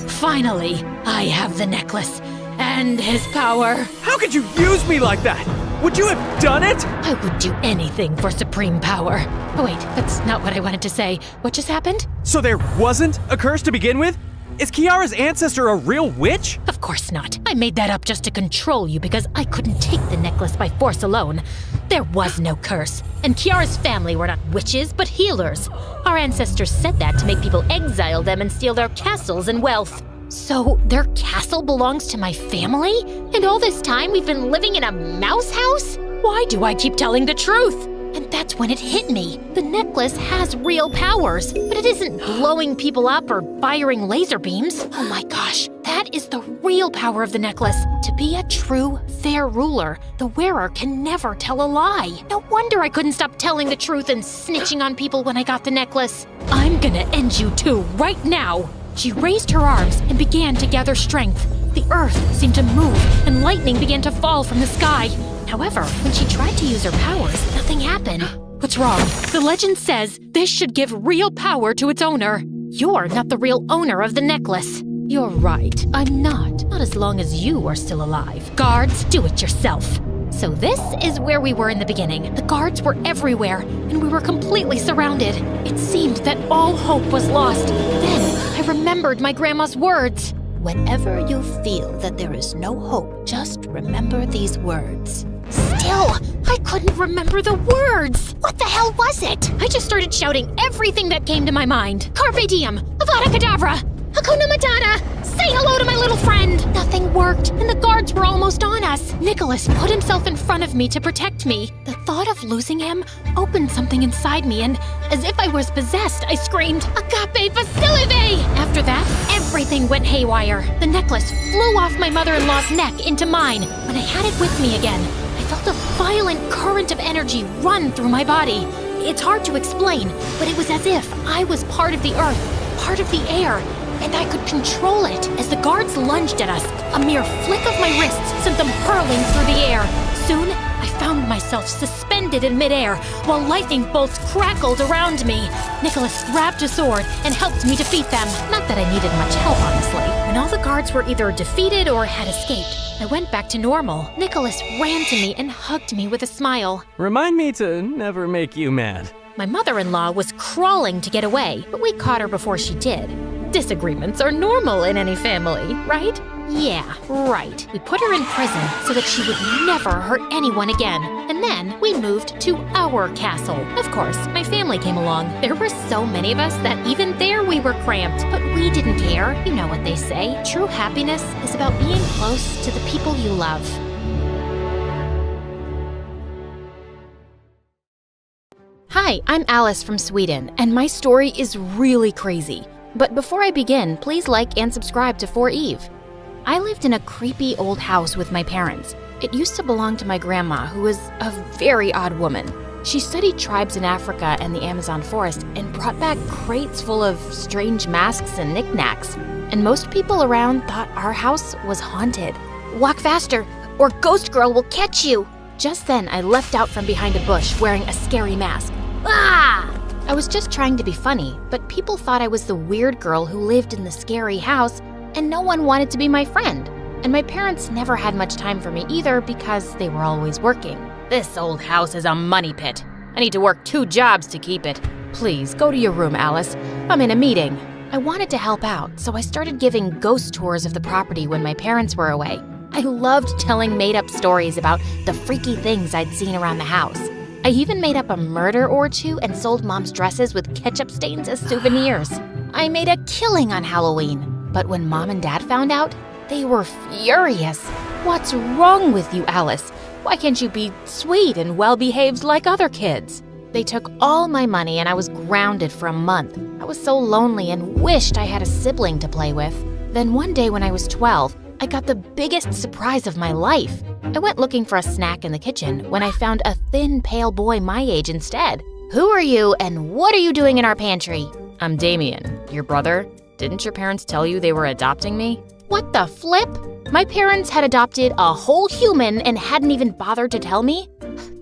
finally, I have the necklace and his power. How could you use me like that? Would you have done it? I would do anything for supreme power. Oh wait, that's not what I wanted to say. What just happened? So there wasn't a curse to begin with? Is Kiara's ancestor a real witch? Of course not. I made that up just to control you because I couldn't take the necklace by force alone. There was no curse. And Kiara's family were not witches, but healers. Our ancestors said that to make people exile them and steal their castles and wealth. So their castle belongs to my family? And all this time we've been living in a mouse house? Why do I keep telling the truth? And that's when it hit me. The necklace has real powers, but it isn't blowing people up or firing laser beams. Oh my gosh, that is the real power of the necklace. To be a true, fair ruler, the wearer can never tell a lie. No wonder I couldn't stop telling the truth and snitching on people when I got the necklace. I'm gonna end you two right now. She raised her arms and began to gather strength. The earth seemed to move and lightning began to fall from the sky. However, when she tried to use her powers, nothing happened. What's wrong? The legend says this should give real power to its owner. You're not the real owner of the necklace. You're right, I'm not. Not as long as you are still alive. Guards, do it yourself. So this is where we were in the beginning. The guards were everywhere, and we were completely surrounded. It seemed that all hope was lost. Then I remembered my grandma's words. Whenever you feel that there is no hope, just remember these words. Still, I couldn't remember the words. What the hell was it? I just started shouting everything that came to my mind. Carpe diem, Avada Kedavra, Hakuna Matata, say hello to my little friend. Nothing worked, and the guards were almost on us. Nicholas put himself in front of me to protect me. The thought of losing him opened something inside me, and as if I was possessed, I screamed, Agape Basilive! After that, everything went haywire. The necklace flew off my mother-in-law's neck into mine. When I had it with me again, I felt a violent current of energy run through my body. It's hard to explain, but it was as if I was part of the earth, part of the air, and I could control it. As the guards lunged at us, a mere flick of my wrists sent them hurling through the air. Soon, I found myself suspended in midair, while lightning bolts crackled around me. Nicholas grabbed a sword and helped me defeat them. Not that I needed much help, honestly. When all the guards were either defeated or had escaped, I went back to normal. Nicholas ran to me and hugged me with a smile. Remind me to never make you mad. My mother-in-law was crawling to get away, but we caught her before she did. Disagreements are normal in any family, right? Yeah, right. We put her in prison so that she would never hurt anyone again. And then we moved to our castle. Of course, my family came along. There were so many of us that even there we were cramped. But we didn't care. You know what they say. True happiness is about being close to the people you love. Hi, I'm Alice from Sweden, and my story is really crazy. But before I begin, please like and subscribe to For Eve. I lived in a creepy old house with my parents. It used to belong to my grandma, who was a very odd woman. She studied tribes in Africa and the Amazon forest and brought back crates full of strange masks and knickknacks. And most people around thought our house was haunted. Walk faster, or Ghost Girl will catch you. Just then, I leapt out from behind a bush wearing a scary mask. Ah! I was just trying to be funny, but people thought I was the weird girl who lived in the scary house, and no one wanted to be my friend. And my parents never had much time for me either because they were always working. This old house is a money pit. I need to work 2 jobs to keep it. Please, go to your room, Alice. I'm in a meeting. I wanted to help out, so I started giving ghost tours of the property when my parents were away. I loved telling made-up stories about the freaky things I'd seen around the house. I even made up a murder or 2 and sold Mom's dresses with ketchup stains as souvenirs. I made a killing on Halloween. But when Mom and Dad found out, they were furious. What's wrong with you, Alice? Why can't you be sweet and well-behaved like other kids? They took all my money and I was grounded for a month. I was so lonely and wished I had a sibling to play with. Then one day when I was 12, I got the biggest surprise of my life. I went looking for a snack in the kitchen when I found a thin, pale boy my age instead. Who are you and what are you doing in our pantry? I'm Damien, your brother. Didn't your parents tell you they were adopting me? What the flip? My parents had adopted a whole human and hadn't even bothered to tell me?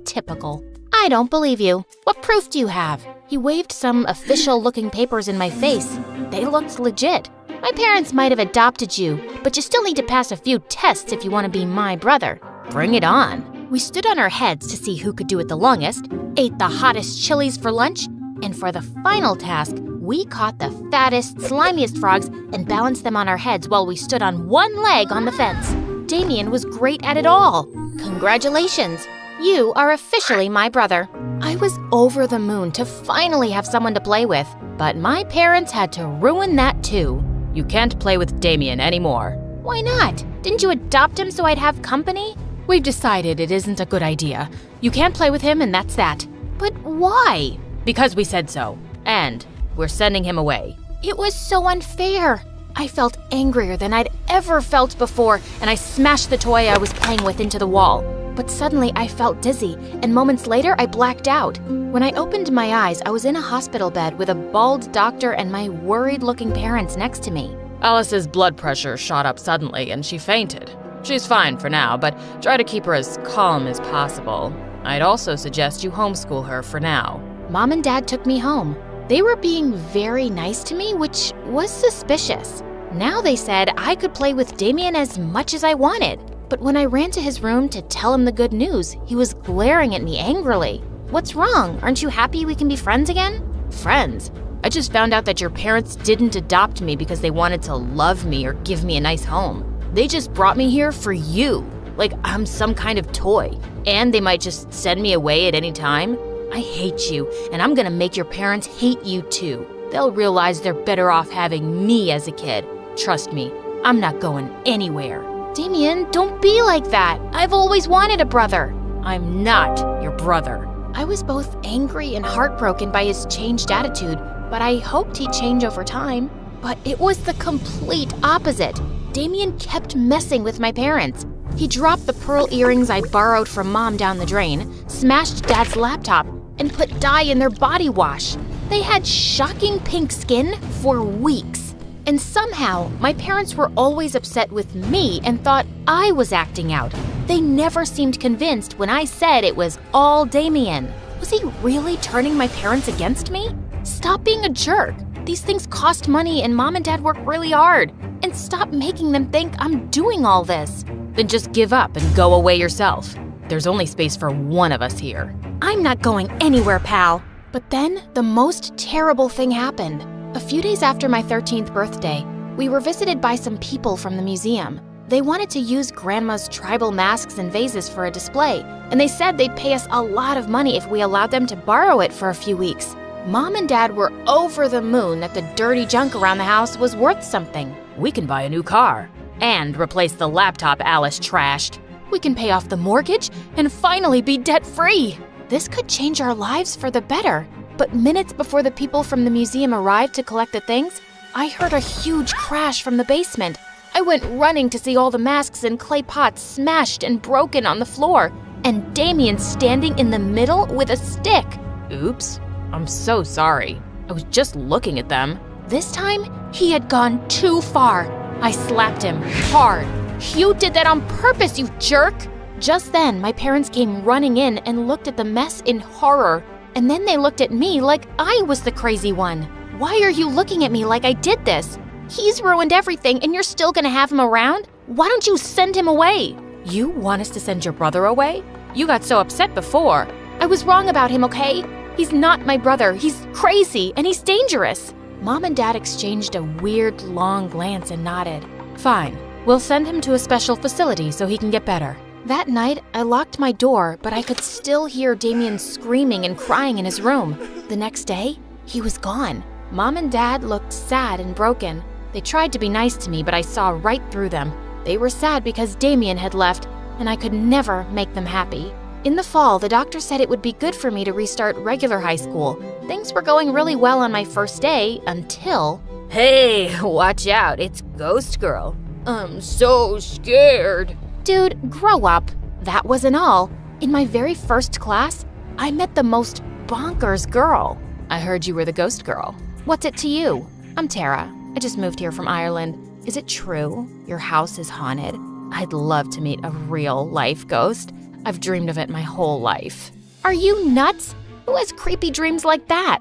Typical. I don't believe you. What proof do you have? He waved some official-looking papers in my face. They looked legit. My parents might have adopted you, but you still need to pass a few tests if you want to be my brother. Bring it on. We stood on our heads to see who could do it the longest, ate the hottest chilies for lunch, and for the final task, we caught the fattest, slimiest frogs and balanced them on our heads while we stood on one leg on the fence. Damien was great at it all. Congratulations. You are officially my brother. I was over the moon to finally have someone to play with, but my parents had to ruin that too. You can't play with Damien anymore. Why not? Didn't you adopt him so I'd have company? We've decided it isn't a good idea. You can't play with him and that's that. But why? Because we said so. And we're sending him away. It was so unfair. I felt angrier than I'd ever felt before, and I smashed the toy I was playing with into the wall. But suddenly I felt dizzy, and moments later I blacked out. When I opened my eyes, I was in a hospital bed with a bald doctor and my worried-looking parents next to me. Alice's blood pressure shot up suddenly, and she fainted. She's fine for now, but try to keep her as calm as possible. I'd also suggest you homeschool her for now. Mom and Dad took me home. They were being very nice to me, which was suspicious. Now they said I could play with Damien as much as I wanted. But when I ran to his room to tell him the good news, he was glaring at me angrily. What's wrong? Aren't you happy we can be friends again? Friends? I just found out that your parents didn't adopt me because they wanted to love me or give me a nice home. They just brought me here for you, like I'm some kind of toy. And they might just send me away at any time. I hate you, and I'm gonna make your parents hate you too. They'll realize they're better off having me as a kid. Trust me, I'm not going anywhere. Damien, don't be like that. I've always wanted a brother. I'm not your brother. I was both angry and heartbroken by his changed attitude, but I hoped he'd change over time. But it was the complete opposite. Damien kept messing with my parents. He dropped the pearl earrings I borrowed from Mom down the drain, smashed Dad's laptop, and put dye in their body wash. They had shocking pink skin for weeks. And somehow, my parents were always upset with me and thought I was acting out. They never seemed convinced when I said it was all Damien. Was he really turning my parents against me? Stop being a jerk. These things cost money and Mom and Dad work really hard. And stop making them think I'm doing all this. Then just give up and go away yourself. There's only space for one of us here. I'm not going anywhere, pal. But then, the most terrible thing happened. A few days after my 13th birthday, we were visited by some people from the museum. They wanted to use Grandma's tribal masks and vases for a display, and they said they'd pay us a lot of money if we allowed them to borrow it for a few weeks. Mom and Dad were over the moon that the dirty junk around the house was worth something. We can buy a new car. And replace the laptop Alice trashed. We can pay off the mortgage and finally be debt-free. This could change our lives for the better. But minutes before the people from the museum arrived to collect the things, I heard a huge crash from the basement. I went running to see all the masks and clay pots smashed and broken on the floor, and Damien standing in the middle with a stick. Oops, I'm so sorry. I was just looking at them. This time, he had gone too far. I slapped him hard. You did that on purpose, you jerk! Just then, my parents came running in and looked at the mess in horror. And then they looked at me like I was the crazy one. Why are you looking at me like I did this? He's ruined everything and you're still gonna have him around? Why don't you send him away? You want us to send your brother away? You got so upset before. I was wrong about him, okay? He's not my brother. He's crazy and he's dangerous. Mom and Dad exchanged a weird, long glance and nodded. Fine. We'll send him to a special facility so he can get better. That night, I locked my door, but I could still hear Damien screaming and crying in his room. The next day, he was gone. Mom and Dad looked sad and broken. They tried to be nice to me, but I saw right through them. They were sad because Damien had left, and I could never make them happy. In the fall, the doctor said it would be good for me to restart regular high school. Things were going really well on my first day until... Hey, watch out, it's Ghost Girl. I'm so scared. Dude, grow up. That wasn't all. In my very first class, I met the most bonkers girl. I heard you were the ghost girl. What's it to you? I'm Tara. I just moved here from Ireland. Is it true your house is haunted? I'd love to meet a real-life ghost. I've dreamed of it my whole life. Are you nuts? Who has creepy dreams like that?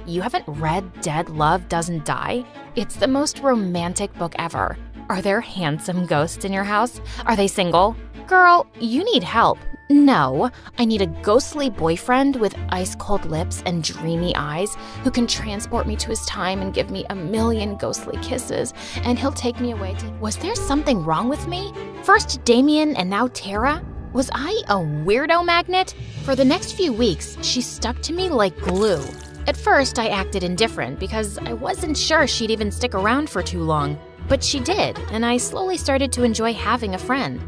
You haven't read Dead Love Doesn't Die? It's the most romantic book ever. Are there handsome ghosts in your house? Are they single? Girl, you need help. No, I need a ghostly boyfriend with ice-cold lips and dreamy eyes who can transport me to his time and give me a million ghostly kisses, and he'll take me away to... Was there something wrong with me? First Damien and now Tara? Was I a weirdo magnet? For the next few weeks, she stuck to me like glue. At first, I acted indifferent because I wasn't sure she'd even stick around for too long. But she did, and I slowly started to enjoy having a friend.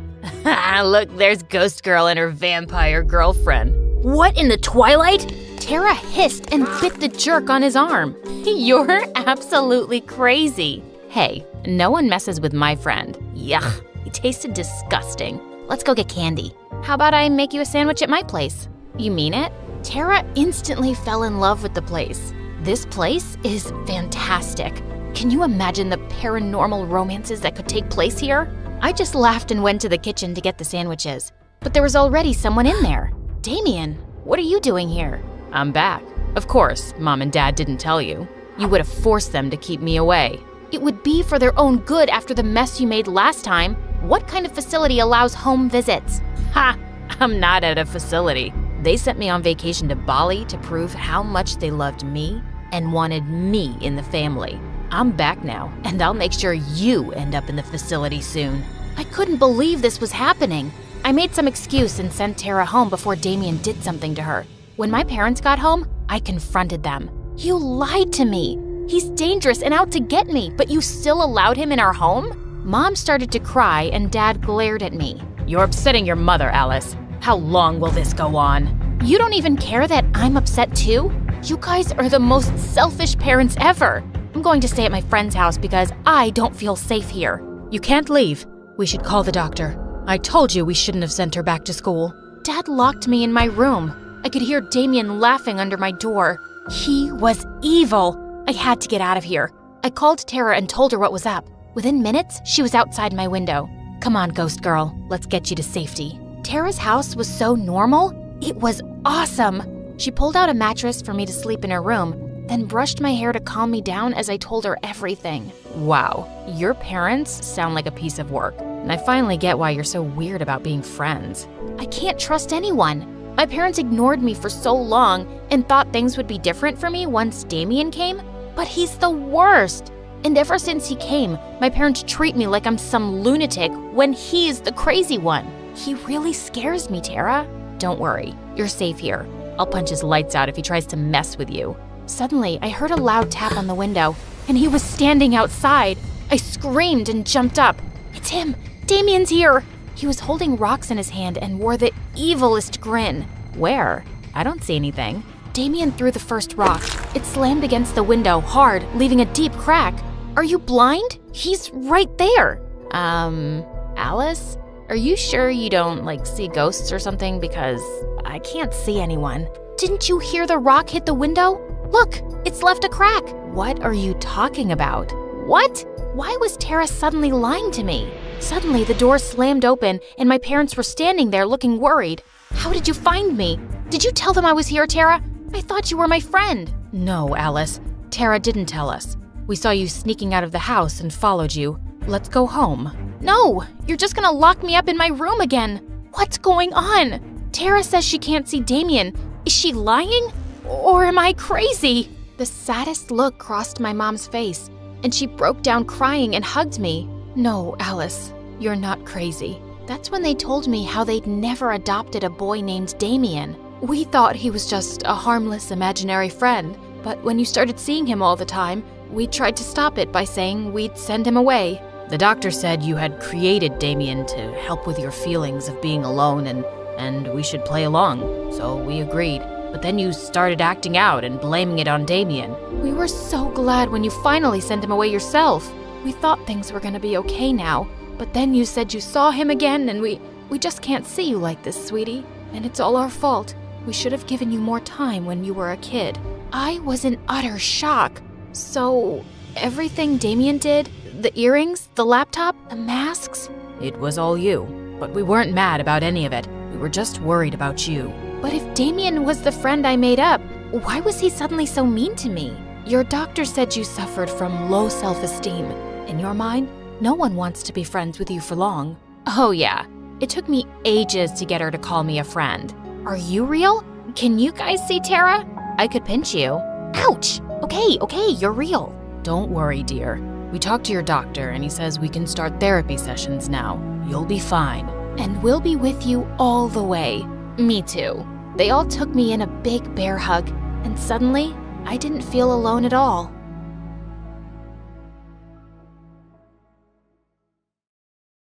Look, there's Ghost Girl and her vampire girlfriend. What in the twilight? Tara hissed and bit the jerk on his arm. You're absolutely crazy. Hey, no one messes with my friend. Yuck, he tasted disgusting. Let's go get candy. How about I make you a sandwich at my place? You mean it? Tara instantly fell in love with the place. This place is fantastic. Can you imagine the paranormal romances that could take place here? I just laughed and went to the kitchen to get the sandwiches. But there was already someone in there. Damien, what are you doing here? I'm back. Of course, Mom and Dad didn't tell you. You would have forced them to keep me away. It would be for their own good after the mess you made last time. What kind of facility allows home visits? Ha! I'm not at a facility. They sent me on vacation to Bali to prove how much they loved me and wanted me in the family. I'm back now, and I'll make sure you end up in the facility soon. I couldn't believe this was happening. I made some excuse and sent Tara home before Damien did something to her. When my parents got home, I confronted them. You lied to me. He's dangerous and out to get me, but you still allowed him in our home? Mom started to cry and Dad glared at me. You're upsetting your mother, Alice. How long will this go on? You don't even care that I'm upset too? You guys are the most selfish parents ever. I'm going to stay at my friend's house because I don't feel safe here. You can't leave. We should call the doctor. I told you we shouldn't have sent her back to school. Dad locked me in my room. I could hear Damien laughing under my door. He was evil. I had to get out of here. I called Tara and told her what was up. Within minutes, she was outside my window. Come on, Ghost Girl. Let's get you to safety. Tara's house was so normal. It was awesome. She pulled out a mattress for me to sleep in her room, then brushed my hair to calm me down as I told her everything. Wow, your parents sound like a piece of work, and I finally get why you're so weird about being friends. I can't trust anyone. My parents ignored me for so long and thought things would be different for me once Damien came, but he's the worst. And ever since he came, my parents treat me like I'm some lunatic when he's the crazy one. He really scares me, Tara. Don't worry, you're safe here. I'll punch his lights out if he tries to mess with you. Suddenly, I heard a loud tap on the window, and he was standing outside. I screamed and jumped up. It's him! Damien's here! He was holding rocks in his hand and wore the evilest grin. Where? I don't see anything. Damien threw the first rock. It slammed against the window hard, leaving a deep crack. Are you blind? He's right there. Alice? Are you sure you don't, see ghosts or something? Because I can't see anyone. Didn't you hear the rock hit the window? Look, it's left a crack. What are you talking about? What? Why was Tara suddenly lying to me? Suddenly, the door slammed open, and my parents were standing there looking worried. How did you find me? Did you tell them I was here, Tara? I thought you were my friend. No, Alice. Tara didn't tell us. We saw you sneaking out of the house and followed you. Let's go home. No, you're just gonna lock me up in my room again. What's going on? Tara says she can't see Damien. Is she lying? Or am I crazy? The saddest look crossed my mom's face, and she broke down crying and hugged me. No, Alice, you're not crazy. That's when they told me how they'd never adopted a boy named Damien. We thought he was just a harmless imaginary friend, but when you started seeing him all the time, we tried to stop it by saying we'd send him away. The doctor said you had created Damien to help with your feelings of being alone and we should play along, so we agreed. But then you started acting out and blaming it on Damien. We were so glad when you finally sent him away yourself. We thought things were gonna be okay now, but then you said you saw him again and we just can't see you like this, sweetie. And it's all our fault. We should have given you more time when you were a kid. I was in utter shock. So, everything Damien did, the earrings, the laptop, the masks, it was all you. But we weren't mad about any of it. We were just worried about you. But if Damien was the friend I made up, why was he suddenly so mean to me? Your doctor said you suffered from low self-esteem. In your mind, no one wants to be friends with you for long. Oh yeah, it took me ages to get her to call me a friend. Are you real? Can you guys see Tara? I could pinch you. Ouch! Okay, you're real. Don't worry, dear. We talked to your doctor and he says we can start therapy sessions now. You'll be fine. And we'll be with you all the way. Me too. They all took me in a big bear hug, and suddenly, I didn't feel alone at all.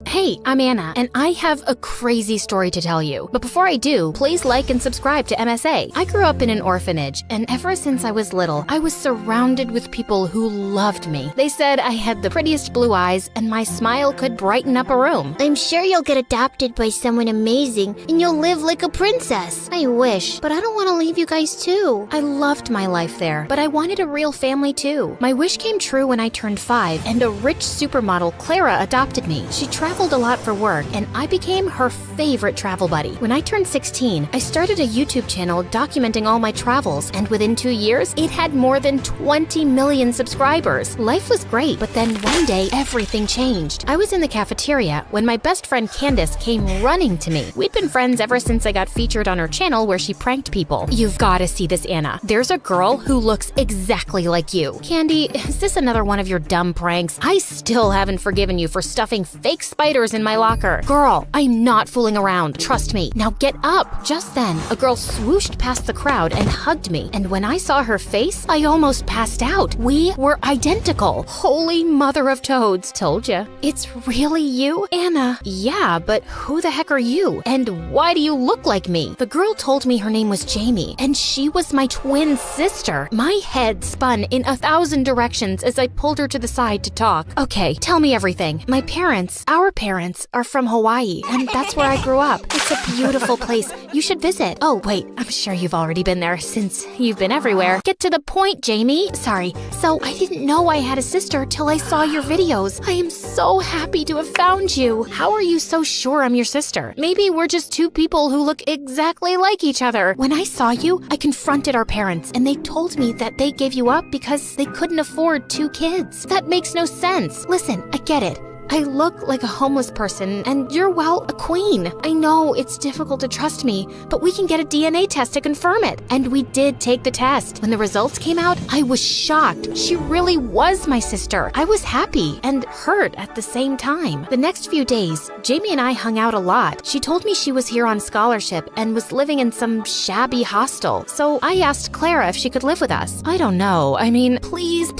Hey, I'm Anna, and I have a crazy story to tell you. But before I do, please like and subscribe to MSA. I grew up in an orphanage, and ever since I was little, I was surrounded with people who loved me. They said I had the prettiest blue eyes, and my smile could brighten up a room. I'm sure you'll get adopted by someone amazing, and you'll live like a princess. I wish, but I don't want to leave you guys too. I loved my life there, but I wanted a real family too. My wish came true when I turned 5, and a rich supermodel, Clara, adopted me. She traveled a lot for work, and I became her favorite travel buddy. When I turned 16, I started a YouTube channel documenting all my travels, and within 2 years, it had more than 20 million subscribers. Life was great, but then one day, everything changed. I was in the cafeteria when my best friend Candace came running to me. We'd been friends ever since I got featured on her channel where she pranked people. You've gotta see this, Anna. There's a girl who looks exactly like you. Candy, is this another one of your dumb pranks? I still haven't forgiven you for stuffing fake spiders in my locker. Girl, I'm not fooling around. Trust me. Now get up. Just then, a girl swooshed past the crowd and hugged me. And when I saw her face, I almost passed out. We were identical. Holy mother of toads. Told ya. It's really you, Anna? Yeah, but who the heck are you? And why do you look like me? The girl told me her name was Jamie, and she was my twin sister. My head spun in 1,000 directions as I pulled her to the side to talk. Okay, tell me everything. Our parents are from Hawaii, and that's where I grew up. It's a beautiful place. You should visit. Oh, wait, I'm sure you've already been there since you've been everywhere. Get to the point, Jamie. Sorry. So I didn't know I had a sister till I saw your videos. I am so happy to have found you. How are you so sure I'm your sister? Maybe we're just two people who look exactly like each other. When I saw you, I confronted our parents, and they told me that they gave you up because they couldn't afford 2 kids. That makes no sense. Listen, I get it. I look like a homeless person, and you're, well, a queen. I know it's difficult to trust me, but we can get a DNA test to confirm it. And we did take the test. When the results came out, I was shocked. She really was my sister. I was happy and hurt at the same time. The next few days, Jamie and I hung out a lot. She told me she was here on scholarship and was living in some shabby hostel. So I asked Clara if she could live with us. I don't know. I mean, please,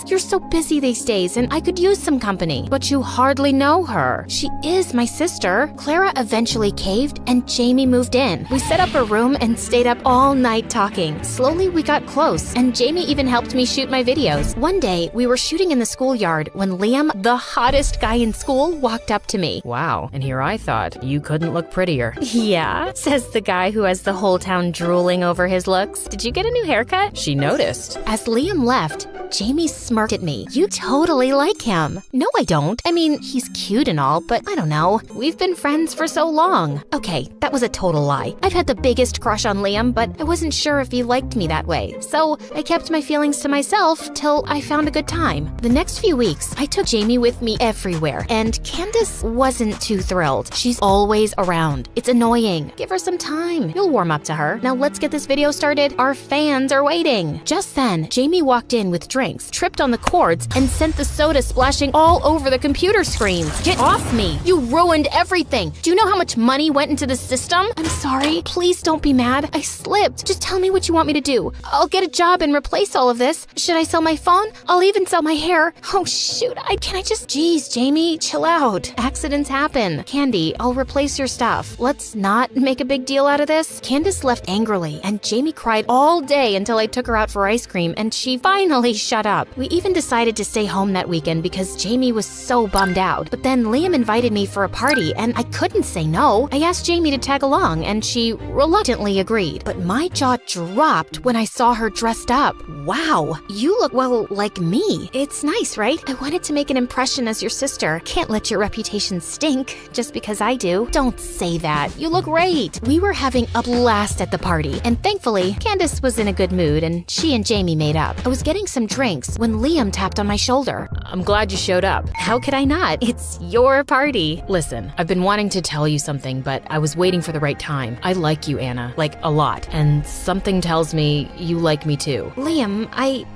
you're so busy these days and I could use some company. But you hardly know her. She is my sister. Clara eventually caved and Jamie moved in. We set up a room and stayed up all night talking. Slowly we got close and Jamie even helped me shoot my videos. One day we were shooting in the schoolyard when Liam, the hottest guy in school, walked up to me. Wow, and here I thought you couldn't look prettier. Yeah, says the guy who has the whole town drooling over his looks. Did you get a new haircut? She noticed. As Liam left, Jamie smirked at me. You totally like him. No, I don't. I mean, he's cute and all, but I don't know. We've been friends for so long. Okay, that was a total lie. I've had the biggest crush on Liam, but I wasn't sure if he liked me that way. So I kept my feelings to myself till I found a good time. The next few weeks, I took Jamie with me everywhere, and Candace wasn't too thrilled. She's always around. It's annoying. Give her some time. You'll warm up to her. Now let's get this video started. Our fans are waiting. Just then, Jamie walked in with drinks, tripped on the cords, and sent the soda splashing all over the computer screens. Get off me! You ruined everything! Do you know how much money went into the system? I'm sorry. Please don't be mad. I slipped. Just tell me what you want me to do. I'll get a job and replace all of this. Should I sell my phone? I'll even sell my hair. Oh shoot, can I just... Jeez, Jamie, chill out. Accidents happen. Candy, I'll replace your stuff. Let's not make a big deal out of this. Candace left angrily, and Jamie cried all day until I took her out for ice cream, and she finally shut up. We even decided to stay home that weekend because Jamie was so bummed out. But then Liam invited me for a party, and I couldn't say no. I asked Jamie to tag along, and she reluctantly agreed. But my jaw dropped when I saw her dressed up. Wow, you look, well, like me. It's nice, right? I wanted to make an impression as your sister. Can't let your reputation stink just because I do. Don't say that. You look great. We were having a blast at the party, and thankfully, Candace was in a good mood, and she and Jamie made up. I was getting some drinks when Liam tapped on my shoulder. I'm glad you showed up. How could I not? It's your party. Listen, I've been wanting to tell you something, but I was waiting for the right time. I like you, Anna, like a lot, and something tells me you like me too. Liam,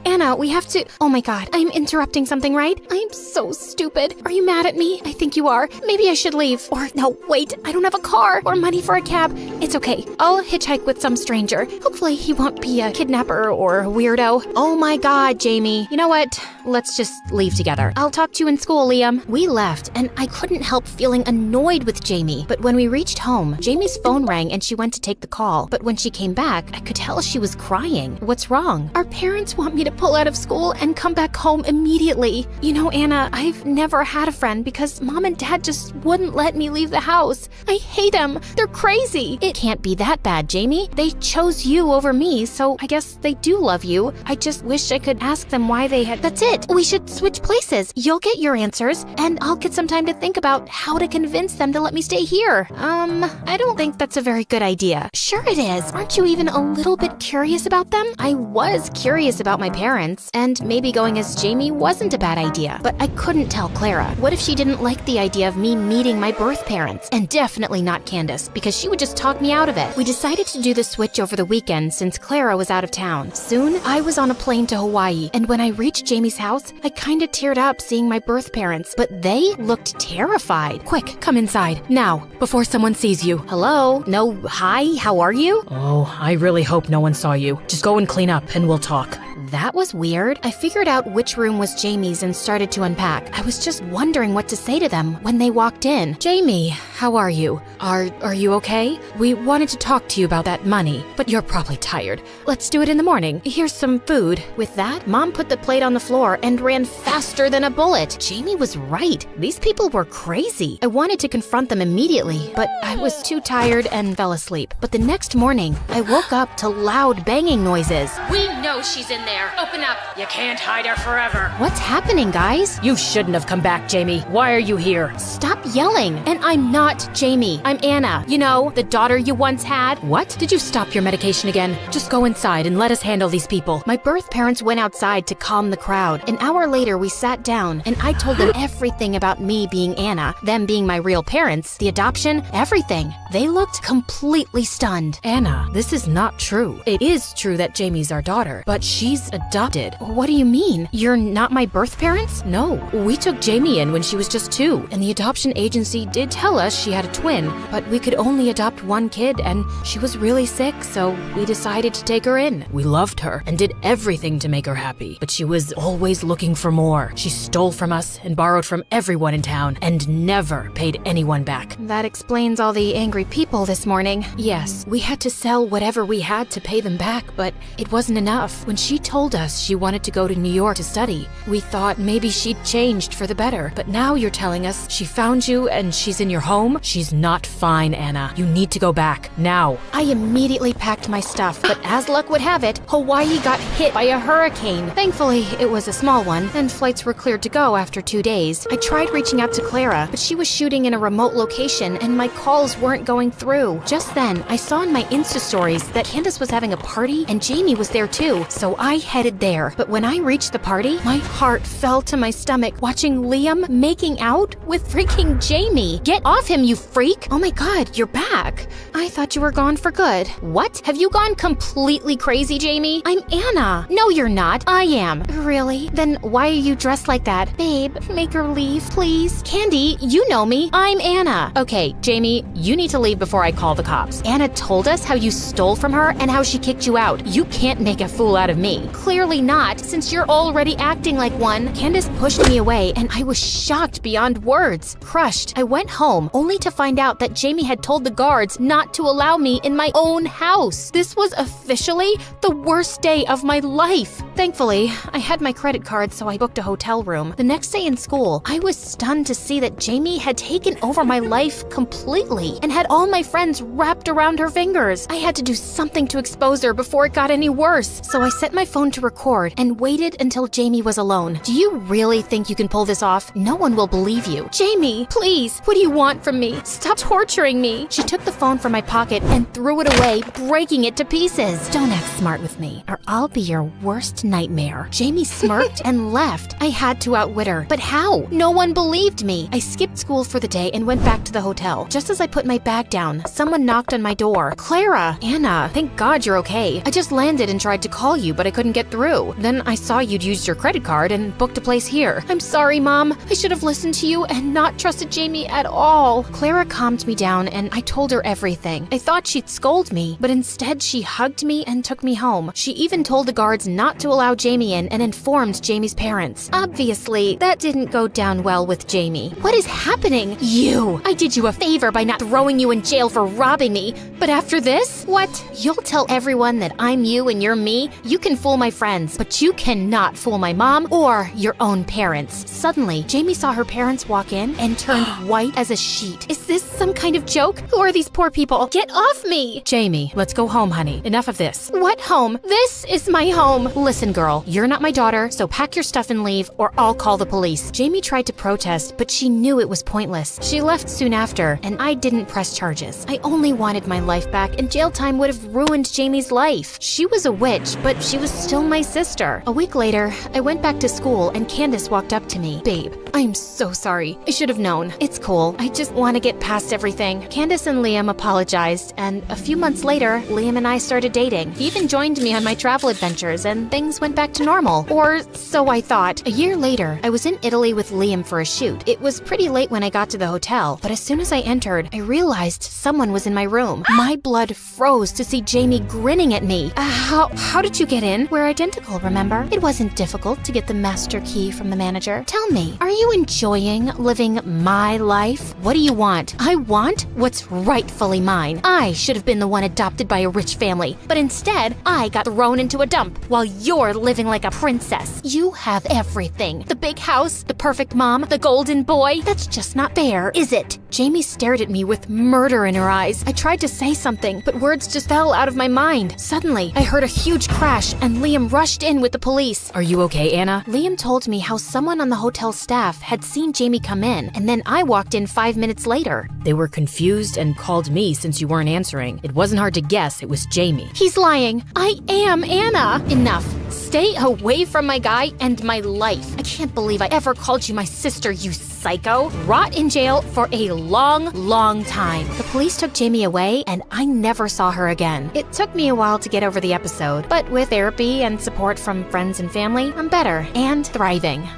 Anna, we have to... Oh my god, I'm interrupting something, right? I'm so stupid. Are you mad at me? I think you are. Maybe I should leave. Or no, wait, I don't have a car or money for a cab. It's okay. I'll hitchhike with some stranger. Hopefully he won't be a kidnapper or a weirdo. Oh my god, Jamie. You know what? Let's just leave together. I'll talk to you in school, Liam. We left, and I couldn't help feeling annoyed with Jamie. But when we reached home, Jamie's phone rang and she went to take the call. But when she came back, I could tell she was crying. What's wrong? Our parents want me to pull out of school and come back home immediately. You know, Anna, I've never had a friend because Mom and Dad just wouldn't let me leave the house. I hate them. They're crazy. It can't be that bad, Jamie. They chose you over me, so I guess they do love you. I just wish I could ask them why they had... That's it. We should switch places. You'll get your answers, and I'll get some time to think about how to convince them to let me stay here. I don't think that's a very good idea. Sure it is. Aren't you even a little bit curious about them? I was curious about my parents, and maybe going as Jamie wasn't a bad idea, but I couldn't tell Clara. What if she didn't like the idea of me meeting my birth parents? And definitely not Candace, because she would just talk me out of it. We decided to do the switch over the weekend since Clara was out of town. Soon, I was on a plane to Hawaii, and when I reached Jamie's house, I kinda teared up seeing my birth parents, but they looked terrified. Quick, come inside, now, before someone sees you. Hello? No, hi, how are you? Oh, I really hope no one saw you. Just go and clean up and we'll talk. That was weird. I figured out which room was Jamie's and started to unpack. I was just wondering what to say to them when they walked in. Jamie, how are you? Are you okay? We wanted to talk to you about that money, but you're probably tired. Let's do it in the morning. Here's some food. With that, Mom put the plate on the floor and ran faster than a bullet. Jamie was right. These people were crazy. I wanted to confront them immediately, but I was too tired and fell asleep. But the next morning, I woke up to loud banging noises. We know she's in there. there. Open up. You can't hide her forever. What's happening, guys? You shouldn't have come back, Jamie. Why are you here? Stop yelling. And I'm not Jamie. I'm Anna. You know, the daughter you once had. What? Did you stop your medication again? Just go inside and let us handle these people. My birth parents went outside to calm the crowd. An hour later, we sat down, and I told them everything about me being Anna, them being my real parents, the adoption, everything. They looked completely stunned. Anna, this is not true. It is true that Jamie's our daughter, but she's adopted. What do you mean? You're not my birth parents? No, we took Jamie in when she was just 2, and the adoption agency did tell us she had a twin, but we could only adopt one kid, and she was really sick, so we decided to take her in. We loved her and did everything to make her happy, but she was always looking for more. She stole from us and borrowed from everyone in town and never paid anyone back. That explains all the angry people this morning. Yes, we had to sell whatever we had to pay them back, but it wasn't enough. When she told us she wanted to go to New York to study, we thought maybe she'd changed for the better. But now you're telling us she found you and she's in your home? She's not fine, Anna. You need to go back, now. I immediately packed my stuff, but as luck would have it, Hawaii got hit by a hurricane. Thankfully, it was a small one, and flights were cleared to go after 2 days. I tried reaching out to Clara, but she was shooting in a remote location and my calls weren't going through. Just then, I saw in my Insta stories that Candace was having a party and Jamie was there too, so I headed there. But when I reached the party, my heart fell to my stomach watching Liam making out with freaking Jamie. Get off him, you freak! Oh my god, you're back. I thought you were gone for good. What? Have you gone completely crazy, Jamie? I'm Anna. No, you're not. I am. Really? Then why are you dressed like that? Babe, make her leave, please. Candy, you know me. I'm Anna. Okay, Jamie, you need to leave before I call the cops. Anna told us how you stole from her and how she kicked you out. You can't make a fool out of me. Clearly not, since you're already acting like one. Candace pushed me away and I was shocked beyond words. Crushed, I went home only to find out that Jamie had told the guards not to allow me in my own house. This was officially the worst day of my life. Thankfully, I had my credit card, so I booked a hotel room. The next day in school, I was stunned to see that Jamie had taken over my life completely and had all my friends wrapped around her fingers. I had to do something to expose her before it got any worse. So I set my phone to record and waited until Jamie was alone. Do you really think you can pull this off? No one will believe you. Jamie, please, what do you want from me? Stop torturing me. She took the phone from my pocket and threw it away, breaking it to pieces. Don't act smart with me, or I'll be your worst nightmare. Jamie smirked and left. I had to outwit her, but how? No one believed me. I skipped school for the day and went back to the hotel. Just as I put my bag down, someone knocked on my door. Clara! Anna, thank God you're okay. I just landed and tried to call you, but I couldn't get through. Then I saw you'd used your credit card and booked a place here. I'm sorry, Mom. I should have listened to you and not trusted Jamie at all. Clara calmed me down and I told her everything. I thought she'd scold me, but instead she hugged me and took me home. She even told the guards not to allow Jamie in and informed Jamie's parents. Obviously, that didn't go down well with Jamie. What is happening? You! I did you a favor by not throwing you in jail for robbing me, but after this? What? You'll tell everyone that I'm you and you're me? You can fool my friends, but you cannot fool my mom or your own parents. Suddenly, Jamie saw her parents walk in and turned white as a sheet. Is this some kind of joke? Who are these poor people? Get off me! Jamie, let's go home, honey. Enough of this. What home? This is my home. Listen, girl, you're not my daughter, so pack your stuff and leave, or I'll call the police. Jamie tried to protest, but she knew it was pointless. She left soon after, and I didn't press charges. I only wanted my life back, and jail time would have ruined Jamie's life. She was a witch, but she was still my sister. A week later, I went back to school, and Candace walked up to me. Babe, I'm so sorry. I should have known. It's cool. I just want to get past everything. Candace and Liam apologized, and a few months later, Liam and I started dating. He even joined me on my travel adventures, and things went back to normal. Or so I thought. A year later, I was in Italy with Liam for a shoot. It was pretty late when I got to the hotel, but as soon as I entered, I realized someone was in my room. My blood froze to see Jamie grinning at me. How did you get in? We're identical, remember? It wasn't difficult to get the master key from the manager. Tell me, are you enjoying living my life? What do you want? I want what's rightfully mine. I should have been the one adopted by a rich family, but instead, I got thrown into a dump while you're living like a princess. You have everything. The big house, the perfect mom, the golden boy. That's just not fair, is it? Jamie stared at me with murder in her eyes. I tried to say something, but words just fell out of my mind. Suddenly, I heard a huge crash and Liam Liam rushed in with the police. Are you okay, Anna? Liam told me how someone on the hotel staff had seen Jamie come in, and then I walked in 5 minutes later. They were confused and called me since you weren't answering. It wasn't hard to guess it was Jamie. He's lying. I am Anna. Enough. Stay away from my guy and my life. I can't believe I ever called you my sister, you psycho. Rot in jail for a long, long time. The police took Jamie away, and I never saw her again. It took me a while to get over the episode, but with therapy and support from friends and family, I'm better and thriving.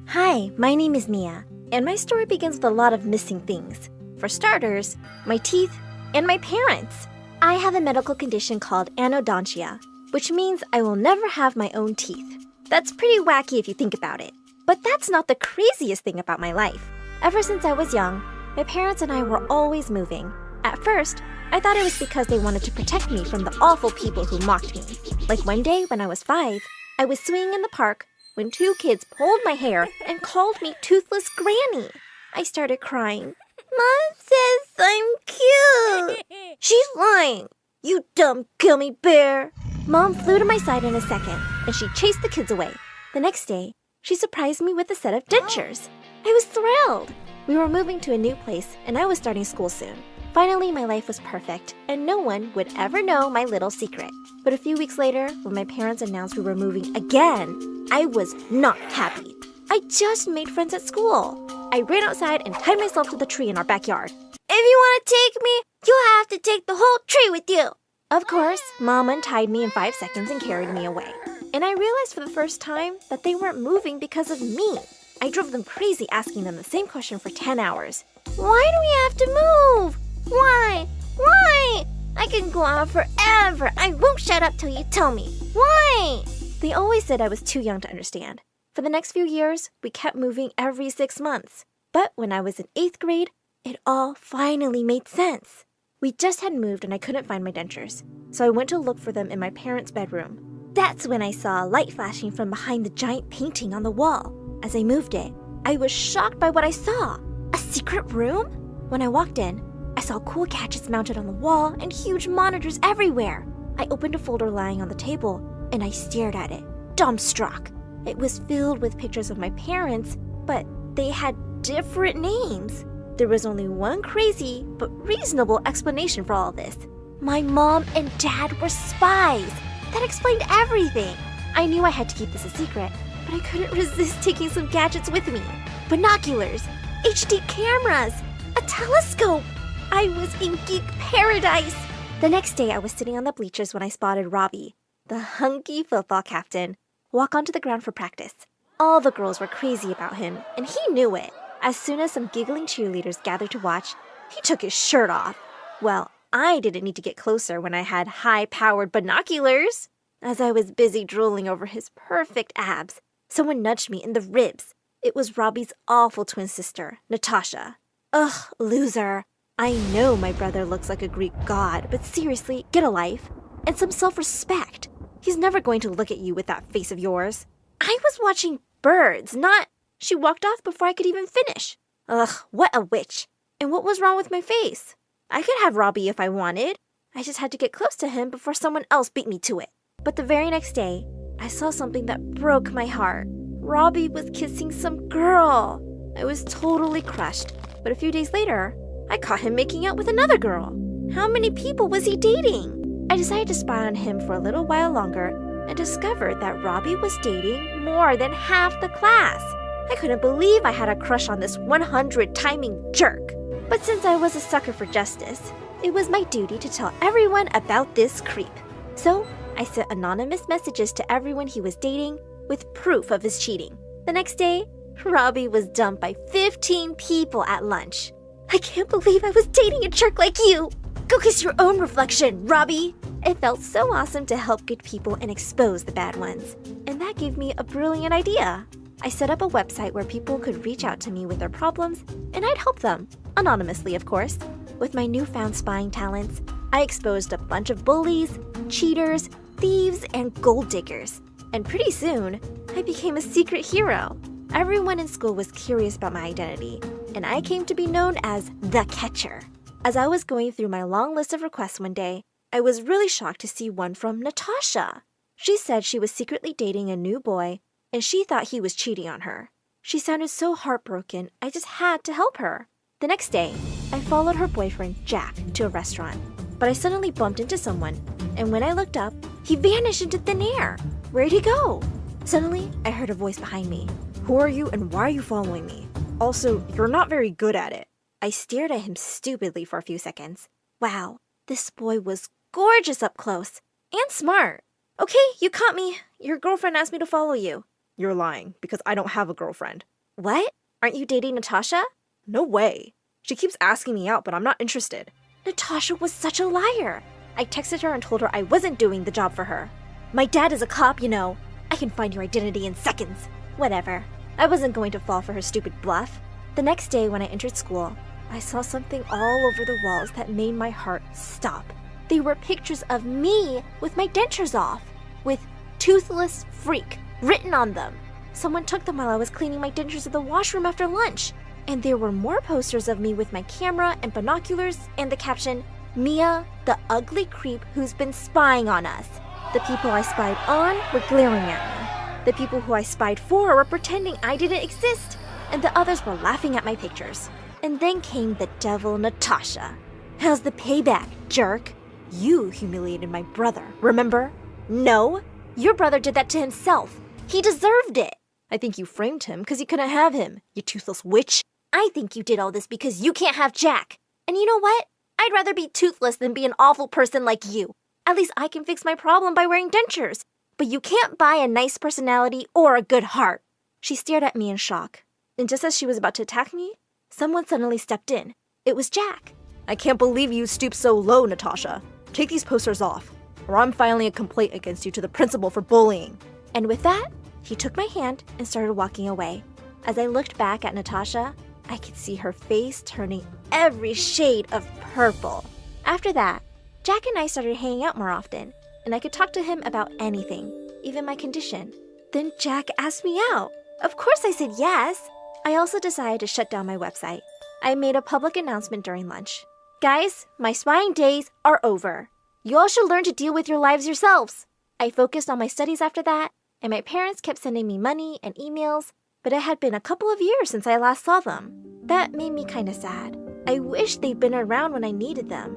Hi, my name is Mia, and my story begins with a lot of missing things. For starters, my teeth and my parents. I have a medical condition called anodontia, which means I will never have my own teeth. That's pretty wacky if you think about it. But that's not the craziest thing about my life. Ever since I was young, my parents and I were always moving. At first, I thought it was because they wanted to protect me from the awful people who mocked me. Like one day when I was 5, I was swinging in the park when 2 kids pulled my hair and called me Toothless Granny. I started crying. Mom says I'm cute. She's lying. You dumb gummy bear. Mom flew to my side in a second, and she chased the kids away. The next day, she surprised me with a set of dentures. I was thrilled. We were moving to a new place, and I was starting school soon. Finally, my life was perfect, and no one would ever know my little secret. But a few weeks later, when my parents announced we were moving again, I was not happy. I just made friends at school. I ran outside and tied myself to the tree in our backyard. If you want to take me, you'll have to take the whole tree with you. Of course, Mom untied me in 5 seconds and carried me away. And I realized for the first time that they weren't moving because of me. I drove them crazy asking them the same question for 10 hours. Why do we have to move? Why? Why? I can go on forever. I won't shut up till you tell me. Why? They always said I was too young to understand. For the next few years, we kept moving every 6 months. But when I was in 8th grade, it all finally made sense. We just had moved and I couldn't find my dentures, so I went to look for them in my parents' bedroom. That's when I saw a light flashing from behind the giant painting on the wall. As I moved it, I was shocked by what I saw. A secret room? When I walked in, I saw cool gadgets mounted on the wall and huge monitors everywhere. I opened a folder lying on the table and I stared at it, dumbstruck. It was filled with pictures of my parents, but they had different names. There was only one crazy but reasonable explanation for all this. My mom and dad were spies. That explained everything. I knew I had to keep this a secret, but I couldn't resist taking some gadgets with me. Binoculars, HD cameras, a telescope. I was in geek paradise. The next day, I was sitting on the bleachers when I spotted Robbie, the hunky football captain, walk onto the ground for practice. All the girls were crazy about him, and he knew it. As soon as some giggling cheerleaders gathered to watch, he took his shirt off. Well, I didn't need to get closer when I had high-powered binoculars. As I was busy drooling over his perfect abs, someone nudged me in the ribs. It was Robbie's awful twin sister, Natasha. Ugh, loser. I know my brother looks like a Greek god, but seriously, get a life. And some self-respect. He's never going to look at you with that face of yours. I was watching birds, not... She walked off before I could even finish. Ugh, what a witch. And what was wrong with my face? I could have Robbie if I wanted. I just had to get close to him before someone else beat me to it. But the very next day, I saw something that broke my heart. Robbie was kissing some girl. I was totally crushed. But a few days later, I caught him making out with another girl. How many people was he dating? I decided to spy on him for a little while longer and discovered that Robbie was dating more than half the class. I couldn't believe I had a crush on this 100-timing jerk. But since I was a sucker for justice, it was my duty to tell everyone about this creep. So I sent anonymous messages to everyone he was dating with proof of his cheating. The next day, Robbie was dumped by 15 people at lunch. I can't believe I was dating a jerk like you. Go kiss your own reflection, Robbie. It felt so awesome to help good people and expose the bad ones. And that gave me a brilliant idea. I set up a website where people could reach out to me with their problems, and I'd help them, anonymously of course. With my newfound spying talents, I exposed a bunch of bullies, cheaters, thieves, and gold diggers. And pretty soon, I became a secret hero. Everyone in school was curious about my identity, and I came to be known as the Catcher. As I was going through my long list of requests one day, I was really shocked to see one from Natasha. She said she was secretly dating a new boy, and she thought he was cheating on her. She sounded so heartbroken, I just had to help her. The next day, I followed her boyfriend, Jack, to a restaurant, but I suddenly bumped into someone, and when I looked up, he vanished into thin air. Where'd he go? Suddenly, I heard a voice behind me. Who are you and why are you following me? Also, you're not very good at it. I stared at him stupidly for a few seconds. Wow, this boy was gorgeous up close and smart. Okay, you caught me. Your girlfriend asked me to follow you. You're lying, because I don't have a girlfriend. What? Aren't you dating Natasha? No way. She keeps asking me out, but I'm not interested. Natasha was such a liar. I texted her and told her I wasn't doing the job for her. My dad is a cop, you know. I can find your identity in seconds. Whatever. I wasn't going to fall for her stupid bluff. The next day when I entered school, I saw something all over the walls that made my heart stop. They were pictures of me with my dentures off, with toothless freak written on them. Someone took them while I was cleaning my dentures at the washroom after lunch. And there were more posters of me with my camera and binoculars and the caption, Mia, the ugly creep who's been spying on us. The people I spied on were glaring at me. The people who I spied for were pretending I didn't exist. And the others were laughing at my pictures. And then came the devil Natasha. How's the payback, jerk? You humiliated my brother, remember? No, your brother did that to himself. He deserved it. I think you framed him because you couldn't have him, you toothless witch. I think you did all this because you can't have Jack. And you know what? I'd rather be toothless than be an awful person like you. At least I can fix my problem by wearing dentures. But you can't buy a nice personality or a good heart. She stared at me in shock. And just as she was about to attack me, someone suddenly stepped in. It was Jack. I can't believe you stooped so low, Natasha. Take these posters off, or I'm filing a complaint against you to the principal for bullying. And with that, he took my hand and started walking away. As I looked back at Natasha, I could see her face turning every shade of purple. After that, Jack and I started hanging out more often, and I could talk to him about anything, even my condition. Then Jack asked me out. Of course I said yes. I also decided to shut down my website. I made a public announcement during lunch. Guys, my spying days are over. You all should learn to deal with your lives yourselves. I focused on my studies after that, and my parents kept sending me money and emails, but it had been a couple of years since I last saw them. That made me kind of sad. I wish they'd been around when I needed them.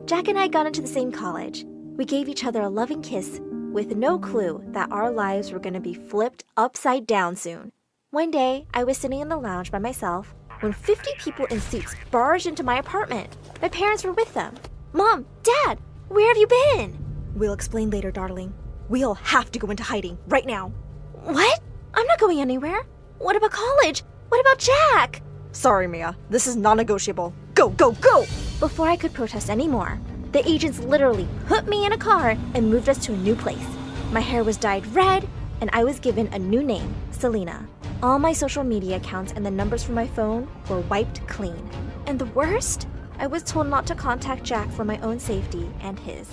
Jack and I got into the same college. We gave each other a loving kiss with no clue that our lives were going to be flipped upside down soon. One day, I was sitting in the lounge by myself when 50 people in suits barged into my apartment. My parents were with them. Mom, Dad, where have you been? We'll explain later, darling. We all have to go into hiding right now. What? I'm not going anywhere. What about college? What about Jack? Sorry, Mia. This is non-negotiable. Go, go, go! Before I could protest anymore, the agents literally put me in a car and moved us to a new place. My hair was dyed red, and I was given a new name, Selena. All my social media accounts and the numbers from my phone were wiped clean. And the worst? I was told not to contact Jack for my own safety and his.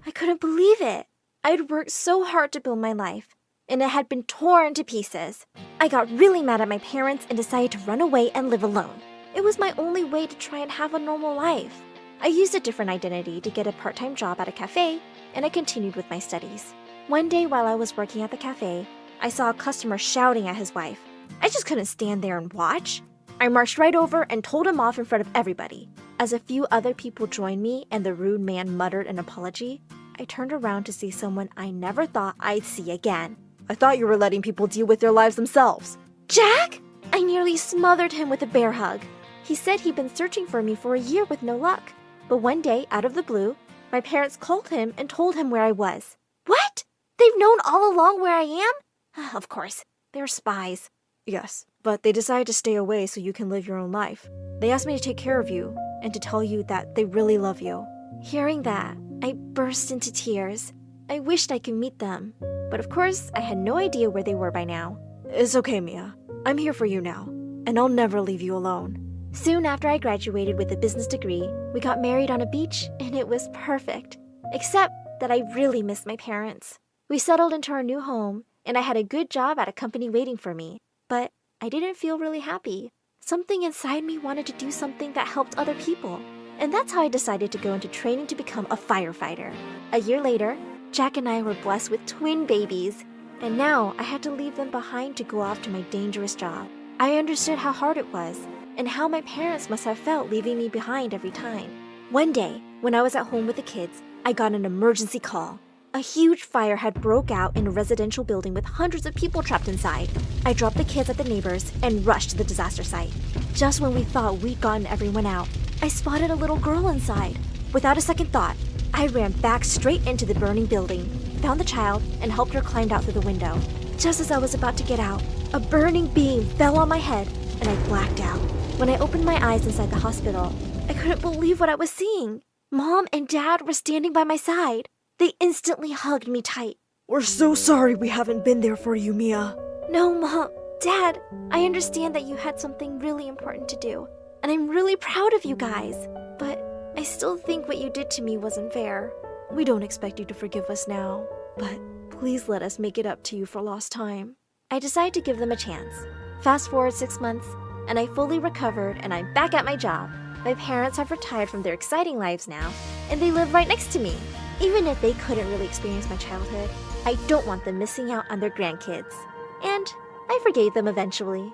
I couldn't believe it. I'd worked so hard to build my life, and it had been torn to pieces. I got really mad at my parents and decided to run away and live alone. It was my only way to try and have a normal life. I used a different identity to get a part-time job at a cafe, and I continued with my studies. One day while I was working at the cafe, I saw a customer shouting at his wife. I just couldn't stand there and watch. I marched right over and told him off in front of everybody. As a few other people joined me and the rude man muttered an apology, I turned around to see someone I never thought I'd see again. I thought you were letting people deal with their lives themselves. Jack? I nearly smothered him with a bear hug. He said he'd been searching for me for a year with no luck. But one day, out of the blue, my parents called him and told him where I was. What? They've known all along where I am? Of course, they're spies. Yes, but they decided to stay away so you can live your own life. They asked me to take care of you and to tell you that they really love you. Hearing that, I burst into tears. I wished I could meet them, but of course, I had no idea where they were by now. It's okay, Mia. I'm here for you now, and I'll never leave you alone. Soon after I graduated with a business degree, we got married on a beach, and it was perfect. Except that I really missed my parents. We settled into our new home, and I had a good job at a company waiting for me. But I didn't feel really happy. Something inside me wanted to do something that helped other people. And that's how I decided to go into training to become a firefighter. A year later, Jack and I were blessed with twin babies. And now I had to leave them behind to go off to my dangerous job. I understood how hard it was and how my parents must have felt leaving me behind every time. One day, when I was at home with the kids, I got an emergency call. A huge fire had broke out in a residential building with hundreds of people trapped inside. I dropped the kids at the neighbors and rushed to the disaster site. Just when we thought we'd gotten everyone out, I spotted a little girl inside. Without a second thought, I ran back straight into the burning building, found the child, and helped her climb out through the window. Just as I was about to get out, a burning beam fell on my head, and I blacked out. When I opened my eyes inside the hospital, I couldn't believe what I was seeing. Mom and Dad were standing by my side. They instantly hugged me tight. We're so sorry we haven't been there for you, Mia. No, Mom. Dad, I understand that you had something really important to do, and I'm really proud of you guys. But I still think what you did to me wasn't fair. We don't expect you to forgive us now, but please let us make it up to you for lost time. I decided to give them a chance. Fast forward 6 months, and I fully recovered and I'm back at my job. My parents have retired from their exciting lives now, and they live right next to me. Even if they couldn't really experience my childhood, I don't want them missing out on their grandkids. And I forgave them eventually.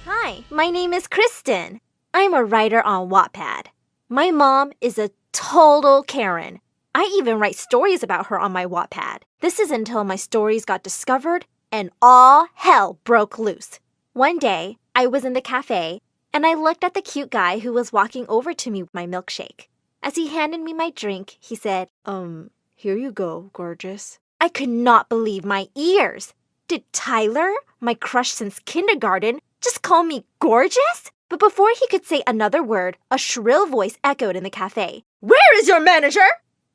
Hi, my name is Kristen. I'm a writer on Wattpad. My mom is a total Karen. I even write stories about her on my Wattpad. This is until my stories got discovered and all hell broke loose. One day, I was in the cafe and I looked at the cute guy who was walking over to me with my milkshake. As he handed me my drink, he said, Here you go, gorgeous. I could not believe my ears. Did Tyler, my crush since kindergarten, just call me gorgeous? But before he could say another word, a shrill voice echoed in the cafe. Where is your manager?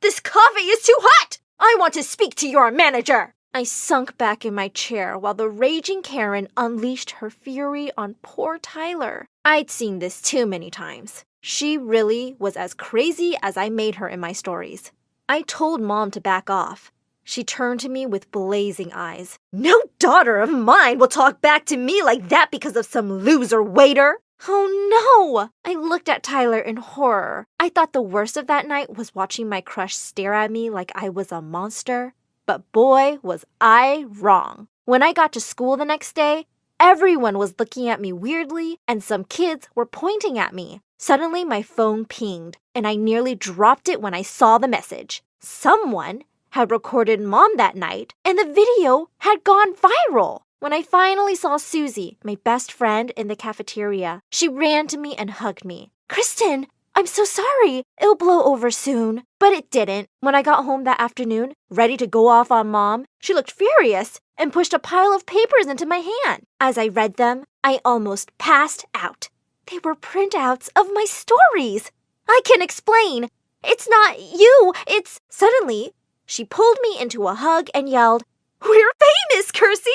This coffee is too hot! I want to speak to your manager! I sunk back in my chair while the raging Karen unleashed her fury on poor Tyler. I'd seen this too many times. She really was as crazy as I made her in my stories. I told Mom to back off. She turned to me with blazing eyes. No daughter of mine will talk back to me like that because of some loser waiter! Oh no! I looked at Tyler in horror. I thought the worst of that night was watching my crush stare at me like I was a monster. But boy, was I wrong. When I got to school the next day, everyone was looking at me weirdly and some kids were pointing at me. Suddenly, my phone pinged and I nearly dropped it when I saw the message. Someone had recorded Mom that night and the video had gone viral. When I finally saw Susie, my best friend, in the cafeteria, she ran to me and hugged me. Kristen, I'm so sorry. It'll blow over soon. But it didn't. When I got home that afternoon, ready to go off on Mom, she looked furious and pushed a pile of papers into my hand. As I read them, I almost passed out. They were printouts of my stories. I can explain. It's not you, it's... Suddenly, she pulled me into a hug and yelled, We're famous, Kersey!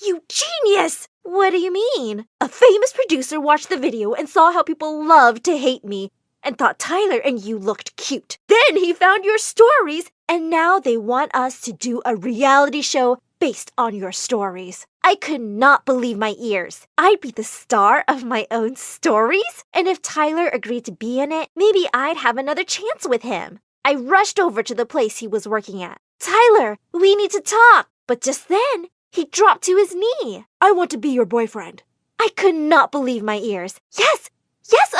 You genius! What do you mean? A famous producer watched the video and saw how people loved to hate me and thought Tyler and you looked cute. Then he found your stories and now they want us to do a reality show based on your stories. I could not believe my ears. I'd be the star of my own stories? And if Tyler agreed to be in it, maybe I'd have another chance with him. I rushed over to the place he was working at. Tyler, we need to talk. But just then, he dropped to his knee. I want to be your boyfriend. I could not believe my ears. Yes,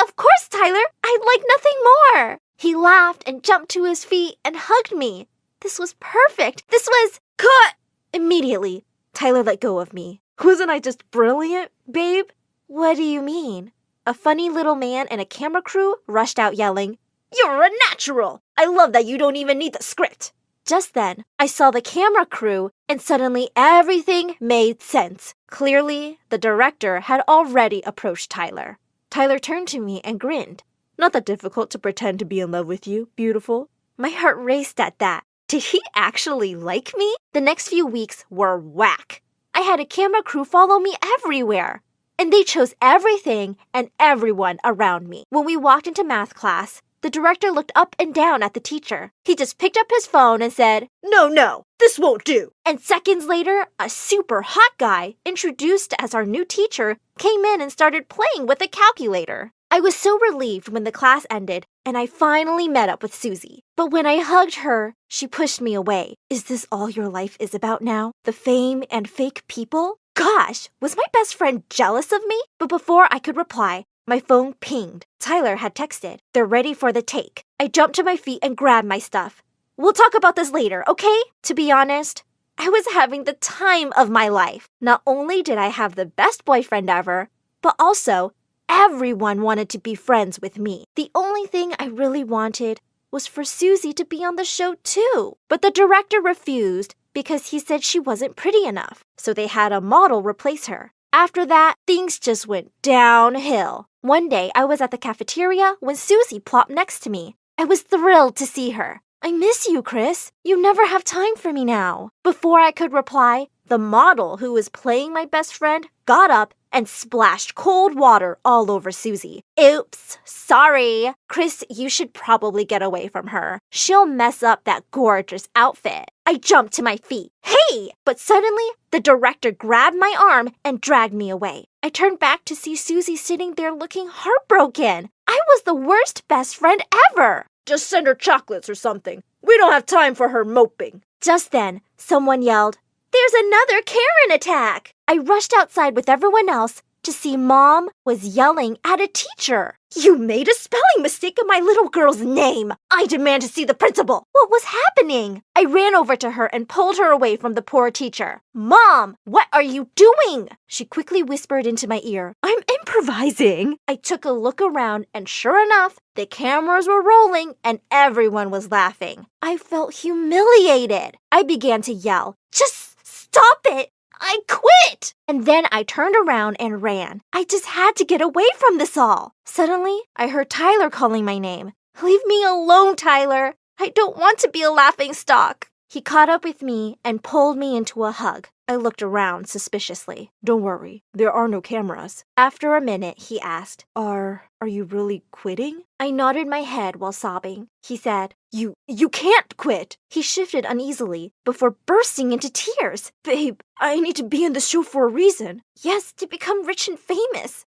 of course, Tyler. I'd like nothing more. He laughed and jumped to his feet and hugged me. This was perfect. This was... Cut! Immediately, Tyler let go of me. Wasn't I just brilliant, babe? What do you mean? A funny little man and a camera crew rushed out yelling, You're a natural! I love that you don't even need the script. Just then, I saw the camera crew, and suddenly everything made sense. Clearly, the director had already approached Tyler. Tyler turned to me and grinned. Not that difficult to pretend to be in love with you, beautiful. My heart raced at that. Did he actually like me? The next few weeks were whack. I had a camera crew follow me everywhere. and they chose everything and everyone around me. When we walked into math class, the director looked up and down at the teacher. He just picked up his phone and said, "No, this won't do." And seconds later, a super hot guy, introduced as our new teacher, came in and started playing with a calculator. I was so relieved when the class ended and I finally met up with Susie. But when I hugged her, she pushed me away. Is this all your life is about now? The fame and fake people? Gosh, was my best friend jealous of me? But before I could reply, my phone pinged. Tyler had texted. They're ready for the take. I jumped to my feet and grabbed my stuff. We'll talk about this later, okay? To be honest, I was having the time of my life. Not only did I have the best boyfriend ever, but also everyone wanted to be friends with me. The only thing I really wanted was for Susie to be on the show too. But the director refused because he said she wasn't pretty enough, so they had a model replace her. After that, things just went downhill. One day, I was at the cafeteria when Susie plopped next to me. I was thrilled to see her. "I miss you, Chris. You never have time for me now." Before I could reply, the model who was playing my best friend got up and splashed cold water all over Susie. "Oops, sorry. Chris, you should probably get away from her. She'll mess up that gorgeous outfit." I jumped to my feet. "Hey!" But suddenly, the director grabbed my arm and dragged me away. I turned back to see Susie sitting there looking heartbroken. I was the worst best friend ever. "Just send her chocolates or something. We don't have time for her moping." Just then, someone yelled, "There's another Karen attack!" I rushed outside with everyone else to see Mom was yelling at a teacher. "You made a spelling mistake in my little girl's name. I demand to see the principal." What was happening? I ran over to her and pulled her away from the poor teacher. "Mom, what are you doing?" She quickly whispered into my ear, "I'm improvising." I took a look around and sure enough, the cameras were rolling and everyone was laughing. I felt humiliated. I began to yell, "Just stop it! I quit!" And then I turned around and ran. I just had to get away from this all. Suddenly, I heard Tyler calling my name. "Leave me alone, Tyler. I don't want to be a laughingstock." He caught up with me and pulled me into a hug. I looked around suspiciously. "Don't worry, there are no cameras." After a minute, he asked, Are you really quitting?" I nodded my head while sobbing. He said, You can't quit." He shifted uneasily before bursting into tears. "Babe, I need to be in the show for a reason." "Yes, to become rich and famous."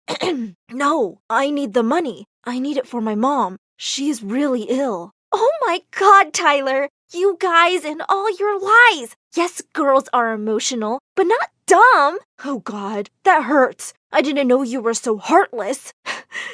"No, I need the money. I need it for my mom. She is really ill." Oh my God, Tyler! You guys and all your lies! Yes, girls are emotional, but not dumb. Oh God, that hurts. I didn't know you were so heartless.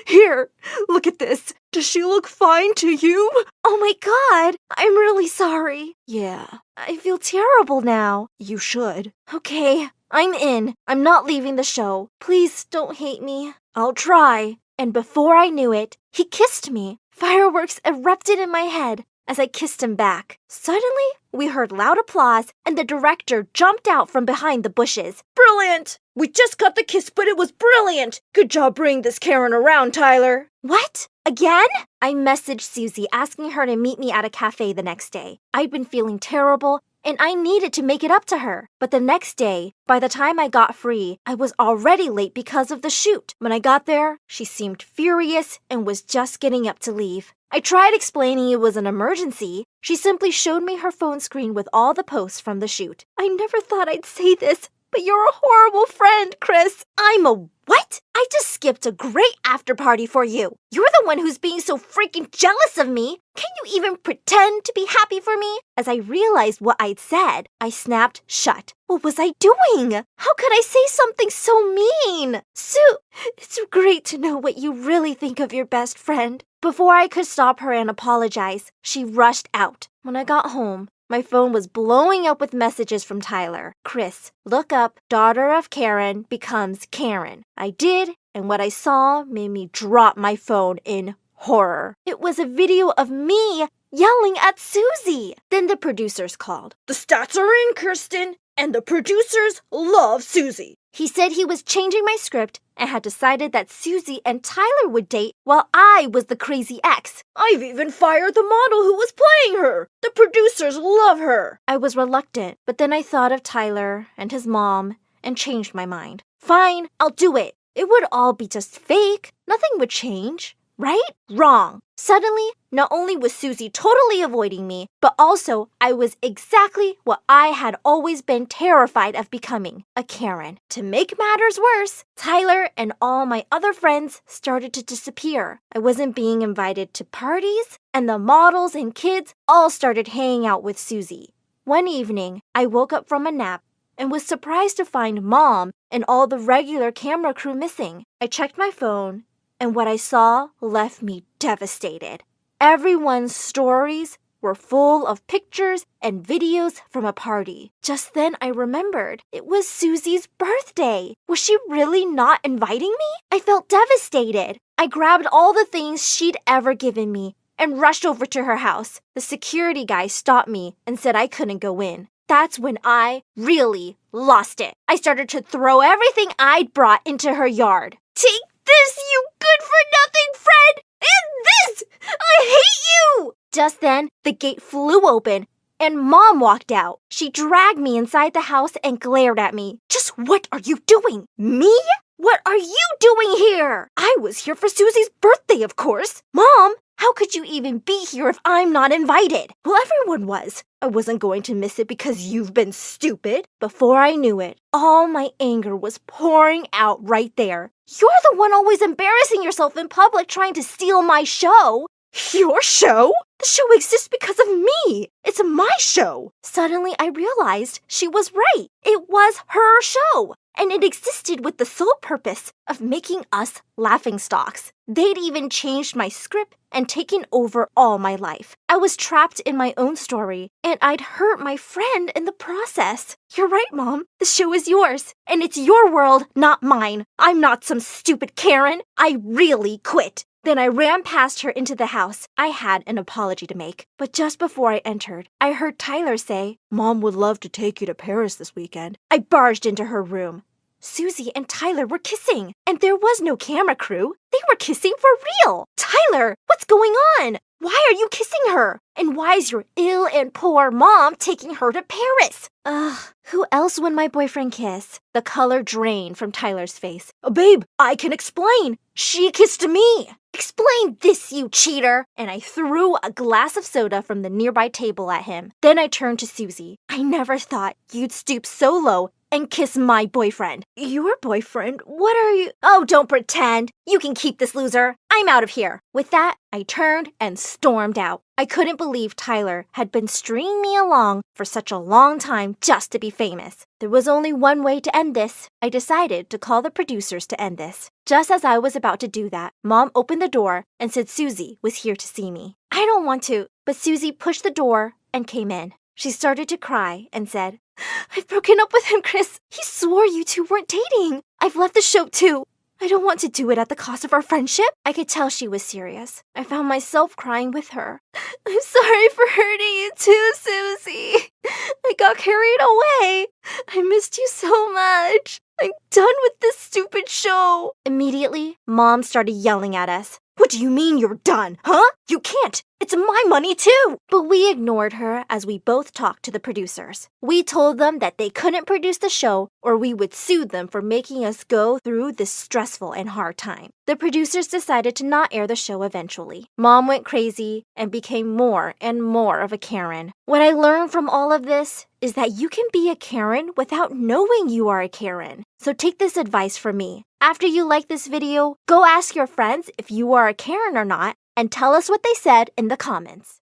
Here, look at this. Does she look fine to you? Oh my God, I'm really sorry. Yeah. I feel terrible now. You should. Okay, I'm in. I'm not leaving the show. Please don't hate me. I'll try. And before I knew it, he kissed me. Fireworks erupted in my head as I kissed him back. Suddenly, we heard loud applause and the director jumped out from behind the bushes. "Brilliant! We just got the kiss, but it was brilliant! Good job bringing this Karen around, Tyler." "What? Again?" I messaged Susie asking her to meet me at a cafe the next day. I'd been feeling terrible and I needed to make it up to her. But the next day, by the time I got free, I was already late because of the shoot. When I got there, she seemed furious and was just getting up to leave. I tried explaining it was an emergency. She simply showed me her phone screen with all the posts from the shoot. I never thought I'd say this, but you're a horrible friend, Chris. I'm a what? I just skipped a great after party for you. You're the one who's being so freaking jealous of me. Can you even pretend to be happy for me? As I realized what I'd said, I snapped shut. What was I doing? How could I say something so mean? Sue, it's great to know what you really think of your best friend. Before I could stop her and apologize, she rushed out. When I got home, my phone was blowing up with messages from Tyler. "Chris, look up, daughter of Karen becomes Karen." I did, and what I saw made me drop my phone in horror. It was a video of me yelling at Susie. Then the producers called. "The stats are in, Kirsten, and the producers love Susie." He said he was changing my script and had decided that Susie and Tyler would date while I was the crazy ex. "I've even fired the model who was playing her. The producers love her." I was reluctant, but then I thought of Tyler and his mom and changed my mind. Fine, I'll do it. It would all be just fake. Nothing would change, right? Wrong. Suddenly, not only was Susie totally avoiding me, but also I was exactly what I had always been terrified of becoming, a Karen. To make matters worse, Tyler and all my other friends started to disappear. I wasn't being invited to parties, and the models and kids all started hanging out with Susie. One evening, I woke up from a nap and was surprised to find Mom and all the regular camera crew missing. I checked my phone, and what I saw left me devastated. Everyone's stories were full of pictures and videos from a party. Just then I remembered it was Susie's birthday. Was she really not inviting me? I felt devastated. I grabbed all the things she'd ever given me and rushed over to her house. The security guy stopped me and said I couldn't go in. That's when I really lost it. I started to throw everything I'd brought into her yard. Take this, you good-for-nothing friend! And this! I hate you! Just then, the gate flew open, and Mom walked out. She dragged me inside the house and glared at me. Just what are you doing? Me? What are you doing here? I was here for Susie's birthday, of course. Mom, how could you even be here if I'm not invited? Well, everyone was. I wasn't going to miss it because you've been stupid. Before I knew it, all my anger was pouring out right there. You're the one always embarrassing yourself in public trying to steal my show. Your show? The show exists because of me. It's my show. Suddenly, I realized she was right. It was her show, and it existed with the sole purpose of making us laughingstocks. They'd even changed my script and taken over all my life. I was trapped in my own story, and I'd hurt my friend in the process. You're right, Mom. The show is yours, and it's your world, not mine. I'm not some stupid Karen. I really quit. Then I ran past her into the house. I had an apology to make. But just before I entered, I heard Tyler say, Mom would love to take you to Paris this weekend. I barged into her room. Susie and Tyler were kissing, and there was no camera crew. They were kissing for real. Tyler, what's going on? Why are you kissing her? And why is your ill and poor mom taking her to Paris? Who else would my boyfriend kiss? The color drained from Tyler's face. Babe, I can explain. She kissed me. Explain this, you cheater. And I threw a glass of soda from the nearby table at him. Then I turned to Susie. I never thought you'd stoop so low and kiss my boyfriend. Your boyfriend? What are you? Oh, don't pretend. You can keep this, loser. I'm out of here. With that, I turned and stormed out. I couldn't believe Tyler had been stringing me along for such a long time just to be famous. There was only one way to end this. I decided to call the producers to end this. Just as I was about to do that, Mom opened the door and said Susie was here to see me. I don't want to, but Susie pushed the door and came in. She started to cry and said, I've broken up with him, Chris. He swore you two weren't dating. I've left the show too. I don't want to do it at the cost of our friendship. I could tell she was serious. I found myself crying with her. I'm sorry for hurting you too, Susie. I got carried away. I missed you so much. I'm done with this stupid show. Immediately, Mom started yelling at us. What do you mean you're done, huh? You can't. It's my money too. But we ignored her as we both talked to the producers. We told them that they couldn't produce the show or we would sue them for making us go through this stressful and hard time. The producers decided to not air the show eventually. Mom went crazy and became more and more of a Karen. What I learned from all of this is that you can be a Karen without knowing you are a Karen. So take this advice from me. After you like this video, go ask your friends if you are a Karen or not, and tell us what they said in the comments.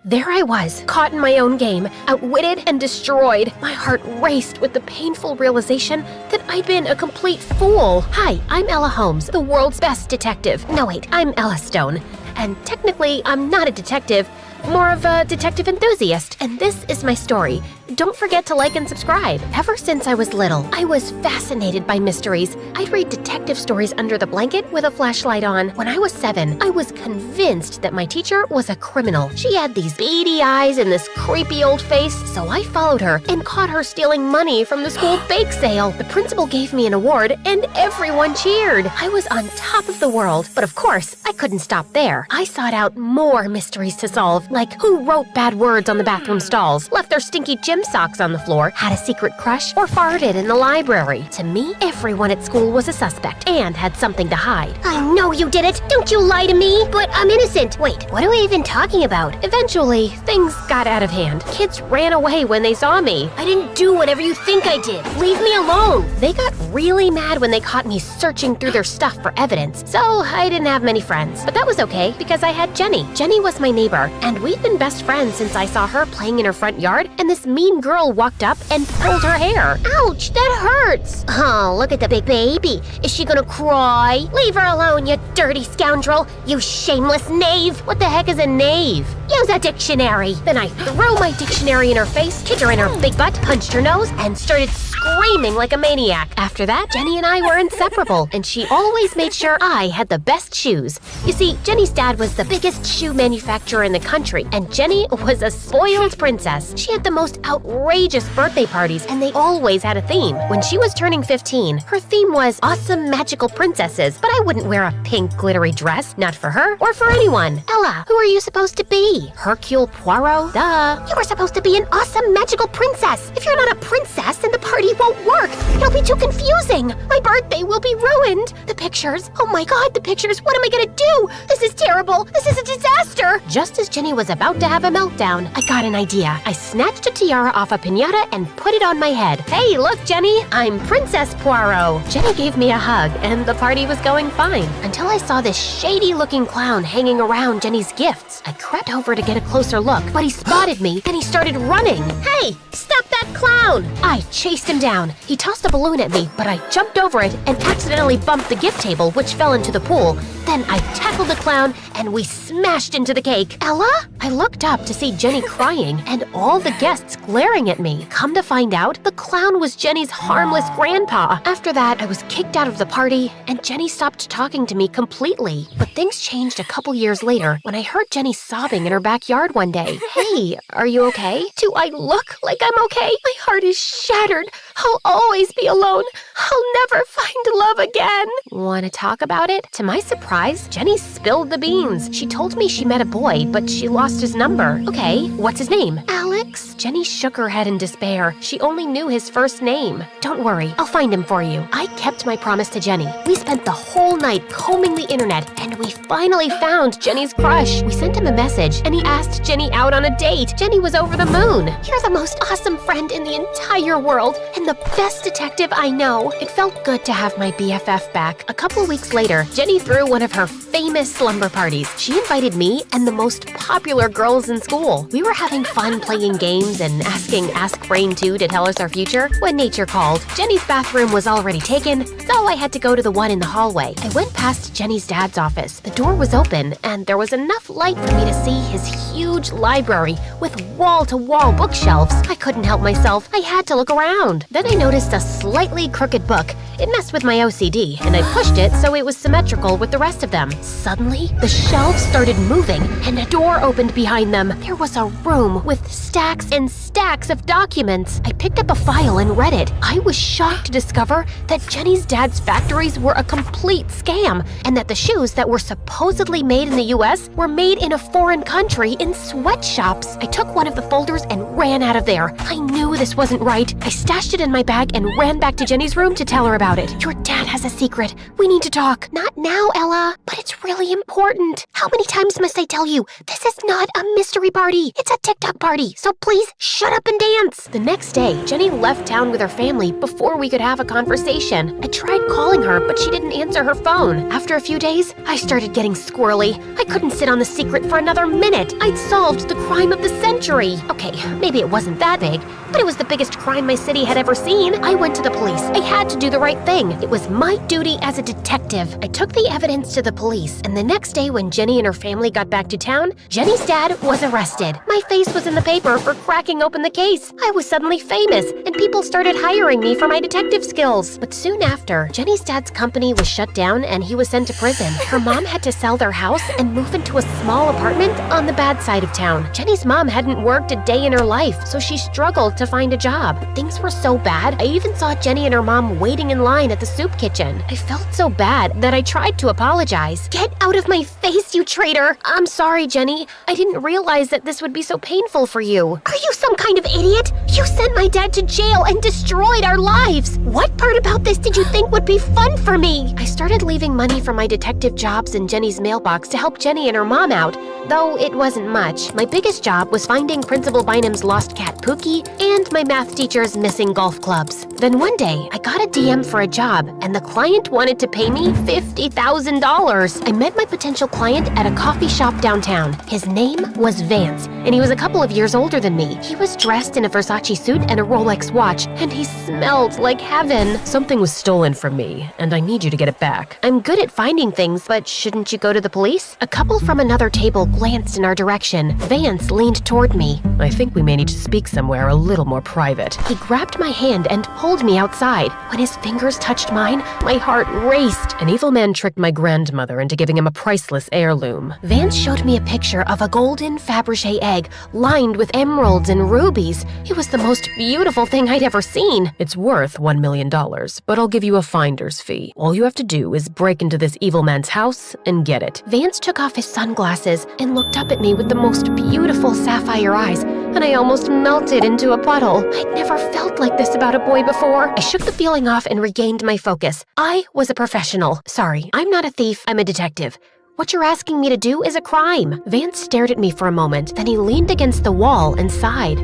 There I was, caught in my own game, outwitted and destroyed. My heart raced with the painful realization that I'd been a complete fool. Hi, I'm Ella Holmes, the world's best detective. No wait, I'm Ella Stone. And technically, I'm not a detective, more of a detective enthusiast. And this is my story. Don't forget to like and subscribe. Ever since I was little, I was fascinated by mysteries. I'd read detective stories under the blanket with a flashlight on. When I was 7, I was convinced that my teacher was a criminal. She had these beady eyes and this creepy old face, so I followed her and caught her stealing money from the school bake sale. The principal gave me an award and everyone cheered. I was on top of the world, but of course, I couldn't stop there. I sought out more mysteries to solve, like who wrote bad words on the bathroom stalls, left their stinky gym gym socks on the floor, had a secret crush, or farted in the library. To me, everyone at school was a suspect and had something to hide. I know you did it! Don't you lie to me! But I'm innocent! Wait, what are we even talking about? Eventually, things got out of hand. Kids ran away when they saw me. I didn't do whatever you think I did! Leave me alone! They got really mad when they caught me searching through their stuff for evidence, so I didn't have many friends. But that was okay, because I had Jenny. Jenny was my neighbor, and we've been best friends since I saw her playing in her front yard, and this mean girl walked up and pulled her hair. Ouch, that hurts! Oh, look at the big baby. Is she gonna cry? Leave her alone, you dirty scoundrel! You shameless knave! What the heck is a knave? Use a dictionary! Then I threw my dictionary in her face, kicked her in her big butt, punched her nose, and started screaming like a maniac. After that, Jenny and I were inseparable, and she always made sure I had the best shoes. You see, Jenny's dad was the biggest shoe manufacturer in the country, and Jenny was a spoiled princess. She had the most outrageous birthday parties, and they always had a theme. When she was turning 15, her theme was awesome magical princesses, but I wouldn't wear a pink glittery dress, not for her or for anyone. Ella, who are you supposed to be? Hercule Poirot? Duh. You were supposed to be an awesome magical princess. If you're not a princess, then the party won't work. It'll be too confusing. My birthday will be ruined. The pictures. Oh my god, the pictures. What am I gonna do? This is terrible. This is a disaster. Just as Jenny was about to have a meltdown, I got an idea. I snatched a tiara off a piñata and put it on my head. Hey, look, Jenny, I'm Princess Poirot. Jenny gave me a hug, and the party was going fine, until I saw this shady-looking clown hanging around Jenny's gifts. I crept over to get a closer look, but he spotted me, and he started running. Hey, stop that clown! I chased him down. He tossed a balloon at me, but I jumped over it and accidentally bumped the gift table, which fell into the pool. Then I tackled the clown, and we smashed into the cake. Ella? I looked up to see Jenny crying, and all the guests glaring at me. Come to find out, the clown was Jenny's harmless grandpa. After that, I was kicked out of the party, and Jenny stopped talking to me completely. But things changed a couple years later when I heard Jenny sobbing in her backyard one day. Hey, are you okay? Do I look like I'm okay? My heart is shattered. I'll always be alone. I'll never find love again. Want to talk about it? To my surprise, Jenny spilled the beans. She told me she met a boy, but she lost his number. Okay, what's his name? Alex? Jenny shook her head in despair. She only knew his first name. Don't worry, I'll find him for you. I kept my promise to Jenny. We spent the whole night combing the internet, and we finally found Jenny's crush. We sent him a message, and he asked Jenny out on a date. Jenny was over the moon. You're the most awesome friend in the entire world, and the best detective I know. It felt good to have my BFF back. A couple weeks later, Jenny threw one of her famous slumber parties. She invited me and the most popular girls in school. We were having fun playing games and asking Ask Brain 2 to tell us our future when nature called. Jenny's bathroom was already taken, so I had to go to the one in the hallway. I went past Jenny's dad's office. The door was open, and there was enough light for me to see his huge library with wall-to-wall bookshelves. I couldn't help myself. I had to look around. Then I noticed a slightly crooked book. It messed with my OCD, and I pushed it so it was symmetrical with the rest of them. Suddenly, the shelves started moving, and a door opened behind them. There was a room with stacks and stacks of documents. I picked up a file and read it. I was shocked to discover that Jenny's dad's factories were a complete scam, and that the shoes that were supposedly made in the US were made in a foreign country in sweatshops. I took one of the folders and ran out of there. I knew this wasn't right. I stashed it in my bag and ran back to Jenny's room to tell her about it. Your dad has a secret. We need to talk. Not now, Ella, but it's really important. How many times must I tell you? This is not a mystery party. It's a TikTok party, so please shut up and dance. The next day, Jenny left town with her family before we could have a conversation. I tried calling her, but she didn't answer her phone. After a few days, I started getting squirrely. I couldn't sit on the secret for another minute. I'd solved the crime of the century. Okay, maybe it wasn't that big, but it was the biggest crime my city had ever seen. I went to the police. I had to do the right thing. It was my duty as a detective. I took the evidence to the police, and the next day when Jenny and her family got back to town, Jenny's dad was arrested. My face was in the paper for cracking open the case. I was suddenly famous, and people started hiring me for my detective skills. But soon after, Jenny's dad's company was shut down and he was sent to prison. Her mom had to sell their house and move into a small apartment on the bad side of town. Jenny's mom hadn't worked a day in her life, so she struggled to find a job. Things were so bad, I even saw Jenny and her mom waiting in line at the soup kitchen. I felt so bad that I tried to apologize. Get out of my face, you traitor! I'm sorry, Jenny. I didn't realize that this would be so painful for you. Are you some kind of idiot? You sent my dad to jail and destroyed our lives! What part about this did you think would be fun for me? I started leaving money from my detective jobs in Jenny's mailbox to help Jenny and her mom out, though it wasn't much. My biggest job was finding Principal Bynum's lost cat Pookie and my math teacher's missing golf clubs. Then one day, I got a DM for a job, and the client wanted to pay me $50,000. I met my potential client at a coffee shop downtown. His name was Vance, and he was a couple of years older than me. He was dressed in a Versace suit and a Rolex watch, and he smelled like heaven. Something was stolen from me, and I need you to get it back. I'm good at finding things, but shouldn't you go to the police? A couple from another table glanced in our direction. Vance leaned toward me. I think we may need to speak somewhere a little more private. He grabbed my hand and pulled me outside. When his fingers touched mine, my heart raced. An evil man tricked my grandmother into giving him a priceless heirloom. Vance showed me a picture of a golden Fabergé egg lined with emeralds and rubies. It was the most beautiful thing I'd ever seen. It's worth $1 million, but I'll give you a finder's fee. All you have to do is break into this evil man's house and get it. Vance took off his sunglasses and looked up at me with the most beautiful sapphire eyes, and I almost melted into a puddle. I'd never felt like this about a boy before. I shook the feeling off and regained my focus. I was a professional. Sorry, I'm not a thief, I'm a detective. What you're asking me to do is a crime. Vance stared at me for a moment, then he leaned against the wall and sighed.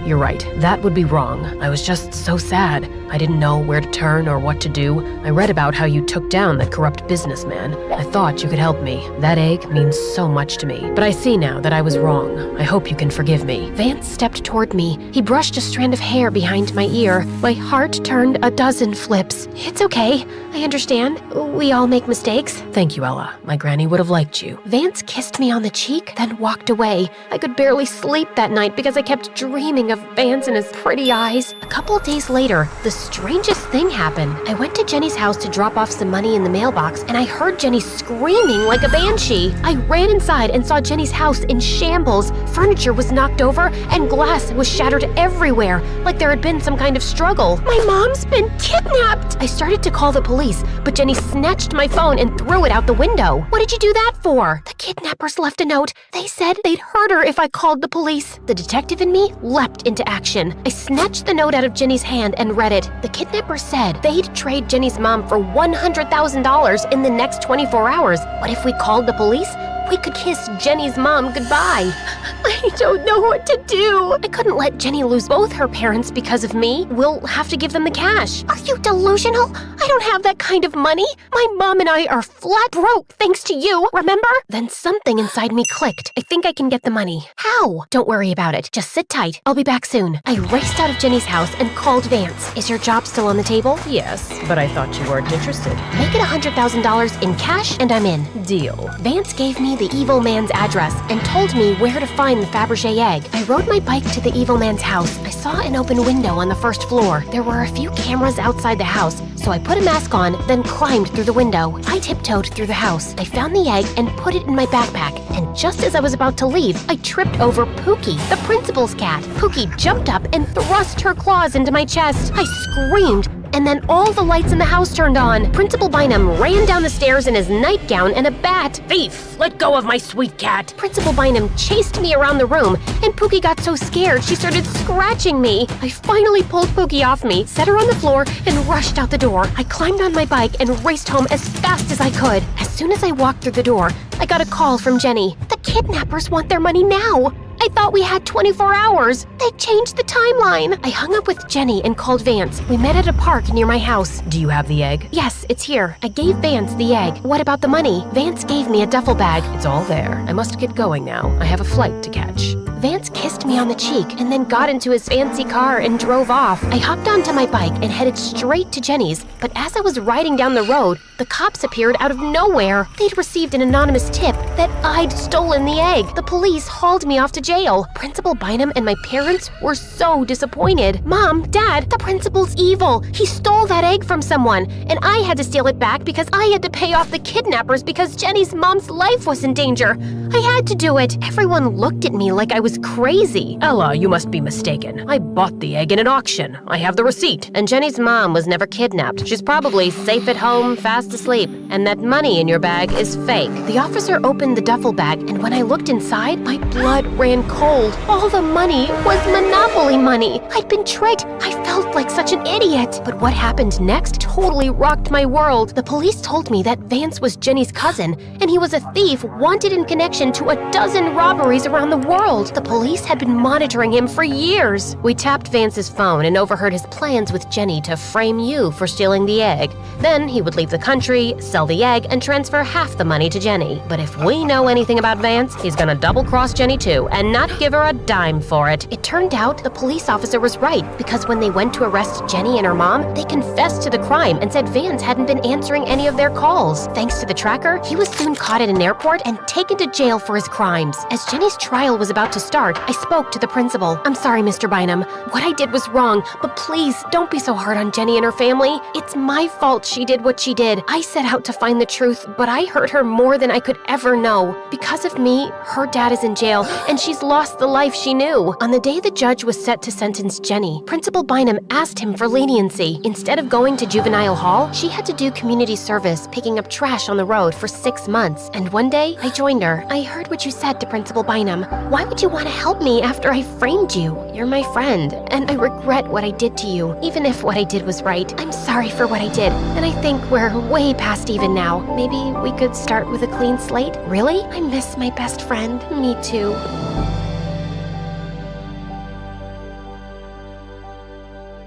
You're right, that would be wrong. I was just so sad. I didn't know where to turn or what to do. I read about how you took down that corrupt businessman. I thought you could help me. That egg means so much to me. But I see now that I was wrong. I hope you can forgive me. Vance stepped toward me. He brushed a strand of hair behind my ear. My heart turned a dozen flips. It's okay. I understand. We all make mistakes. Thank you, Ella. My granny would have liked you. Vance kissed me on the cheek, then walked away. I could barely sleep that night because I kept dreaming of Vance and his pretty eyes. A couple of days later, the strangest thing happened. I went to Jenny's house to drop off some money in the mailbox, and I heard Jenny screaming like a banshee. I ran inside and saw Jenny's house in shambles. Furniture was knocked over, and glass was shattered everywhere, like there had been some kind of struggle. My mom's been kidnapped! I started to call the police, but Jenny snatched my phone and threw it out the window. What did you do that for? The kidnappers left a note. They said they'd hurt her if I called the police. The detective in me leapt into action. I snatched the note out of Jenny's hand and read it. The kidnappers said they'd trade Jenny's mom for $100,000 in the next 24 hours. What if we called the police? We could kiss Jenny's mom goodbye. I don't know what to do. I couldn't let Jenny lose both her parents because of me. We'll have to give them the cash. Are you delusional? I don't have that kind of money. My mom and I are flat broke thanks to you, remember? Then something inside me clicked. I think I can get the money. How? Don't worry about it. Just sit tight. I'll be back soon. I raced out of Jenny's house and called Vance. Is your job still on the table? Yes, but I thought you weren't interested. Make it $100,000 in cash and I'm in. Deal. Vance gave me the evil man's address and told me where to find the Fabergé egg. I rode my bike to the evil man's house. I saw an open window on the first floor. There were a few cameras outside the house, so I put a mask on, then climbed through the window. I tiptoed through the house. I found the egg and put it in my backpack, and just as I was about to leave, I tripped over Pookie, the principal's cat. Pookie jumped up and thrust her claws into my chest. I screamed, and then all the lights in the house turned on. Principal Bynum ran down the stairs in his nightgown and a bat. Thief, let go of my sweet cat. Principal Bynum chased me around the room, and Pookie got so scared she started scratching me. I finally pulled Pookie off me, set her on the floor, and rushed out the door. I climbed on my bike and raced home as fast as I could. As soon as I walked through the door, I got a call from Jenny. The kidnappers want their money now. I thought we had 24 hours. They changed the timeline. I hung up with Jenny and called Vance. We met at a park near my house. Do you have the egg? Yes, it's here. I gave Vance the egg. What about the money? Vance gave me a duffel bag. It's all there. I must get going now. I have a flight to catch. Vance kissed me on the cheek and then got into his fancy car and drove off. I hopped onto my bike and headed straight to Jenny's, but as I was riding down the road, the cops appeared out of nowhere. They'd received an anonymous tip that I'd stolen the egg. The police hauled me off to jail. Principal Bynum and my parents were so disappointed. Mom, Dad, the principal's evil. He stole that egg from someone, and I had to steal it back because I had to pay off the kidnappers because Jenny's mom's life was in danger. I had to do it. Everyone looked at me like I was crazy. Ella, you must be mistaken. I bought the egg in an auction. I have the receipt. And Jenny's mom was never kidnapped. She's probably safe at home, fast asleep. And that money in your bag is fake. The officer opened the duffel bag, and when I looked inside, my blood ran cold. All the money was Monopoly money. I'd been tricked. I felt like such an idiot. But what happened next totally rocked my world. The police told me that Vance was Jenny's cousin, and he was a thief wanted in connection to a dozen robberies around the world. The police had been monitoring him for years. We tapped Vance's phone and overheard his plans with Jenny to frame you for stealing the egg. Then he would leave the country, sell the egg, and transfer half the money to Jenny. But if we know anything about Vance, he's gonna double-cross Jenny too, and not give her a dime for it. It turned out the police officer was right, because when they went to arrest Jenny and her mom, they confessed to the crime and said Vance hadn't been answering any of their calls. Thanks to the tracker, he was soon caught at an airport and taken to jail for his crimes. As Jenny's trial was about to start, I spoke to the principal. I'm sorry, Mr. Bynum. What I did was wrong, but please don't be so hard on Jenny and her family. It's my fault she did what she did. I set out to find the truth, but I hurt her more than I could ever know. Because of me, her dad is in jail, and she's lost the life she knew. On the day the judge was set to sentence Jenny, Principal Bynum asked him for leniency. Instead of going to juvenile hall, she had to do community service, picking up trash on the road for 6 months. And one day, I joined her. I heard what you said to Principal Bynum. Why would you want to help me after I framed you? You're my friend, and I regret what I did to you. Even if what I did was right, I'm sorry for what I did, and I think we're way past even now. Maybe we could start with a clean slate? Really? I miss my best friend. Me too.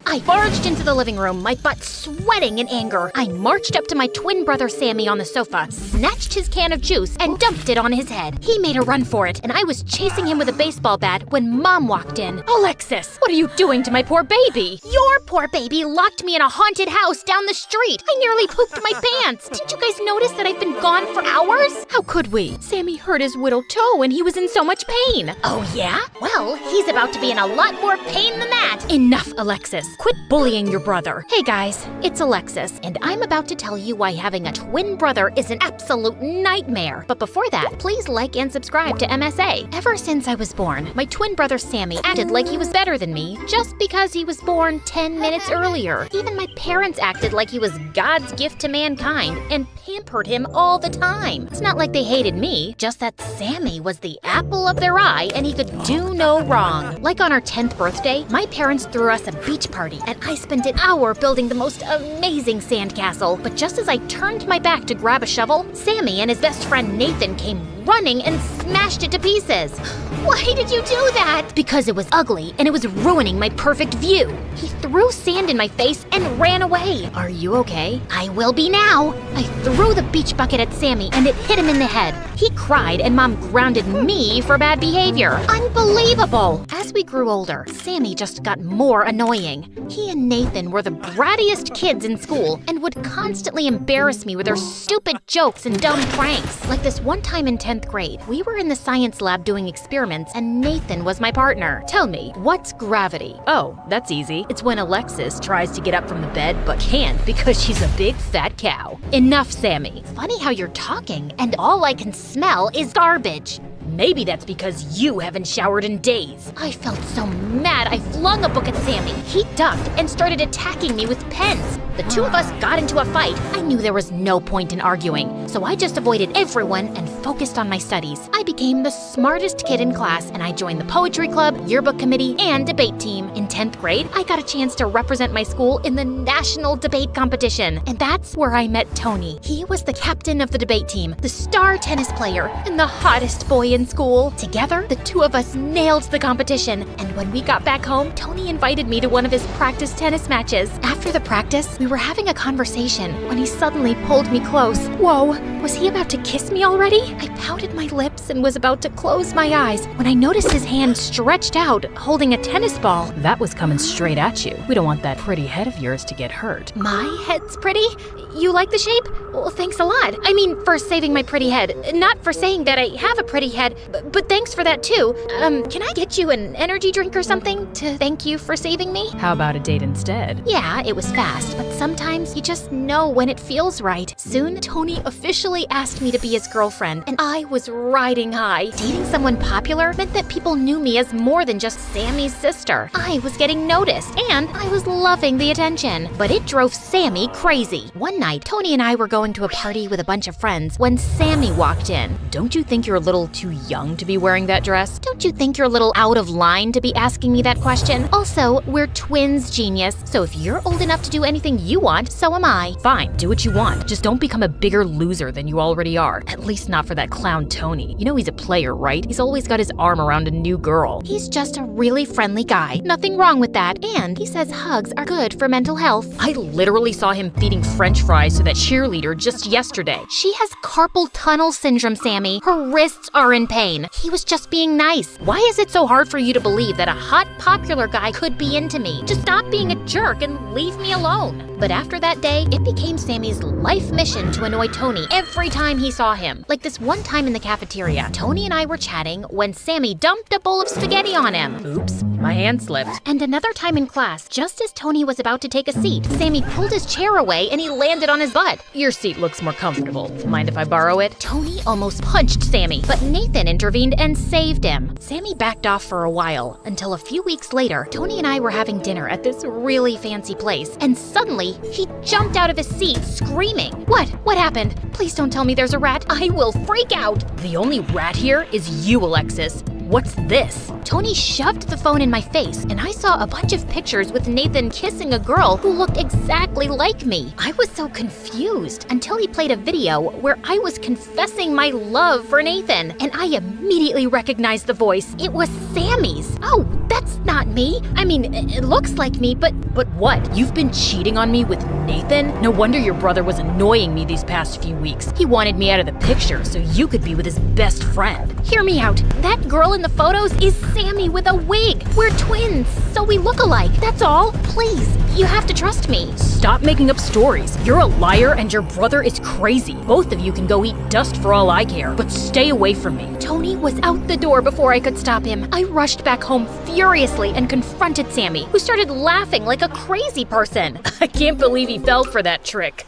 I barged into the living room, my butt sweating in anger. I marched up to my twin brother Sammy on the sofa, snatched his can of juice, and dumped it on his head. He made a run for it, and I was chasing him with a baseball bat when Mom walked in. Alexis, what are you doing to my poor baby? Your poor baby locked me in a haunted house down the street. I nearly pooped my pants. Did you guys notice that I've been gone for hours? How could we? Sammy hurt his whittled toe, and he was in so much pain. Oh, yeah? Well, he's about to be in a lot more pain than that. Enough, Alexis. Quit bullying your brother. Hey guys, it's Alexis, and I'm about to tell you why having a twin brother is an absolute nightmare. But before that, please like and subscribe to MSA. Ever since I was born, my twin brother Sammy acted like he was better than me just because he was born 10 minutes earlier. Even my parents acted like he was God's gift to mankind and pampered him all the time. It's not like they hated me, just that Sammy was the apple of their eye and he could do no wrong. Like on our 10th birthday, my parents threw us a beach party, and I spent an hour building the most amazing sandcastle. But just as I turned my back to grab a shovel, Sammy and his best friend Nathan came running and smashed it to pieces. Why did you do that? Because it was ugly and it was ruining my perfect view. He threw sand in my face and ran away. Are you okay? I will be now. I threw the beach bucket at Sammy and it hit him in the head. He cried and Mom grounded me for bad behavior. Unbelievable! As we grew older, Sammy just got more annoying. He and Nathan were the brattiest kids in school and would constantly embarrass me with their stupid jokes and dumb pranks. Like this one time in 10th grade, we were in the science lab doing experiments and Nathan was my partner. Tell me, what's gravity? Oh, that's easy. It's when Alexis tries to get up from the bed but can't because she's a big fat cow. Enough, Sammy. Funny how you're talking, and all I can smell is garbage. Maybe that's because you haven't showered in days. I felt so mad I flung a book at Sammy. He ducked and started attacking me with pens. The two of us got into a fight. I knew there was no point in arguing, so I just avoided everyone and focused on my studies. I became the smartest kid in class, and I joined the poetry club, yearbook committee, and debate team. In 10th grade, I got a chance to represent my school in the national debate competition, and that's where I met Tony. He was the captain of the debate team, the star tennis player, and the hottest boy in school. Together, the two of us nailed the competition, and when we got back home, Tony invited me to one of his practice tennis matches. After the practice, we were having a conversation when he suddenly pulled me close. Whoa, was he about to kiss me already? I pouted my lips and was about to close my eyes when I noticed his hand stretched out, holding a tennis ball. That was coming straight at you. We don't want that pretty head of yours to get hurt. My head's pretty? You like the shape? Well, thanks a lot. I mean, for saving my pretty head. Not for saying that I have a pretty head. God. But thanks for that too. Can I get you an energy drink or something to thank you for saving me? How about a date instead? Yeah, it was fast, but sometimes you just know when it feels right. Soon, Tony officially asked me to be his girlfriend, and I was riding high. Dating someone popular meant that people knew me as more than just Sammy's sister. I was getting noticed, and I was loving the attention. But it drove Sammy crazy. One night, Tony and I were going to a party with a bunch of friends when Sammy walked in. Don't you think you're a little too young to be wearing that dress? Don't you think you're a little out of line to be asking me that question? Also, we're twins, genius, so if you're old enough to do anything you want, so am I. Fine, do what you want. Just don't become a bigger loser than you already are. At least not for that clown Tony. You know he's a player, right? He's always got his arm around a new girl. He's just a really friendly guy. Nothing wrong with that. And he says hugs are good for mental health. I literally saw him feeding French fries to that cheerleader just yesterday. She has carpal tunnel syndrome, Sammy. Her wrists are in pain. He was just being nice. Why is it so hard for you to believe that a hot, popular guy could be into me? Just stop being a jerk and leave me alone. But after that day, it became Sammy's life mission to annoy Tony every time he saw him. Like this one time in the cafeteria, Tony and I were chatting when Sammy dumped a bowl of spaghetti on him. Oops, my hand slipped. And another time in class, just as Tony was about to take a seat, Sammy pulled his chair away and he landed on his butt. Your seat looks more comfortable. Mind if I borrow it? Tony almost punched Sammy, but Nathan intervened and saved him. Sammy backed off for a while, until a few weeks later, Tony and I were having dinner at this really fancy place, and suddenly, he jumped out of his seat, screaming. What? What happened? Please don't tell me there's a rat. I will freak out. The only rat here is you, Alexis. What's this? Tony shoved the phone in my face, and I saw a bunch of pictures with Nathan kissing a girl who looked exactly like me. I was so confused until he played a video where I was confessing my love for Nathan, and I immediately recognized the voice. It was Sammy's. Oh, that's not me. I mean, it looks like me, but what? You've been cheating on me with Nathan? No wonder your brother was annoying me these past few weeks. He wanted me out of the picture so you could be with his best friend. Hear me out. That girl in the photos is Sammy with a wig. We're twins, so we look alike. That's all. Please, you have to trust me. Stop making up stories. You're a liar and your brother is crazy. Both of you can go eat dust for all I care, but stay away from me. Tony was out the door before I could stop him. I rushed back home furiously and confronted Sammy, who started laughing like a crazy person. I can't believe he fell for that trick.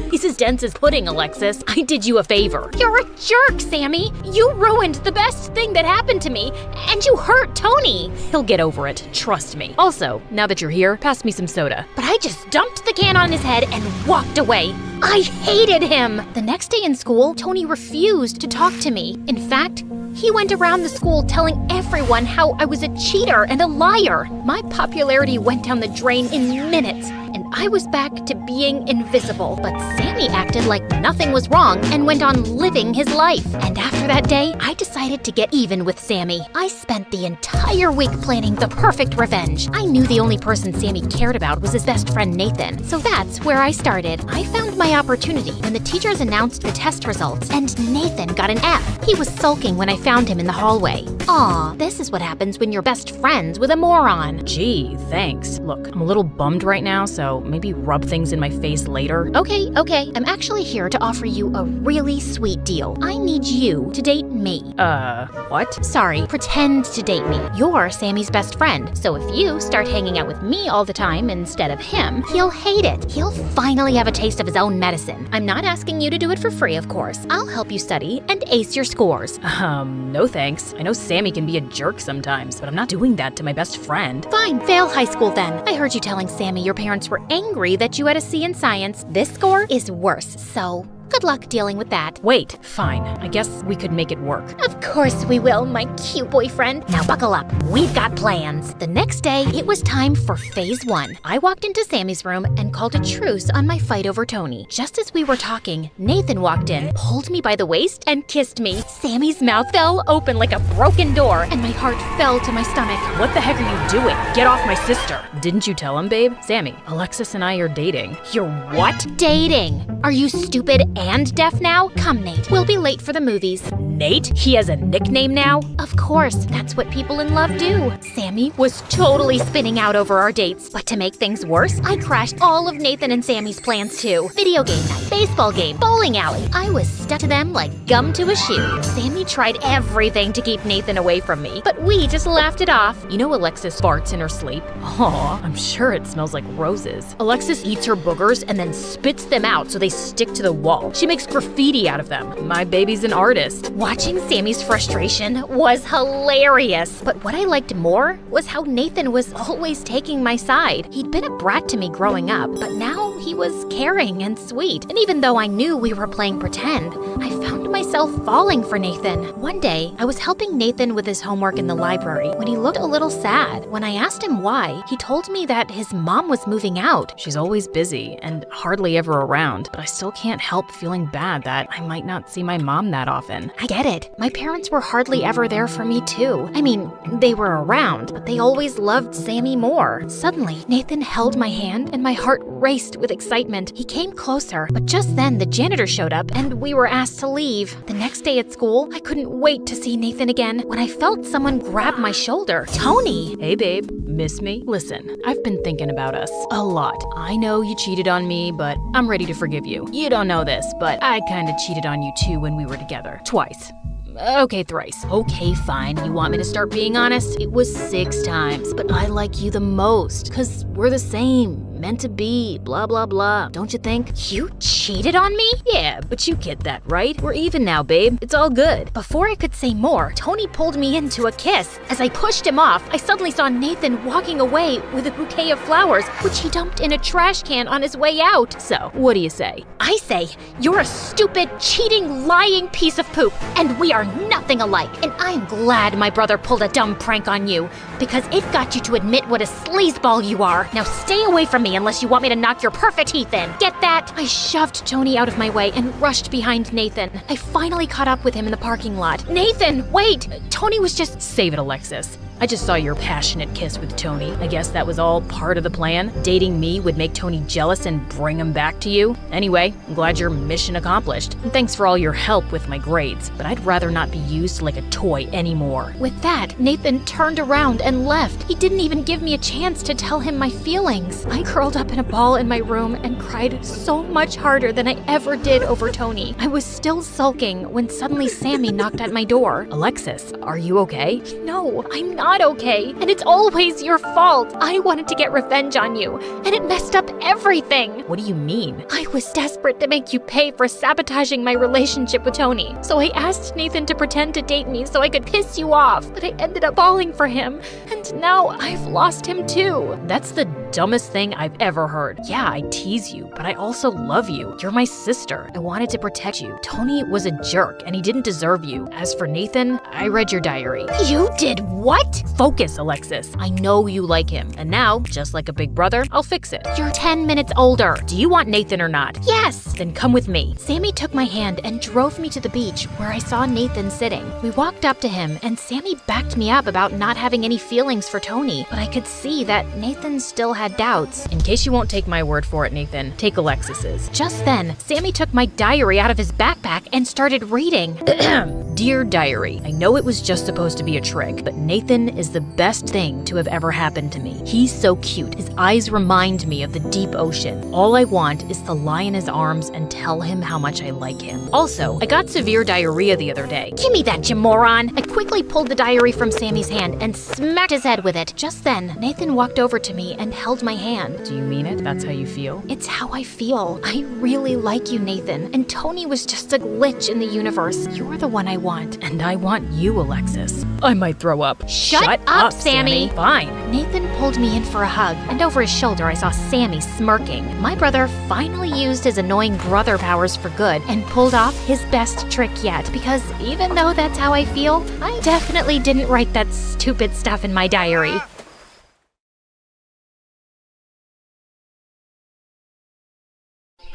He's as dense as pudding, Alexis. I did you a favor. You're a jerk, Sammy. You ruined the best thing that happened to me, and you hurt Tony. He'll get over it, trust me. Also, now that you're here, pass me some soda. But I just dumped the can on his head and walked away. I hated him. The next day in school, Tony refused to talk to me. In fact, he went around the school telling everyone how I was a cheater and a liar. My popularity went down the drain in minutes, and I was back to being invisible. But Sammy acted like nothing was wrong and went on living his life. And after that day, I decided to get even with Sammy. I spent the entire week planning the perfect revenge. I knew the only person Sammy cared about was his best friend Nathan, so that's where I started. I found my opportunity when the teachers announced the test results, and Nathan got an F. He was sulking when I found him in the hallway. Aw, this is what happens when you're best friends with a moron. Gee, thanks. Look, I'm a little bummed right now, so maybe rub things in my face later. Okay. I'm actually here to offer you a really sweet deal. I need you to date me. What? Sorry, pretend to date me. You're Sammy's best friend, so if you start hanging out with me all the time instead of him, he'll hate it. He'll finally have a taste of his own medicine. I'm not asking you to do it for free, of course. I'll help you study and ace your scores. No thanks. I know Sammy can be a jerk sometimes, but I'm not doing that to my best friend. Fine, fail high school then. I heard you telling Sammy your parents were angry that you had a C in science. This score is worse, so good luck dealing with that. Wait, fine. I guess we could make it work. Of course we will, my cute boyfriend. Now buckle up. We've got plans. The next day, it was time for phase 1. I walked into Sammy's room and called a truce on my fight over Tony. Just as we were talking, Nathan walked in, pulled me by the waist, and kissed me. Sammy's mouth fell open like a broken door, and my heart fell to my stomach. What the heck are you doing? Get off my sister. Didn't you tell him, babe? Sammy, Alexis and I are dating. You're what? Dating. Are you stupid and and deaf now? Come, Nate, we'll be late for the movies. Nate? He has a nickname now? Of course, that's what people in love do. Sammy was totally spinning out over our dates. But to make things worse, I crashed all of Nathan and Sammy's plans too. Video game night, baseball game, bowling alley. I was stuck to them like gum to a shoe. Sammy tried everything to keep Nathan away from me, but we just laughed it off. You know Alexis farts in her sleep? Aw, I'm sure it smells like roses. Alexis eats her boogers and then spits them out so they stick to the wall. She makes graffiti out of them. My baby's an artist. Watching Sammy's frustration was hilarious. But what I liked more was how Nathan was always taking my side. He'd been a brat to me growing up, but now he was caring and sweet. And even though I knew we were playing pretend, I found myself falling for Nathan. One day, I was helping Nathan with his homework in the library when he looked a little sad. When I asked him why, he told me that his mom was moving out. She's always busy and hardly ever around, but I still can't help feeling bad that I might not see my mom that often. I get it. My parents were hardly ever there for me too. I mean, they were around, but they always loved Sammy more. Suddenly, Nathan held my hand and my heart raced with excitement. He came closer, but just then the janitor showed up and we were asked to leave. The next day at school, I couldn't wait to see Nathan again when I felt someone grab my shoulder. Tony! Hey babe, miss me? Listen, I've been thinking about us a lot. I know you cheated on me, but I'm ready to forgive you. You don't know this, but I kinda cheated on you too when we were together. Twice. Okay, thrice. Okay, fine. You want me to start being honest? It was 6 times, but I like you the most, 'cause we're the same. Meant to be, blah, blah, blah. Don't you think? You cheated on me? Yeah, but you get that, right? We're even now, babe. It's all good. Before I could say more, Tony pulled me into a kiss. As I pushed him off, I suddenly saw Nathan walking away with a bouquet of flowers, which he dumped in a trash can on his way out. So, what do you say? I say, you're a stupid, cheating, lying piece of poop, and we are nothing alike. And I'm glad my brother pulled a dumb prank on you, because it got you to admit what a sleazeball you are. Now stay away from me unless you want me to knock your perfect teeth in. Get that? I shoved Tony out of my way and rushed behind Nathan. I finally caught up with him in the parking lot. Nathan, wait! Tony was just... Save it, Alexis. I just saw your passionate kiss with Tony. I guess that was all part of the plan. Dating me would make Tony jealous and bring him back to you. Anyway, I'm glad your mission accomplished. And thanks for all your help with my grades, but I'd rather not be used like a toy anymore. With that, Nathan turned around and left. He didn't even give me a chance to tell him my feelings. I curled up in a ball in my room and cried so much harder than I ever did over Tony. I was still sulking when suddenly Sammy knocked at my door. Alexis, are you okay? No, I'm not okay, and it's always your fault. I wanted to get revenge on you, and it messed up everything. What do you mean? I was desperate to make you pay for sabotaging my relationship with Tony, so I asked Nathan to pretend to date me so I could piss you off, but I ended up falling for him, and now I've lost him too. That's the dumbest thing I've ever heard. Yeah, I tease you, but I also love you. You're my sister. I wanted to protect you. Tony was a jerk, and he didn't deserve you. As for Nathan, I read your diary. You did what? Focus, Alexis. I know you like him, and now, just like a big brother, I'll fix it. You're 10 minutes older. Do you want Nathan or not? Yes! Then come with me. Sammy took my hand and drove me to the beach where I saw Nathan sitting. We walked up to him, and Sammy backed me up about not having any feelings for Tony, but I could see that Nathan still had doubts. In case you won't take my word for it, Nathan, take Alexis's. Just then, Sammy took my diary out of his backpack and started reading. Dear Diary, I know it was just supposed to be a trick, but Nathan is the best thing to have ever happened to me. He's so cute. His eyes remind me of the deep ocean. All I want is to lie in his arms and tell him how much I like him. Also, I got severe diarrhea the other day. Give me that, you moron! I quickly pulled the diary from Sammy's hand and smacked his head with it. Just then, Nathan walked over to me and held my hand. Do you mean it? That's how you feel? It's how I feel. I really like you, Nathan. And Tony was just a glitch in the universe. You're the one I want. And I want you, Alexis. I might throw up. Shut up, Sammy! Fine. Nathan pulled me in for a hug, and over his shoulder I saw Sammy smirking. My brother finally used his annoying brother powers for good and pulled off his best trick yet, because even though that's how I feel, I definitely didn't write that stupid stuff in my diary.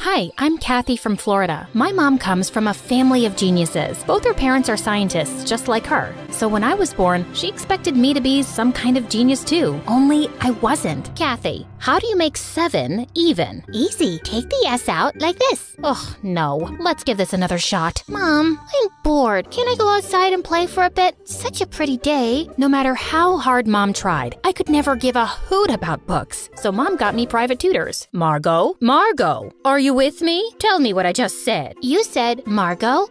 Hi, I'm Kathy from Florida. My mom comes from a family of geniuses. Both her parents are scientists, just like her. So when I was born, she expected me to be some kind of genius too. Only I wasn't. Kathy, how do you make 7 even? Easy. Take the S out like this. Ugh, no. Let's give this another shot. Mom, I'm bored. Can I go outside and play for a bit? Such a pretty day. No matter how hard Mom tried, I could never give a hoot about books. So Mom got me private tutors. Margot, are you with me? Tell me what I just said. You said, Margot,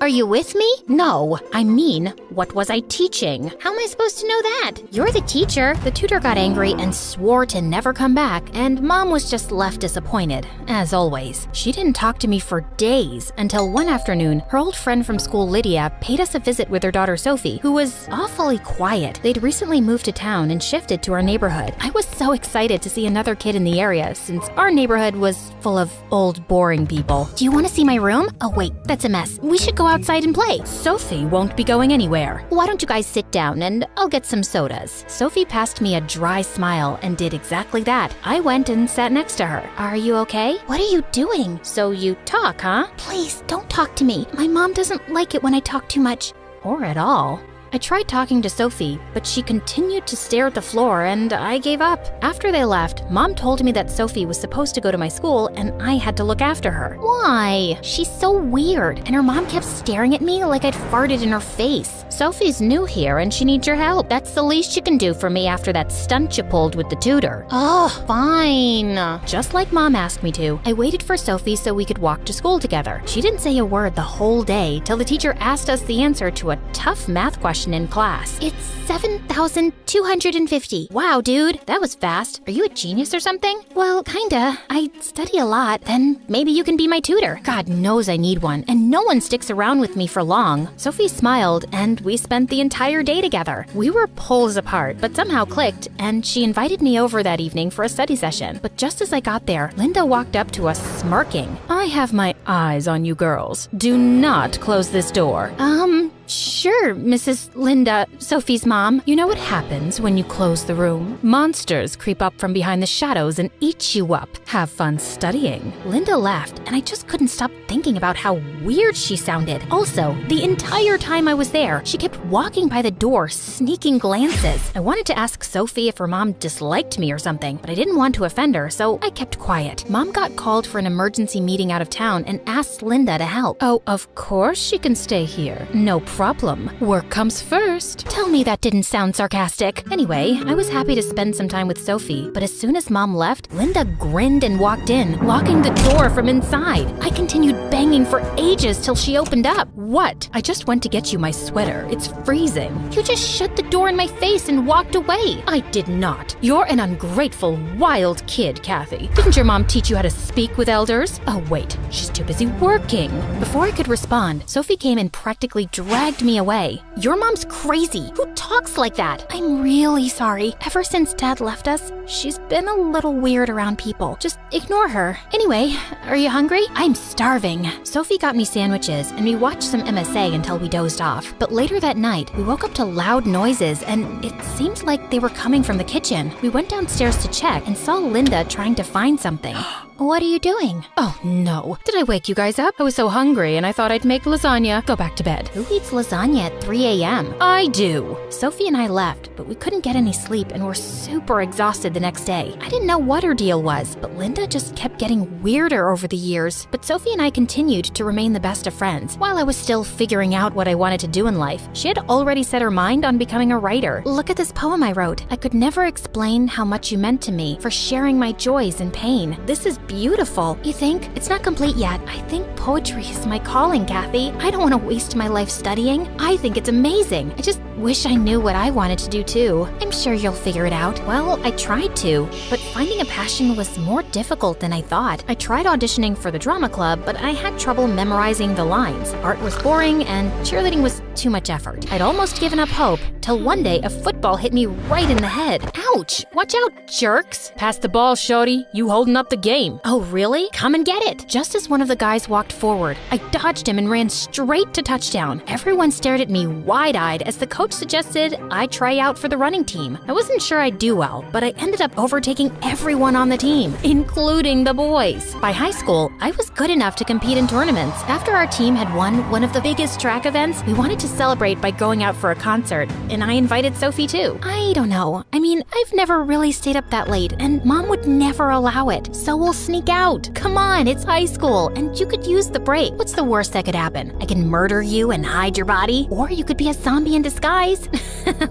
are you with me? No, I mean, what was I teaching? How am I supposed to know that? You're the teacher. The tutor got angry and swore to never come back, and Mom was just left disappointed, as always. She didn't talk to me for days until one afternoon, her old friend from school, Lydia, paid us a visit with her daughter Sophie, who was awfully quiet. They'd recently moved to town and shifted to our neighborhood. I was so excited to see another kid in the area since our neighborhood was full of old, boring people. Do you want to see my room? Oh wait, that's a mess. We should go outside and play. Sophie won't be going anywhere. Why don't you guys sit down and I'll get some sodas. Sophie passed me a dry smile and did exactly that. I went and sat next to her. Are you okay? What are you doing? So you talk, huh? Please, don't talk to me. My mom doesn't like it when I talk too much. Or at all. I tried talking to Sophie, but she continued to stare at the floor and I gave up. After they left, Mom told me that Sophie was supposed to go to my school and I had to look after her. Why? She's so weird, and her mom kept staring at me like I'd farted in her face. Sophie's new here and she needs your help. That's the least you can do for me after that stunt you pulled with the tutor. Oh, fine. Just like Mom asked me to, I waited for Sophie so we could walk to school together. She didn't say a word the whole day till the teacher asked us the answer to a tough math question in class. It's 7,250. Wow, dude, that was fast. Are you a genius or something? Well, kinda. I study a lot. Then maybe you can be my tutor. God knows I need one, and no one sticks around with me for long. Sophie smiled, and we spent the entire day together. We were poles apart, but somehow clicked, and she invited me over that evening for a study session. But just as I got there, Linda walked up to us smirking. I have my eyes on you girls. Do not close this door. Sure, Mrs. Linda, Sophie's mom. You know what happens when you close the room? Monsters creep up from behind the shadows and eat you up. Have fun studying. Linda laughed, and I just couldn't stop thinking about how weird she sounded. Also, the entire time I was there, she kept walking by the door, sneaking glances. I wanted to ask Sophie if her mom disliked me or something, but I didn't want to offend her, so I kept quiet. Mom got called for an emergency meeting out of town and asked Linda to help. Oh, of course she can stay here. No problem. Work comes first. Tell me that didn't sound sarcastic. Anyway, I was happy to spend some time with Sophie, but as soon as Mom left, Linda grinned and walked in, locking the door from inside. I continued banging for ages till she opened up. What? I just went to get you my sweater. It's freezing. You just shut the door in my face and walked away. I did not. You're an ungrateful, wild kid, Kathy. Didn't your mom teach you how to speak with elders? Oh, wait. She's too busy working. Before I could respond, Sophie came and practically dragged me away. Your mom's crazy. Who talks like that? I'm really sorry. Ever since Dad left us, she's been a little weird around people. Just ignore her. Anyway, are you hungry? I'm starving. Sophie got me sandwiches and we watched some MSA until we dozed off. But later that night, we woke up to loud noises and it seemed like they were coming from the kitchen. We went downstairs to check and saw Linda trying to find something. What are you doing? Oh, no. Did I wake you guys up? I was so hungry and I thought I'd make lasagna. Go back to bed. Who eats lasagna at 3 a.m.? I do. Sophie and I left, but we couldn't get any sleep and were super exhausted the next day. I didn't know what her deal was, but Linda just kept getting weirder over the years. But Sophie and I continued to remain the best of friends. While I was still figuring out what I wanted to do in life, she had already set her mind on becoming a writer. Look at this poem I wrote. I could never explain how much you meant to me for sharing my joys and pain. This is beautiful. You think? It's not complete yet. I think poetry is my calling, Kathy. I don't want to waste my life studying. I think it's amazing. I just wish I knew what I wanted to do too. I'm sure you'll figure it out. Well, I tried to, but finding a passion was more difficult than I thought. I tried auditioning for the drama club, but I had trouble memorizing the lines. Art was boring and cheerleading was too much effort. I'd almost given up hope till one day a football hit me right in the head. Ouch! Watch out, jerks! Pass the ball, shorty. You holding up the game. Oh, really? Come and get it. Just as one of the guys walked forward, I dodged him and ran straight to touchdown. Everyone stared at me wide-eyed as the coach coach suggested I try out for the running team. I wasn't sure I'd do well, but I ended up overtaking everyone on the team, including the boys. By high school, I was good enough to compete in tournaments. After our team had won one of the biggest track events, we wanted to celebrate by going out for a concert, and I invited Sophie too. I don't know. I mean, I've never really stayed up that late, and Mom would never allow it. So we'll sneak out. Come on, it's high school, and you could use the break. What's the worst that could happen? I can murder you and hide your body, or you could be a zombie in disguise.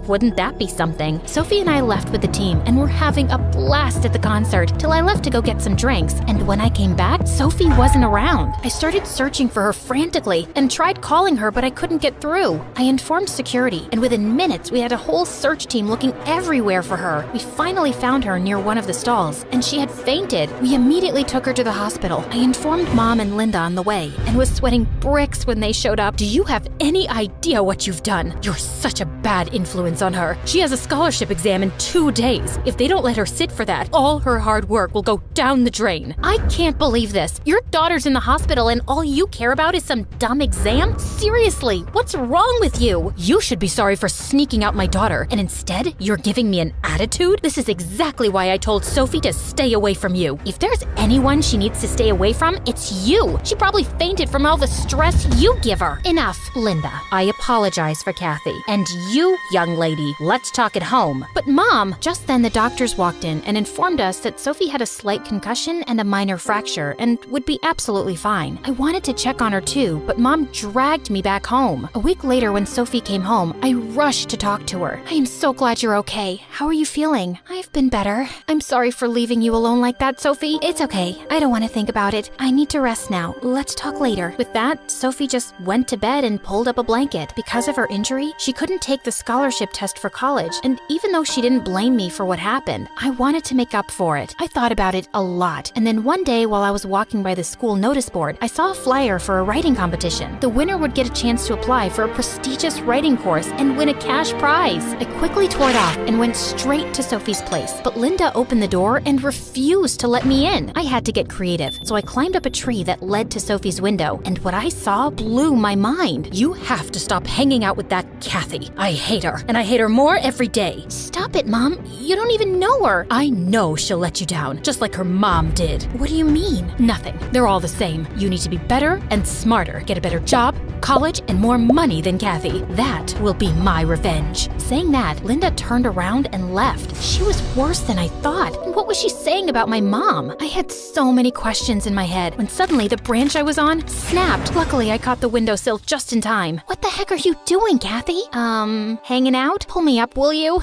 Wouldn't that be something? Sophie and I left with the team, and we're having a blast at the concert till I left to go get some drinks. And when I came back, Sophie wasn't around. I started searching for her frantically and tried calling her, but I couldn't get through. I informed security, and within minutes, we had a whole search team looking everywhere for her. We finally found her near one of the stalls, and she had fainted. We immediately took her to the hospital. I informed Mom and Linda on the way, and was sweating bricks when they showed up. Do you have any idea what you've done? You're such a bad influence on her. She has a scholarship exam in 2 days. If they don't let her sit for that, all her hard work will go down the drain. I can't believe this. Your daughter's in the hospital and all you care about is some dumb exam? Seriously, what's wrong with you? You should be sorry for sneaking out my daughter, and instead, you're giving me an attitude? This is exactly why I told Sophie to stay away from you. If there's anyone she needs to stay away from, it's you. She probably fainted from all the stress you give her. Enough, Linda. I apologize for Kathy. And you, young lady, let's talk at home. But Mom, just then the doctors walked in and informed us that Sophie had a slight concussion and a minor fracture and would be absolutely fine. I wanted to check on her too, but Mom dragged me back home. A week later, when Sophie came home, I rushed to talk to her. I am so glad you're okay. How are you feeling? I've been better. I'm sorry for leaving you alone like that, Sophie. It's okay. I don't want to think about it. I need to rest now. Let's talk later. With that, Sophie just went to bed and pulled up a blanket. Because of her injury, she couldn't take the scholarship test for college, and even though she didn't blame me for what happened, I wanted to make up for it. I thought about it a lot, and then one day while I was walking by the school notice board, I saw a flyer for a writing competition. The winner would get a chance to apply for a prestigious writing course and win a cash prize. I quickly tore it off and went straight to Sophie's place, but Linda opened the door and refused to let me in. I had to get creative, so I climbed up a tree that led to Sophie's window, and what I saw blew my mind. You have to stop hanging out with that Kathy. I hate her, and I hate her more every day. Stop it, Mom. You don't even know her. I know she'll let you down, just like her mom did. What do you mean? Nothing. They're all the same. You need to be better and smarter, get a better job, college, and more money than Kathy. That will be my revenge. Saying that, Linda turned around and left. She was worse than I thought. And what was she saying about my mom? I had so many questions in my head when suddenly the branch I was on snapped. Luckily, I caught the windowsill just in time. What the heck are you doing, Kathy? Hanging out? Pull me up, will you?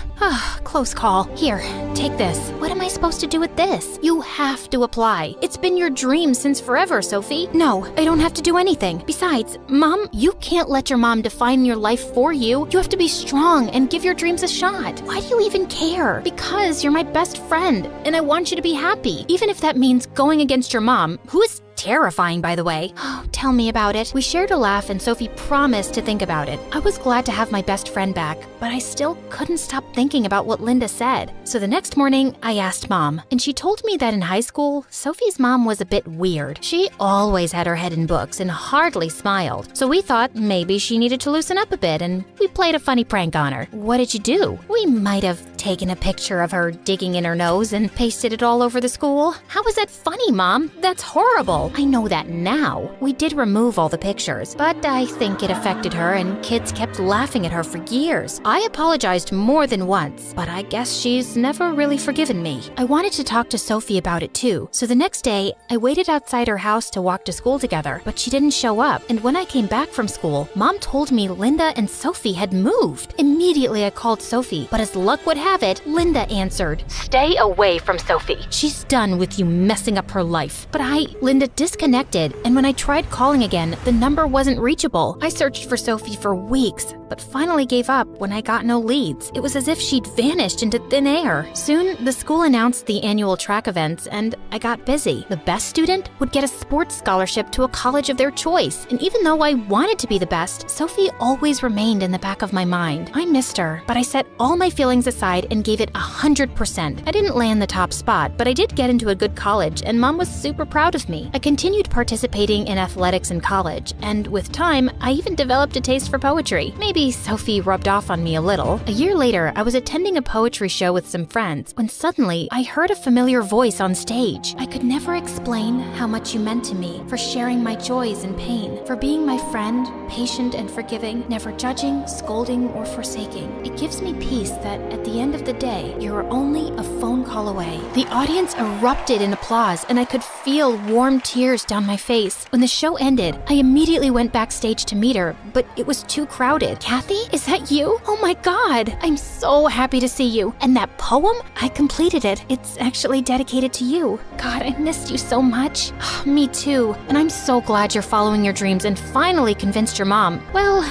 Close call. Here, take this. What am I supposed to do with this? You have to apply. It's been your dream since forever, Sophie. No, I don't have to do anything. Besides, Mom, you can't let your mom define your life for you. You have to be strong and give your dreams a shot. Why do you even care? Because you're my best friend, and I want you to be happy, even if that means going against your mom, who is terrifying, by the way. Oh, tell me about it. We shared a laugh and Sophie promised to think about it. I was glad to have my best friend back, but I still couldn't stop thinking about what Linda said. So the next morning, I asked Mom, and she told me that in high school, Sophie's mom was a bit weird. She always had her head in books and hardly smiled. So we thought maybe she needed to loosen up a bit, and we played a funny prank on her. What did you do? We might have taken a picture of her digging in her nose and pasted it all over the school. How is that funny, Mom? That's horrible. I know that now. We did remove all the pictures, but I think it affected her and kids kept laughing at her for years. I apologized more than once, but I guess she's never really forgiven me. I wanted to talk to Sophie about it too, so the next day, I waited outside her house to walk to school together, but she didn't show up, and when I came back from school, Mom told me Linda and Sophie had moved. Immediately I called Sophie, but as luck would have it, Linda answered. Stay away from Sophie. She's done with you messing up her life. But Linda disconnected, and when I tried calling again, the number wasn't reachable. I searched for Sophie for weeks, but finally gave up when I got no leads. It was as if she'd vanished into thin air. Soon, the school announced the annual track events, and I got busy. The best student would get a sports scholarship to a college of their choice, and even though I wanted to be the best, Sophie always remained in the back of my mind. I missed her, but I set all my feelings aside tried and gave it 100%. I didn't land the top spot, but I did get into a good college, and Mom was super proud of me. I continued participating in athletics in college, and with time, I even developed a taste for poetry. Maybe Sophie rubbed off on me a little. A year later, I was attending a poetry show with some friends when suddenly I heard a familiar voice on stage. I could never explain how much you meant to me, for sharing my joys and pain, for being my friend, patient and forgiving, never judging, scolding, or forsaking. It gives me peace that at the end of the day, you are only a phone call away. The audience erupted in applause, and I could feel warm tears down my face. When the show ended, I immediately went backstage to meet her, but it was too crowded. Kathy, is that you? Oh my God, I'm so happy to see you. And that poem, I completed it. It's actually dedicated to you. God, I missed you so much. Me too. And I'm so glad you're following your dreams and finally convinced your mom. Well,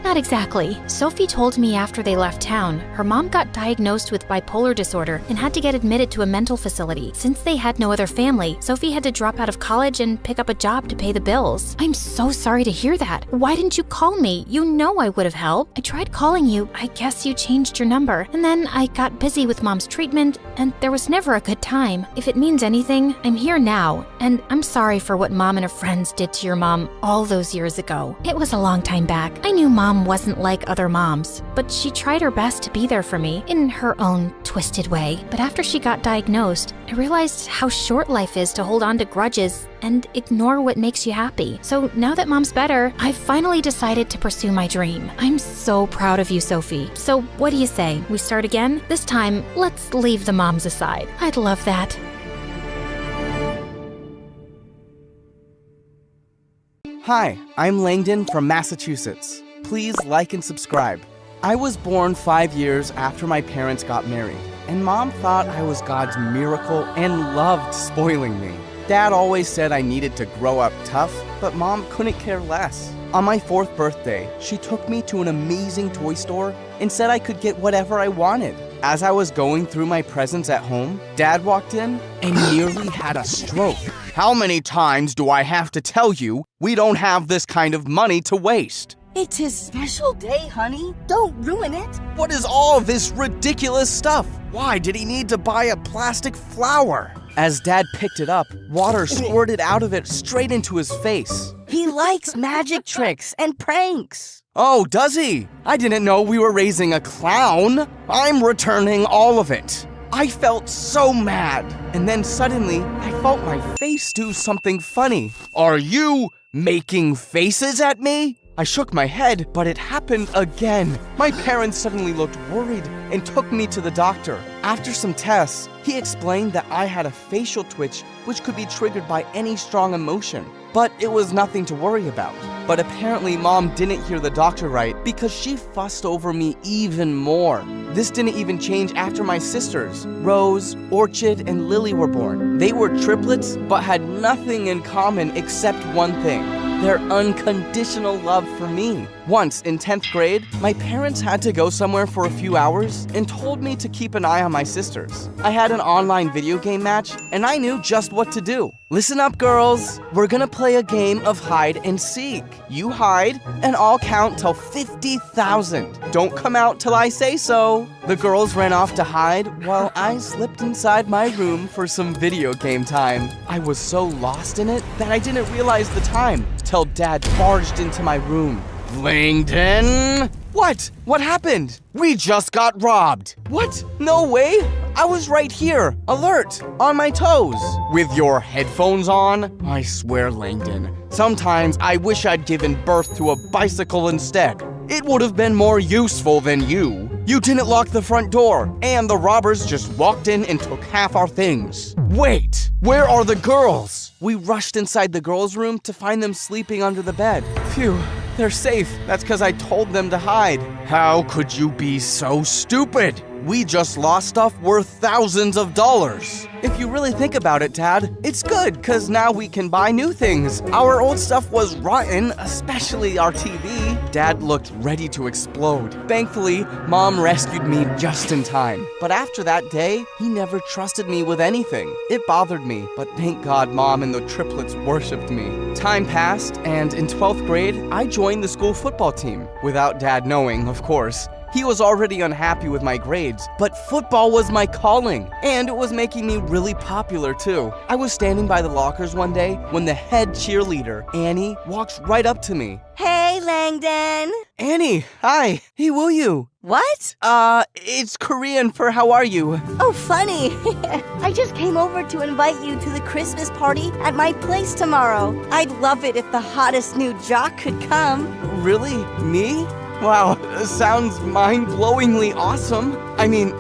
not exactly. Sophie told me after they left town, her mom got diagnosed with bipolar disorder and had to get admitted to a mental facility. Since they had no other family, Sophie had to drop out of college and pick up a job to pay the bills. I'm so sorry to hear that. Why didn't you call me? You know I would have helped. I tried calling you. I guess you changed your number. And then I got busy with Mom's treatment, and there was never a good time. If it means anything, I'm here now, and I'm sorry for what Mom and her friends did to your mom all those years ago. It was a long time back. I knew Mom wasn't like other moms, but she tried her best to be there for me in her own twisted way. But after she got diagnosed, I realized how short life is to hold on to grudges and ignore what makes you happy. So now that Mom's better, I've finally decided to pursue my dream. I'm so proud of you, Sophie. So what do you say? We start again? This time, let's leave the moms aside. I'd love that. Hi, I'm Langdon from Massachusetts. Please like and subscribe. I was born 5 years after my parents got married, and Mom thought I was God's miracle and loved spoiling me. Dad always said I needed to grow up tough, but Mom couldn't care less. On my 4th birthday, she took me to an amazing toy store and said I could get whatever I wanted. As I was going through my presents at home, Dad walked in and nearly had a stroke. How many times do I have to tell you we don't have this kind of money to waste? It's his special day, honey. Don't ruin it. What is all this ridiculous stuff? Why did he need to buy a plastic flower? As Dad picked it up, water squirted out of it straight into his face. He likes magic tricks and pranks. Oh, does he? I didn't know we were raising a clown. I'm returning all of it. I felt so mad. And then suddenly, I felt my face do something funny. Are you making faces at me? I shook my head, but it happened again. My parents suddenly looked worried and took me to the doctor. After some tests, he explained that I had a facial twitch which could be triggered by any strong emotion. But it was nothing to worry about. But apparently Mom didn't hear the doctor right because she fussed over me even more. This didn't even change after my sisters, Rose, Orchid, and Lily were born. They were triplets but had nothing in common except one thing: their unconditional love for me. Once, in 10th grade, my parents had to go somewhere for a few hours and told me to keep an eye on my sisters. I had an online video game match, and I knew just what to do. Listen up, girls. We're gonna play a game of hide and seek. You hide, and I'll count till 50,000. Don't come out till I say so. The girls ran off to hide while I slipped inside my room for some video game time. I was so lost in it that I didn't realize the time till Dad barged into my room. Langdon? What? What happened? We just got robbed. What? No way. I was right here, alert, on my toes. With your headphones on? I swear, Langdon, sometimes I wish I'd given birth to a bicycle instead. It would have been more useful than you. You didn't lock the front door, and the robbers just walked in and took half our things. Wait, where are the girls? We rushed inside the girls' room to find them sleeping under the bed. Phew. They're safe. That's because I told them to hide. How could you be so stupid? We just lost stuff worth thousands of dollars. If you really think about it, Dad, it's good because now we can buy new things. Our old stuff was rotten, especially our TV. Dad looked ready to explode. Thankfully, Mom rescued me just in time. But after that day, he never trusted me with anything. It bothered me, but thank God Mom and the triplets worshipped me. Time passed, and in 12th grade, I joined the school football team. Without Dad knowing, of course. He was already unhappy with my grades, but football was my calling, and it was making me really popular too. I was standing by the lockers one day when the head cheerleader, Annie, walks right up to me. Hey, Langdon. Annie, hi. Hey, will you? What? It's Korean for how are you? Oh, funny. I just came over to invite you to the Christmas party at my place tomorrow. I'd love it if the hottest new jock could come. Really? Me? Wow, sounds mind-blowingly awesome. I mean,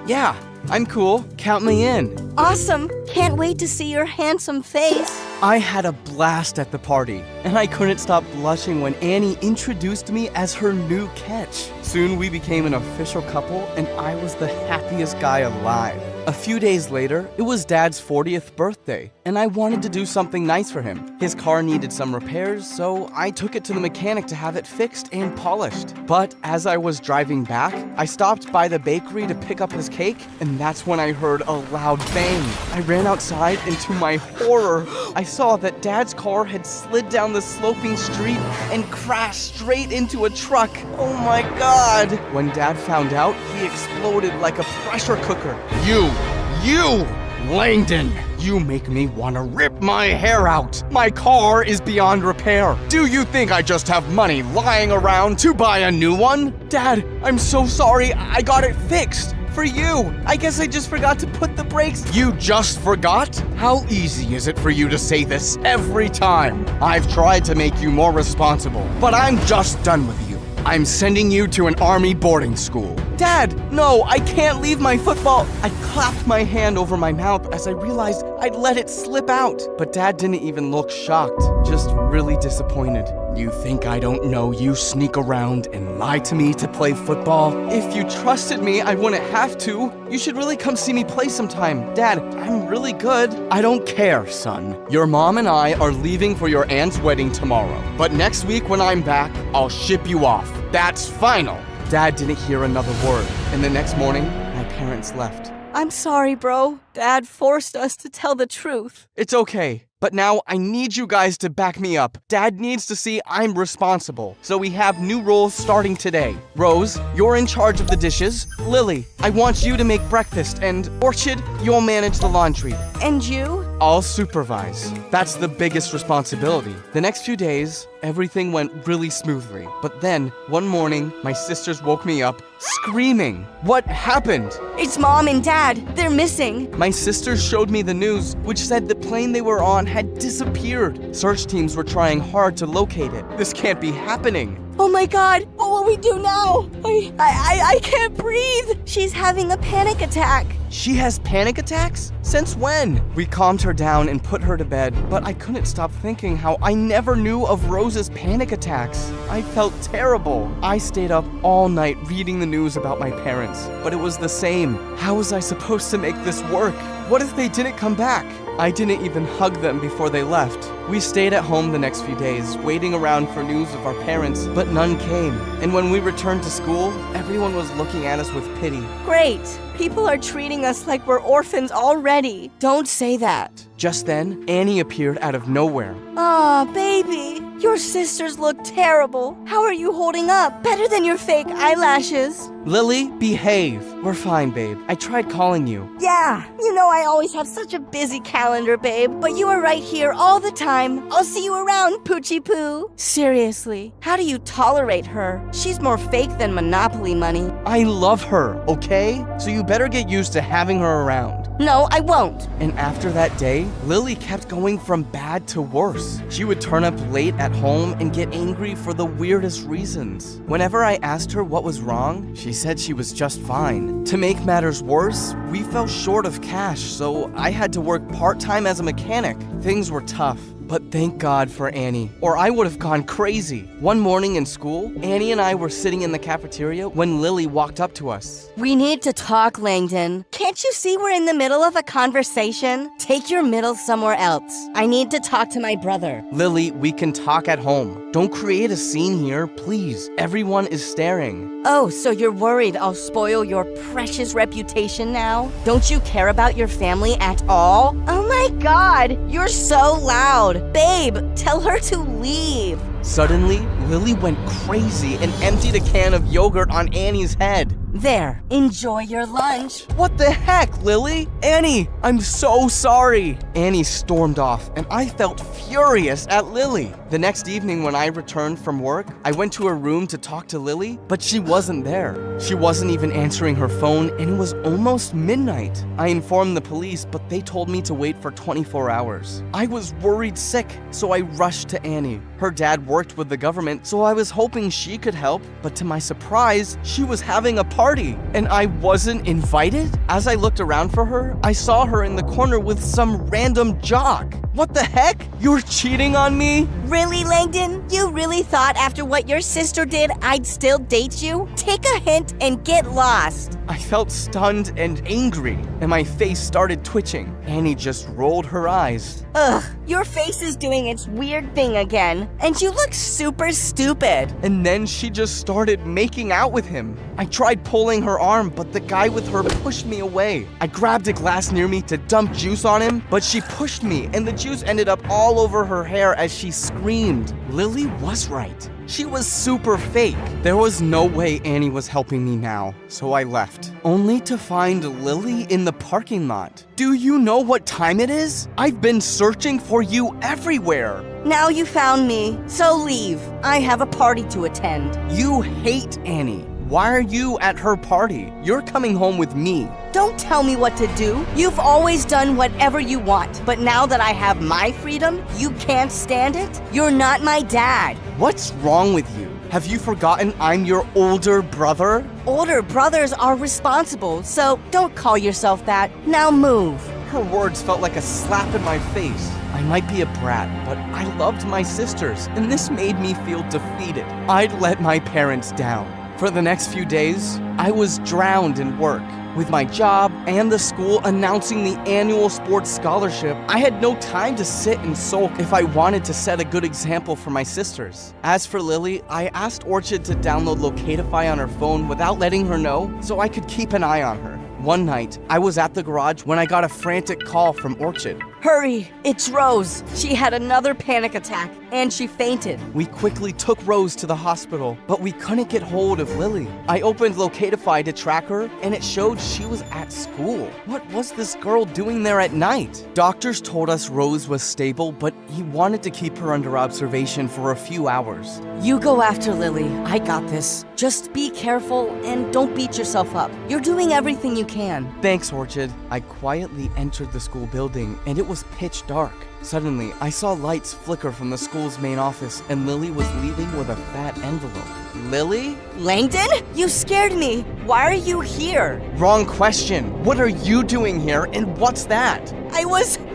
yeah, I'm cool. Count me in. Awesome. Can't wait to see your handsome face. I had a blast at the party, and I couldn't stop blushing when Annie introduced me as her new catch. Soon we became an official couple, and I was the happiest guy alive. A few days later, it was Dad's 40th birthday, and I wanted to do something nice for him. His car needed some repairs, so I took it to the mechanic to have it fixed and polished. But as I was driving back, I stopped by the bakery to pick up his cake, and that's when I heard a loud bang. I ran outside, and to my horror, I saw that Dad's car had slid down the sloping street and crashed straight into a truck. Oh my God! When Dad found out, he exploded like a pressure cooker. You, Langdon, you make me want to rip my hair out. My car is beyond repair. Do you think I just have money lying around to buy a new one? Dad, I'm so sorry. I got it fixed. For you. I guess I just forgot to put the brakes. You just forgot? How easy is it for you to say this every time? I've tried to make you more responsible, but I'm just done with you. I'm sending you to an army boarding school. Dad, no, I can't leave my football. I clapped my hand over my mouth as I realized I'd let it slip out. But Dad didn't even look shocked, just really disappointed. You think I don't know you sneak around and lie to me to play football? If you trusted me, I wouldn't have to. You should really come see me play sometime. Dad, I'm really good. I don't care, son. Your mom and I are leaving for your aunt's wedding tomorrow. But next week when I'm back, I'll ship you off. That's final. Dad didn't hear another word, and the next morning, my parents left. I'm sorry, bro. Dad forced us to tell the truth. It's okay. But now I need you guys to back me up. Dad needs to see I'm responsible. So we have new roles starting today. Rose, you're in charge of the dishes. Lily, I want you to make breakfast. And Orchid, you'll manage the laundry. And you? I'll supervise. That's the biggest responsibility. The next few days, everything went really smoothly. But then, one morning, my sisters woke me up screaming. What happened? It's Mom and Dad. They're missing. My sisters showed me the news, which said the plane they were on had disappeared. Search teams were trying hard to locate it. This can't be happening. Oh my God, what will we do now? I can't breathe. She's having a panic attack. She has panic attacks? Since when? We calmed her down and put her to bed, but I couldn't stop thinking how I never knew of Rose's panic attacks. I felt terrible. I stayed up all night reading the news about my parents, but it was the same. How was I supposed to make this work? What if they didn't come back? I didn't even hug them before they left. We stayed at home the next few days, waiting around for news of our parents, but none came. And when we returned to school, everyone was looking at us with pity. Great. People are treating us like we're orphans already. Don't say that. Just then, Annie appeared out of nowhere. Aw, baby. Your sisters look terrible. How are you holding up? Better than your fake eyelashes. Lily, behave. We're fine, babe. I tried calling you. Yeah, you know I always have such a busy calendar, babe, but you are right here all the time. I'll see you around, Poochie Poo. Seriously, how do you tolerate her? She's more fake than Monopoly money. I love her, okay? So you better get used to having her around. No, I won't. And after that day, Lily kept going from bad to worse. She would turn up late at home and get angry for the weirdest reasons. Whenever I asked her what was wrong, she said she was just fine. To make matters worse, we fell short of cash, so I had to work part-time as a mechanic. Things were tough. But thank God for Annie, or I would have gone crazy. One morning in school, Annie and I were sitting in the cafeteria when Lily walked up to us. We need to talk, Langdon. Can't you see we're in the middle of a conversation? Take your middle somewhere else. I need to talk to my brother. Lily, we can talk at home. Don't create a scene here, please. Everyone is staring. Oh, so you're worried I'll spoil your precious reputation now? Don't you care about your family at all? Oh my God, you're so loud. Babe, tell her to leave. Suddenly, Lily went crazy and emptied a can of yogurt on Annie's head. There, enjoy your lunch. What the heck, Lily? Annie, I'm so sorry. Annie stormed off, and I felt furious at Lily. The next evening when I returned from work, I went to her room to talk to Lily, but she wasn't there. She wasn't even answering her phone, and it was almost midnight. I informed the police, but they told me to wait for 24 hours. I was worried sick, so I rushed to Annie. Her dad worked with the government, so I was hoping she could help, but to my surprise, she was having a party, and I wasn't invited? As I looked around for her, I saw her in the corner with some random jock. What the heck? You're cheating on me? Really, Langdon? You really thought after what your sister did, I'd still date you? Take a hint and get lost. I felt stunned and angry, and my face started twitching. Annie just rolled her eyes. Ugh, your face is doing its weird thing again, and you look super stupid. And then she just started making out with him. I tried pulling her arm, but the guy with her pushed me away. I grabbed a glass near me to dump juice on him, but she pushed me, and the juice ended up all over her hair as she screamed. Lily was right. She was super fake. There was no way Annie was helping me now, so I left, only to find Lily in the parking lot. Do you know what time it is? I've been searching for you everywhere. Now you found me, so leave. I have a party to attend. You hate Annie. Why are you at her party? You're coming home with me. Don't tell me what to do. You've always done whatever you want, but now that I have my freedom, you can't stand it? You're not my dad. What's wrong with you? Have you forgotten I'm your older brother? Older brothers are responsible, so don't call yourself that. Now move. Her words felt like a slap in my face. I might be a brat, but I loved my sisters, and this made me feel defeated. I'd let my parents down. For the next few days, I was drowned in work. With my job and the school announcing the annual sports scholarship, I had no time to sit and sulk if I wanted to set a good example for my sisters. As for Lily, I asked Orchid to download Locatify on her phone without letting her know so I could keep an eye on her. One night, I was at the garage when I got a frantic call from Orchid. Hurry, it's Rose. She had another panic attack, and she fainted. We quickly took Rose to the hospital, but we couldn't get hold of Lily. I opened Locatify to track her, and it showed she was at school. What was this girl doing there at night? Doctors told us Rose was stable, but he wanted to keep her under observation for a few hours. You go after Lily. I got this. Just be careful and don't beat yourself up. You're doing everything you can. Thanks, Orchid. I quietly entered the school building, and it was pitch dark. Suddenly, I saw lights flicker from the school's main office, and Lily was leaving with a fat envelope. Lily? Langdon? You scared me. Why are you here? Wrong question. What are you doing here, and what's that?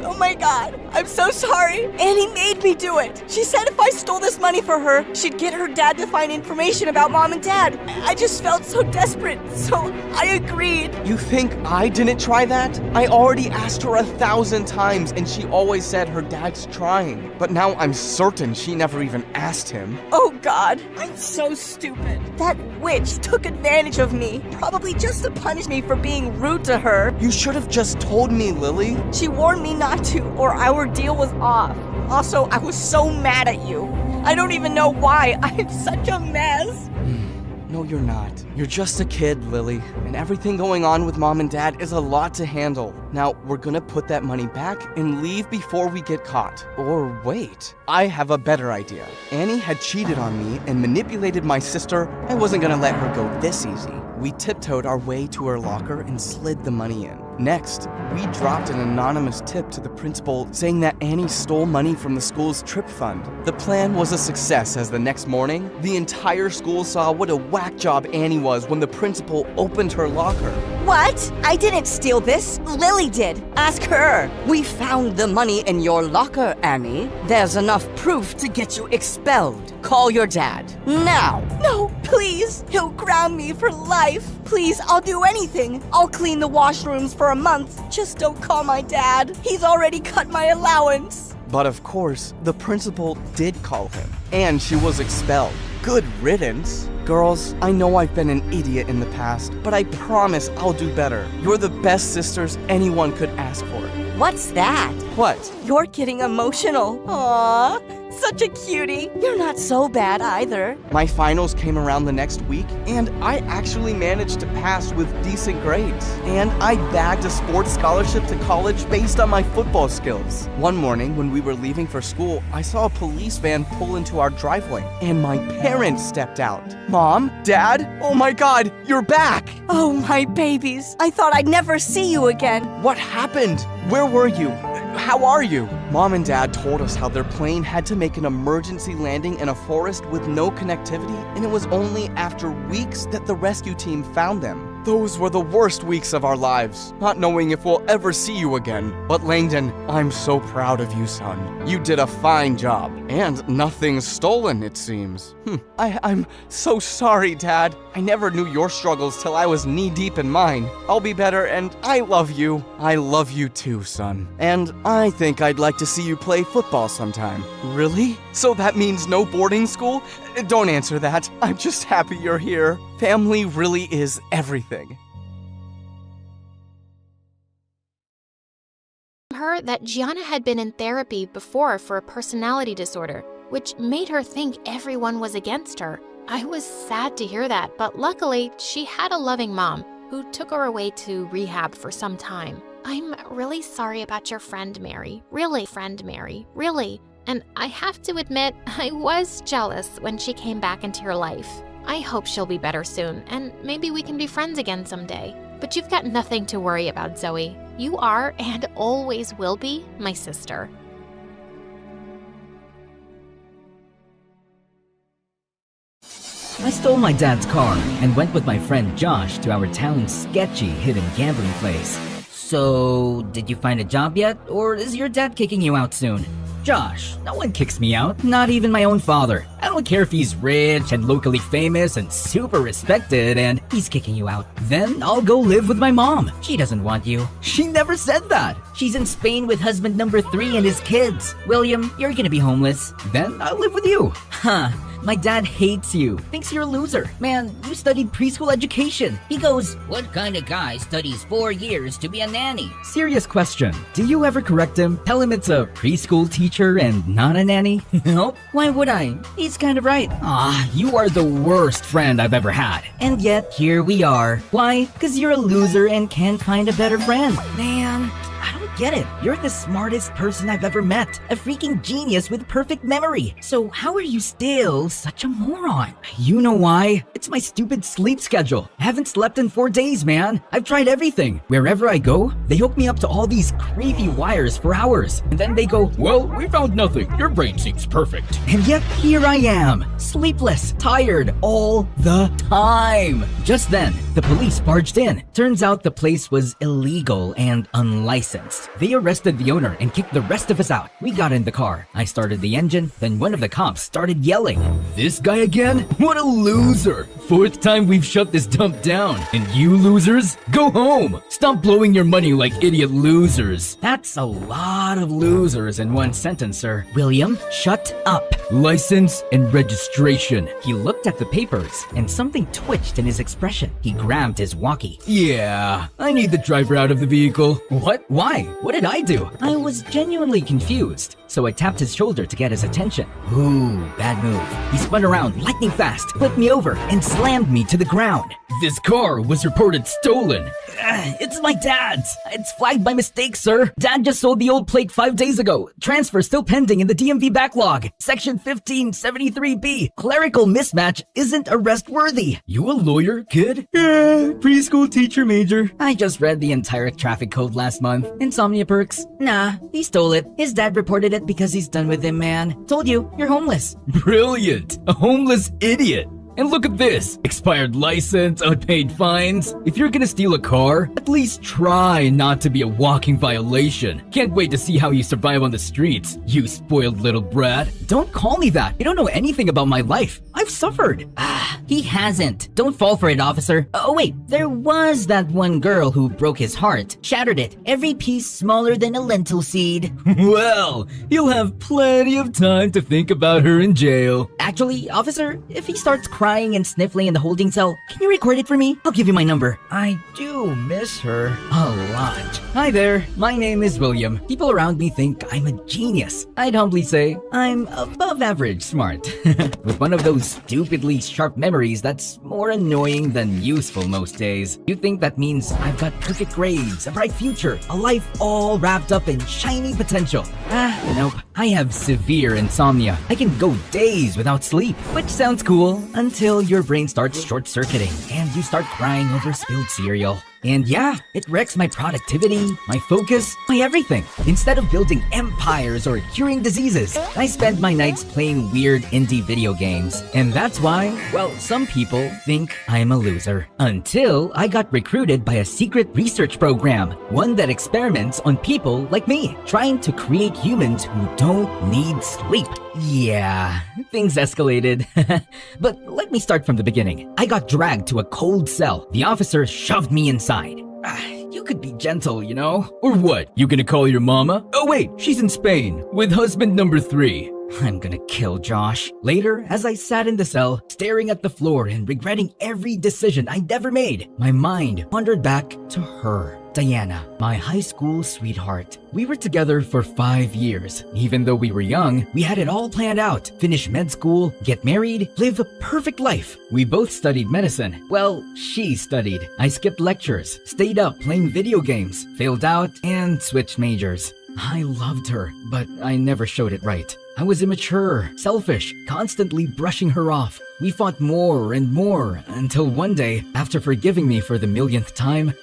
Oh my god, I'm so sorry. Annie made me do it. She said if I stole this money for her, she'd get her dad to find information about mom and dad. I just felt so desperate, so I agreed. You think I didn't try that? I already asked her 1,000 times, and she always said her dad's trying. But now I'm certain she never even asked him. Oh god, I'm so stupid. That witch took advantage of me, probably just to punish me for being rude to her. You should have just told me, Lily. She warned me not to, or our deal was off. Also, I was so mad at you. I don't even know why. I'm such a mess. No, you're not. You're just a kid, Lily, and everything going on with mom and dad is a lot to handle. Now, we're gonna put that money back and leave before we get caught. Or wait, I have a better idea. Annie had cheated on me and manipulated my sister. I wasn't gonna let her go this easy. We tiptoed our way to her locker and slid the money in. Next, we dropped an anonymous tip to the principal saying that Annie stole money from the school's trip fund. The plan was a success as the next morning, the entire school saw what a whack job Annie was when the principal opened her locker. What? I didn't steal this. Lily did. Ask her. We found the money in your locker, Annie. There's enough proof to get you expelled. Call your dad. Now. No, please. He'll ground me for life. Please, I'll do anything. I'll clean the washrooms for a month. Just don't call my dad. He's already cut my allowance. But of course, the principal did call him, and she was expelled. Good riddance. Girls, I know I've been an idiot in the past, but I promise I'll do better. You're the best sisters anyone could ask for. What's that? What? You're getting emotional. Aww. Such a cutie. You're not so bad either. My finals came around the next week, and I actually managed to pass with decent grades. And I bagged a sports scholarship to college based on my football skills. One morning, when we were leaving for school, I saw a police van pull into our driveway, and my parents stepped out. Mom? Dad? Oh my God, you're back! Oh, my babies. I thought I'd never see you again. What happened? Where were you? How are you? Mom and Dad told us how their plane had to make an emergency landing in a forest with no connectivity, and it was only after weeks that the rescue team found them. Those were the worst weeks of our lives, not knowing if we'll ever see you again. But Langdon, I'm so proud of you, son. You did a fine job. And nothing's stolen, it seems. I'm so sorry, Dad. I never knew your struggles till I was knee-deep in mine. I'll be better, and I love you. I love you too, son. And I think I'd like to see you play football sometime. Really? So that means no boarding school? Don't answer that. I'm just happy you're here. Family really is everything. Her that Gianna had been in therapy before for a personality disorder, which made her think everyone was against her. I was sad to hear that, but luckily she had a loving mom who took her away to rehab for some time. I'm really sorry about your friend Mary. Really, friend Mary. Really. And I have to admit, I was jealous when she came back into your life. I hope she'll be better soon, and maybe we can be friends again someday. But you've got nothing to worry about, Zoe. You are, and always will be, my sister. I stole my dad's car and went with my friend Josh to our town's sketchy hidden gambling place. So, did you find a job yet, or is your dad kicking you out soon? Josh, no one kicks me out, not even my own father. I don't care if he's rich and locally famous and super respected and he's kicking you out. Then I'll go live with my mom. She doesn't want you. She never said that. She's in Spain with husband number 3 and his kids. William, you're gonna be homeless. Then I'll live with you. Huh. My dad hates you, thinks you're a loser. Man, you studied preschool education. He goes, "What kind of guy studies 4 years to be a nanny?" Serious question. Do you ever correct him? Tell him it's a preschool teacher and not a nanny? Nope. Why would I? He's kind of right. You are the worst friend I've ever had. And yet, here we are. Why? Because you're a loser and can't find a better friend. Man, I don't get it. You're the smartest person I've ever met. A freaking genius with perfect memory. So how are you still such a moron? You know why? It's my stupid sleep schedule. I haven't slept in 4 days, man. I've tried everything. Wherever I go, they hook me up to all these creepy wires for hours. And then they go, "Well, we found nothing. Your brain seems perfect." And yet here I am, sleepless, tired all the time. Just then, the police barged in. Turns out the place was illegal and unlicensed. They arrested the owner and kicked the rest of us out. We got in the car. I started the engine, then one of the cops started yelling, "This guy again? What a loser! 4th time we've shut this dump down. And you losers, go home! Stop blowing your money like idiot losers." That's a lot of losers in one sentence, sir. William, shut up. License and registration. He looked at the papers and something twitched in his expression. He grabbed his walkie. "Yeah, I need the driver out of the vehicle." "What? Why? What did I do?" I was genuinely confused, so I tapped his shoulder to get his attention. Ooh, bad move. He spun around lightning fast, flipped me over, and slammed me to the ground. "This car was reported stolen." It's my dad's. It's flagged by mistake, sir. Dad just sold the old plate 5 days ago. Transfer still pending in the DMV backlog. Section 1573B. Clerical mismatch isn't arrest worthy. You a lawyer, kid? Preschool teacher major. I just read the entire traffic code last month. Insomnia perks. Nah, he stole it. His dad reported it because he's done with him, man. Told you, you're homeless. Brilliant. A homeless idiot. And look at this. Expired license, unpaid fines. If you're gonna steal a car, at least try not to be a walking violation. Can't wait to see how you survive on the streets, you spoiled little brat. Don't call me that. You don't know anything about my life. I've suffered. He hasn't. Don't fall for it, officer. Oh wait, there was that one girl who broke his heart, shattered it, every piece smaller than a lentil seed. Well, you'll have plenty of time to think about her in jail. Actually, officer, if he starts crying and sniffling in the holding cell, can you record it for me? I'll give you my number. I do miss her a lot. Hi there, my name is William. People around me think I'm a genius. I'd humbly say I'm above average smart. With one of those stupidly sharp memories that's more annoying than useful most days. You think that means I've got perfect grades, a bright future, a life all wrapped up in shiny potential. Nope. I have severe insomnia. I can go days without sleep, which sounds cool until your brain starts short-circuiting and you start crying over spilled cereal. And yeah, it wrecks my productivity, my focus, my everything. Instead of building empires or curing diseases, I spend my nights playing weird indie video games. And that's why, well, some people think I'm a loser. Until I got recruited by a secret research program, one that experiments on people like me, trying to create humans who don't need sleep. Yeah, things escalated. But let me start from the beginning. I got dragged to a cold cell. The officer shoved me inside. You could be gentle, you know? Or what? You gonna call your mama? Oh wait, she's in Spain with husband number 3. I'm gonna kill Josh. Later, as I sat in the cell, staring at the floor and regretting every decision I'd ever made, my mind wandered back to her. Diana, my high school sweetheart. We were together for 5 years. Even though we were young, we had it all planned out. Finish med school, get married, live a perfect life. We both studied medicine. Well, she studied. I skipped lectures, stayed up playing video games, failed out, and switched majors. I loved her, but I never showed it right. I was immature, selfish, constantly brushing her off. We fought more and more until one day, after forgiving me for the millionth time,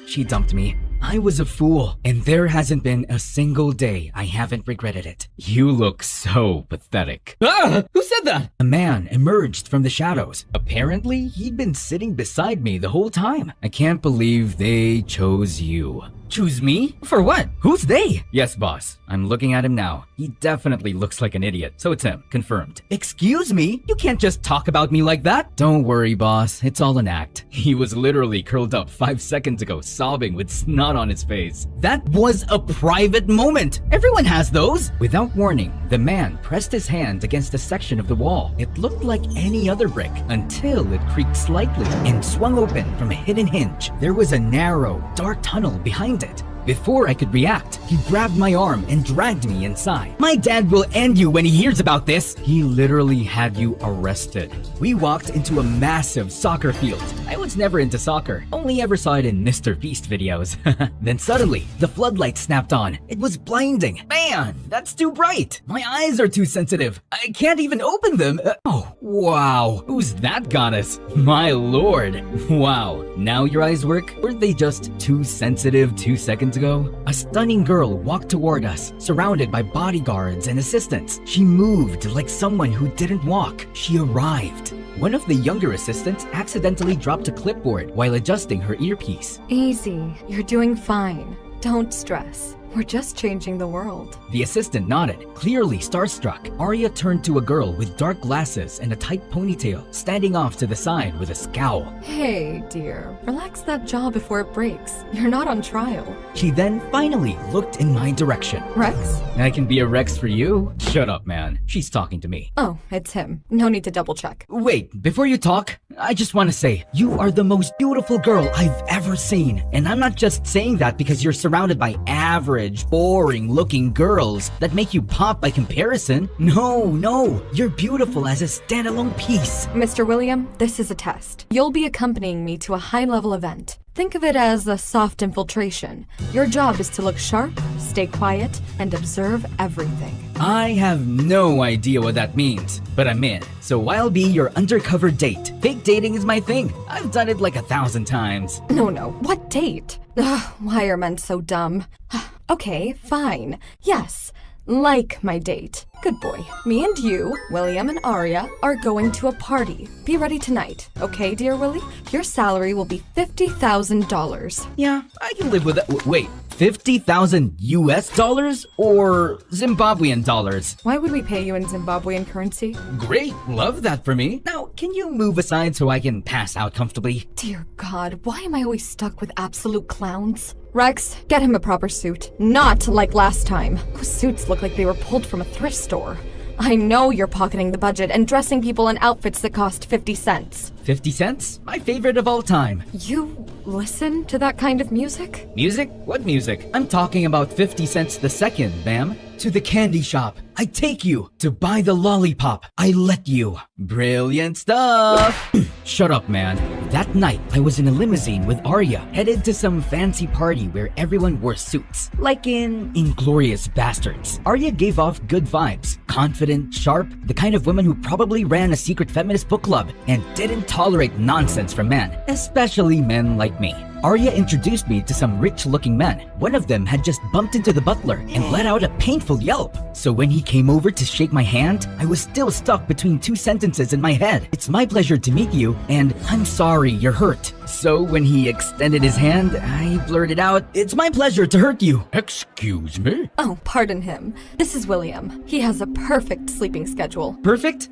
she dumped me. I was a fool, and there hasn't been a single day I haven't regretted it. You look so pathetic. Ah! Who said that? A man emerged from the shadows. Apparently, he'd been sitting beside me the whole time. I can't believe they chose you. Choose me? For what? Who's they? Yes, boss. I'm looking at him now. He definitely looks like an idiot, so it's him. Confirmed. Excuse me? You can't just talk about me like that. Don't worry, boss. It's all an act. He was literally curled up 5 seconds ago, sobbing with snot on his face. That was a private moment. Everyone has those. Without warning, the man pressed his hand against a section of the wall. It looked like any other brick until it creaked slightly and swung open from a hidden hinge. There was a narrow, dark tunnel behind it. Before I could react, he grabbed my arm and dragged me inside. My dad will end you when he hears about this. He literally had you arrested. We walked into a massive soccer field. I was never into soccer, only ever saw it in Mr. Beast videos. Then suddenly, the floodlights snapped on. It was blinding. Man, that's too bright. My eyes are too sensitive. I can't even open them. Oh, wow. Who's that goddess? My lord. Wow. Now your eyes work? Were they just too sensitive 2 seconds ago? A stunning girl walked toward us, surrounded by bodyguards and assistants. She moved like someone who didn't walk. She arrived. One of the younger assistants accidentally dropped a clipboard while adjusting her earpiece. Easy. You're doing fine. Don't stress. We're just changing the world. The assistant nodded, clearly starstruck. Arya turned to a girl with dark glasses and a tight ponytail, standing off to the side with a scowl. Hey, dear. Relax that jaw before it breaks. You're not on trial. She then finally looked in my direction. Rex? I can be a Rex for you? Shut up, man. She's talking to me. Oh, it's him. No need to double check. Wait, before you talk, I just want to say, you are the most beautiful girl I've ever seen. And I'm not just saying that because you're surrounded by average, boring-looking girls that make you pop by comparison. No, you're beautiful as a standalone piece. Mr. William, this is a test. You'll be accompanying me to a high-level event. Think of it as a soft infiltration. Your job is to look sharp, stay quiet, and observe everything. I have no idea what that means, but I'm in. So I'll be your undercover date. Fake dating is my thing. I've done it like 1,000 times. No. What date? Ugh, why are men so dumb? Okay, fine. Yes, like my date. Good boy. Me and you, William and Arya, are going to a party. Be ready tonight, okay, dear Willie? Your salary will be $50,000. Yeah, I can live with that. Wait, 50,000 US dollars or Zimbabwean dollars? Why would we pay you in Zimbabwean currency? Great, love that for me. Now, can you move aside so I can pass out comfortably? Dear God, why am I always stuck with absolute clowns? Rex, get him a proper suit. Not like last time. Those suits look like they were pulled from a thrift store. I know you're pocketing the budget and dressing people in outfits that cost 50 cents. 50 cents? My favorite of all time. You listen to that kind of music? Music? What music? I'm talking about 50 cents the second, ma'am. To the candy shop. I take you. To buy the lollipop. I let you. Brilliant stuff. Shut up, man. That night, I was in a limousine with Arya, headed to some fancy party where everyone wore suits. Like in Inglorious Bastards. Arya gave off good vibes. Confident, sharp, the kind of woman who probably ran a secret feminist book club and didn't tolerate nonsense from men, especially men like me. Arya introduced me to some rich-looking men. One of them had just bumped into the butler and let out a painful yelp. So when he came over to shake my hand, I was still stuck between two sentences in my head. It's my pleasure to meet you, and I'm sorry you're hurt. So when he extended his hand, I blurted out, it's my pleasure to hurt you. Excuse me? Oh, pardon him. This is William. He has a perfect sleeping schedule. Perfect?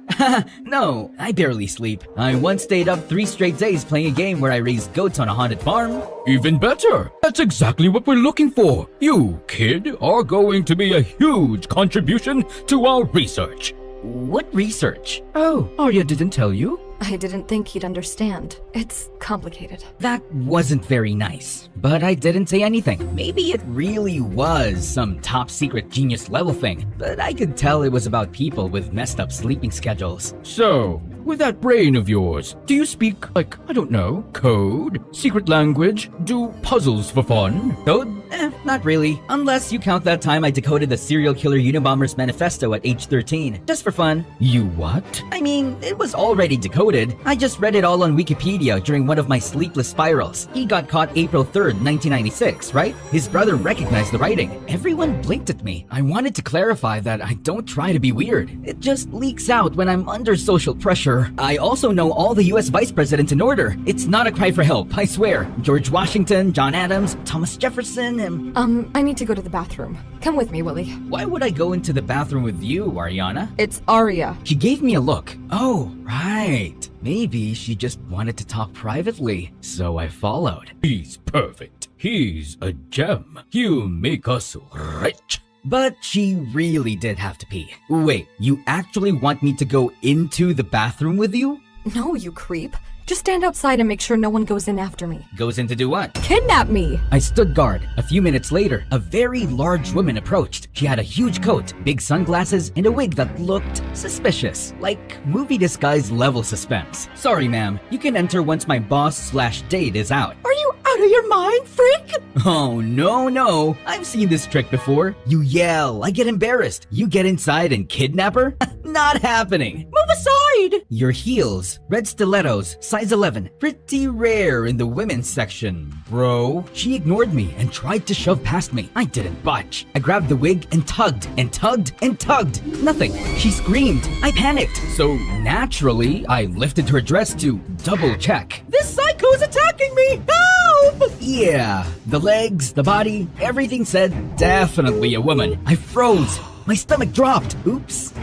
No, I barely sleep. I once stayed up 3 straight days playing a game where I raised goats on a haunted farm. Even better. That's exactly what we're looking for. You, kid, are going to be a huge contribution to our research. What research? Oh, Arya didn't tell you? I didn't think he'd understand. It's complicated. That wasn't very nice, but I didn't say anything. Maybe it really was some top secret genius level thing, but I could tell it was about people with messed up sleeping schedules. So, with that brain of yours, do you speak, like, I don't know, code, secret language, do puzzles for fun? Code? Not really. Unless you count that time I decoded the serial killer Unabomber's manifesto at age 13. Just for fun. You what? I mean, it was already decoded. I just read it all on Wikipedia during one of my sleepless spirals. He got caught April 3rd, 1996, right? His brother recognized the writing. Everyone blinked at me. I wanted to clarify that I don't try to be weird. It just leaks out when I'm under social pressure. I also know all the US vice presidents in order. It's not a cry for help, I swear. George Washington, John Adams, Thomas Jefferson, and... I need to go to the bathroom. Come with me, Willie. Why would I go into the bathroom with you, Ariana? It's Arya. She gave me a look. Oh, right. Maybe she just wanted to talk privately, so I followed. He's perfect. He's a gem. You make us rich. But she really did have to pee. Wait, you actually want me to go into the bathroom with you? No, you creep. Just stand outside and make sure no one goes in after me. Goes in to do what? Kidnap me! I stood guard. A few minutes later, a very large woman approached. She had a huge coat, big sunglasses, and a wig that looked suspicious. Like movie disguise level suspense. Sorry, ma'am. You can enter once my boss/date is out. Are you out of your mind, freak? Oh, no. I've seen this trick before. You yell, I get embarrassed. You get inside and kidnap her? Not happening. Move aside! Your heels, red stilettos, size 11. Pretty rare in the women's section, bro. She ignored me and tried to shove past me. I didn't budge. I grabbed the wig and tugged and tugged and tugged. Nothing. She screamed. I panicked. So naturally, I lifted her dress to double check. This psycho's attacking me! Help! Yeah, the legs, the body, everything said definitely a woman. I froze. My stomach dropped. Oops.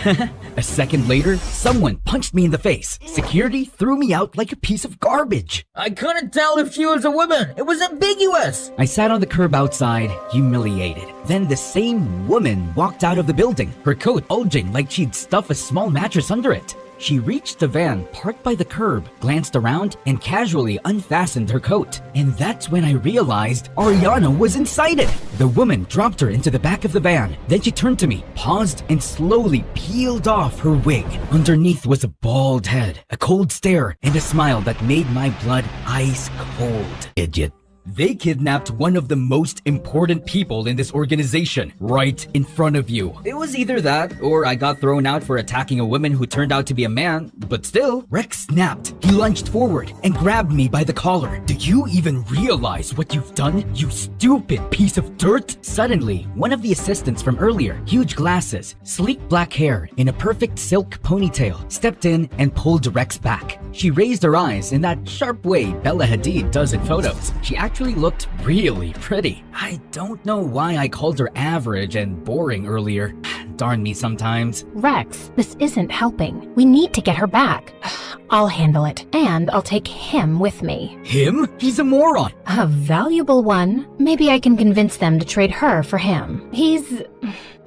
A second later, someone punched me in the face. Security threw me out like a piece of garbage. I couldn't tell if she was a woman. It was ambiguous. I sat on the curb outside, humiliated. Then the same woman walked out of the building, her coat bulging like she'd stuffed a small mattress under it. She reached the van parked by the curb, glanced around, and casually unfastened her coat. And that's when I realized Ariana was inside it. The woman dropped her into the back of the van. Then she turned to me, paused, and slowly peeled off her wig. Underneath was a bald head, a cold stare, and a smile that made my blood ice cold. Idiot. They kidnapped one of the most important people in this organization right in front of you. It was either that or I got thrown out for attacking a woman who turned out to be a man, but still, Rex snapped. He lunged forward and grabbed me by the collar. Do you even realize what you've done, you stupid piece of dirt? Suddenly, one of the assistants from earlier, huge glasses, sleek black hair, in a perfect silk ponytail, stepped in and pulled Rex back. She raised her eyes in that sharp way Bella Hadid does in photos. She actually looked really pretty. I don't know why I called her average and boring earlier. darn me sometimes. Rex, this isn't helping. We need to get her back. I'll handle it, and I'll take him with me. Him? He's a moron. A valuable one. Maybe I can convince them to trade her for him. He's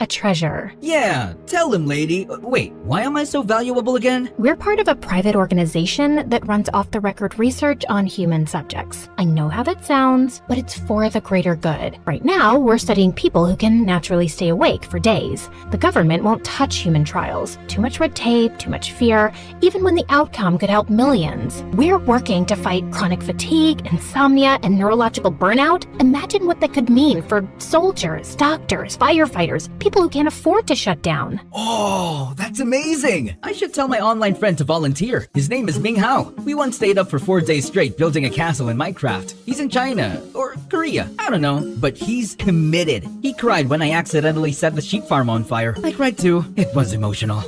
a treasure. Yeah, tell him, lady. Wait, why am I so valuable again? We're part of a private organization that runs off-the-record research on human subjects. I know how that sounds, but it's for the greater good. Right now, we're studying people who can naturally stay awake for days. The government won't touch human trials. Too much red tape, too much fear, even when the outcome could help millions. We're working to fight chronic fatigue, insomnia, and neurological burnout. Imagine what that could mean for soldiers, doctors, firefighters, people who can't afford to shut down. Oh, that's amazing! I should tell my online friend to volunteer. His name is Ming Hao. We once stayed up for 4 days straight building a castle in Minecraft. He's in China, or Korea, I don't know, but he's committed. He cried when I accidentally set the sheep farm on fire. I cried too. It was emotional.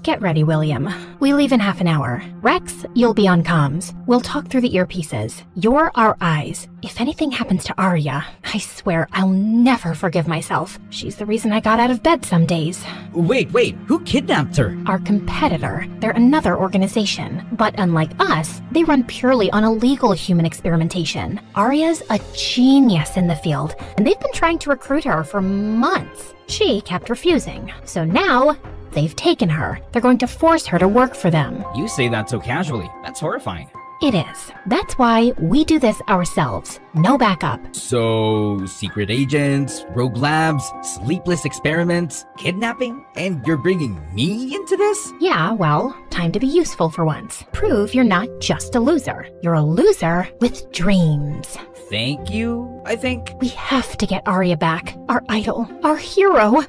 Get ready, William. We leave in half an hour. Rex, you'll be on comms. We'll talk through the earpieces. You're our eyes. If anything happens to Arya, I swear I'll never forgive myself. She's the reason I got out of bed some days. Wait, who kidnapped her? Our competitor. They're another organization. But unlike us, they run purely on illegal human experimentation. Arya's a genius in the field, and they've been trying to recruit her for months. She kept refusing. So now, they've taken her. They're going to force her to work for them. You say that so casually. That's horrifying. It is. That's why we do this ourselves. No backup. So, secret agents, rogue labs, sleepless experiments, kidnapping, and you're bringing me into this? Yeah, well, time to be useful for once. Prove you're not just a loser. You're a loser with dreams. Thank you, I think. We have to get Arya back. Our idol, our hero,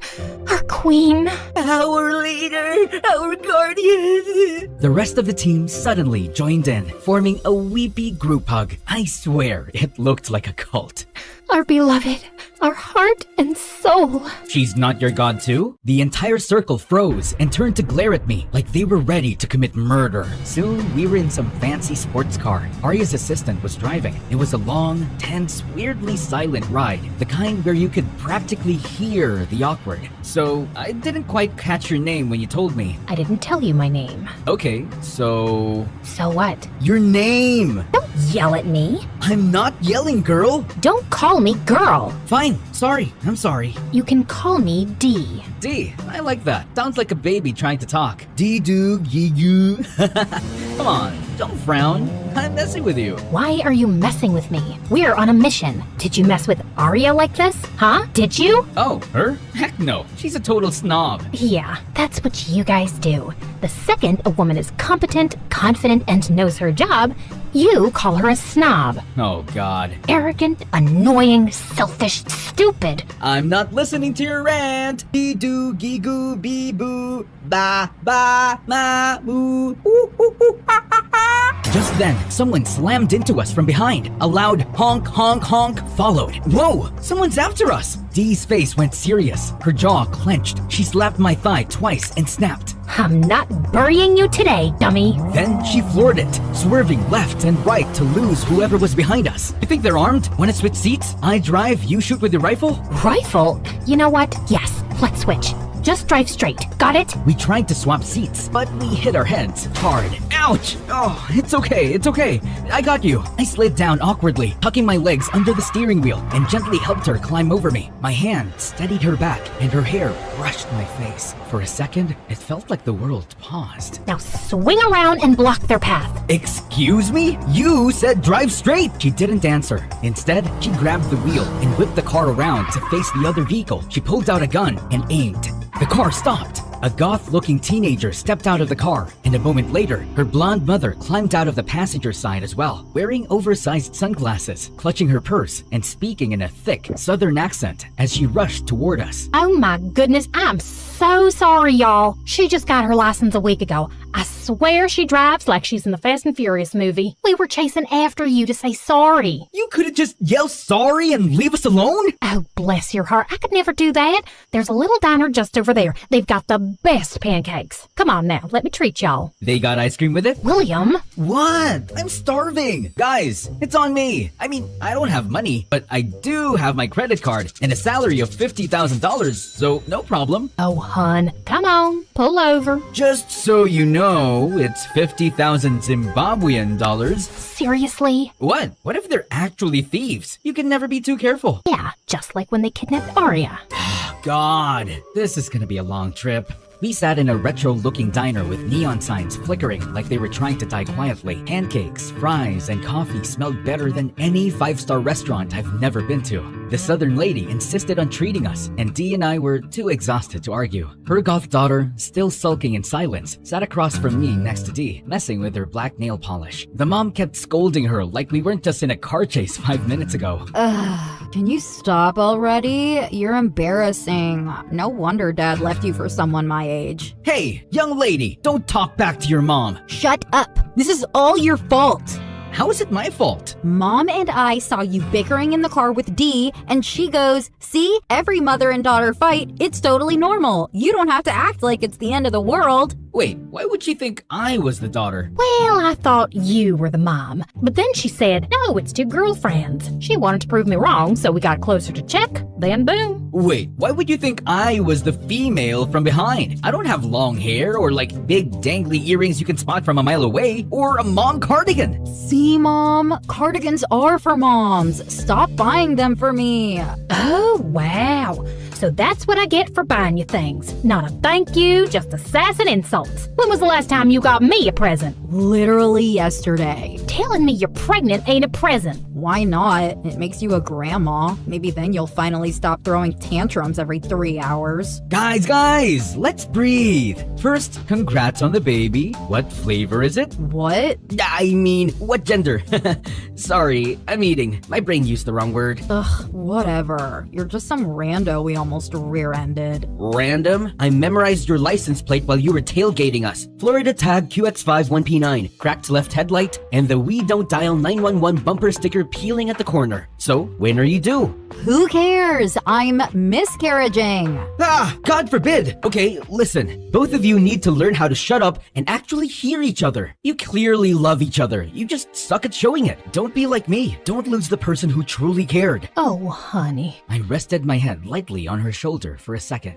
our queen. Our leader, our guardian. The rest of the team suddenly joined in, forming a weepy group hug. I swear, it looked like a cult. Our beloved, our heart and soul. She's not your god too? The entire circle froze and turned to glare at me like they were ready to commit murder. Soon, we were in some fancy sports car. Arya's assistant was driving. It was a long, tense, weirdly silent ride. The kind where you could practically hear the awkward. So, I didn't quite catch your name when you told me. I didn't tell you my name. Okay, so... So what? Your name! Don't yell at me. I'm not yelling, girl. Don't call me girl. Fine, sorry, I'm sorry. You can call me D. D, I like that. Sounds like a baby trying to talk. D-do-gee-goo. Come on, don't frown. I'm messing with you. Why are you messing with me? We're on a mission. Did you mess with Arya like this? Huh? Did you? Oh, her? Heck no. She's a total snob. Yeah, that's what you guys do. The second a woman is competent, confident, and knows her job, you call her a snob. Oh, God. Arrogant, annoying, selfish, stupid. I'm not listening to your rant. Be-do, gee-goo, bee-boo, ba-ba-ma-moo, ooh-ooh-ooh-ha-ha-ha. Just then, someone slammed into us from behind. A loud honk, honk, honk followed. Whoa! Someone's after us! Dee's face went serious. Her jaw clenched. She slapped my thigh twice and snapped. I'm not burying you today, dummy. Then she floored it, swerving left and right to lose whoever was behind us. You think they're armed? Want to switch seats? I drive, you shoot with your rifle? Rifle? You know what? Yes, let's switch. Just drive straight. Got it? We tried to swap seats, but we hit our heads hard. Ouch! Oh, it's okay, it's okay. I got you. I slid down awkwardly, tucking my legs under the steering wheel, and gently helped her climb over me. My hand steadied her back, and her hair brushed my face. For a second, it felt like the world paused. Now swing around and block their path. Excuse me? You said drive straight! She didn't answer. Instead, she grabbed the wheel and whipped the car around to face the other vehicle. She pulled out a gun and aimed. The car stopped. A goth-looking teenager stepped out of the car, and a moment later, her blonde mother climbed out of the passenger side as well, wearing oversized sunglasses, clutching her purse, and speaking in a thick southern accent as she rushed toward us. Oh my goodness, I'm so sorry, y'all. She just got her license a week ago. I swear she drives like she's in the Fast and Furious movie. We were chasing after you to say sorry. You could have just yelled sorry and leave us alone? Oh, bless your heart. I could never do that. There's a little diner just over there. They've got the best pancakes. Come on now, let me treat y'all. They got ice cream with it? William. What? I'm starving. Guys, it's on me. I mean, I don't have money, but I do have my credit card and a salary of $50,000, so no problem. Oh, hun. Come on, pull over. Just so you know, it's 50,000 Zimbabwean dollars. Seriously? What? What if they're actually thieves? You can never be too careful. Yeah, just like when they kidnapped Arya. God, this is gonna be a long trip. We sat in a retro-looking diner with neon signs flickering like they were trying to die quietly. Pancakes, fries, and coffee smelled better than any five-star restaurant I've never been to. The southern lady insisted on treating us, and Dee and I were too exhausted to argue. Her goth daughter, still sulking in silence, sat across from me next to Dee, messing with her black nail polish. The mom kept scolding her like we weren't just in a car chase 5 minutes ago. Can you stop already? You're embarrassing. No wonder Dad left you for someone my age. Hey, young lady, don't talk back to your mom. Shut up. This is all your fault. How is it my fault? Mom and I saw you bickering in the car with Dee, and she goes, "See, every mother and daughter fight. It's totally normal. You don't have to act like it's the end of the world." Wait, why would she think I was the daughter? Well, I thought you were the mom. But then she said, no, it's two girlfriends. She wanted to prove me wrong, so we got closer to check. Then boom. Wait, why would you think I was the female from behind? I don't have long hair or like big dangly earrings you can spot from a mile away or a mom cardigan. See, Mom? Cardigans are for moms. Stop buying them for me. Oh, wow. So that's what I get for buying you things. Not a thank you, just a sass and insults. When was the last time you got me a present? Literally yesterday. Telling me you're pregnant ain't a present. Why not? It makes you a grandma. Maybe then you'll finally stop throwing tantrums every 3 hours. Guys, let's breathe. First, congrats on the baby. What flavor is it? What? I mean, what gender? Sorry, I'm eating. My brain used the wrong word. Ugh, whatever. You're just some rando we almost rear-ended. Random? I memorized your license plate while you were tailgating us. Florida tag QX51P9, cracked left headlight, and the We Don't Dial 911 bumper sticker peeling at the corner. So, when are you due? Who cares? I'm miscarriaging. Ah, God forbid. Okay, listen. Both of you need to learn how to shut up and actually hear each other. You clearly love each other. You just suck at showing it. Don't be like me. Don't lose the person who truly cared. Oh, honey. I rested my head lightly on her shoulder for a second.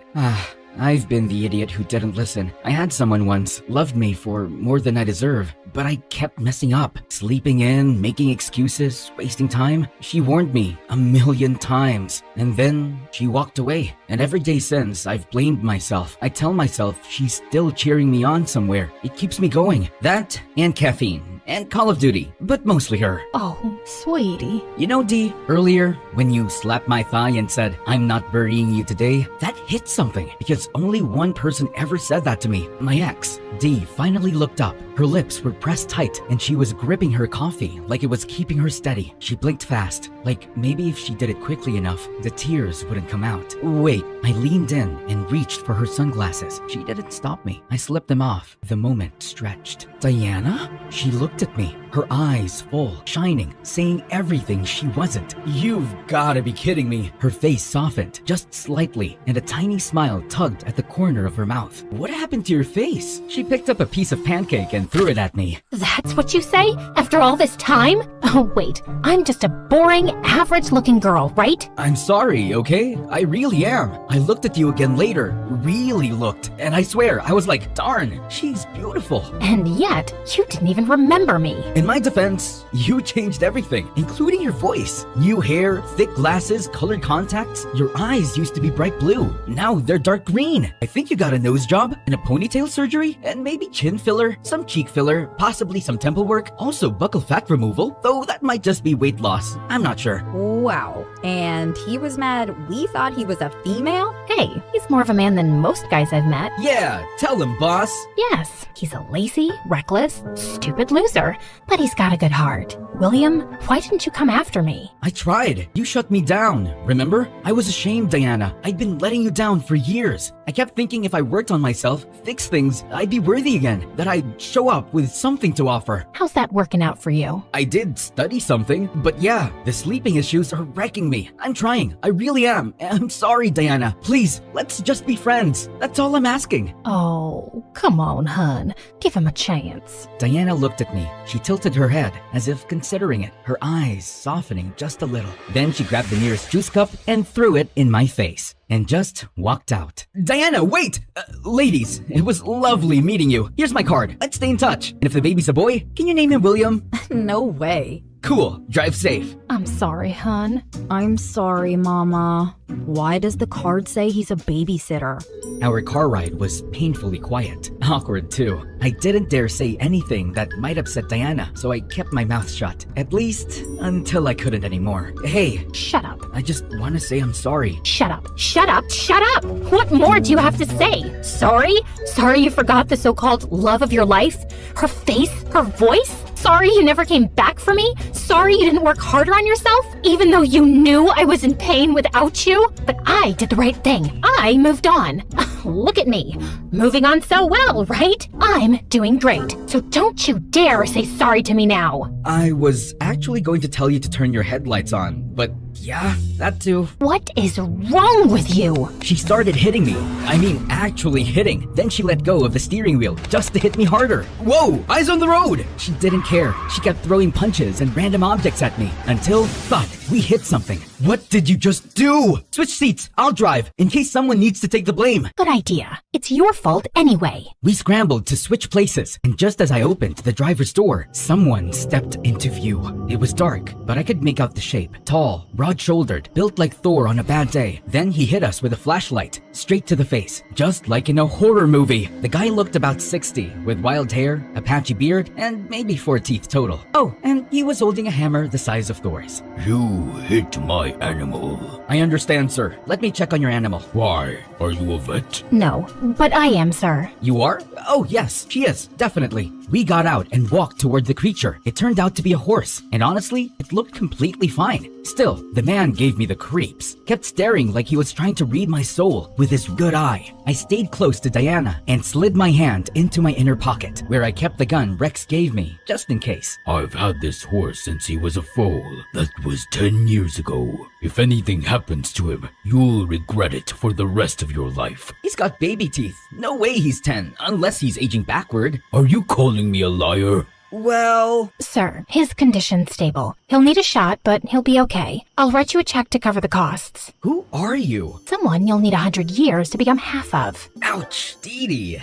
I've been the idiot who didn't listen. I had someone once, loved me for more than I deserve, but I kept messing up, sleeping in, making excuses, wasting time. She warned me 1,000,000 times, and then she walked away. And every day since, I've blamed myself. I tell myself she's still cheering me on somewhere. It keeps me going. That and caffeine. And Call of Duty, but mostly her. Oh, sweetie. You know, Dee, earlier, when you slapped my thigh and said, "I'm not burying you today," that hit something, because only one person ever said that to me, my ex. Dee finally looked up. Her lips were pressed tight, and she was gripping her coffee like it was keeping her steady. She blinked fast, like maybe if she did it quickly enough, the tears wouldn't come out. Wait, I leaned in and reached for her sunglasses. She didn't stop me. I slipped them off. The moment stretched. Diana? She looked at me, her eyes full, shining, saying everything she wasn't. You've gotta be kidding me. Her face softened, just slightly, and a tiny smile tugged at the corner of her mouth. What happened to your face? She picked up a piece of pancake and threw it at me. That's what you say? After all this time? Oh, wait. I'm just a boring, average-looking girl, right? I'm sorry, okay? I really am. I looked at you again later, really looked, and I swear, I was like, darn, she's beautiful. And yet, you didn't even remember me. In my defense, you changed everything, including your voice. New hair, thick glasses, colored contacts. Your eyes used to be bright blue. Now they're dark green. I think you got a nose job and a ponytail surgery, and maybe chin filler, some cheek filler, possibly some temple work, also buccal fat removal, though that might just be weight loss. I'm not sure. Wow. And he was mad we thought he was a female? Hey, he's more of a man than most guys I've met. Yeah, tell him, boss. Yes, he's a lazy, reckless, stupid loser, but he's got a good heart. William, why didn't you come after me? I tried. You shut me down, remember? I was ashamed, Diana. I'd been letting you down for years. I kept thinking if I worked on myself, fixed things, I'd be worthy again, that I'd show up with something to offer. How's that working out for you? I did study something, but yeah, the sleeping Mommy issues are wrecking me. I'm trying. I really am. I'm sorry, Diana. Please, let's just be friends. That's all I'm asking. Oh, come on, hun. Give him a chance. Diana looked at me. She tilted her head as if considering it, her eyes softening just a little. Then she grabbed the nearest juice cup and threw it in my face and just walked out. Diana, wait! Ladies, it was lovely meeting you. Here's my card. Let's stay in touch. And if the baby's a boy, can you name him William? No way. Cool. Drive safe. I'm sorry, hun. I'm sorry, Mama. Why does the card say he's a babysitter? Our car ride was painfully quiet. Awkward, too. I didn't dare say anything that might upset Diana, so I kept my mouth shut. At least, until I couldn't anymore. Hey. Shut up. I just want to say I'm sorry. Shut up. Shut up. Shut up. What more do you have to say? Sorry? Sorry you forgot the so-called love of your life? Her face? Her voice? Sorry you never came back for me? Sorry you didn't work harder on yourself? Even though you knew I was in pain without you? But I did the right thing. I moved on. Look at me. Moving on so well, right? I'm doing great. So don't you dare say sorry to me now. I was actually going to tell you to turn your headlights on, but yeah, that too. What is wrong with you? She started hitting me. I mean, actually hitting. Then she let go of the steering wheel just to hit me harder. Whoa, eyes on the road! She didn't care. She kept throwing punches and random objects at me until, fuck, we hit something. What did you just do? Switch seats. I'll drive in case someone needs to take the blame. Good idea. It's your fault anyway. We scrambled to switch places, and just as I opened the driver's door, someone stepped into view. It was dark, but I could make out the shape. Tall, broad-shouldered, built like Thor on a bad day. Then he hit us with a flashlight, straight to the face, just like in a horror movie. The guy looked about 60, with wild hair, a patchy beard, and maybe 4 teeth total. Oh, and he was holding a hammer the size of Thor's. You hit my animal. I understand, sir. Let me check on your animal. Why? Are you a vet? No, but I am, sir. You are? Oh, yes, she is, definitely. We got out and walked toward the creature. It turned out to be a horse, and honestly, it looked completely fine. Still, the man gave me the creeps. Kept staring like he was trying to read my soul with his good eye. I stayed close to Diana and slid my hand into my inner pocket, where I kept the gun Rex gave me, just in case. I've had this horse since he was a foal. That was 10 years ago. If anything happens to him, you'll regret it for the rest of your life. He's got baby teeth. No way he's 10, unless he's aging backward. Are you calling me a liar? Well... Sir, his condition's stable. He'll need a shot, but he'll be okay. I'll write you a check to cover the costs. Who are you? Someone you'll need 100 years to become half of. Ouch, Dee Dee.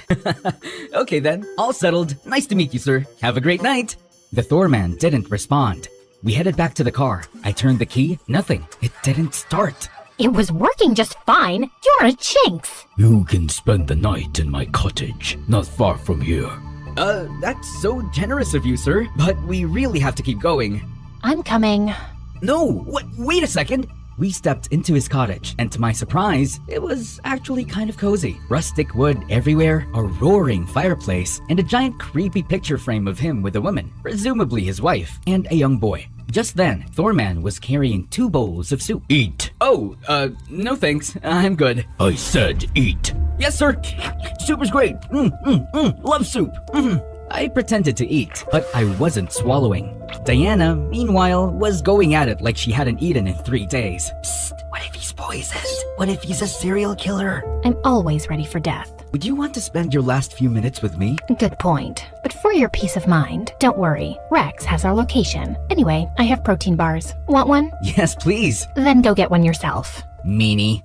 Okay then, all settled. Nice to meet you, sir. Have a great night. The Thor man didn't respond. We headed back to the car. I turned the key. Nothing. It didn't start. It was working just fine. You're a jinx. You can spend the night in my cottage, not far from here. That's so generous of you, sir. But we really have to keep going. I'm coming. No, wait a second. We stepped into his cottage, and to my surprise, it was actually kind of cozy. Rustic wood everywhere, a roaring fireplace, and a giant creepy picture frame of him with a woman, presumably his wife, and a young boy. Just then, Thorman was carrying 2 bowls of soup. Eat. Oh, no thanks. I'm good. I said eat. Yes, sir. Soup is great. Love soup. I pretended to eat, but I wasn't swallowing. Diana, meanwhile, was going at it like she hadn't eaten in 3 days. Psst, what if he's poisoned? What if he's a serial killer? I'm always ready for death. Would you want to spend your last few minutes with me? Good point. But for your peace of mind, don't worry. Rex has our location. Anyway, I have protein bars. Want one? Yes, please. Then go get one yourself. Meanie.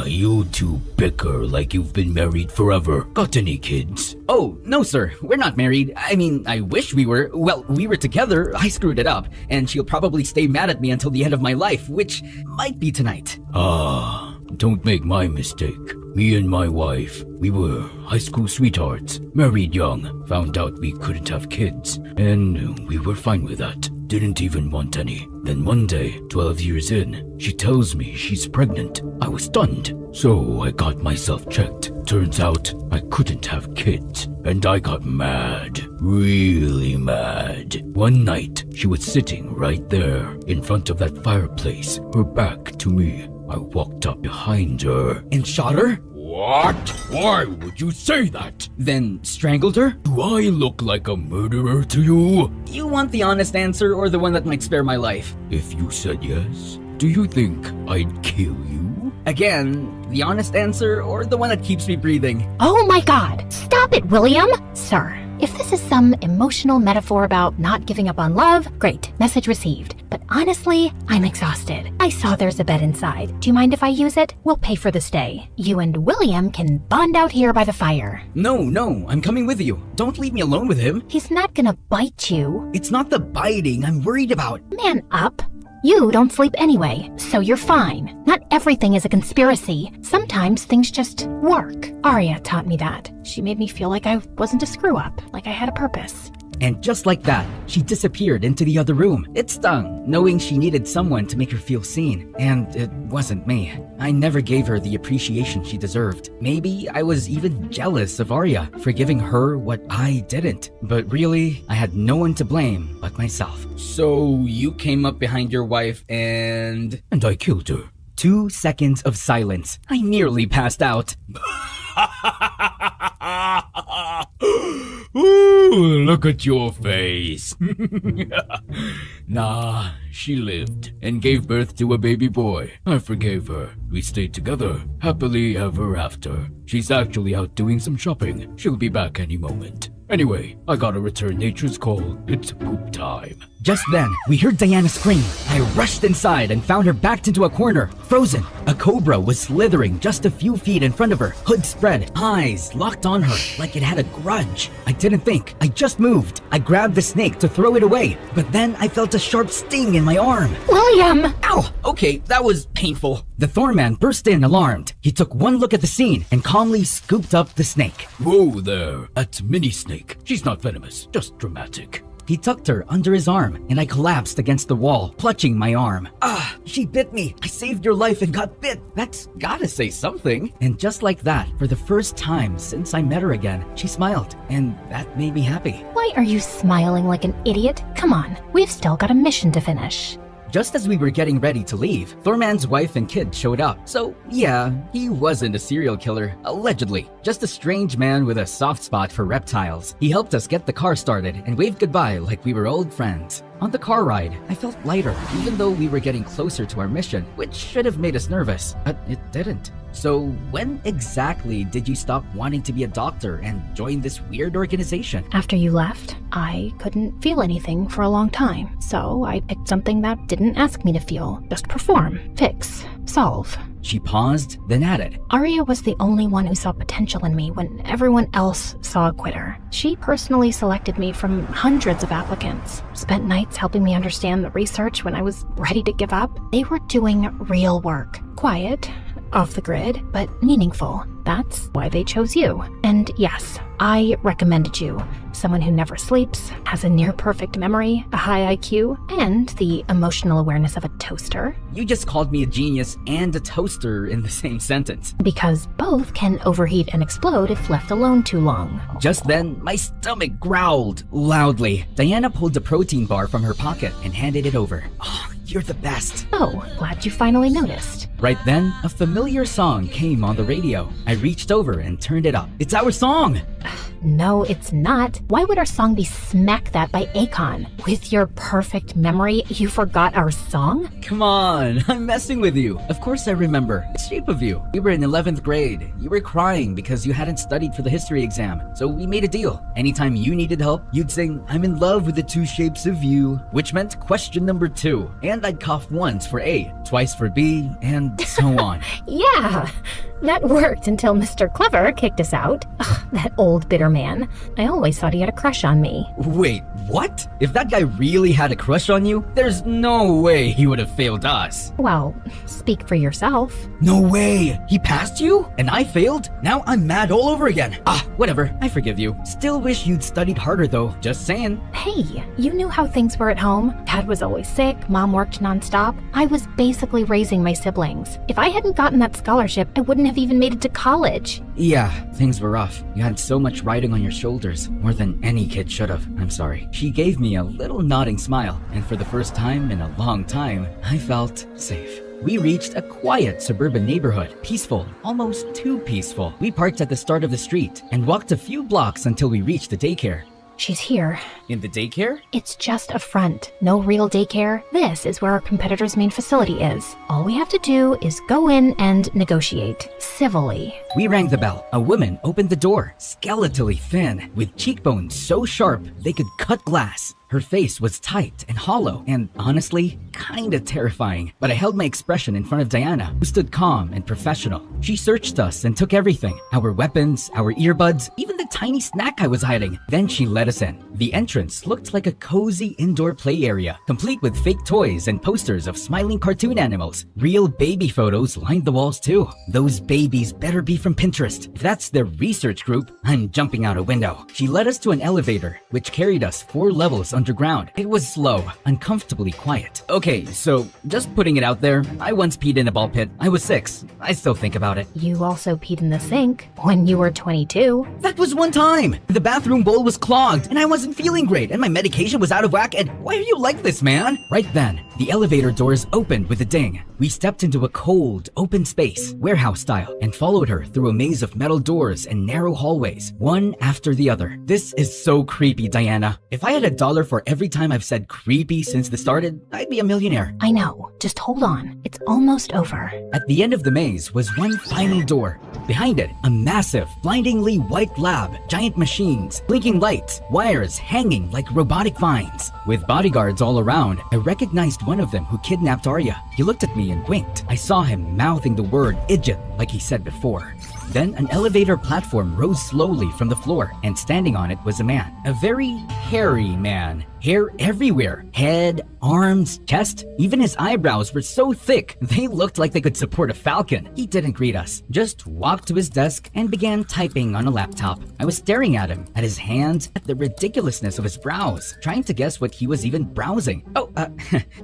You two bicker like you've been married forever. Got any kids? Oh, no sir, we're not married. I mean, I wish we were. Well, we were together, I screwed it up, and she'll probably stay mad at me until the end of my life, which might be tonight. Don't make my mistake. Me and my wife, we were high school sweethearts, married young, found out we couldn't have kids, and we were fine with that. Didn't even want any. Then one day, 12 years in, she tells me she's pregnant. I was stunned. So I got myself checked. Turns out I couldn't have kids. And I got mad. Really mad. One night, she was sitting right there in front of that fireplace, her back to me. I walked up behind her and shot her? What? Why would you say that? Then strangled her? Do I look like a murderer to you? You want the honest answer or the one that might spare my life? If you said yes, do you think I'd kill you? Again, the honest answer or the one that keeps me breathing? Oh my god! Stop it, William! Sir, if this is some emotional metaphor about not giving up on love, great, message received. But honestly, I'm exhausted. I saw there's a bed inside. Do you mind if I use it? We'll pay for the stay. You and William can bond out here by the fire. No, I'm coming with you. Don't leave me alone with him. He's not gonna bite you. It's not the biting I'm worried about. Man up. You don't sleep anyway, so you're fine. Not everything is a conspiracy. Sometimes things just work. Arya taught me that. She made me feel like I wasn't a screw-up, like I had a purpose. And just like that, she disappeared into the other room. It stung, knowing she needed someone to make her feel seen. And it wasn't me. I never gave her the appreciation she deserved. Maybe I was even jealous of Arya for giving her what I didn't. But really, I had no one to blame but myself. So you came up behind your wife and I killed her. 2 seconds of silence. I nearly passed out. Ooh, look at your face. Nah, she lived and gave birth to a baby boy. I forgave her. We stayed together, happily ever after. She's actually out doing some shopping. She'll be back any moment. Anyway, I gotta return nature's call. It's poop time. Just then, we heard Diana scream. I rushed inside and found her backed into a corner, frozen. A cobra was slithering just a few feet in front of her, hood spread, eyes locked on her like it had a grudge. I didn't think, I just moved. I grabbed the snake to throw it away, but then I felt a sharp sting in my arm. William! Ow! Okay, that was painful. The Thorman burst in alarmed. He took one look at the scene and calmly scooped up the snake. Whoa there, that's Mini Snake. She's not venomous, just dramatic. He tucked her under his arm, and I collapsed against the wall, clutching my arm. She bit me. I saved your life and got bit. That's gotta say something. And just like that, for the first time since I met her again, she smiled, and that made me happy. Why are you smiling like an idiot? Come on, we've still got a mission to finish. Just as we were getting ready to leave, Thorman's wife and kid showed up. So yeah, he wasn't a serial killer, allegedly. Just a strange man with a soft spot for reptiles. He helped us get the car started and waved goodbye like we were old friends. On the car ride, I felt lighter, even though we were getting closer to our mission, which should have made us nervous, but it didn't. So when exactly did you stop wanting to be a doctor and join this weird organization? After you left, I couldn't feel anything for a long time, so I picked something that didn't ask me to feel. Just perform, fix, solve. She paused, then added, Arya was the only one who saw potential in me when everyone else saw a quitter. She personally selected me from hundreds of applicants, spent nights helping me understand the research when I was ready to give up. They were doing real work. Quiet, off the grid, but meaningful. That's why they chose you. And yes, I recommended you. Someone who never sleeps, has a near-perfect memory, a high IQ, and the emotional awareness of a toaster. You just called me a genius and a toaster in the same sentence. Because both can overheat and explode if left alone too long. Just then, my stomach growled loudly. Diana pulled a protein bar from her pocket and handed it over. Oh, you're the best. Oh, glad you finally noticed. Right then, a familiar song came on the radio. I reached over and turned it up. It's our song! No, it's not. Why would our song be Smack That by Akon? With your perfect memory, you forgot our song? Come on, I'm messing with you. Of course I remember. The shape of you. We were in 11th grade. You were crying because you hadn't studied for the history exam. So we made a deal. Anytime you needed help, you'd sing, I'm in love with the two shapes of you, which meant question number 2. And I'd cough once for A, twice for B, and so on. Yeah, that worked until Mr. Clever kicked us out. Ugh, that old bitter man. I always thought he had a crush on me. Wait, what? If that guy really had a crush on you, there's no way he would have failed us. Well, speak for yourself. No way! He passed you? And I failed? Now I'm mad all over again. Whatever. I forgive you. Still wish you'd studied harder though. Just saying. Hey, you knew how things were at home. Dad was always sick, Mom worked nonstop. I was basically raising my siblings. If I hadn't gotten that scholarship, I wouldn't have even made it to college. Yeah, things were rough. You had so much riding on your shoulders, more than any kid should have. I'm sorry. She gave me a little nodding smile, and for the first time in a long time, I felt safe. We reached a quiet suburban neighborhood, peaceful, almost too peaceful. We parked at the start of the street and walked a few blocks until we reached the daycare. She's here. In the daycare? It's just a front. No real daycare. This is where our competitor's main facility is. All we have to do is go in and negotiate. Civilly. We rang the bell. A woman opened the door, skeletally thin, with cheekbones so sharp they could cut glass. Her face was tight and hollow and, honestly, kinda terrifying. But I held my expression in front of Diana, who stood calm and professional. She searched us and took everything. Our weapons, our earbuds, even the tiny snack I was hiding. Then she let us in. The entrance looked like a cozy indoor play area, complete with fake toys and posters of smiling cartoon animals. Real baby photos lined the walls too. Those babies better be from Pinterest. If that's their research group, I'm jumping out a window. She led us to an elevator, which carried us 4 levels underground. It was slow, uncomfortably quiet. Okay, so just putting it out there, I once peed in a ball pit. I was 6. I still think about it. You also peed in the sink when you were 22. That was one time! The bathroom bowl was clogged, and I wasn't feeling great, and my medication was out of whack, and why are you like this, man? Right then, the elevator doors opened with a ding. We stepped into a cold, open space, warehouse style, and followed her through a maze of metal doors and narrow hallways, one after the other. This is so creepy, Diana. If I had $1 for every time I've said creepy since this started, I'd be a millionaire. I know. Just hold on. It's almost over. At the end of the maze was one final door. Behind it, a massive, blindingly white lab, giant machines, blinking lights, wires hanging like robotic vines. With bodyguards all around, I recognized one of them who kidnapped Arya. He looked at me and winked. I saw him mouthing the word idiot like he said before. Then an elevator platform rose slowly from the floor, and standing on it was a man. A very hairy man. Hair everywhere. Head, arms, chest. Even his eyebrows were so thick, they looked like they could support a falcon. He didn't greet us, just walked to his desk and began typing on a laptop. I was staring at him, at his hands, at the ridiculousness of his brows, trying to guess what he was even browsing. Oh,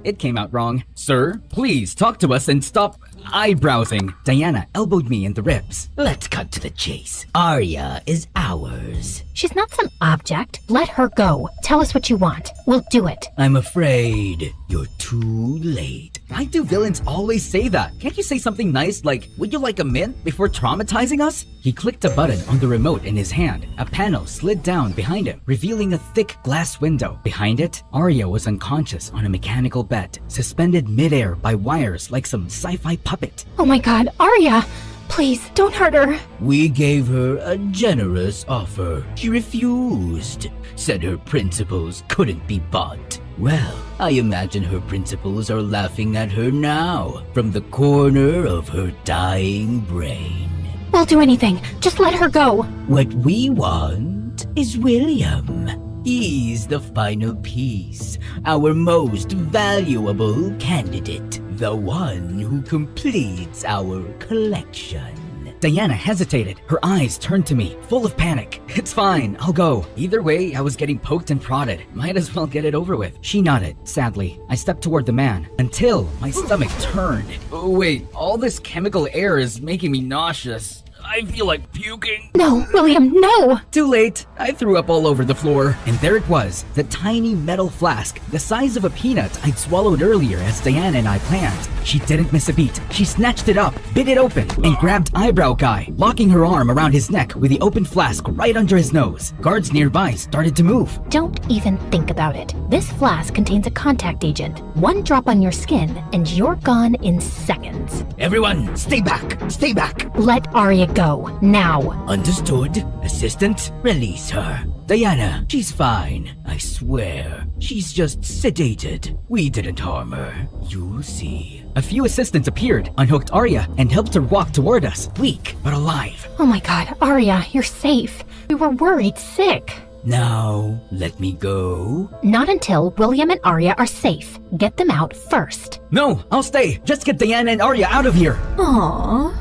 it came out wrong. Sir, please talk to us and stop eyebrowsing. Diana elbowed me in the ribs. Let's cut to the chase. Arya is ours. She's not some object. Let her go. Tell us what you want. We'll do it. I'm afraid you're too late. Why do villains always say that? Can't you say something nice like, would you like a mint, before traumatizing us? He clicked a button on the remote in his hand. A panel slid down behind him, revealing a thick glass window. Behind it, Arya was unconscious on a mechanical bed, suspended midair by wires like some sci-fi puppet. Oh my god, Arya! Please, don't hurt her. We gave her a generous offer. She refused, said her principles couldn't be bought. Well, I imagine her principles are laughing at her now, from the corner of her dying brain. We'll do anything. Just let her go. What we want is William. He's the final piece, our most valuable candidate, the one who completes our collection. Diana hesitated. Her eyes turned to me, full of panic. It's fine, I'll go. Either way, I was getting poked and prodded. Might as well get it over with. She nodded, sadly. I stepped toward the man, until my stomach turned. Oh, wait, all this chemical air is making me nauseous. I feel like puking. No, William, no! Too late. I threw up all over the floor. And there it was, the tiny metal flask, the size of a peanut I'd swallowed earlier as Diana and I planned. She didn't miss a beat. She snatched it up, bit it open, and grabbed Eyebrow Guy, locking her arm around his neck with the open flask right under his nose. Guards nearby started to move. Don't even think about it. This flask contains a contact agent. One drop on your skin, and you're gone in seconds. Everyone, stay back! Stay back! Let Arya go, now. Understood. Assistant, release her. Diana, she's fine, I swear. She's just sedated. We didn't harm her. You'll see. A few assistants appeared, unhooked Arya, and helped her walk toward us, weak but alive. Oh my god, Arya, you're safe. We were worried sick. Now, let me go. Not until William and Arya are safe. Get them out first. No, I'll stay. Just get Diana and Arya out of here. Aww.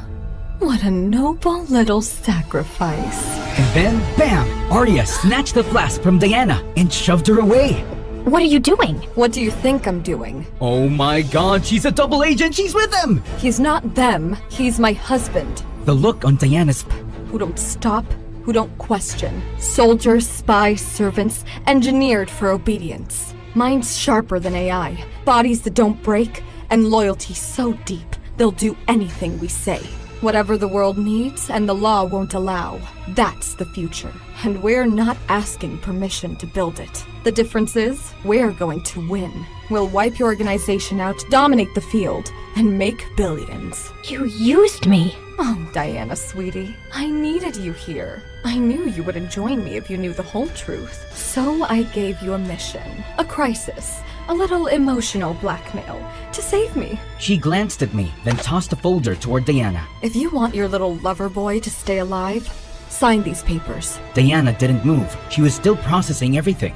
What a noble little sacrifice. And then, bam! Arya snatched the flask from Diana and shoved her away. What are you doing? What do you think I'm doing? Oh my god, she's a double agent! She's with them! He's not them. He's my husband. The look on Diana's... Who don't stop, who don't question. Soldiers, spies, servants, engineered for obedience. Minds sharper than AI. Bodies that don't break, and loyalty so deep, they'll do anything we say. Whatever the world needs and the law won't allow, that's the future. And we're not asking permission to build it. The difference is, we're going to win. We'll wipe your organization out, dominate the field, and make billions. You used me. Oh, Diana, sweetie, I needed you here. I knew you wouldn't join me if you knew the whole truth. So I gave you a mission, a crisis, a little emotional blackmail to save me. She glanced at me, then tossed a folder toward Diana. If you want your little lover boy to stay alive, sign these papers. Diana didn't move. She was still processing everything.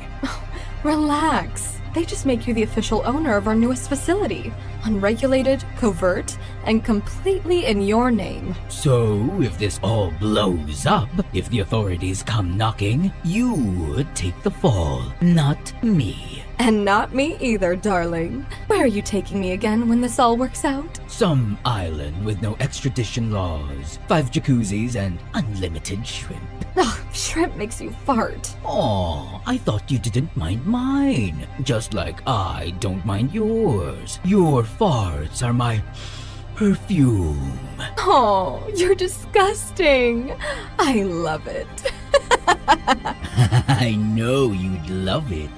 Relax. They just make you the official owner of our newest facility. Unregulated, covert, and completely in your name. So, if this all blows up, if the authorities come knocking, you would take the fall, not me. And not me either, darling. Where are you taking me again when this all works out? Some island with no extradition laws, 5 jacuzzis, and unlimited shrimp. Ugh, shrimp makes you fart. Aw, I thought you didn't mind mine. Just like I don't mind yours. Your farts are my perfume. Oh, you're disgusting. I love it. I know you'd love it.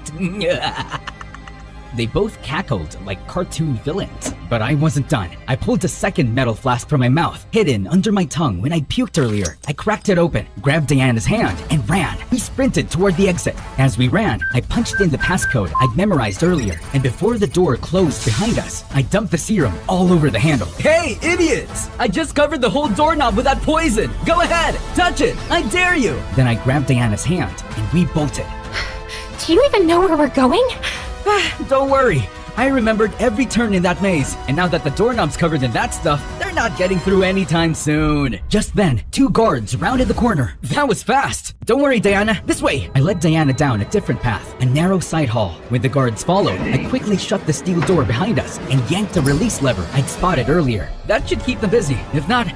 They both cackled like cartoon villains. But I wasn't done. I pulled a second metal flask from my mouth, hidden under my tongue when I puked earlier. I cracked it open, grabbed Diana's hand, and ran. We sprinted toward the exit. As we ran, I punched in the passcode I'd memorized earlier, and before the door closed behind us, I dumped the serum all over the handle. Hey, idiots! I just covered the whole doorknob with that poison! Go ahead, touch it! I dare you! Then I grabbed Diana's hand, and we bolted. Do you even know where we're going? Don't worry, I remembered every turn in that maze, and now that the doorknob's covered in that stuff, they're not getting through anytime soon. Just then, 2 guards rounded the corner. That was fast. Don't worry, Diana, this way. I led Diana down a different path, a narrow side hall. When the guards followed, I quickly shut the steel door behind us and yanked the release lever I'd spotted earlier. That should keep them busy. If not,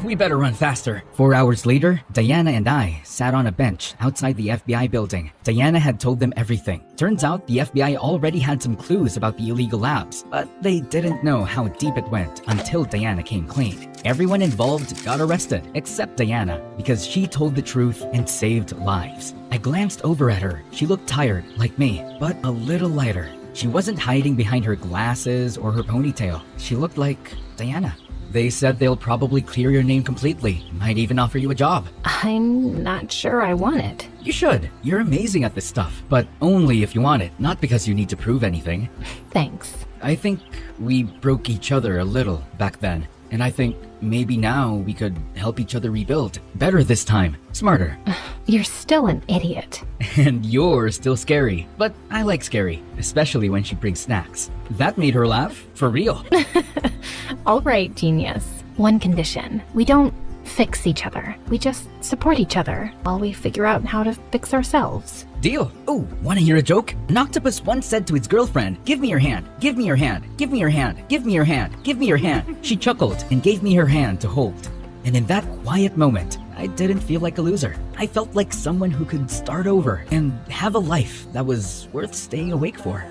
we better run faster. 4 hours later, Diana and I sat on a bench outside the FBI building. Diana had told them everything. Turns out the FBI already had some clues about the illegal labs, but they didn't know how deep it went until Diana came clean. Everyone involved got arrested, except Diana, because she told the truth and saved lives. I glanced over at her. She looked tired, like me, but a little lighter. She wasn't hiding behind her glasses or her ponytail. She looked like Diana. They said they'll probably clear your name completely, might even offer you a job. I'm not sure I want it. You should. You're amazing at this stuff, but only if you want it, not because you need to prove anything. Thanks. I think we broke each other a little back then, and I think maybe now we could help each other rebuild. Better this time. Smarter. You're still an idiot. And you're still scary, but I like scary, especially when she brings snacks. That made her laugh, for real. All right, genius. One condition. We don't fix each other. We just support each other while we figure out how to fix ourselves. Deal. Oh, wanna hear a joke? An octopus once said to its girlfriend, "Give me your hand, give me your hand, give me your hand, give me your hand, give me your hand." She chuckled and gave me her hand to hold. And in that quiet moment, I didn't feel like a loser. I felt like someone who could start over and have a life that was worth staying awake for.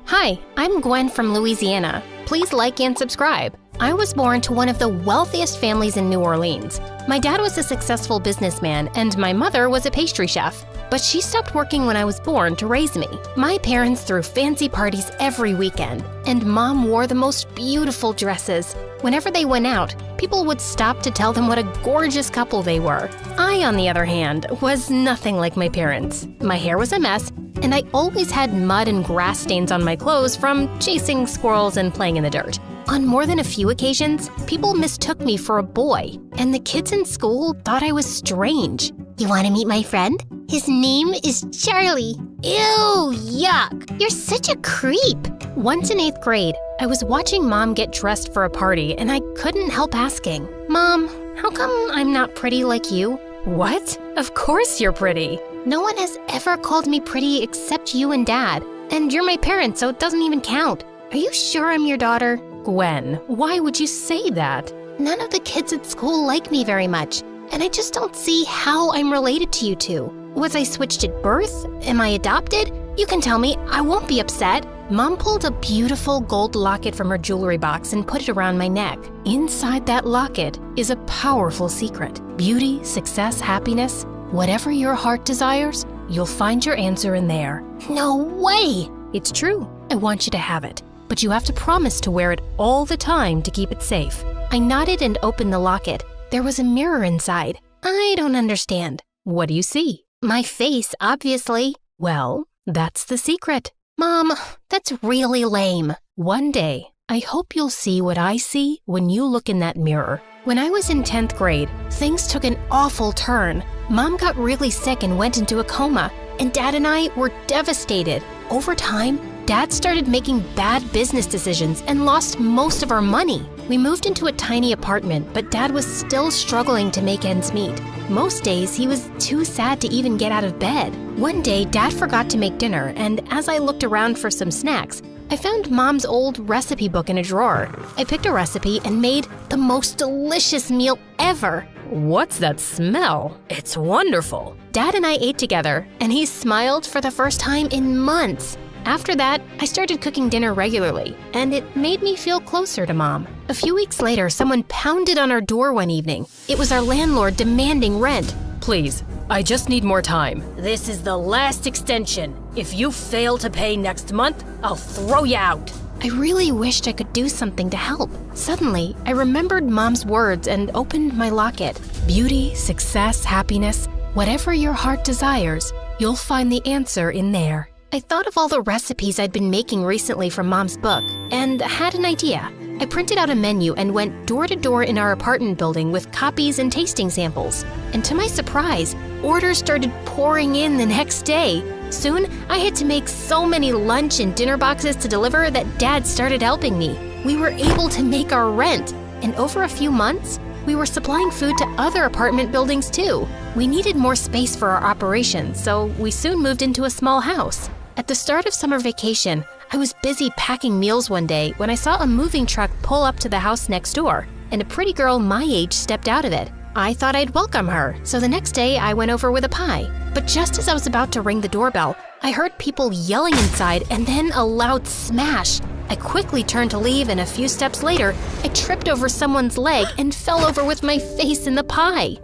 Hi, I'm Gwen from Louisiana. Please like and subscribe. I was born to one of the wealthiest families in New Orleans. My dad was a successful businessman and my mother was a pastry chef. But she stopped working when I was born to raise me. My parents threw fancy parties every weekend, and Mom wore the most beautiful dresses. Whenever they went out, people would stop to tell them what a gorgeous couple they were. I, on the other hand, was nothing like my parents. My hair was a mess, and I always had mud and grass stains on my clothes from chasing squirrels and playing in the dirt. On more than a few occasions, people mistook me for a boy, and the kids in school thought I was strange. You want to meet my friend? His name is Charlie. Ew, yuck. You're such a creep. Once in 8th grade, I was watching Mom get dressed for a party, and I couldn't help asking, "Mom, how come I'm not pretty like you?" What? Of course you're pretty. No one has ever called me pretty except you and Dad. And you're my parents, so it doesn't even count. Are you sure I'm your daughter? Gwen, why would you say that? None of the kids at school like me very much, and I just don't see how I'm related to you two. Was I switched at birth? Am I adopted? You can tell me, I won't be upset. Mom pulled a beautiful gold locket from her jewelry box and put it around my neck. Inside that locket is a powerful secret. Beauty, success, happiness, whatever your heart desires, you'll find your answer in there. No way! It's true. I want you to have it. But you have to promise to wear it all the time to keep it safe. I nodded and opened the locket. There was a mirror inside. I don't understand. What do you see? My face, obviously. Well, that's the secret. Mom, that's really lame. One day, I hope you'll see what I see when you look in that mirror. When I was in 10th grade, things took an awful turn. Mom got really sick and went into a coma, and Dad and I were devastated. Over time, Dad started making bad business decisions and lost most of our money. We moved into a tiny apartment, but Dad was still struggling to make ends meet. Most days, he was too sad to even get out of bed. One day, Dad forgot to make dinner, and as I looked around for some snacks, I found Mom's old recipe book in a drawer. I picked a recipe and made the most delicious meal ever. What's that smell? It's wonderful. Dad and I ate together, and he smiled for the first time in months. After that, I started cooking dinner regularly, and it made me feel closer to Mom. A few weeks later, someone pounded on our door one evening. It was our landlord demanding rent. Please, I just need more time. This is the last extension. If you fail to pay next month, I'll throw you out. I really wished I could do something to help. Suddenly, I remembered Mom's words and opened my locket. Beauty, success, happiness, whatever your heart desires, you'll find the answer in there. I thought of all the recipes I'd been making recently from Mom's book and had an idea. I printed out a menu and went door to door in our apartment building with copies and tasting samples. And to my surprise, orders started pouring in the next day. Soon, I had to make so many lunch and dinner boxes to deliver that Dad started helping me. We were able to make our rent, and over a few months, we were supplying food to other apartment buildings too. We needed more space for our operations, so we soon moved into a small house. At the start of summer vacation, I was busy packing meals one day when I saw a moving truck pull up to the house next door, and a pretty girl my age stepped out of it. I thought I'd welcome her, so the next day I went over with a pie. But just as I was about to ring the doorbell, I heard people yelling inside and then a loud smash. I quickly turned to leave, and a few steps later, I tripped over someone's leg and fell over with my face in the pie.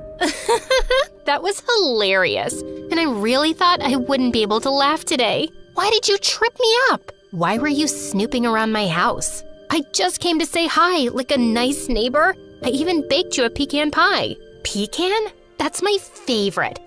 That was hilarious, and I really thought I wouldn't be able to laugh today. Why did you trip me up? Why were you snooping around my house? I just came to say hi, like a nice neighbor. I even baked you a pecan pie. Pecan? That's my favorite.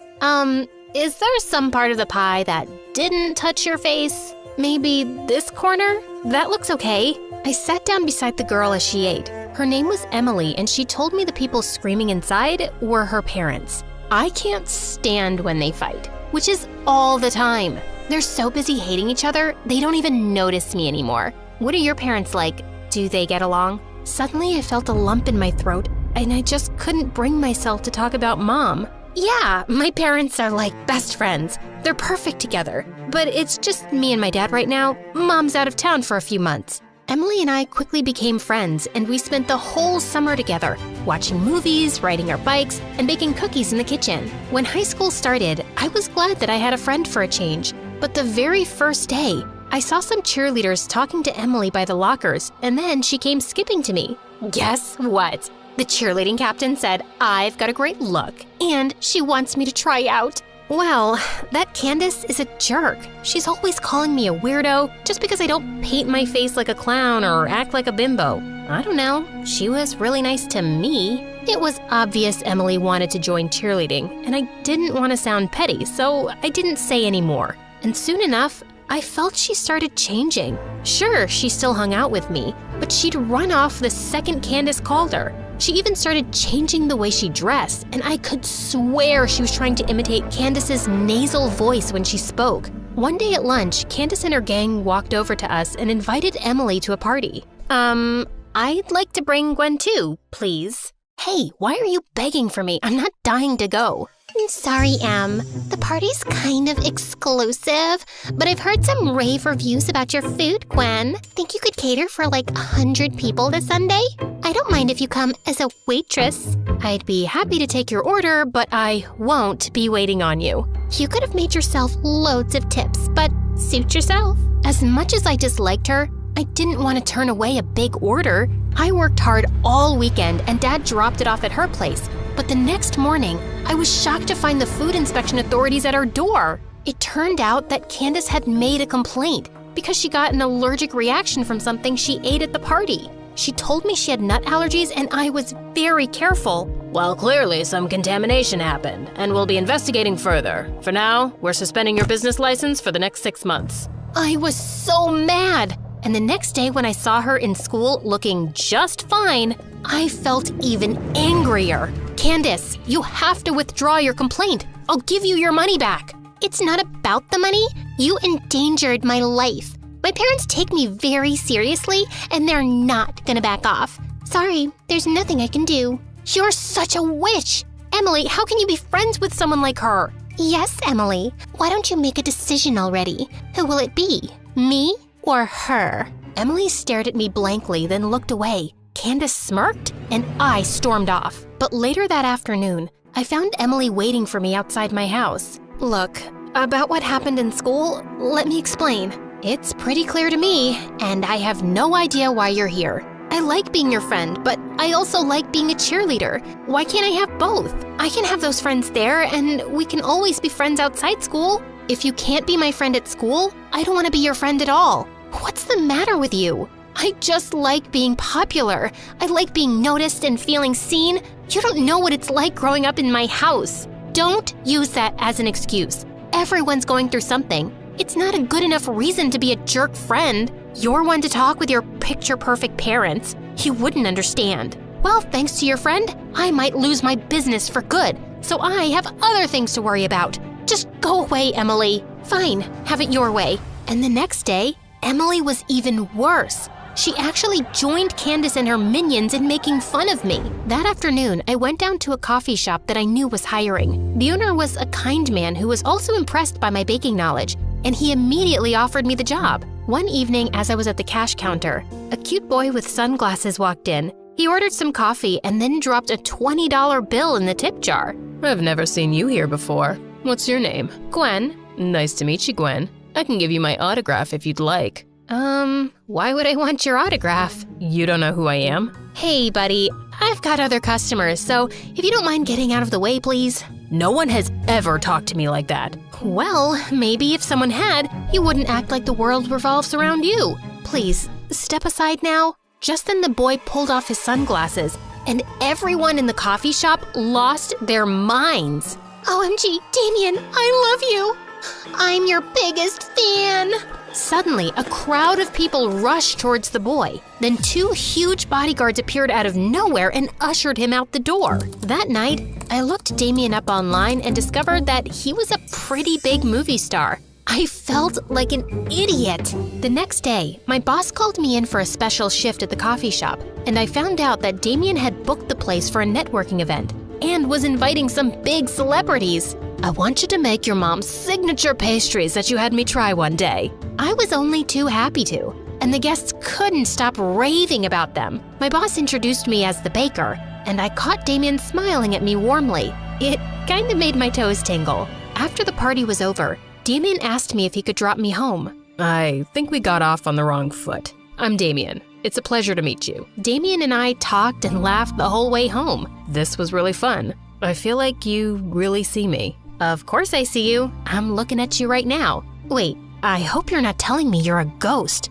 Is there some part of the pie that didn't touch your face? Maybe this corner? That looks okay. I sat down beside the girl as she ate. Her name was Emily, and she told me the people screaming inside were her parents. I can't stand when they fight, which is all the time. They're so busy hating each other, they don't even notice me anymore. What are your parents like? Do they get along? Suddenly, I felt a lump in my throat, and I just couldn't bring myself to talk about Mom. Yeah, my parents are like best friends. They're perfect together. But it's just me and my dad right now. Mom's out of town for a few months. Emily and I quickly became friends, and we spent the whole summer together, watching movies, riding our bikes, and baking cookies in the kitchen. When high school started, I was glad that I had a friend for a change. But the very first day, I saw some cheerleaders talking to Emily by the lockers, and then she came skipping to me. Guess what? The cheerleading captain said I've got a great look, and she wants me to try out. Well, that Candace is a jerk. She's always calling me a weirdo just because I don't paint my face like a clown or act like a bimbo. I don't know. She was really nice to me. It was obvious Emily wanted to join cheerleading, and I didn't want to sound petty, so I didn't say any more. And soon enough, I felt she started changing. Sure, she still hung out with me, but she'd run off the second Candace called her. She even started changing the way she dressed, and I could swear she was trying to imitate Candace's nasal voice when she spoke. One day at lunch, Candace and her gang walked over to us and invited Emily to a party. I'd like to bring Gwen too, please. Hey, why are you begging for me? I'm not dying to go. Sorry, Em. The party's kind of exclusive, but I've heard some rave reviews about your food, Gwen. Think you could cater for like 100 people this Sunday? I don't mind if you come as a waitress. I'd be happy to take your order, but I won't be waiting on you. You could have made yourself loads of tips, but suit yourself. As much as I disliked her, I didn't want to turn away a big order. I worked hard all weekend and Dad dropped it off at her place. But the next morning, I was shocked to find the food inspection authorities at her door. It turned out that Candace had made a complaint because she got an allergic reaction from something she ate at the party. She told me she had nut allergies and I was very careful. Well, clearly some contamination happened, and we'll be investigating further. For now, we're suspending your business license for the next 6 months. I was so mad. And the next day when I saw her in school looking just fine, I felt even angrier. Candace, you have to withdraw your complaint. I'll give you your money back. It's not about the money. You endangered my life. My parents take me very seriously, and they're not gonna back off. Sorry, there's nothing I can do. You're such a witch. Emily, how can you be friends with someone like her? Yes, Emily. Why don't you make a decision already? Who will it be? Me or her? Emily stared at me blankly, then looked away. Candace smirked, and I stormed off. But later that afternoon, I found Emily waiting for me outside my house. Look, about what happened in school, let me explain. It's pretty clear to me, and I have no idea why you're here. I like being your friend, but I also like being a cheerleader. Why can't I have both? I can have those friends there, and we can always be friends outside school. If you can't be my friend at school, I don't want to be your friend at all. What's the matter with you? I just like being popular. I like being noticed and feeling seen. You don't know what it's like growing up in my house. Don't use that as an excuse. Everyone's going through something. It's not a good enough reason to be a jerk friend. You're one to talk with your picture-perfect parents. You wouldn't understand. Well, thanks to your friend, I might lose my business for good, so I have other things to worry about. Just go away, Emily. Fine, have it your way. And the next day, Emily was even worse. She actually joined Candace and her minions in making fun of me. That afternoon, I went down to a coffee shop that I knew was hiring. The owner was a kind man who was also impressed by my baking knowledge, and he immediately offered me the job. One evening, as I was at the cash counter, a cute boy with sunglasses walked in. He ordered some coffee and then dropped a $20 bill in the tip jar. I've never seen you here before. What's your name? Gwen. Nice to meet you, Gwen. I can give you my autograph if you'd like. Why would I want your autograph? You don't know who I am? Hey, buddy, I've got other customers, so if you don't mind getting out of the way, please. No one has ever talked to me like that. Well, maybe if someone had, you wouldn't act like the world revolves around you. Please, step aside now. Just then the boy pulled off his sunglasses, and everyone in the coffee shop lost their minds. OMG, Damien, I love you. I'm your biggest fan. Suddenly, a crowd of people rushed towards the boy. Then 2 huge bodyguards appeared out of nowhere and ushered him out the door. That night, I looked Damien up online and discovered that he was a pretty big movie star. I felt like an idiot. The next day, my boss called me in for a special shift at the coffee shop, and I found out that Damien had booked the place for a networking event and was inviting some big celebrities. I want you to make your mom's signature pastries that you had me try one day. I was only too happy to, and the guests couldn't stop raving about them. My boss introduced me as the baker, and I caught Damien smiling at me warmly. It kind of made my toes tingle. After the party was over, Damien asked me if he could drop me home. I think we got off on the wrong foot. I'm Damien. It's a pleasure to meet you. Damien and I talked and laughed the whole way home. This was really fun. I feel like you really see me. Of course I see you. I'm looking at you right now. Wait, I hope you're not telling me you're a ghost.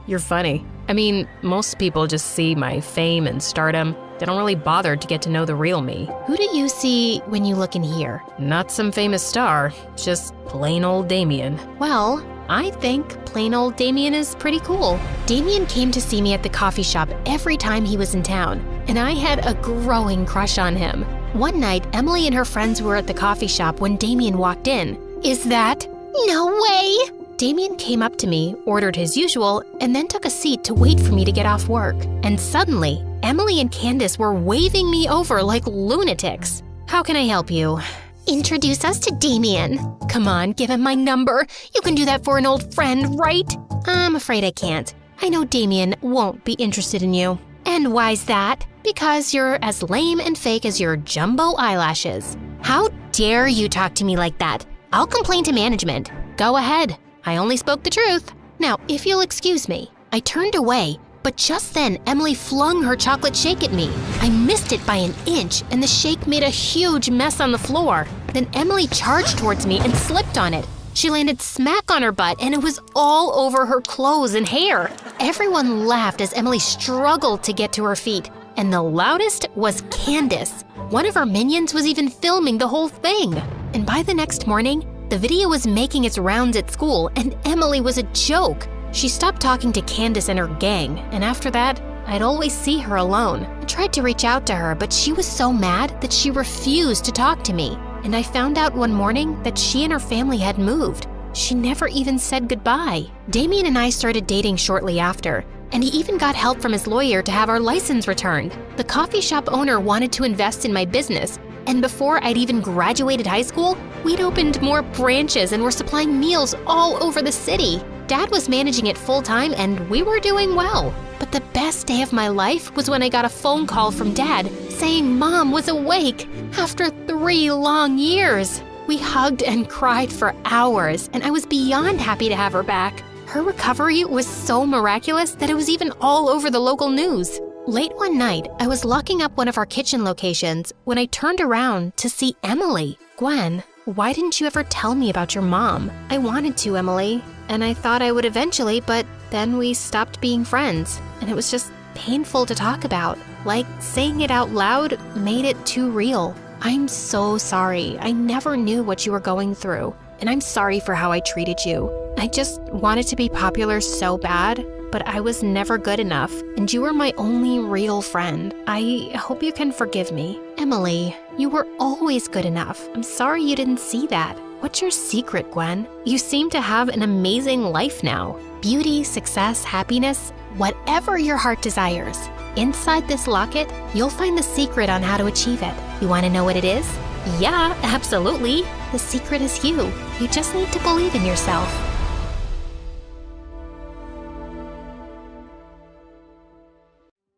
You're funny. I mean, most people just see my fame and stardom. They don't really bother to get to know the real me. Who do you see when you look in here? Not some famous star, just plain old Damien. Well, I think plain old Damien is pretty cool. Damien came to see me at the coffee shop every time he was in town, and I had a growing crush on him. One night, Emily and her friends were at the coffee shop when Damien walked in. Is that? No way! Damien came up to me, ordered his usual, and then took a seat to wait for me to get off work. And suddenly, Emily and Candace were waving me over like lunatics. How can I help you? Introduce us to Damien. Come on, give him my number. You can do that for an old friend, right? I'm afraid I can't. I know Damien won't be interested in you. And why's that? Because you're as lame and fake as your jumbo eyelashes. How dare you talk to me like that? I'll complain to management. Go ahead. I only spoke the truth. Now, if you'll excuse me. I turned away, but just then Emily flung her chocolate shake at me. I missed it by an inch, and the shake made a huge mess on the floor. Then Emily charged towards me and slipped on it. She landed smack on her butt, and it was all over her clothes and hair. Everyone laughed as Emily struggled to get to her feet, and the loudest was Candace. One of her minions was even filming the whole thing. And by the next morning, the video was making its rounds at school, and Emily was a joke. She stopped talking to Candace and her gang, and after that, I'd always see her alone. I tried to reach out to her, but she was so mad that she refused to talk to me. And I found out one morning that she and her family had moved. She never even said goodbye. Damien and I started dating shortly after, and he even got help from his lawyer to have our license returned. The coffee shop owner wanted to invest in my business, and before I'd even graduated high school, we'd opened more branches and were supplying meals all over the city. Dad was managing it full-time, and we were doing well. But the best day of my life was when I got a phone call from Dad saying Mom was awake after 3 long years. We hugged and cried for hours, and I was beyond happy to have her back. Her recovery was so miraculous that it was even all over the local news. Late one night, I was locking up one of our kitchen locations when I turned around to see Emily. Gwen, why didn't you ever tell me about your mom? I wanted to, Emily, and I thought I would eventually, but then we stopped being friends, and it was just painful to talk about. Like, saying it out loud made it too real. I'm so sorry. I never knew what you were going through, and I'm sorry for how I treated you. I just wanted to be popular so bad, but I was never good enough, and you were my only real friend. I hope you can forgive me. Emily, you were always good enough. I'm sorry you didn't see that. What's your secret, Gwen? You seem to have an amazing life now. Beauty, success, happiness, whatever your heart desires. Inside this locket, you'll find the secret on how to achieve it. You want to know what it is? Yeah, absolutely. The secret is you. You just need to believe in yourself.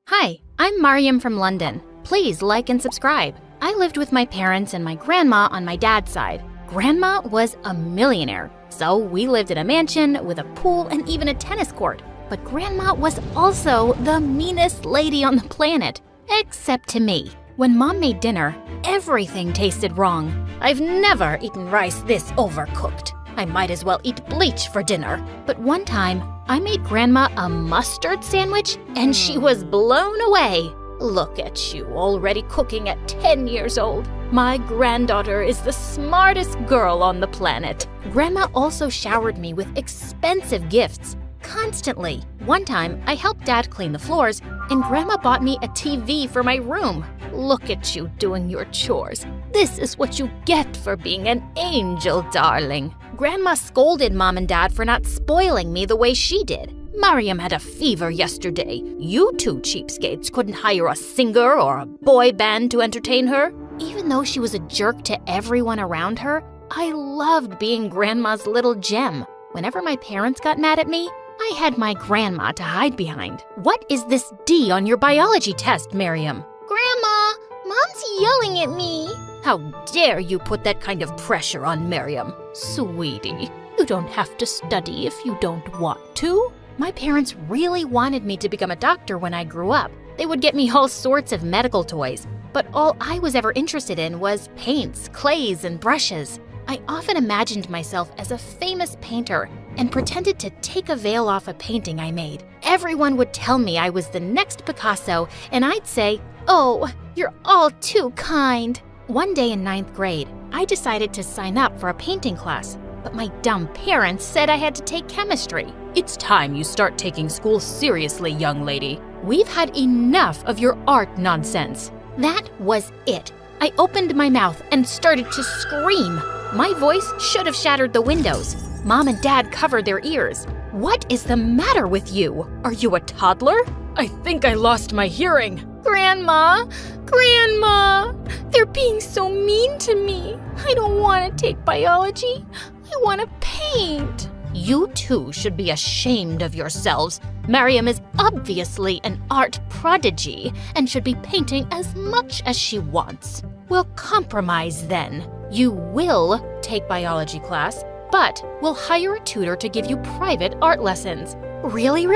Hi, I'm Mariam from London. Please like and subscribe. I lived with my parents and my grandma on my dad's side. Grandma was a millionaire, so we lived in a mansion with a pool and even a tennis court. But Grandma was also the meanest lady on the planet, except to me. When Mom made dinner, everything tasted wrong. I've never eaten rice this overcooked. I might as well eat bleach for dinner. But one time, I made Grandma a mustard sandwich, and she was blown away. Look at you, already cooking at 10 years old. My granddaughter is the smartest girl on the planet. Grandma also showered me with expensive gifts, constantly. One time, I helped Dad clean the floors, and Grandma bought me a TV for my room. Look at you doing your chores. This is what you get for being an angel, darling. Grandma scolded Mom and Dad for not spoiling me the way she did. Mariam had a fever yesterday. You two cheapskates couldn't hire a singer or a boy band to entertain her. Even though she was a jerk to everyone around her, I loved being Grandma's little gem. Whenever my parents got mad at me, I had my grandma to hide behind. What is this D on your biology test, Mariam? Grandma, Mom's yelling at me. How dare you put that kind of pressure on Mariam? Sweetie, you don't have to study if you don't want to. My parents really wanted me to become a doctor when I grew up. They would get me all sorts of medical toys, but all I was ever interested in was paints, clays, and brushes. I often imagined myself as a famous painter and pretended to take a veil off a painting I made. Everyone would tell me I was the next Picasso, and I'd say, "Oh, you're all too kind." One day in 9th grade, I decided to sign up for a painting class, but my dumb parents said I had to take chemistry. It's time you start taking school seriously, young lady. We've had enough of your art nonsense. That was it. I opened my mouth and started to scream. My voice should have shattered the windows. Mom and Dad covered their ears. What is the matter with you? Are you a toddler? I think I lost my hearing. Grandma! Grandma! They're being so mean to me. I don't want to take biology. I want to paint. You two should be ashamed of yourselves. Miriam is obviously an art prodigy and should be painting as much as she wants. We'll compromise then. You will take biology class, but we'll hire a tutor to give you private art lessons. Really?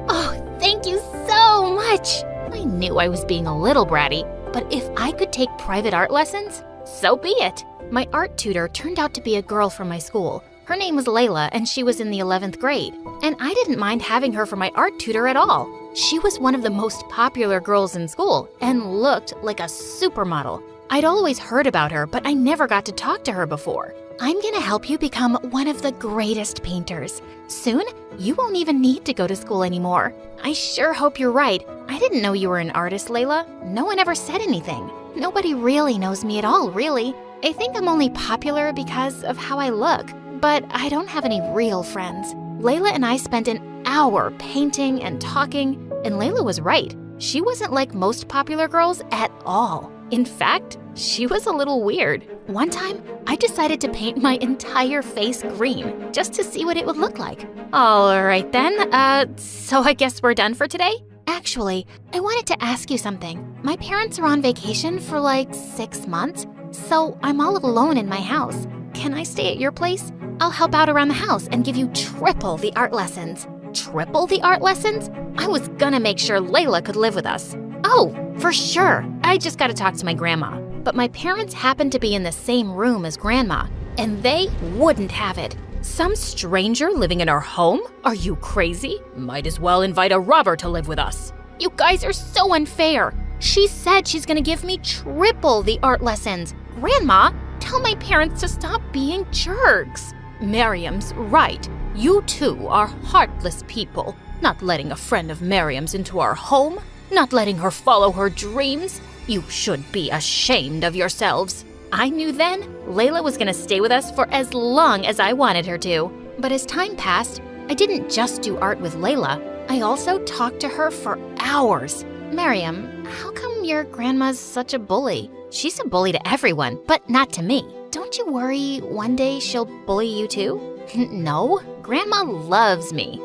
Oh, thank you so much. I knew I was being a little bratty, but if I could take private art lessons, so be it. My art tutor turned out to be a girl from my school. Her name was Layla, and she was in the 11th grade. And I didn't mind having her for my art tutor at all. She was one of the most popular girls in school and looked like a supermodel. I'd always heard about her, but I never got to talk to her before. I'm gonna help you become one of the greatest painters. Soon, you won't even need to go to school anymore. I sure hope you're right. I didn't know you were an artist, Layla. No one ever said anything. Nobody really knows me at all, really. I think I'm only popular because of how I look, but I don't have any real friends. Layla and I spent an hour painting and talking, and Layla was right. She wasn't like most popular girls at all. In fact, she was a little weird. One time, I decided to paint my entire face green just to see what it would look like. All right then, so I guess we're done for today? Actually, I wanted to ask you something. My parents are on vacation for like 6 months, so I'm all alone in my house. Can I stay at your place? I'll help out around the house and give you triple the art lessons. Triple the art lessons? I was gonna make sure Layla could live with us. Oh, for sure. I just gotta talk to my grandma. But my parents happen to be in the same room as Grandma, and they wouldn't have it. Some stranger living in our home? Are you crazy? Might as well invite a robber to live with us. You guys are so unfair. She said she's gonna give me triple the art lessons. Grandma, tell my parents to stop being jerks. Miriam's right. You two are heartless people. Not letting a friend of Miriam's into our home. Not letting her follow her dreams. You should be ashamed of yourselves. I knew then Layla was gonna stay with us for as long as I wanted her to. But as time passed, I didn't just do art with Layla. I also talked to her for hours. Miriam, how come your grandma's such a bully? She's a bully to everyone, but not to me. Don't you worry one day she'll bully you too? No, Grandma loves me.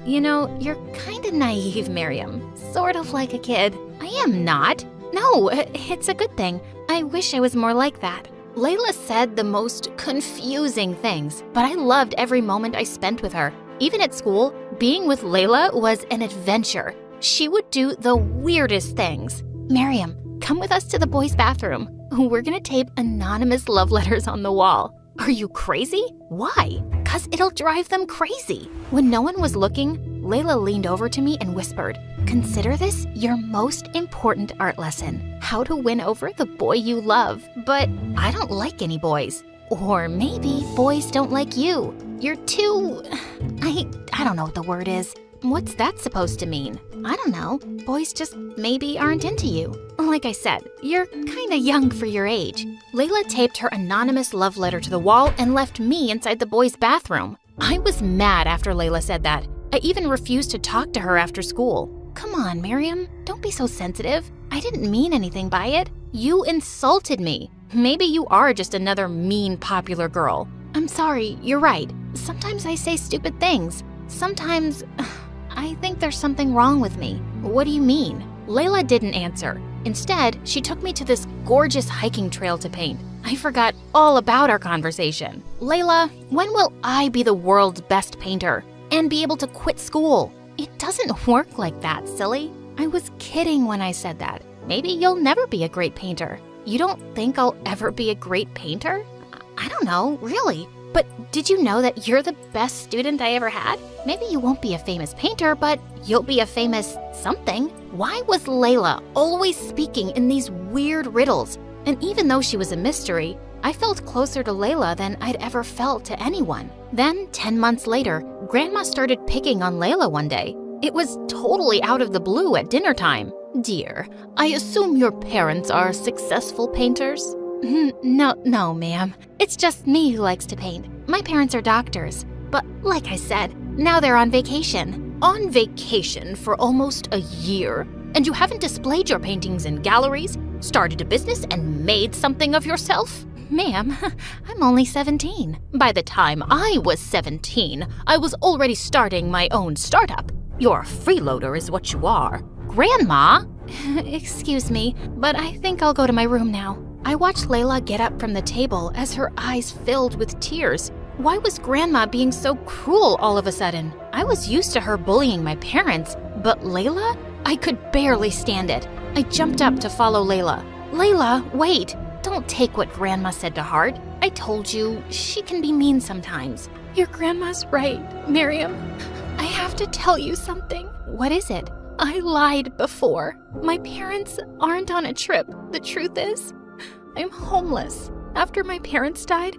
You know, you're kinda naive, Miriam. Sort of like a kid. I am not. No, it's a good thing. I wish I was more like that. Layla said the most confusing things, but I loved every moment I spent with her. Even at school, being with Layla was an adventure. She would do the weirdest things. Miriam, come with us to the boys' bathroom. We're gonna tape anonymous love letters on the wall. Are you crazy? Why? 'Cause it'll drive them crazy. When no one was looking, Layla leaned over to me and whispered, "Consider this your most important art lesson. How to win over the boy you love. But I don't like any boys. Or maybe boys don't like you. You're too... I don't know what the word is. What's that supposed to mean? I don't know. Boys just maybe aren't into you. Like I said, you're kinda young for your age." Layla taped her anonymous love letter to the wall and left me inside the boys' bathroom. I was mad after Layla said that. I even refused to talk to her after school. Come on, Miriam, don't be so sensitive. I didn't mean anything by it. You insulted me. Maybe you are just another mean, popular girl. I'm sorry, you're right. Sometimes I say stupid things. Sometimes I think there's something wrong with me. What do you mean? Layla didn't answer. Instead, she took me to this gorgeous hiking trail to paint. I forgot all about our conversation. Layla, when will I be the world's best painter and be able to quit school? It doesn't work like that, silly. I was kidding when I said that. Maybe you'll never be a great painter. You don't think I'll ever be a great painter? I don't know, really. But did you know that you're the best student I ever had? Maybe you won't be a famous painter, but you'll be a famous something. Why was Layla always speaking in these weird riddles? And even though she was a mystery, I felt closer to Layla than I'd ever felt to anyone. Then, 10 months later, Grandma started picking on Layla one day. It was totally out of the blue at dinner time. "Dear, I assume your parents are successful painters?" No, ma'am. It's just me who likes to paint. My parents are doctors. But like I said, now they're on vacation. On vacation for almost a year. And you haven't displayed your paintings in galleries, started a business, and made something of yourself? Ma'am, I'm only 17. By the time I was 17, I was already starting my own startup. You're a freeloader is what you are. Grandma? Excuse me, but I think I'll go to my room now. I watched Layla get up from the table as her eyes filled with tears. Why was Grandma being so cruel all of a sudden? I was used to her bullying my parents, but Layla? I could barely stand it. I jumped up to follow Layla. Layla, wait! Don't take what Grandma said to heart. I told you, she can be mean sometimes. Your grandma's right, Miriam. I have to tell you something. What is it? I lied before. My parents aren't on a trip. The truth is, I'm homeless. After my parents died,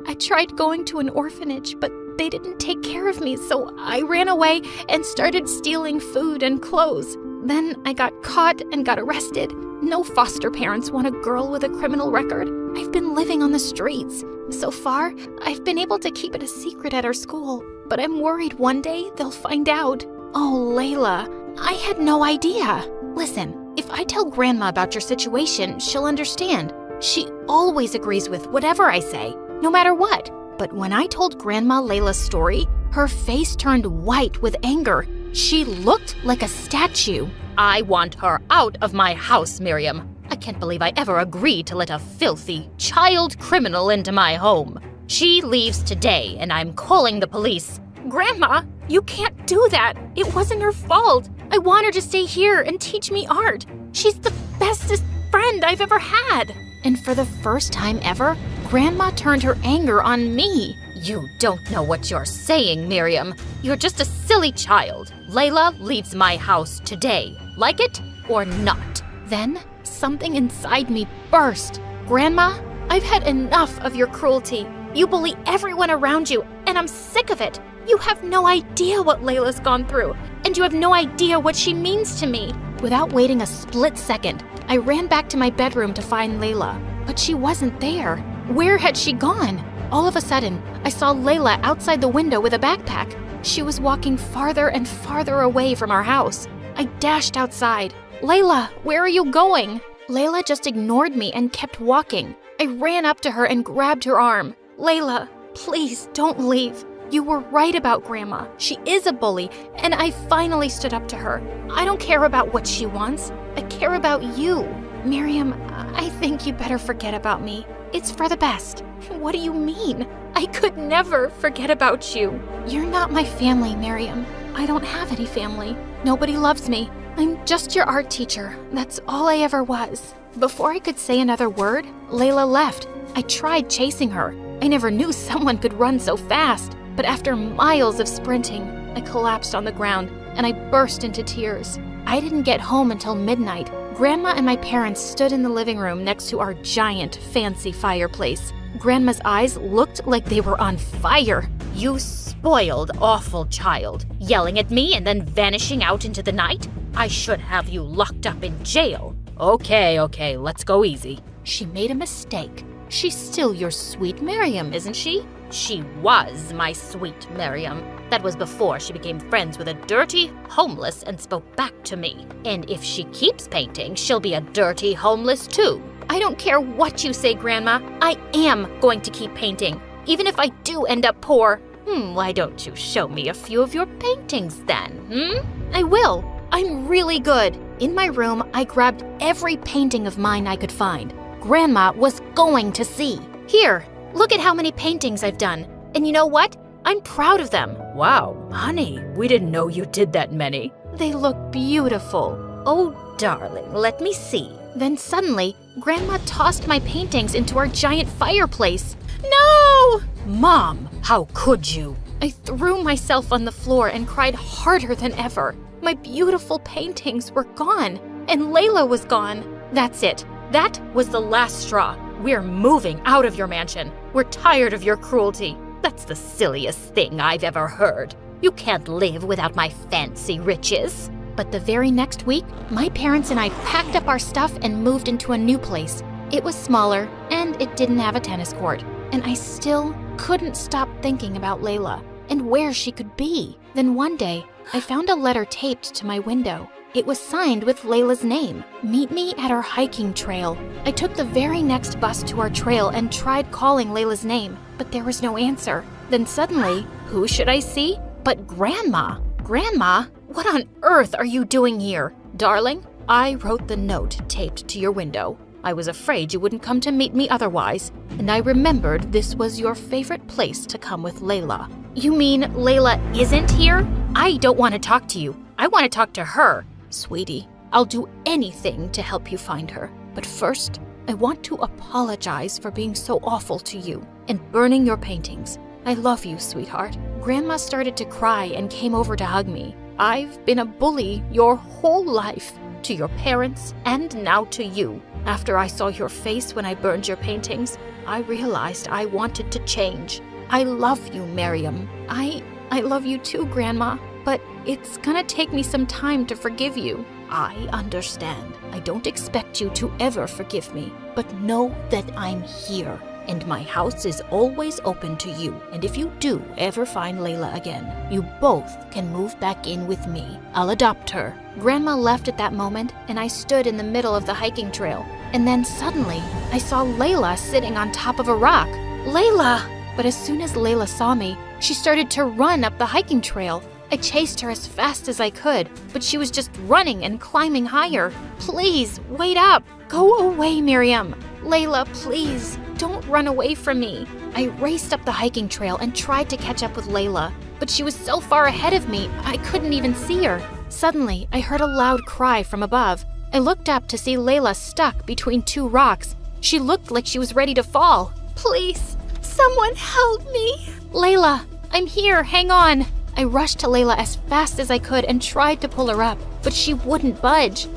I tried going to an orphanage, but they didn't take care of me, so I ran away and started stealing food and clothes. Then I got caught and got arrested. No foster parents want a girl with a criminal record. I've been living on the streets. So far, I've been able to keep it a secret at our school, but I'm worried one day they'll find out. Oh, Layla, I had no idea. Listen, if I tell Grandma about your situation, she'll understand. She always agrees with whatever I say, no matter what. But when I told Grandma Layla's story, her face turned white with anger. She looked like a statue. I want her out of my house, Miriam. I can't believe I ever agreed to let a filthy child criminal into my home. She leaves today, and I'm calling the police. Grandma, you can't do that. It wasn't her fault. I want her to stay here and teach me art. She's the bestest friend I've ever had. And for the first time ever, Grandma turned her anger on me. You don't know what you're saying, Miriam. You're just a silly child. Layla leaves my house today. Like it or not? Then something inside me burst. Grandma, I've had enough of your cruelty. You bully everyone around you, and I'm sick of it. You have no idea what Layla's gone through, and you have no idea what she means to me. Without waiting a split second, I ran back to my bedroom to find Layla, but she wasn't there. Where had she gone? All of a sudden, I saw Layla outside the window with a backpack. She was walking farther and farther away from our house. I dashed outside. Layla, where are you going? Layla just ignored me and kept walking. I ran up to her and grabbed her arm. Layla, please don't leave. You were right about Grandma. She is a bully, and I finally stood up to her. I don't care about what she wants. I care about you. Miriam, I think you better forget about me. It's for the best. What do you mean? I could never forget about you. You're not my family, Miriam. I don't have any family. Nobody loves me. I'm just your art teacher. That's all I ever was. Before I could say another word, Layla left. I tried chasing her. I never knew someone could run so fast. But after miles of sprinting, I collapsed on the ground and I burst into tears. I didn't get home until midnight. Grandma and my parents stood in the living room next to our giant, fancy fireplace. Grandma's eyes looked like they were on fire. You spoiled, awful child. Yelling at me and then vanishing out into the night? I should have you locked up in jail. Okay, let's go easy. She made a mistake. She's still your sweet Miriam, isn't she? She was my sweet Miriam. That was before she became friends with a dirty, homeless, and spoke back to me. And if she keeps painting, she'll be a dirty, homeless too. I don't care what you say, Grandma. I am going to keep painting, even if I do end up poor. Why don't you show me a few of your paintings then, I will. I'm really good. In my room, I grabbed every painting of mine I could find. Grandma was going to see. Here, look at how many paintings I've done. And you know what? I'm proud of them. Wow, honey, we didn't know you did that many. They look beautiful. Oh, darling, let me see. Then suddenly, Grandma tossed my paintings into our giant fireplace. No! Mom, how could you? I threw myself on the floor and cried harder than ever. My beautiful paintings were gone, and Layla was gone. That's it. That was the last straw. We're moving out of your mansion. We're tired of your cruelty. That's the silliest thing I've ever heard. You can't live without my fancy riches. But the very next week, my parents and I packed up our stuff and moved into a new place. It was smaller, and it didn't have a tennis court. And I still couldn't stop thinking about Layla and where she could be. Then one day, I found a letter taped to my window. It was signed with Layla's name. Meet me at our hiking trail. I took the very next bus to our trail and tried calling Layla's name, but there was no answer. Then suddenly, who should I see? But Grandma. Grandma, what on earth are you doing here? Darling, I wrote the note taped to your window. I was afraid you wouldn't come to meet me otherwise, and I remembered this was your favorite place to come with Layla. You mean Layla isn't here? I don't want to talk to you. I want to talk to her. Sweetie, I'll do anything to help you find her. But first, I want to apologize for being so awful to you and burning your paintings. I love you, sweetheart. Grandma started to cry and came over to hug me. I've been a bully your whole life, to your parents and now to you. After I saw your face when I burned your paintings, I realized I wanted to change. I love you, Miriam. I love you too, Grandma, but it's gonna take me some time to forgive you. I understand. I don't expect you to ever forgive me, but know that I'm here. And my house is always open to you. And if you do ever find Layla again, you both can move back in with me. I'll adopt her. Grandma left at that moment, and I stood in the middle of the hiking trail. And then suddenly, I saw Layla sitting on top of a rock. Layla! But as soon as Layla saw me, she started to run up the hiking trail. I chased her as fast as I could, but she was just running and climbing higher. Please, wait up! Go away, Miriam! Layla, please, don't run away from me. I raced up the hiking trail and tried to catch up with Layla, but she was so far ahead of me, I couldn't even see her. Suddenly, I heard a loud cry from above. I looked up to see Layla stuck between two rocks. She looked like she was ready to fall. Please, someone help me! Layla, I'm here, hang on. I rushed to Layla as fast as I could and tried to pull her up, but she wouldn't budge.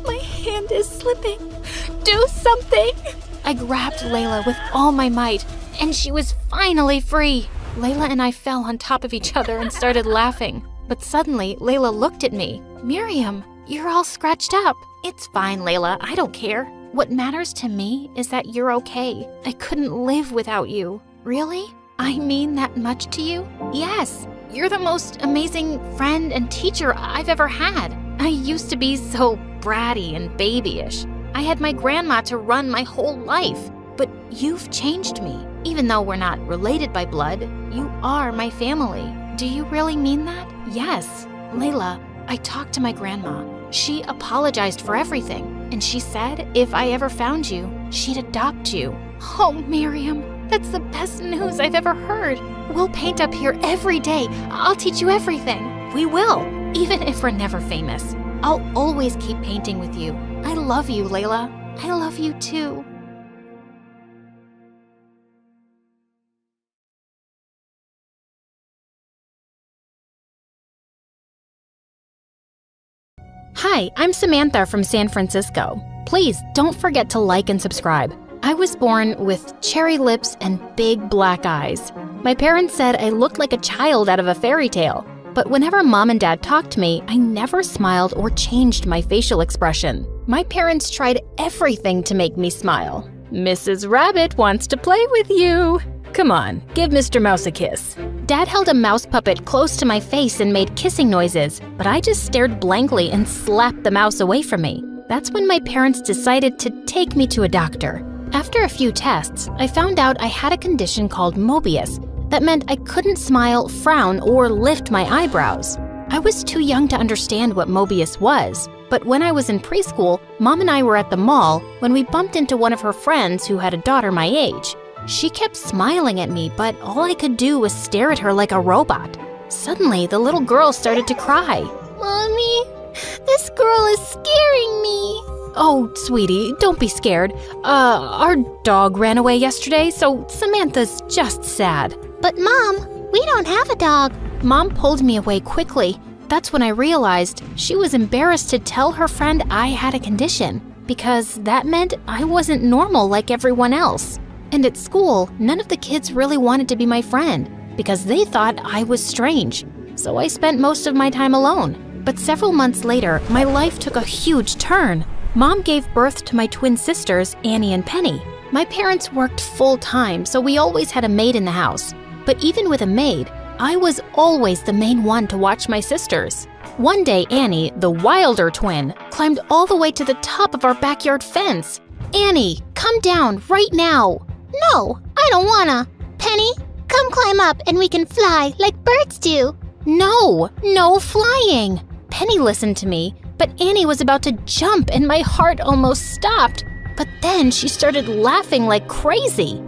My hand is slipping. Do something! I grabbed Layla with all my might, and she was finally free. Layla and I fell on top of each other and started laughing. But suddenly, Layla looked at me. Miriam, you're all scratched up. It's fine, Layla, I don't care. What matters to me is that you're okay. I couldn't live without you. Really? I mean that much to you? Yes. You're the most amazing friend and teacher I've ever had. I used to be so bratty and babyish. I had my grandma to run my whole life. But you've changed me. Even though we're not related by blood, you are my family. Do you really mean that? Yes. Layla, I talked to my grandma. She apologized for everything. And she said if I ever found you, she'd adopt you. Oh, Miriam, that's the best news I've ever heard. We'll paint up here every day. I'll teach you everything. We will, even if we're never famous. I'll always keep painting with you. I love you, Layla. I love you too. Hi, I'm Samantha from San Francisco. Please don't forget to like and subscribe. I was born with cherry lips and big black eyes. My parents said I looked like a child out of a fairy tale. But whenever Mom and Dad talked to me, I never smiled or changed my facial expression. My parents tried everything to make me smile. Mrs. Rabbit wants to play with you. Come on, give Mr. Mouse a kiss. Dad held a mouse puppet close to my face and made kissing noises, but I just stared blankly and slapped the mouse away from me. That's when my parents decided to take me to a doctor. After a few tests, I found out I had a condition called Mobius. That meant I couldn't smile, frown, or lift my eyebrows. I was too young to understand what Mobius was, but when I was in preschool, Mom and I were at the mall when we bumped into one of her friends who had a daughter my age. She kept smiling at me, but all I could do was stare at her like a robot. Suddenly, the little girl started to cry. Mommy, this girl is scaring me. Oh, sweetie, don't be scared. Our dog ran away yesterday, so Samantha's just sad. But Mom, we don't have a dog. Mom pulled me away quickly. That's when I realized she was embarrassed to tell her friend I had a condition, because that meant I wasn't normal like everyone else. And at school, none of the kids really wanted to be my friend, because they thought I was strange. So I spent most of my time alone. But several months later, my life took a huge turn. Mom gave birth to my twin sisters, Annie and Penny. My parents worked full-time, so we always had a maid in the house. But even with a maid, I was always the main one to watch my sisters. One day, Annie, the wilder twin, climbed all the way to the top of our backyard fence. Annie, come down right now. No, I don't wanna. Penny, come climb up and we can fly like birds do. No flying. Penny listened to me, but Annie was about to jump and my heart almost stopped. But then she started laughing like crazy.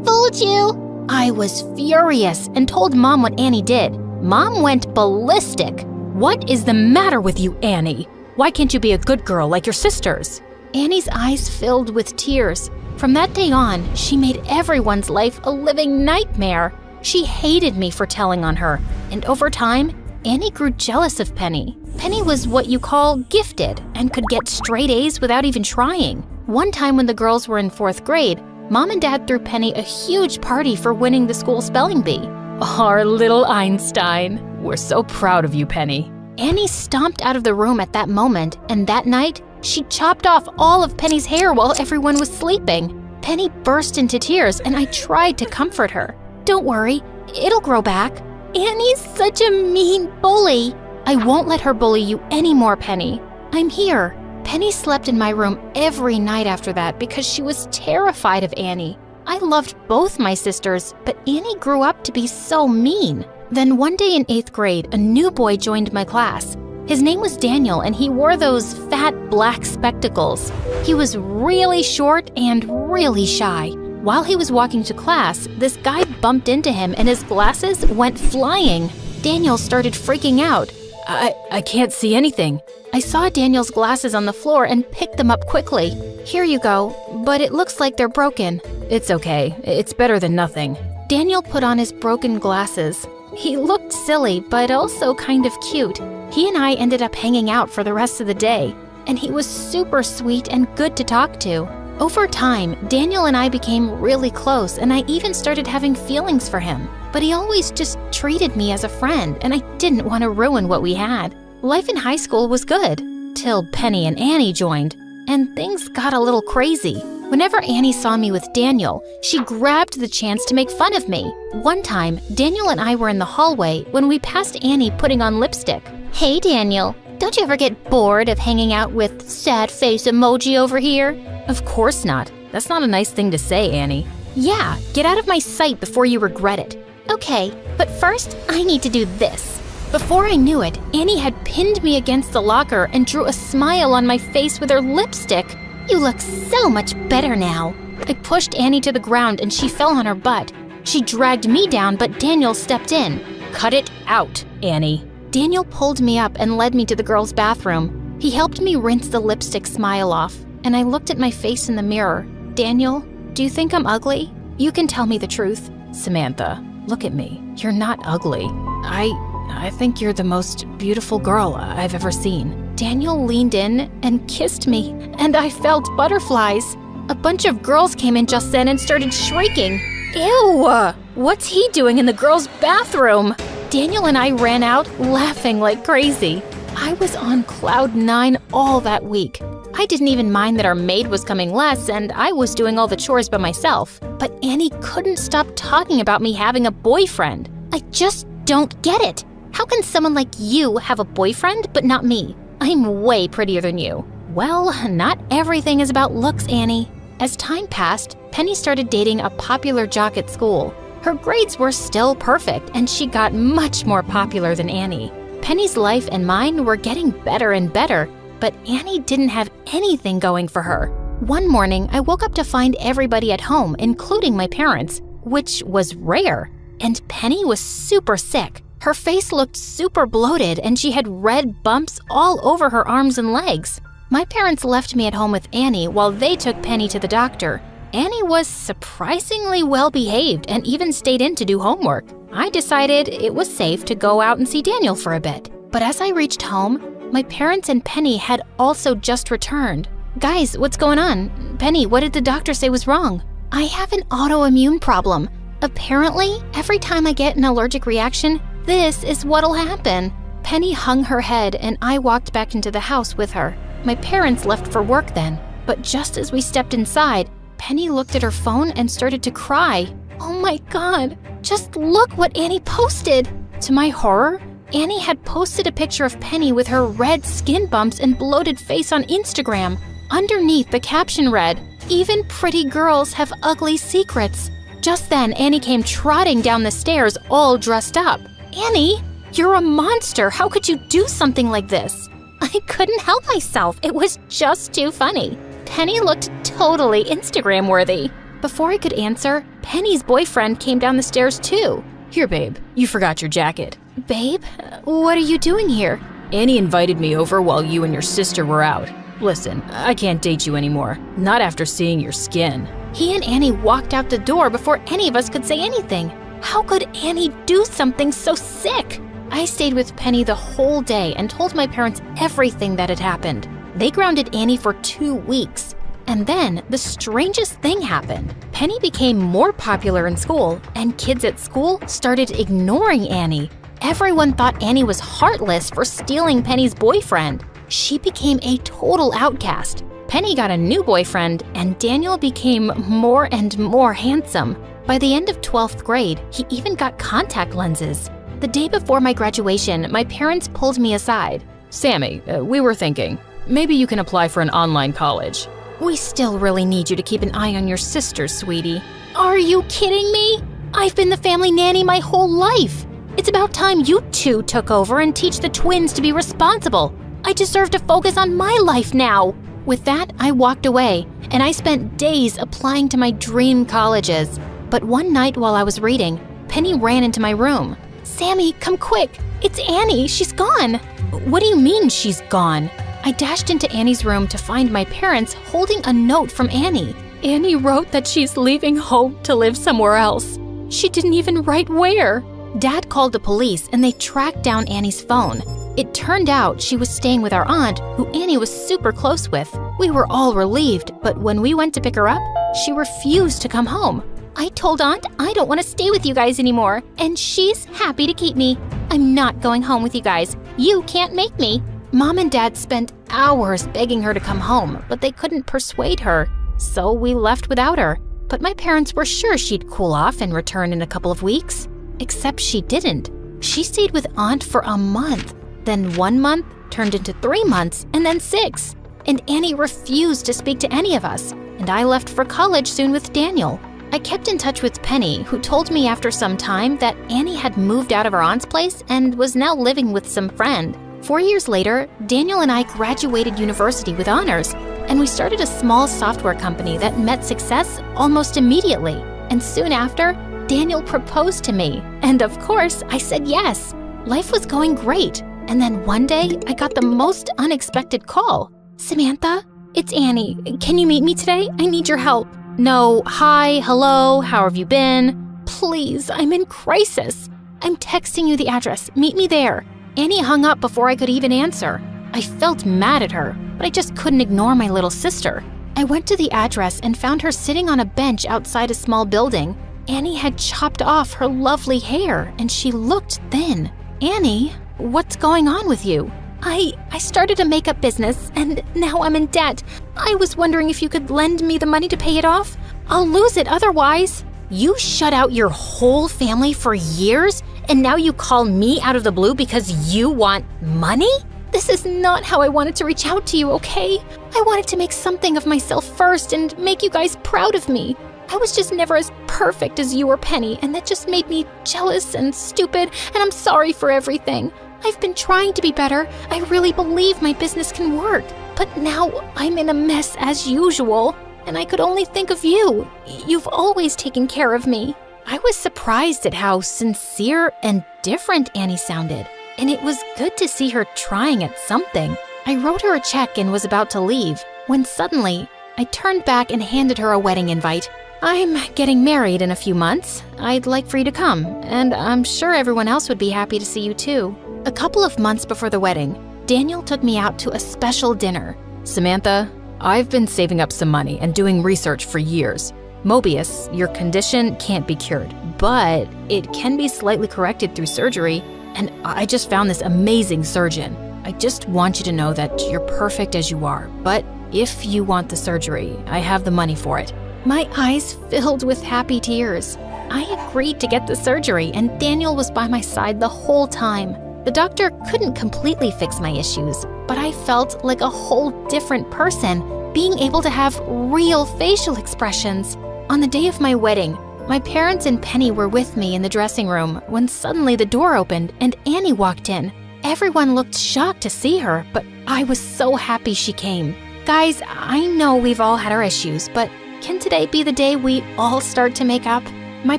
Fooled you. I was furious and told Mom what Annie did. Mom went ballistic. What is the matter with you, Annie? Why can't you be a good girl like your sisters? Annie's eyes filled with tears. From that day on, she made everyone's life a living nightmare. She hated me for telling on her, and over time, Annie grew jealous of Penny. Penny was what you call gifted and could get straight A's without even trying. One time when the girls were in 4th grade, Mom and Dad threw Penny a huge party for winning the school spelling bee. Our little Einstein. We're so proud of you, Penny. Annie stomped out of the room at that moment, and that night, she chopped off all of Penny's hair while everyone was sleeping. Penny burst into tears, and I tried to comfort her. Don't worry, it'll grow back. Annie's such a mean bully. I won't let her bully you anymore, Penny. I'm here. Penny slept in my room every night after that because she was terrified of Annie. I loved both my sisters, but Annie grew up to be so mean. Then one day in 8th grade, a new boy joined my class. His name was Daniel, and he wore those fat black spectacles. He was really short and really shy. While he was walking to class, this guy bumped into him and his glasses went flying. Daniel started freaking out. I can't see anything. I saw Daniel's glasses on the floor and picked them up quickly. Here you go, but it looks like they're broken. It's okay. It's better than nothing. Daniel put on his broken glasses. He looked silly, but also kind of cute. He and I ended up hanging out for the rest of the day, and he was super sweet and good to talk to. Over time, Daniel and I became really close, and I even started having feelings for him. But he always just treated me as a friend, and I didn't want to ruin what we had. Life in high school was good, till Penny and Annie joined, and things got a little crazy. Whenever Annie saw me with Daniel, she grabbed the chance to make fun of me. One time, Daniel and I were in the hallway when we passed Annie putting on lipstick. Hey, Daniel, don't you ever get bored of hanging out with sad face emoji over here? Of course not. That's not a nice thing to say, Annie. Yeah, get out of my sight before you regret it. Okay, but first, I need to do this. Before I knew it, Annie had pinned me against the locker and drew a smile on my face with her lipstick. You look so much better now. I pushed Annie to the ground and she fell on her butt. She dragged me down, but Daniel stepped in. Cut it out, Annie. Daniel pulled me up and led me to the girls' bathroom. He helped me rinse the lipstick smile off, and I looked at my face in the mirror. Daniel, do you think I'm ugly? You can tell me the truth. Samantha, look at me. You're not ugly. I think you're the most beautiful girl I've ever seen. Daniel leaned in and kissed me, and I felt butterflies. A bunch of girls came in just then and started shrieking. Ew! What's he doing in the girls' bathroom? Daniel and I ran out, laughing like crazy. I was on cloud 9 all that week. I didn't even mind that our maid was coming less and I was doing all the chores by myself. But Annie couldn't stop talking about me having a boyfriend. I just don't get it. How can someone like you have a boyfriend but not me? I'm way prettier than you. Well, not everything is about looks, Annie. As time passed, Penny started dating a popular jock at school. Her grades were still perfect, and she got much more popular than Annie. Penny's life and mine were getting better and better, but Annie didn't have anything going for her. One morning, I woke up to find everybody at home, including my parents, which was rare. And Penny was super sick. Her face looked super bloated, and she had red bumps all over her arms and legs. My parents left me at home with Annie while they took Penny to the doctor. Annie was surprisingly well behaved and even stayed in to do homework. I decided it was safe to go out and see Daniel for a bit. But as I reached home, my parents and Penny had also just returned. Guys, what's going on? Penny, what did the doctor say was wrong? I have an autoimmune problem. Apparently, every time I get an allergic reaction, this is what'll happen. Penny hung her head and I walked back into the house with her. My parents left for work then, but just as we stepped inside, Penny looked at her phone and started to cry. Oh my God, just look what Annie posted. To my horror, Annie had posted a picture of Penny with her red skin bumps and bloated face on Instagram. Underneath, the caption read, "Even pretty girls have ugly secrets." Just then, Annie came trotting down the stairs all dressed up. "Annie, you're a monster. How could you do something like this?" I couldn't help myself. It was just too funny. Penny looked totally Instagram-worthy. Before I could answer, Penny's boyfriend came down the stairs too. Here, babe, you forgot your jacket. Babe, what are you doing here? Annie invited me over while you and your sister were out. Listen, I can't date you anymore. Not after seeing your skin. He and Annie walked out the door before any of us could say anything. How could Annie do something so sick? I stayed with Penny the whole day and told my parents everything that had happened. They grounded Annie for 2 weeks. And then the strangest thing happened. Penny became more popular in school, and kids at school started ignoring Annie. Everyone thought Annie was heartless for stealing Penny's boyfriend. She became a total outcast. Penny got a new boyfriend, and Daniel became more and more handsome. By the end of 12th grade, he even got contact lenses. The day before my graduation, my parents pulled me aside. Sammy, we were thinking, maybe you can apply for an online college. We still really need you to keep an eye on your sister, sweetie. Are you kidding me? I've been the family nanny my whole life. It's about time you two took over and teach the twins to be responsible. I deserve to focus on my life now. With that, I walked away, and I spent days applying to my dream colleges. But one night while I was reading, Penny ran into my room. "Sammy, come quick. It's Annie. She's gone." "What do you mean she's gone?" I dashed into Annie's room to find my parents holding a note from Annie. Annie wrote that she's leaving home to live somewhere else. She didn't even write where. Dad called the police and they tracked down Annie's phone. It turned out she was staying with our aunt, who Annie was super close with. We were all relieved, but when we went to pick her up, she refused to come home. "I told Aunt I don't want to stay with you guys anymore, and she's happy to keep me. I'm not going home with you guys. You can't make me." Mom and Dad spent hours begging her to come home, but they couldn't persuade her. So we left without her. But my parents were sure she'd cool off and return in a couple of weeks. Except she didn't. She stayed with Aunt for a month. Then 1 month turned into 3 months, and then 6. And Annie refused to speak to any of us. And I left for college soon with Daniel. I kept in touch with Penny, who told me after some time that Annie had moved out of her aunt's place and was now living with some friend. 4 years later, Daniel and I graduated university with honors, and we started a small software company that met success almost immediately. And soon after, Daniel proposed to me. And of course, I said yes. Life was going great. And then one day, I got the most unexpected call. "Samantha, it's Annie. Can you meet me today? I need your help." No, "Hi, hello, how have you been?" "Please, I'm in crisis. I'm texting you the address. Meet me there." Annie hung up before I could even answer. I felt mad at her, but I just couldn't ignore my little sister. I went to the address and found her sitting on a bench outside a small building. Annie had chopped off her lovely hair, and she looked thin. "Annie, what's going on with you?" I started a makeup business, and now I'm in debt. I was wondering if you could lend me the money to pay it off. I'll lose it otherwise." "You shut out your whole family for years, and now you call me out of the blue because you want money?" "This is not how I wanted to reach out to you, okay? I wanted to make something of myself first and make you guys proud of me. I was just never as perfect as you or Penny, and that just made me jealous and stupid, and I'm sorry for everything. I've been trying to be better. I really believe my business can work. But now I'm in a mess as usual, and I could only think of you. You've always taken care of me." I was surprised at how sincere and different Annie sounded, and it was good to see her trying at something. I wrote her a check and was about to leave, when suddenly I turned back and handed her a wedding invite. "I'm getting married in a few months. I'd like for you to come, and I'm sure everyone else would be happy to see you too." A couple of months before the wedding, Daniel took me out to a special dinner. "Samantha, I've been saving up some money and doing research for years. Mobius, your condition can't be cured, but it can be slightly corrected through surgery, and I just found this amazing surgeon. I just want you to know that you're perfect as you are, but if you want the surgery, I have the money for it." My eyes filled with happy tears. I agreed to get the surgery, and Daniel was by my side the whole time. The doctor couldn't completely fix my issues, but I felt like a whole different person, being able to have real facial expressions. On the day of my wedding, my parents and Penny were with me in the dressing room when suddenly the door opened and Annie walked in. Everyone looked shocked to see her, but I was so happy she came. Guys, I know we've all had our issues, but can today be the day we all start to make up? My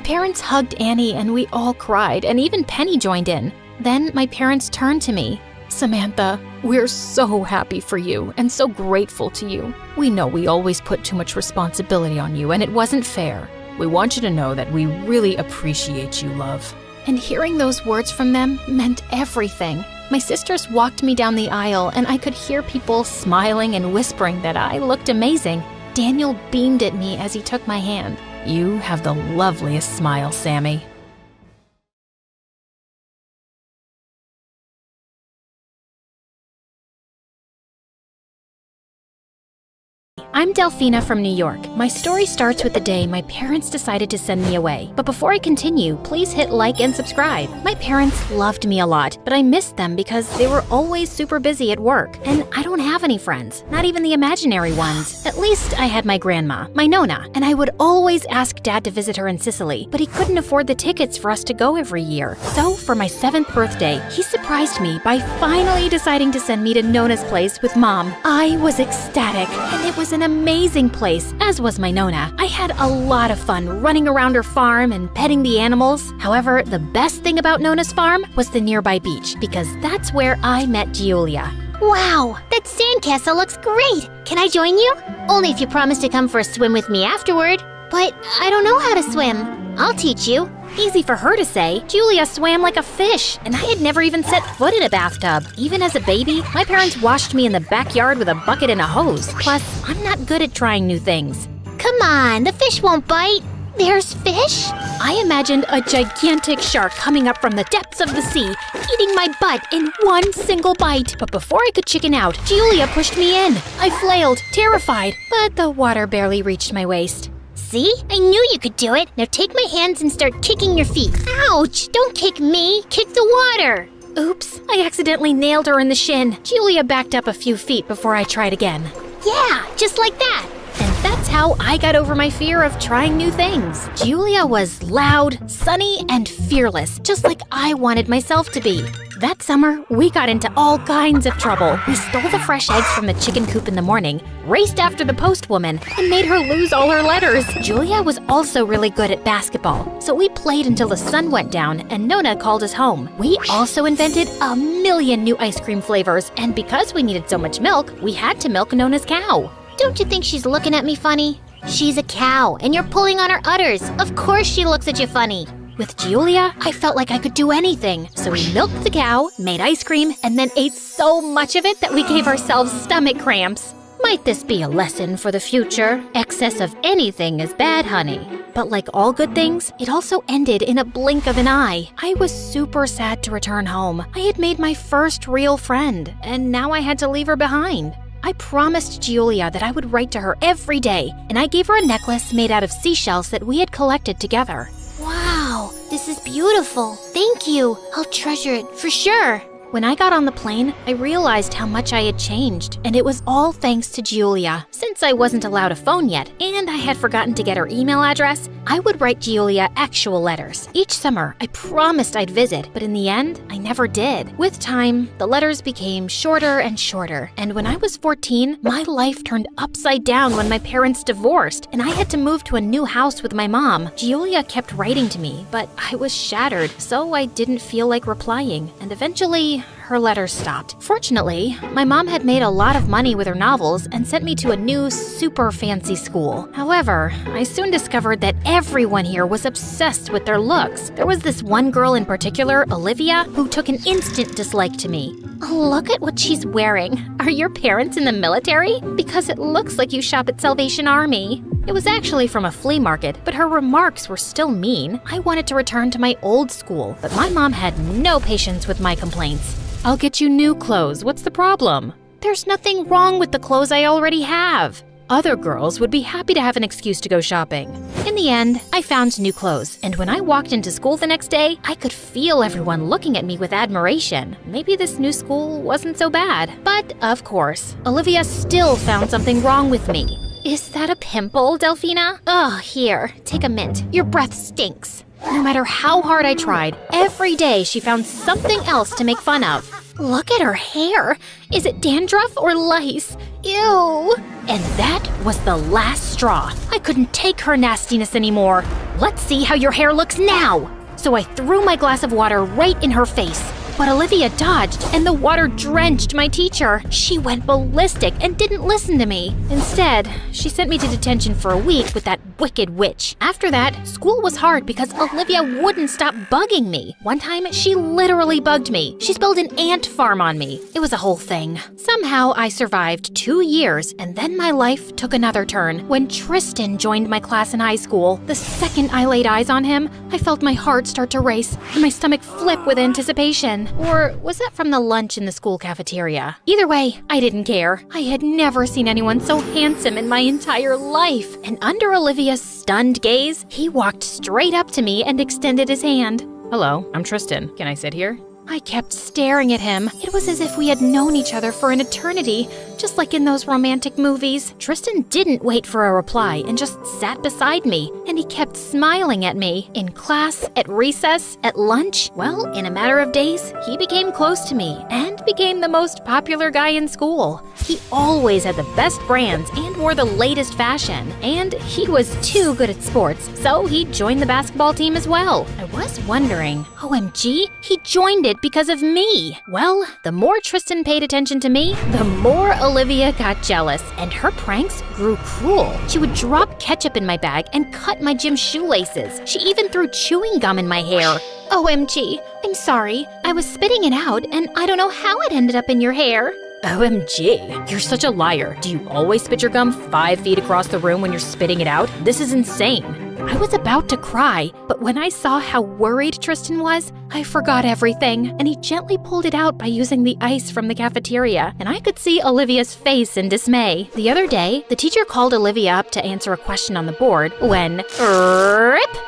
parents hugged Annie and we all cried, and even Penny joined in. Then my parents turned to me. Samantha, we're so happy for you and so grateful to you. We know we always put too much responsibility on you and it wasn't fair. We want you to know that we really appreciate you, love. And hearing those words from them meant everything. My sisters walked me down the aisle and I could hear people smiling and whispering that I looked amazing. Daniel beamed at me as he took my hand. You have the loveliest smile, Sammy. I'm Delphina from New York. My story starts with the day my parents decided to send me away. But before I continue, please hit like and subscribe. My parents loved me a lot, but I missed them because they were always super busy at work. And I don't have any friends, not even the imaginary ones. At least I had my grandma, my Nona, and I would always ask Dad to visit her in Sicily, but he couldn't afford the tickets for us to go every year. So for my 7th birthday, he surprised me by finally deciding to send me to Nona's place with Mom. I was ecstatic, and it was an amazing place, as was my Nona. I had a lot of fun running around her farm and petting the animals. However, the best thing about Nona's farm was the nearby beach, because that's where I met Giulia. Wow, that sandcastle looks great. Can I join you? Only if you promise to come for a swim with me afterward. But I don't know how to swim. I'll teach you. Easy for her to say. Giulia swam like a fish, and I had never even set foot in a bathtub. Even as a baby, my parents washed me in the backyard with a bucket and a hose. Plus, I'm not good at trying new things. Come on, the fish won't bite. There's fish? I imagined a gigantic shark coming up from the depths of the sea, eating my butt in one single bite. But before I could chicken out, Giulia pushed me in. I flailed, terrified, but the water barely reached my waist. See? I knew you could do it. Now take my hands and start kicking your feet. Ouch! Don't kick me. Kick the water. Oops, I accidentally nailed her in the shin. Giulia backed up a few feet before I tried again. Yeah, just like that. And that's how I got over my fear of trying new things. Giulia was loud, sunny, and fearless, just like I wanted myself to be. That summer, we got into all kinds of trouble. We stole the fresh eggs from the chicken coop in the morning, raced after the postwoman, and made her lose all her letters. Giulia was also really good at basketball, so we played until the sun went down and Nona called us home. We also invented a million new ice cream flavors, and because we needed so much milk, we had to milk Nona's cow. Don't you think she's looking at me funny? She's a cow, and you're pulling on her udders. Of course she looks at you funny. With Giulia, I felt like I could do anything. So we milked the cow, made ice cream, and then ate so much of it that we gave ourselves stomach cramps. Might this be a lesson for the future? Excess of anything is bad, honey. But like all good things, it also ended in a blink of an eye. I was super sad to return home. I had made my first real friend, and now I had to leave her behind. I promised Giulia that I would write to her every day, and I gave her a necklace made out of seashells that we had collected together. Wow, this is beautiful. Thank you. I'll treasure it for sure. When I got on the plane, I realized how much I had changed, and it was all thanks to Giulia. Since I wasn't allowed a phone yet, and I had forgotten to get her email address, I would write Giulia actual letters. Each summer, I promised I'd visit, but in the end, I never did. With time, the letters became shorter and shorter, and when I was 14, my life turned upside down when my parents divorced, and I had to move to a new house with my mom. Giulia kept writing to me, but I was shattered, so I didn't feel like replying, and eventually, her letters stopped. Fortunately, my mom had made a lot of money with her novels and sent me to a new, super fancy school. However, I soon discovered that everyone here was obsessed with their looks. There was this one girl in particular, Olivia, who took an instant dislike to me. Look at what she's wearing. Are your parents in the military? Because it looks like you shop at Salvation Army. It was actually from a flea market, but her remarks were still mean. I wanted to return to my old school, but my mom had no patience with my complaints. I'll get you new clothes. What's the problem? There's nothing wrong with the clothes I already have. Other girls would be happy to have an excuse to go shopping. In the end, I found new clothes, and when I walked into school the next day, I could feel everyone looking at me with admiration. Maybe this new school wasn't so bad. But, of course, Olivia still found something wrong with me. Is that a pimple, Delphina? Oh, here, take a mint. Your breath stinks. No matter how hard I tried, every day she found something else to make fun of. Look at her hair. Is it dandruff or lice? Ew. And that was the last straw. I couldn't take her nastiness anymore. Let's see how your hair looks now. So I threw my glass of water right in her face. But Olivia dodged, and the water drenched my teacher. She went ballistic and didn't listen to me. Instead, she sent me to detention for a week with that wicked witch. After that, school was hard because Olivia wouldn't stop bugging me. One time, she literally bugged me. She spilled an ant farm on me. It was a whole thing. Somehow, I survived 2 years, and then my life took another turn when Tristan joined my class in high school. The second I laid eyes on him, I felt my heart start to race and my stomach flip with anticipation. Or was that from the lunch in the school cafeteria? Either way, I didn't care. I had never seen anyone so handsome in my entire life. And under Olivia's stunned gaze, he walked straight up to me and extended his hand. Hello, I'm Tristan. Can I sit here? I kept staring at him. It was as if we had known each other for an eternity, just like in those romantic movies. Tristan didn't wait for a reply and just sat beside me, and he kept smiling at me. In class, at recess, at lunch. Well, in a matter of days, he became close to me and became the most popular guy in school. He always had the best brands and wore the latest fashion, and he was too good at sports, so he joined the basketball team as well. I was wondering, OMG, he joined it because of me. Well, the more Tristan paid attention to me, the more Olivia got jealous, and her pranks grew cruel. She would drop ketchup in my bag and cut my gym shoelaces. She even threw chewing gum in my hair. OMG, I'm sorry. I was spitting it out, and I don't know how it ended up in your hair. OMG, you're such a liar. Do you always spit your gum 5 feet across the room when you're spitting it out? This is insane. I was about to cry, but when I saw how worried Tristan was, I forgot everything, and he gently pulled it out by using the ice from the cafeteria, and I could see Olivia's face in dismay. The other day, the teacher called Olivia up to answer a question on the board when,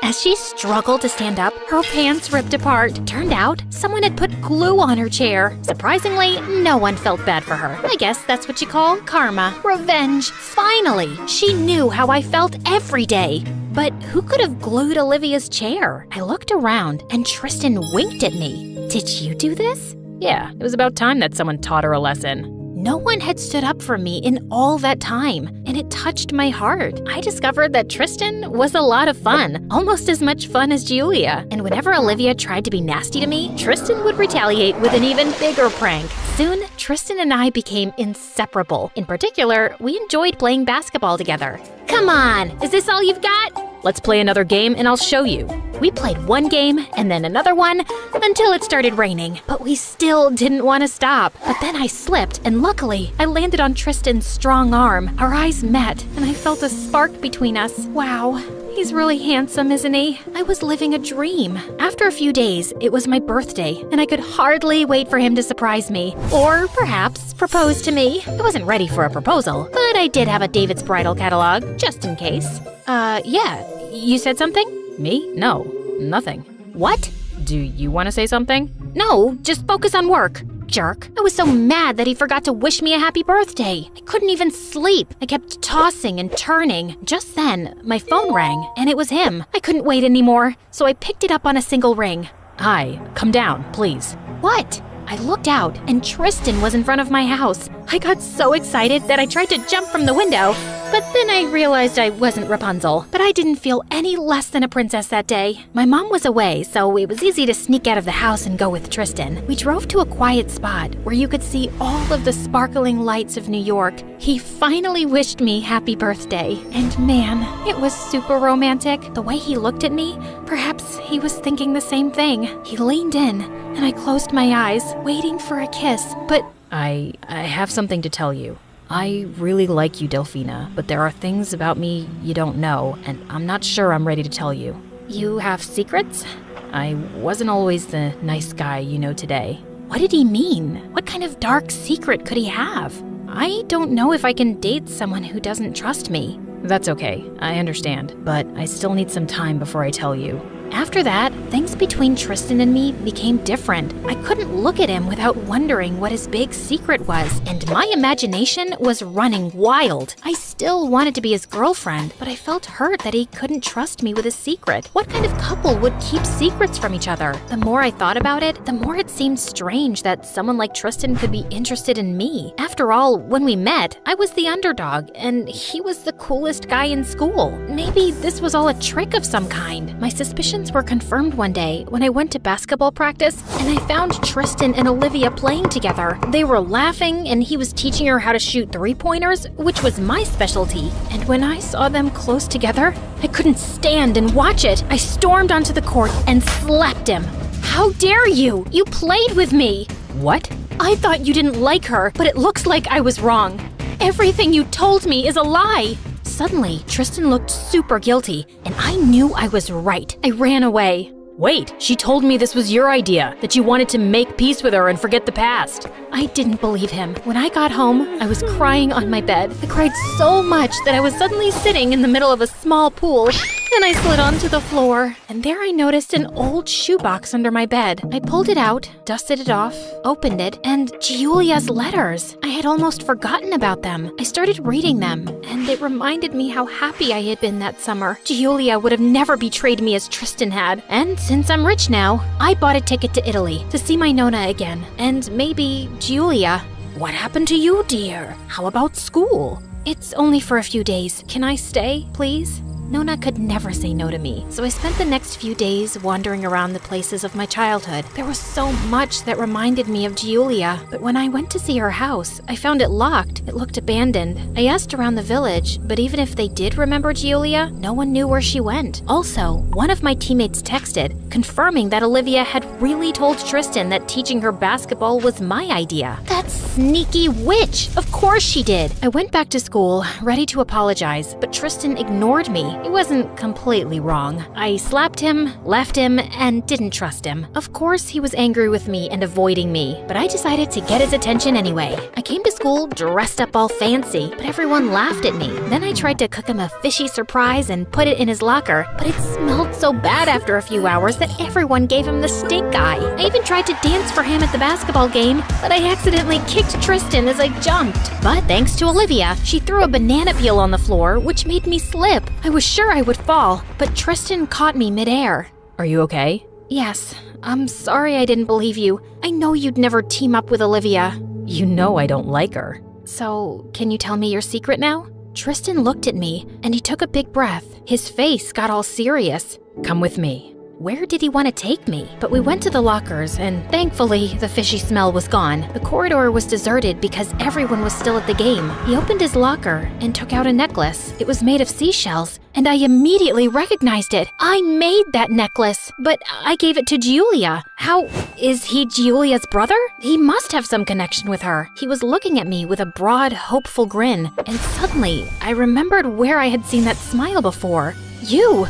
as she struggled to stand up, her pants ripped apart. Turned out, someone had put glue on her chair. Surprisingly, no one felt bad for her. I guess that's what you call karma. Revenge. Finally, she knew how I felt every day. But who could have glued Olivia's chair? I looked around, and Tristan winked at me. Did you do this? Yeah, it was about time that someone taught her a lesson. No one had stood up for me in all that time, and it touched my heart. I discovered that Tristan was a lot of fun, almost as much fun as Julia. And whenever Olivia tried to be nasty to me, Tristan would retaliate with an even bigger prank. Soon, Tristan and I became inseparable. In particular, we enjoyed playing basketball together. Come on, is this all you've got? Let's play another game and I'll show you. We played one game and then another one until it started raining, but we still didn't want to stop. But then I slipped, and luckily, I landed on Tristan's strong arm. Our eyes met, and I felt a spark between us. Wow. He's really handsome, isn't he? I was living a dream. After a few days, it was my birthday, and I could hardly wait for him to surprise me. Or perhaps propose to me. I wasn't ready for a proposal, but I did have a David's bridal catalog, just in case. Yeah. You said something? Me? No. Nothing. What? Do you want to say something? No, just focus on work. Jerk. I was so mad that he forgot to wish me a happy birthday. I couldn't even sleep. I kept tossing and turning. Just then, my phone rang, and it was him. I couldn't wait anymore, so I picked it up on a single ring. Hi, come down, please. What? I looked out, and Tristan was in front of my house. I got so excited that I tried to jump from the window, but then I realized I wasn't Rapunzel. But I didn't feel any less than a princess that day. My mom was away, so it was easy to sneak out of the house and go with Tristan. We drove to a quiet spot where you could see all of the sparkling lights of New York. He finally wished me happy birthday, and man, it was super romantic. The way he looked at me, perhaps he was thinking the same thing. He leaned in, and I closed my eyes, waiting for a kiss, but I have something to tell you. I really like you, Delphina, but there are things about me you don't know, and I'm not sure I'm ready to tell you. You have secrets? I wasn't always the nice guy you know today. What did he mean? What kind of dark secret could he have? I don't know if I can date someone who doesn't trust me. That's okay, I understand, but I still need some time before I tell you. After that, things between Tristan and me became different. I couldn't look at him without wondering what his big secret was, and my imagination was running wild. I still wanted to be his girlfriend, but I felt hurt that he couldn't trust me with a secret. What kind of couple would keep secrets from each other? The more I thought about it, the more it seemed strange that someone like Tristan could be interested in me. After all, when we met, I was the underdog, and he was the coolest guy in school. Maybe this was all a trick of some kind. My suspicions were confirmed one day when I went to basketball practice and I found Tristan and Olivia playing together. They were laughing and he was teaching her how to shoot three-pointers, which was my specialty. And when I saw them close together, I couldn't stand and watch it. I stormed onto the court and slapped him. How dare you? You played with me. What? I thought you didn't like her, but it looks like I was wrong. Everything you told me is a lie. Suddenly, Tristan looked super guilty, and I knew I was right. I ran away. Wait, she told me this was your idea, that you wanted to make peace with her and forget the past. I didn't believe him. When I got home, I was crying on my bed. I cried so much that I was suddenly sitting in the middle of a small pool, and I slid onto the floor. And there I noticed an old shoebox under my bed. I pulled it out, dusted it off, opened it, and Giulia's letters. I had almost forgotten about them. I started reading them, and it reminded me how happy I had been that summer. Giulia would have never betrayed me as Tristan had, and since I'm rich now, I bought a ticket to Italy to see my Nona again, and maybe Giulia. What happened to you, dear? How about school? It's only for a few days. Can I stay, please? Nona could never say no to me, so I spent the next few days wandering around the places of my childhood. There was so much that reminded me of Giulia, but when I went to see her house, I found it locked. It looked abandoned. I asked around the village, but even if they did remember Giulia, no one knew where she went. Also, one of my teammates texted, confirming that Olivia had really told Tristan that teaching her basketball was my idea. That sneaky witch! Of course she did! I went back to school, ready to apologize, but Tristan ignored me. He wasn't completely wrong. I slapped him, left him, and didn't trust him. Of course, he was angry with me and avoiding me, but I decided to get his attention anyway. I came to school dressed up all fancy, but everyone laughed at me. Then I tried to cook him a fishy surprise and put it in his locker, but it smelled so bad after a few hours that everyone gave him the stink eye. I even tried to dance for him at the basketball game, but I accidentally kicked Tristan as I jumped. But thanks to Olivia, she threw a banana peel on the floor, which made me slip. I was sure I would fall, but Tristan caught me midair. Are you okay? Yes, I'm sorry I didn't believe you. I know you'd never team up with Olivia. You know I don't like her. So, can you tell me your secret now? Tristan looked at me, and he took a big breath. His face got all serious. Come with me. Where did he want to take me? But we went to the lockers, and thankfully, the fishy smell was gone. The corridor was deserted because everyone was still at the game. He opened his locker and took out a necklace. It was made of seashells, and I immediately recognized it. I made that necklace, but I gave it to Giulia. How is he Giulia's brother? He must have some connection with her. He was looking at me with a broad, hopeful grin, and suddenly, I remembered where I had seen that smile before. You're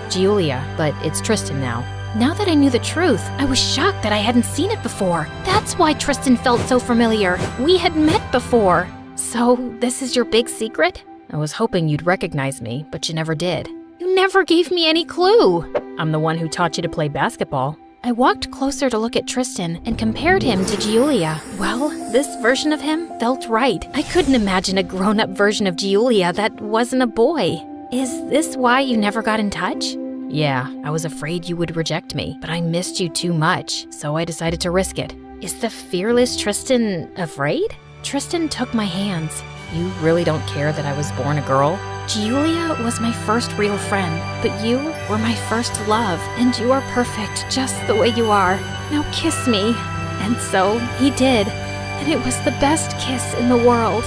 Giulia, but it's Tristan now. Now that I knew the truth, I was shocked that I hadn't seen it before. That's why Tristan felt so familiar. We had met before. So, this is your big secret? I was hoping you'd recognize me, but you never did. You never gave me any clue. I'm the one who taught you to play basketball. I walked closer to look at Tristan and compared him to Giulia. Well, this version of him felt right. I couldn't imagine a grown-up version of Giulia that wasn't a boy. Is this why you never got in touch? Yeah, I was afraid you would reject me, but I missed you too much, so I decided to risk it. Is the fearless Tristan afraid? Tristan took my hands. You really don't care that I was born a girl? Giulia was my first real friend, but you were my first love, and you are perfect just the way you are. Now kiss me. And so he did, and it was the best kiss in the world.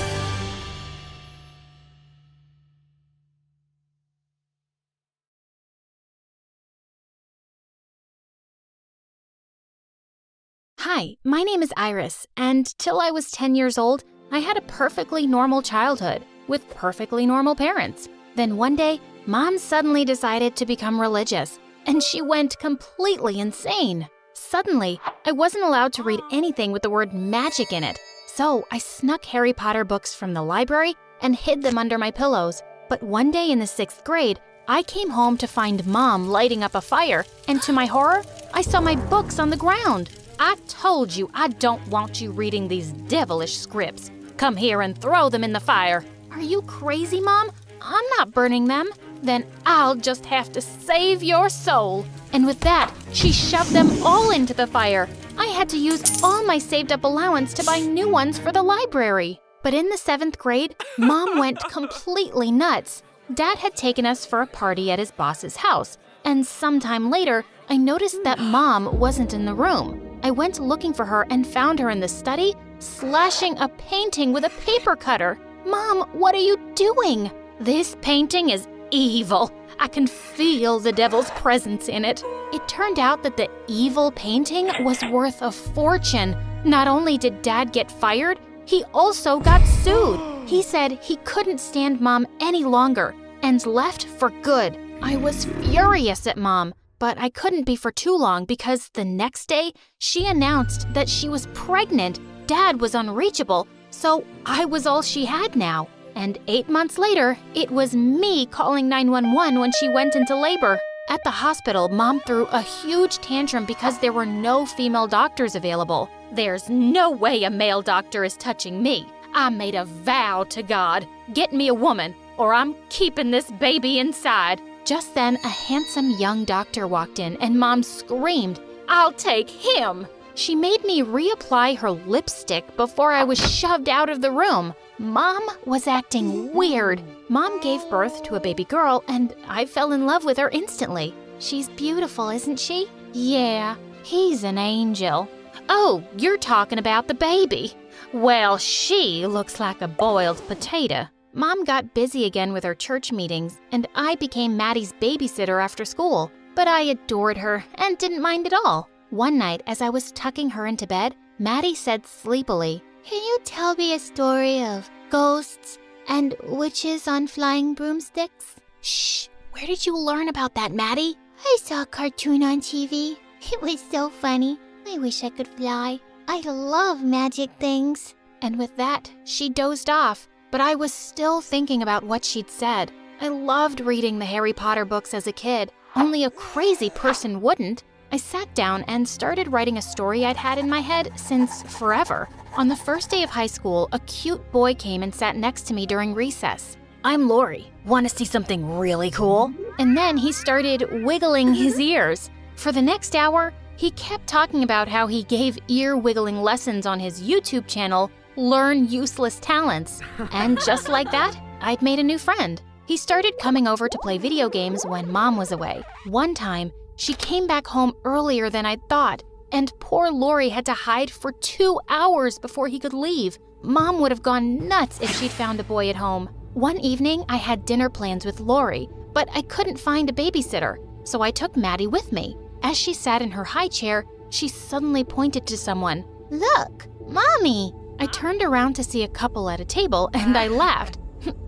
Hi, my name is Iris, and till I was 10 years old, I had a perfectly normal childhood with perfectly normal parents. Then one day, Mom suddenly decided to become religious, and she went completely insane. Suddenly, I wasn't allowed to read anything with the word magic in it. So I snuck Harry Potter books from the library and hid them under my pillows. But one day in the 6th grade, I came home to find Mom lighting up a fire, and to my horror, I saw my books on the ground. I told you I don't want you reading these devilish scripts. Come here and throw them in the fire. Are you crazy, Mom? I'm not burning them. Then I'll just have to save your soul. And with that, she shoved them all into the fire. I had to use all my saved up allowance to buy new ones for the library. But in the 7th grade, Mom went completely nuts. Dad had taken us for a party at his boss's house, and sometime later, I noticed that Mom wasn't in the room. I went looking for her and found her in the study, slashing a painting with a paper cutter. Mom, what are you doing? This painting is evil. I can feel the devil's presence in it. It turned out that the evil painting was worth a fortune. Not only did Dad get fired, he also got sued. He said he couldn't stand Mom any longer and left for good. I was furious at Mom, but I couldn't be for too long because the next day she announced that she was pregnant. Dad was unreachable, so I was all she had now. And 8 months later, it was me calling 911 when she went into labor. At the hospital, Mom threw a huge tantrum because there were no female doctors available. There's no way a male doctor is touching me. I made a vow to God. Get me a woman, or I'm keeping this baby inside. Just then, a handsome young doctor walked in, and Mom screamed, "I'll take him!" She made me reapply her lipstick before I was shoved out of the room. Mom was acting weird. Mom gave birth to a baby girl, and I fell in love with her instantly. She's beautiful, isn't she? Yeah, he's an angel. Oh, you're talking about the baby. Well, she looks like a boiled potato. Mom got busy again with her church meetings, and I became Maddie's babysitter after school. But I adored her and didn't mind at all. One night, as I was tucking her into bed, Maddie said sleepily, "Can you tell me a story of ghosts and witches on flying broomsticks?" Shh! Where did you learn about that, Maddie? I saw a cartoon on TV. It was so funny. I wish I could fly. I love magic things. And with that, she dozed off, but I was still thinking about what she'd said. I loved reading the Harry Potter books as a kid. Only a crazy person wouldn't. I sat down and started writing a story I'd had in my head since forever. On the first day of high school, a cute boy came and sat next to me during recess. "I'm Lori. Want to see something really cool?" And then he started wiggling his ears. For the next hour, he kept talking about how he gave ear-wiggling lessons on his YouTube channel, Learn Useless Talents. And just like that, I'd made a new friend. He started coming over to play video games when Mom was away. One time, she came back home earlier than I'd thought, and poor Lori had to hide for 2 hours before he could leave. Mom would have gone nuts if she'd found a boy at home. One evening, I had dinner plans with Lori, but I couldn't find a babysitter, so I took Maddie with me. As she sat in her high chair, she suddenly pointed to someone. "Look, Mommy!" I turned around to see a couple at a table, and I laughed.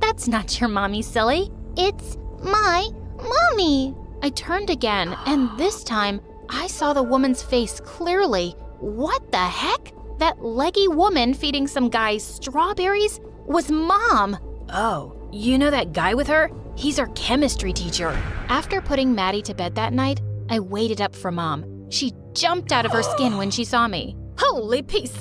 "That's not your mommy, silly. It's my mommy." I turned again, and this time, I saw the woman's face clearly. What the heck? That leggy woman feeding some guys strawberries was Mom. Oh, you know that guy with her? He's our chemistry teacher. After putting Maddie to bed that night, I waited up for Mom. She jumped out of her skin when she saw me. Holy piece.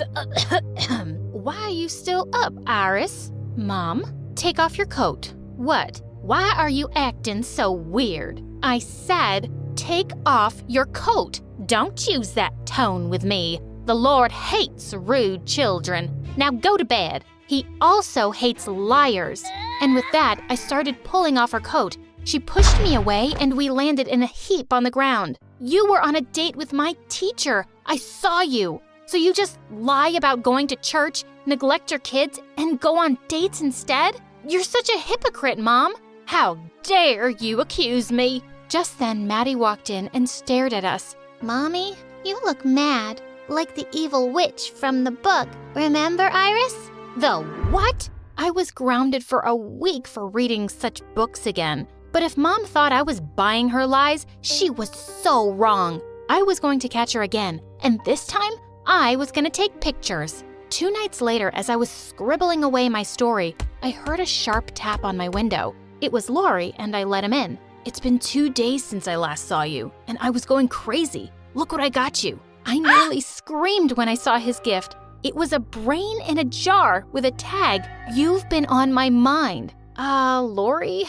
Why are you still up, Iris? Mom, take off your coat. What? Why are you acting so weird? I said, take off your coat. Don't use that tone with me. The Lord hates rude children. Now go to bed. He also hates liars. And with that, I started pulling off her coat. She pushed me away and we landed in a heap on the ground. You were on a date with my teacher. I saw you. So you just lie about going to church, neglect your kids, and go on dates instead? You're such a hypocrite, Mom. How dare you accuse me? Just then, Maddie walked in and stared at us. Mommy, you look mad, like the evil witch from the book. Remember, Iris? The what? I was grounded for a week for reading such books again. But if Mom thought I was buying her lies, she was so wrong. I was going to catch her again, and this time, I was going to take pictures. 2 nights later, as I was scribbling away my story, I heard a sharp tap on my window. It was Lori, and I let him in. "It's been 2 days since I last saw you, and I was going crazy. Look what I got you." I nearly screamed when I saw his gift. It was a brain in a jar with a tag, "You've been on my mind." Lori,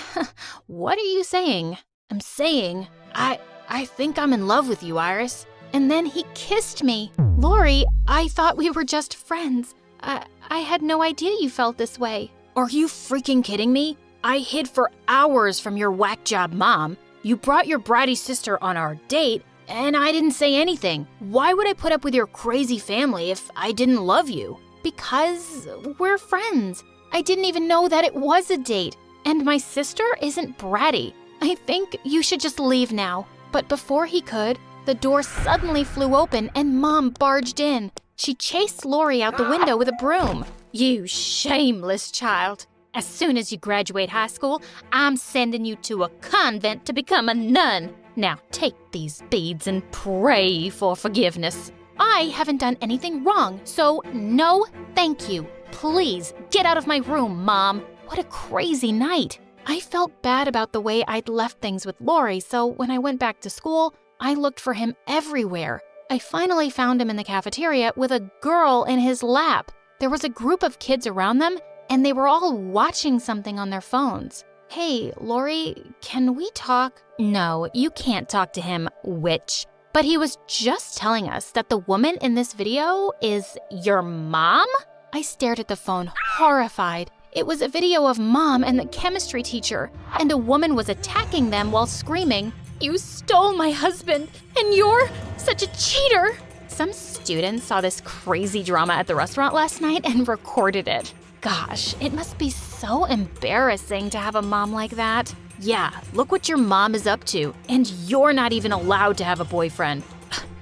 what are you saying? I'm saying, I think I'm in love with you, Iris. And then he kissed me. Lori, I thought we were just friends. I had no idea you felt this way. Are you freaking kidding me? I hid for hours from your whack job mom. You brought your bratty sister on our date, and I didn't say anything. Why would I put up with your crazy family if I didn't love you? Because we're friends. I didn't even know that it was a date. And my sister isn't bratty. I think you should just leave now. But before he could, the door suddenly flew open and Mom barged in. She chased Lori out the window with a broom. "You shameless child. As soon as you graduate high school, I'm sending you to a convent to become a nun. Now take these beads and pray for forgiveness." I haven't done anything wrong, so no thank you. Please get out of my room, Mom. What a crazy night. I felt bad about the way I'd left things with Lori, so when I went back to school, I looked for him everywhere. I finally found him in the cafeteria with a girl in his lap. There was a group of kids around them, and they were all watching something on their phones. "Hey, Lori, can we talk?" "No, you can't talk to him, witch." But he was just telling us that the woman in this video is your mom? I stared at the phone, horrified. It was a video of Mom and the chemistry teacher, and a woman was attacking them while screaming, "You stole my husband, and you're such a cheater!" Some students saw this crazy drama at the restaurant last night and recorded it. Gosh, it must be so embarrassing to have a mom like that. Yeah, look what your mom is up to, and you're not even allowed to have a boyfriend.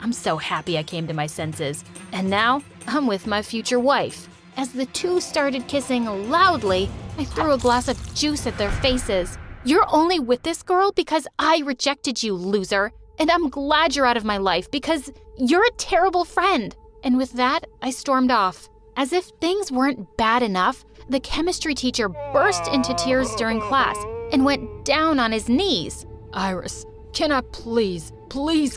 I'm so happy I came to my senses. And now, I'm with my future wife. As the two started kissing loudly, I threw a glass of juice at their faces. "You're only with this girl because I rejected you, loser. And I'm glad you're out of my life because you're a terrible friend." And with that, I stormed off. As if things weren't bad enough, the chemistry teacher burst into tears during class and went down on his knees. "Iris, can I please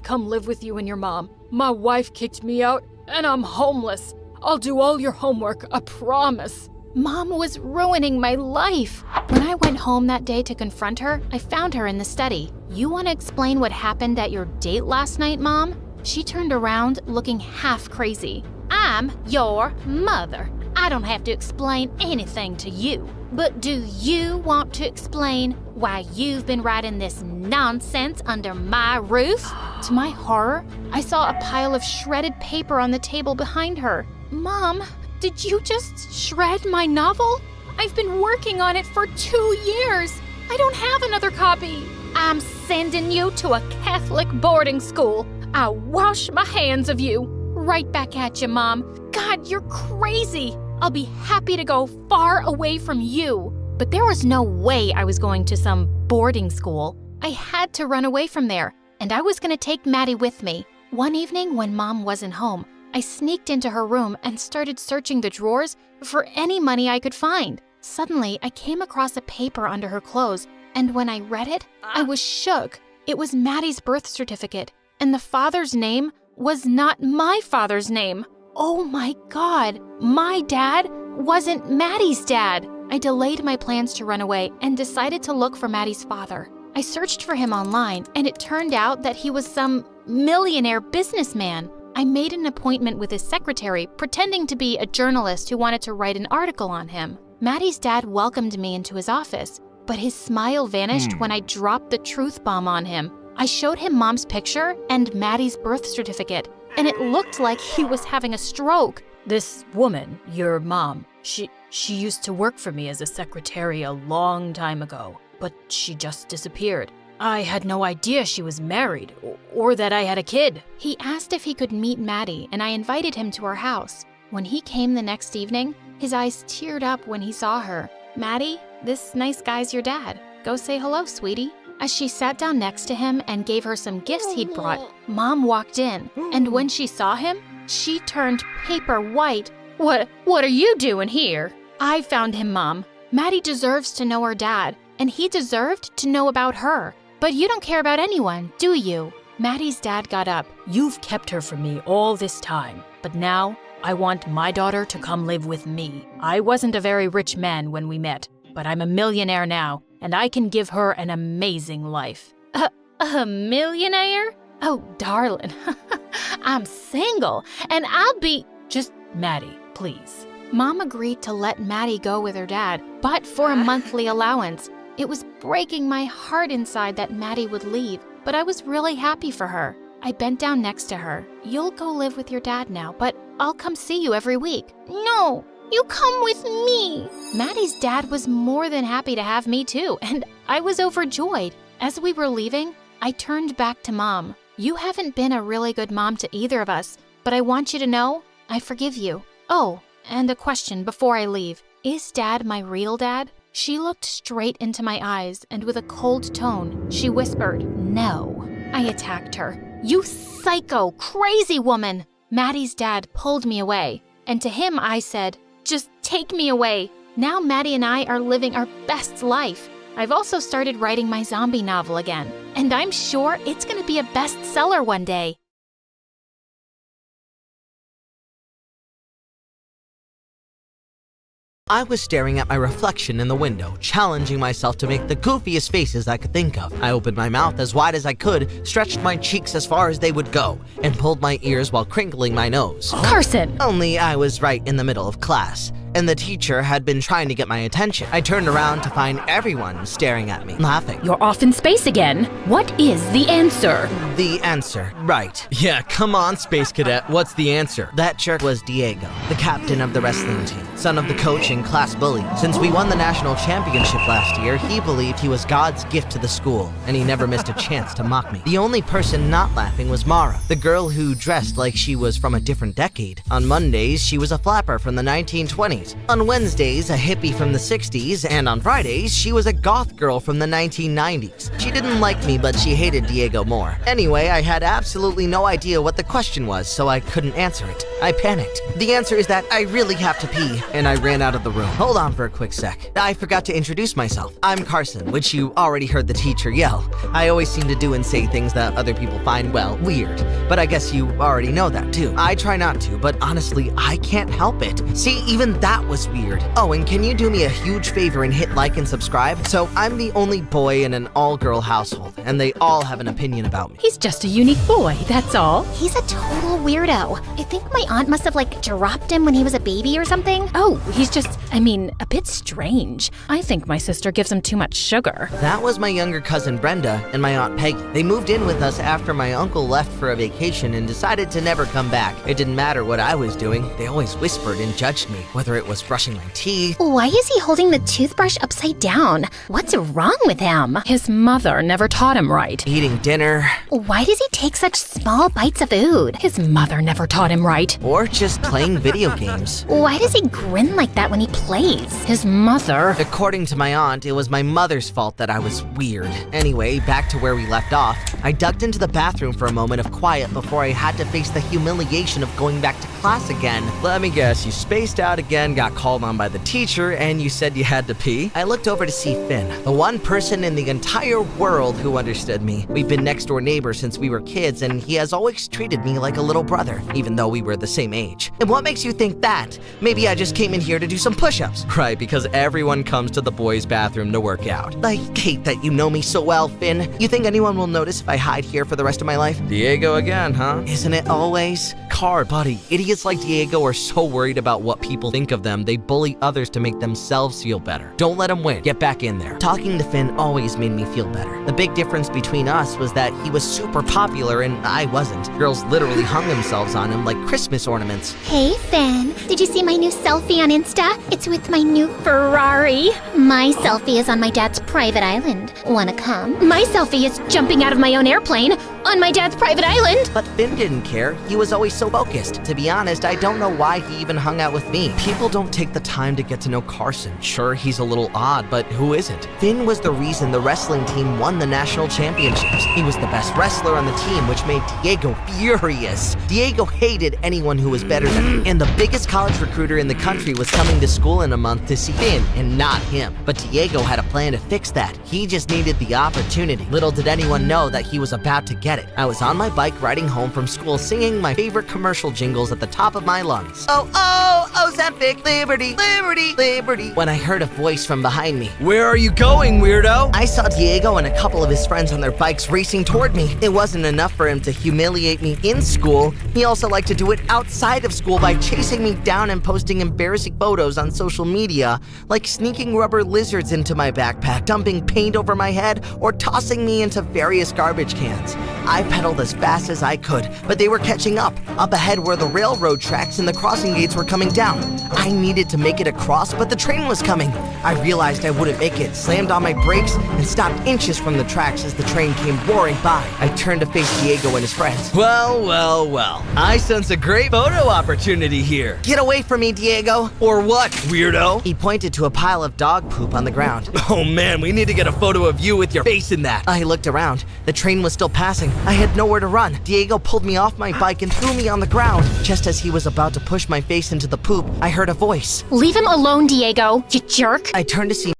come live with you and your mom? My wife kicked me out and I'm homeless. I'll do all your homework, I promise." Mom was ruining my life. When I went home that day to confront her, I found her in the study. "You want to explain what happened at your date last night, Mom?" She turned around, looking half crazy. "I'm your mother. I don't have to explain anything to you. But do you want to explain why you've been writing this nonsense under my roof?" To my horror, I saw a pile of shredded paper on the table behind her. "Mom, did you just shred my novel? I've been working on it for 2 years. I don't have another copy." "I'm sending you to a Catholic boarding school. I wash my hands of you." "Right back at you, Mom. God, you're crazy. I'll be happy to go far away from you." But there was no way I was going to some boarding school. I had to run away from there, and I was going to take Maddie with me. One evening when Mom wasn't home, I sneaked into her room and started searching the drawers for any money I could find. Suddenly, I came across a paper under her clothes, and when I read it, I was shook. It was Maddie's birth certificate, and the father's name was not my father's name. Oh my God, my dad wasn't Maddie's dad. I delayed my plans to run away and decided to look for Maddie's father. I searched for him online, and it turned out that he was some millionaire businessman. I made an appointment with his secretary, pretending to be a journalist who wanted to write an article on him. Maddie's dad welcomed me into his office, but his smile vanished when I dropped the truth bomb on him. I showed him Mom's picture and Maddie's birth certificate, and it looked like he was having a stroke. "This woman, your mom, she used to work for me as a secretary a long time ago, but she just disappeared. I had no idea she was married or that I had a kid." He asked if he could meet Maddie, and I invited him to our house. When he came the next evening, his eyes teared up when he saw her. "Maddie, this nice guy's your dad. Go say hello, sweetie." As she sat down next to him and gave her some gifts he'd brought, Mom walked in, and when she saw him, she turned paper white. What are you doing here? I found him, Mom. Maddie deserves to know her dad, and he deserved to know about her. But you don't care about anyone, do you? Maddie's dad got up. You've kept her from me all this time, but now I want my daughter to come live with me. I wasn't a very rich man when we met, but I'm a millionaire now, and I can give her an amazing life. A millionaire? Oh, darling. I'm single, and I'll be... Just Maddie, please. Mom agreed to let Maddie go with her dad, but for a monthly allowance. It was breaking my heart inside that Maddie would leave, but I was really happy for her. I bent down next to her. You'll go live with your dad now, but I'll come see you every week. No, you come with me. Maddie's dad was more than happy to have me too, and I was overjoyed. As we were leaving, I turned back to Mom. You haven't been a really good mom to either of us, but I want you to know I forgive you. Oh, and a question before I leave. Is Dad my real dad? She looked straight into my eyes, and with a cold tone, she whispered, "No." I attacked her. You psycho, crazy woman! Maddie's dad pulled me away, and to him I said, "Just take me away." Now Maddie and I are living our best life. I've also started writing my zombie novel again, and I'm sure it's gonna be a bestseller one day. I was staring at my reflection in the window, challenging myself to make the goofiest faces I could think of. I opened my mouth as wide as I could, stretched my cheeks as far as they would go, and pulled my ears while crinkling my nose. Carson! Only I was right in the middle of class, and the teacher had been trying to get my attention. I turned around to find everyone staring at me, laughing. You're off in space again. What is the answer? The answer, right. Yeah, come on, Space Cadet, what's the answer? That jerk was Diego, the captain of the wrestling team, son of the coach and class bully. Since we won the national championship last year, he believed he was God's gift to the school, and he never missed a chance to mock me. The only person not laughing was Mara, the girl who dressed like she was from a different decade. On Mondays, she was a flapper from the 1920s. On Wednesdays, a hippie from the 60s, and on Fridays, she was a goth girl from the 1990s. She didn't like me, but she hated Diego more. Anyway, I had absolutely no idea what the question was, so I couldn't answer it. I panicked. The answer is that I really have to pee, and I ran out of the room. Hold on for a quick sec. I forgot to introduce myself. I'm Carson, which you already heard the teacher yell. I always seem to do and say things that other people find, well, weird. But I guess you already know that too. I try not to, but honestly, I can't help it. See, even that was weird. Oh, and can you do me a huge favor and hit like and subscribe? So I'm the only boy in an all-girl household, and they all have an opinion about me. He's just a unique boy, that's all. He's a total weirdo. I think my aunt must have dropped him when he was a baby or something. Oh, he's just, a bit strange. I think my sister gives him too much sugar. That was my younger cousin Brenda and my aunt Peggy. They moved in with us after my uncle left for a vacation and decided to never come back. It didn't matter what I was doing. They always whispered and judged me, whether it was brushing my teeth. Why is he holding the toothbrush upside down? What's wrong with him? His mother never taught him right. Eating dinner. Why does he take such small bites of food? His mother never taught him right. Or just playing video games. Why does he grin like that when he plays? His mother. According to my aunt, it was my mother's fault that I was weird. Anyway, back to where we left off. I ducked into the bathroom for a moment of quiet before I had to face the humiliation of going back to class again. Let me guess, you spaced out again, got called on by the teacher, and you said you had to pee? I looked over to see Finn, the one person in the entire world who understood me. We've been next door neighbors since we were kids, and he has always treated me like a little brother, even though we were the same age. And what makes you think that? Maybe I just came in here to do some push-ups. Right, because everyone comes to the boys' bathroom to work out. I hate that you know me so well, Finn. You think anyone will notice if I hide here for the rest of my life? Diego again, huh? Isn't it always? Car, buddy, idiots like Diego are so worried about what people think of them, they bully others to make themselves feel better. Don't let him win. Get back in there. Talking to Finn always made me feel better. The big difference between us was that he was super popular and I wasn't. Girls literally hung themselves on him like Christmas ornaments. Hey, Finn. Did you see my new selfie on Insta? It's with my new Ferrari. My selfie is on my dad's private island. Wanna come? My selfie is jumping out of my own airplane. on my dad's private island. But Finn didn't care. He was always so focused. To be honest, I don't know why he even hung out with me. People don't take the time to get to know Carson. Sure, he's a little odd, but who isn't? Finn was the reason the wrestling team won the national championships. He was the best wrestler on the team, which made Diego furious. Diego hated anyone who was better than him. And the biggest college recruiter in the country was coming to school in a month to see Finn and not him. But Diego had a plan to fix that. He just needed the opportunity. Little did anyone know that he was about to get it. I was on my bike riding home from school singing my favorite commercial jingles at the top of my lungs. Oh, Ozempic, liberty, liberty, liberty. When I heard a voice from behind me. Where are you going, weirdo? I saw Diego and a couple of his friends on their bikes racing toward me. It wasn't enough for him to humiliate me in school. He also liked to do it outside of school by chasing me down and posting embarrassing photos on social media, like sneaking rubber lizards into my backpack, dumping paint over my head, or tossing me into various garbage cans. I pedaled as fast as I could, but they were catching up. Up ahead were the railroad tracks and the crossing gates were coming down. I needed to make it across, but the train was coming. I realized I wouldn't make it, slammed on my brakes, and stopped inches from the tracks as the train came roaring by. I turned to face Diego and his friends. Well, well, well. I sense a great photo opportunity here. Get away from me, Diego. Or what, weirdo? He pointed to a pile of dog poop on the ground. Oh man, we need to get a photo of you with your face in that. I looked around. The train was still passing. I had nowhere to run. Diego pulled me off my bike and threw me on the ground. Just as he was about to push my face into the poop, I heard a voice. Leave him alone, Diego, you jerk. I turned to see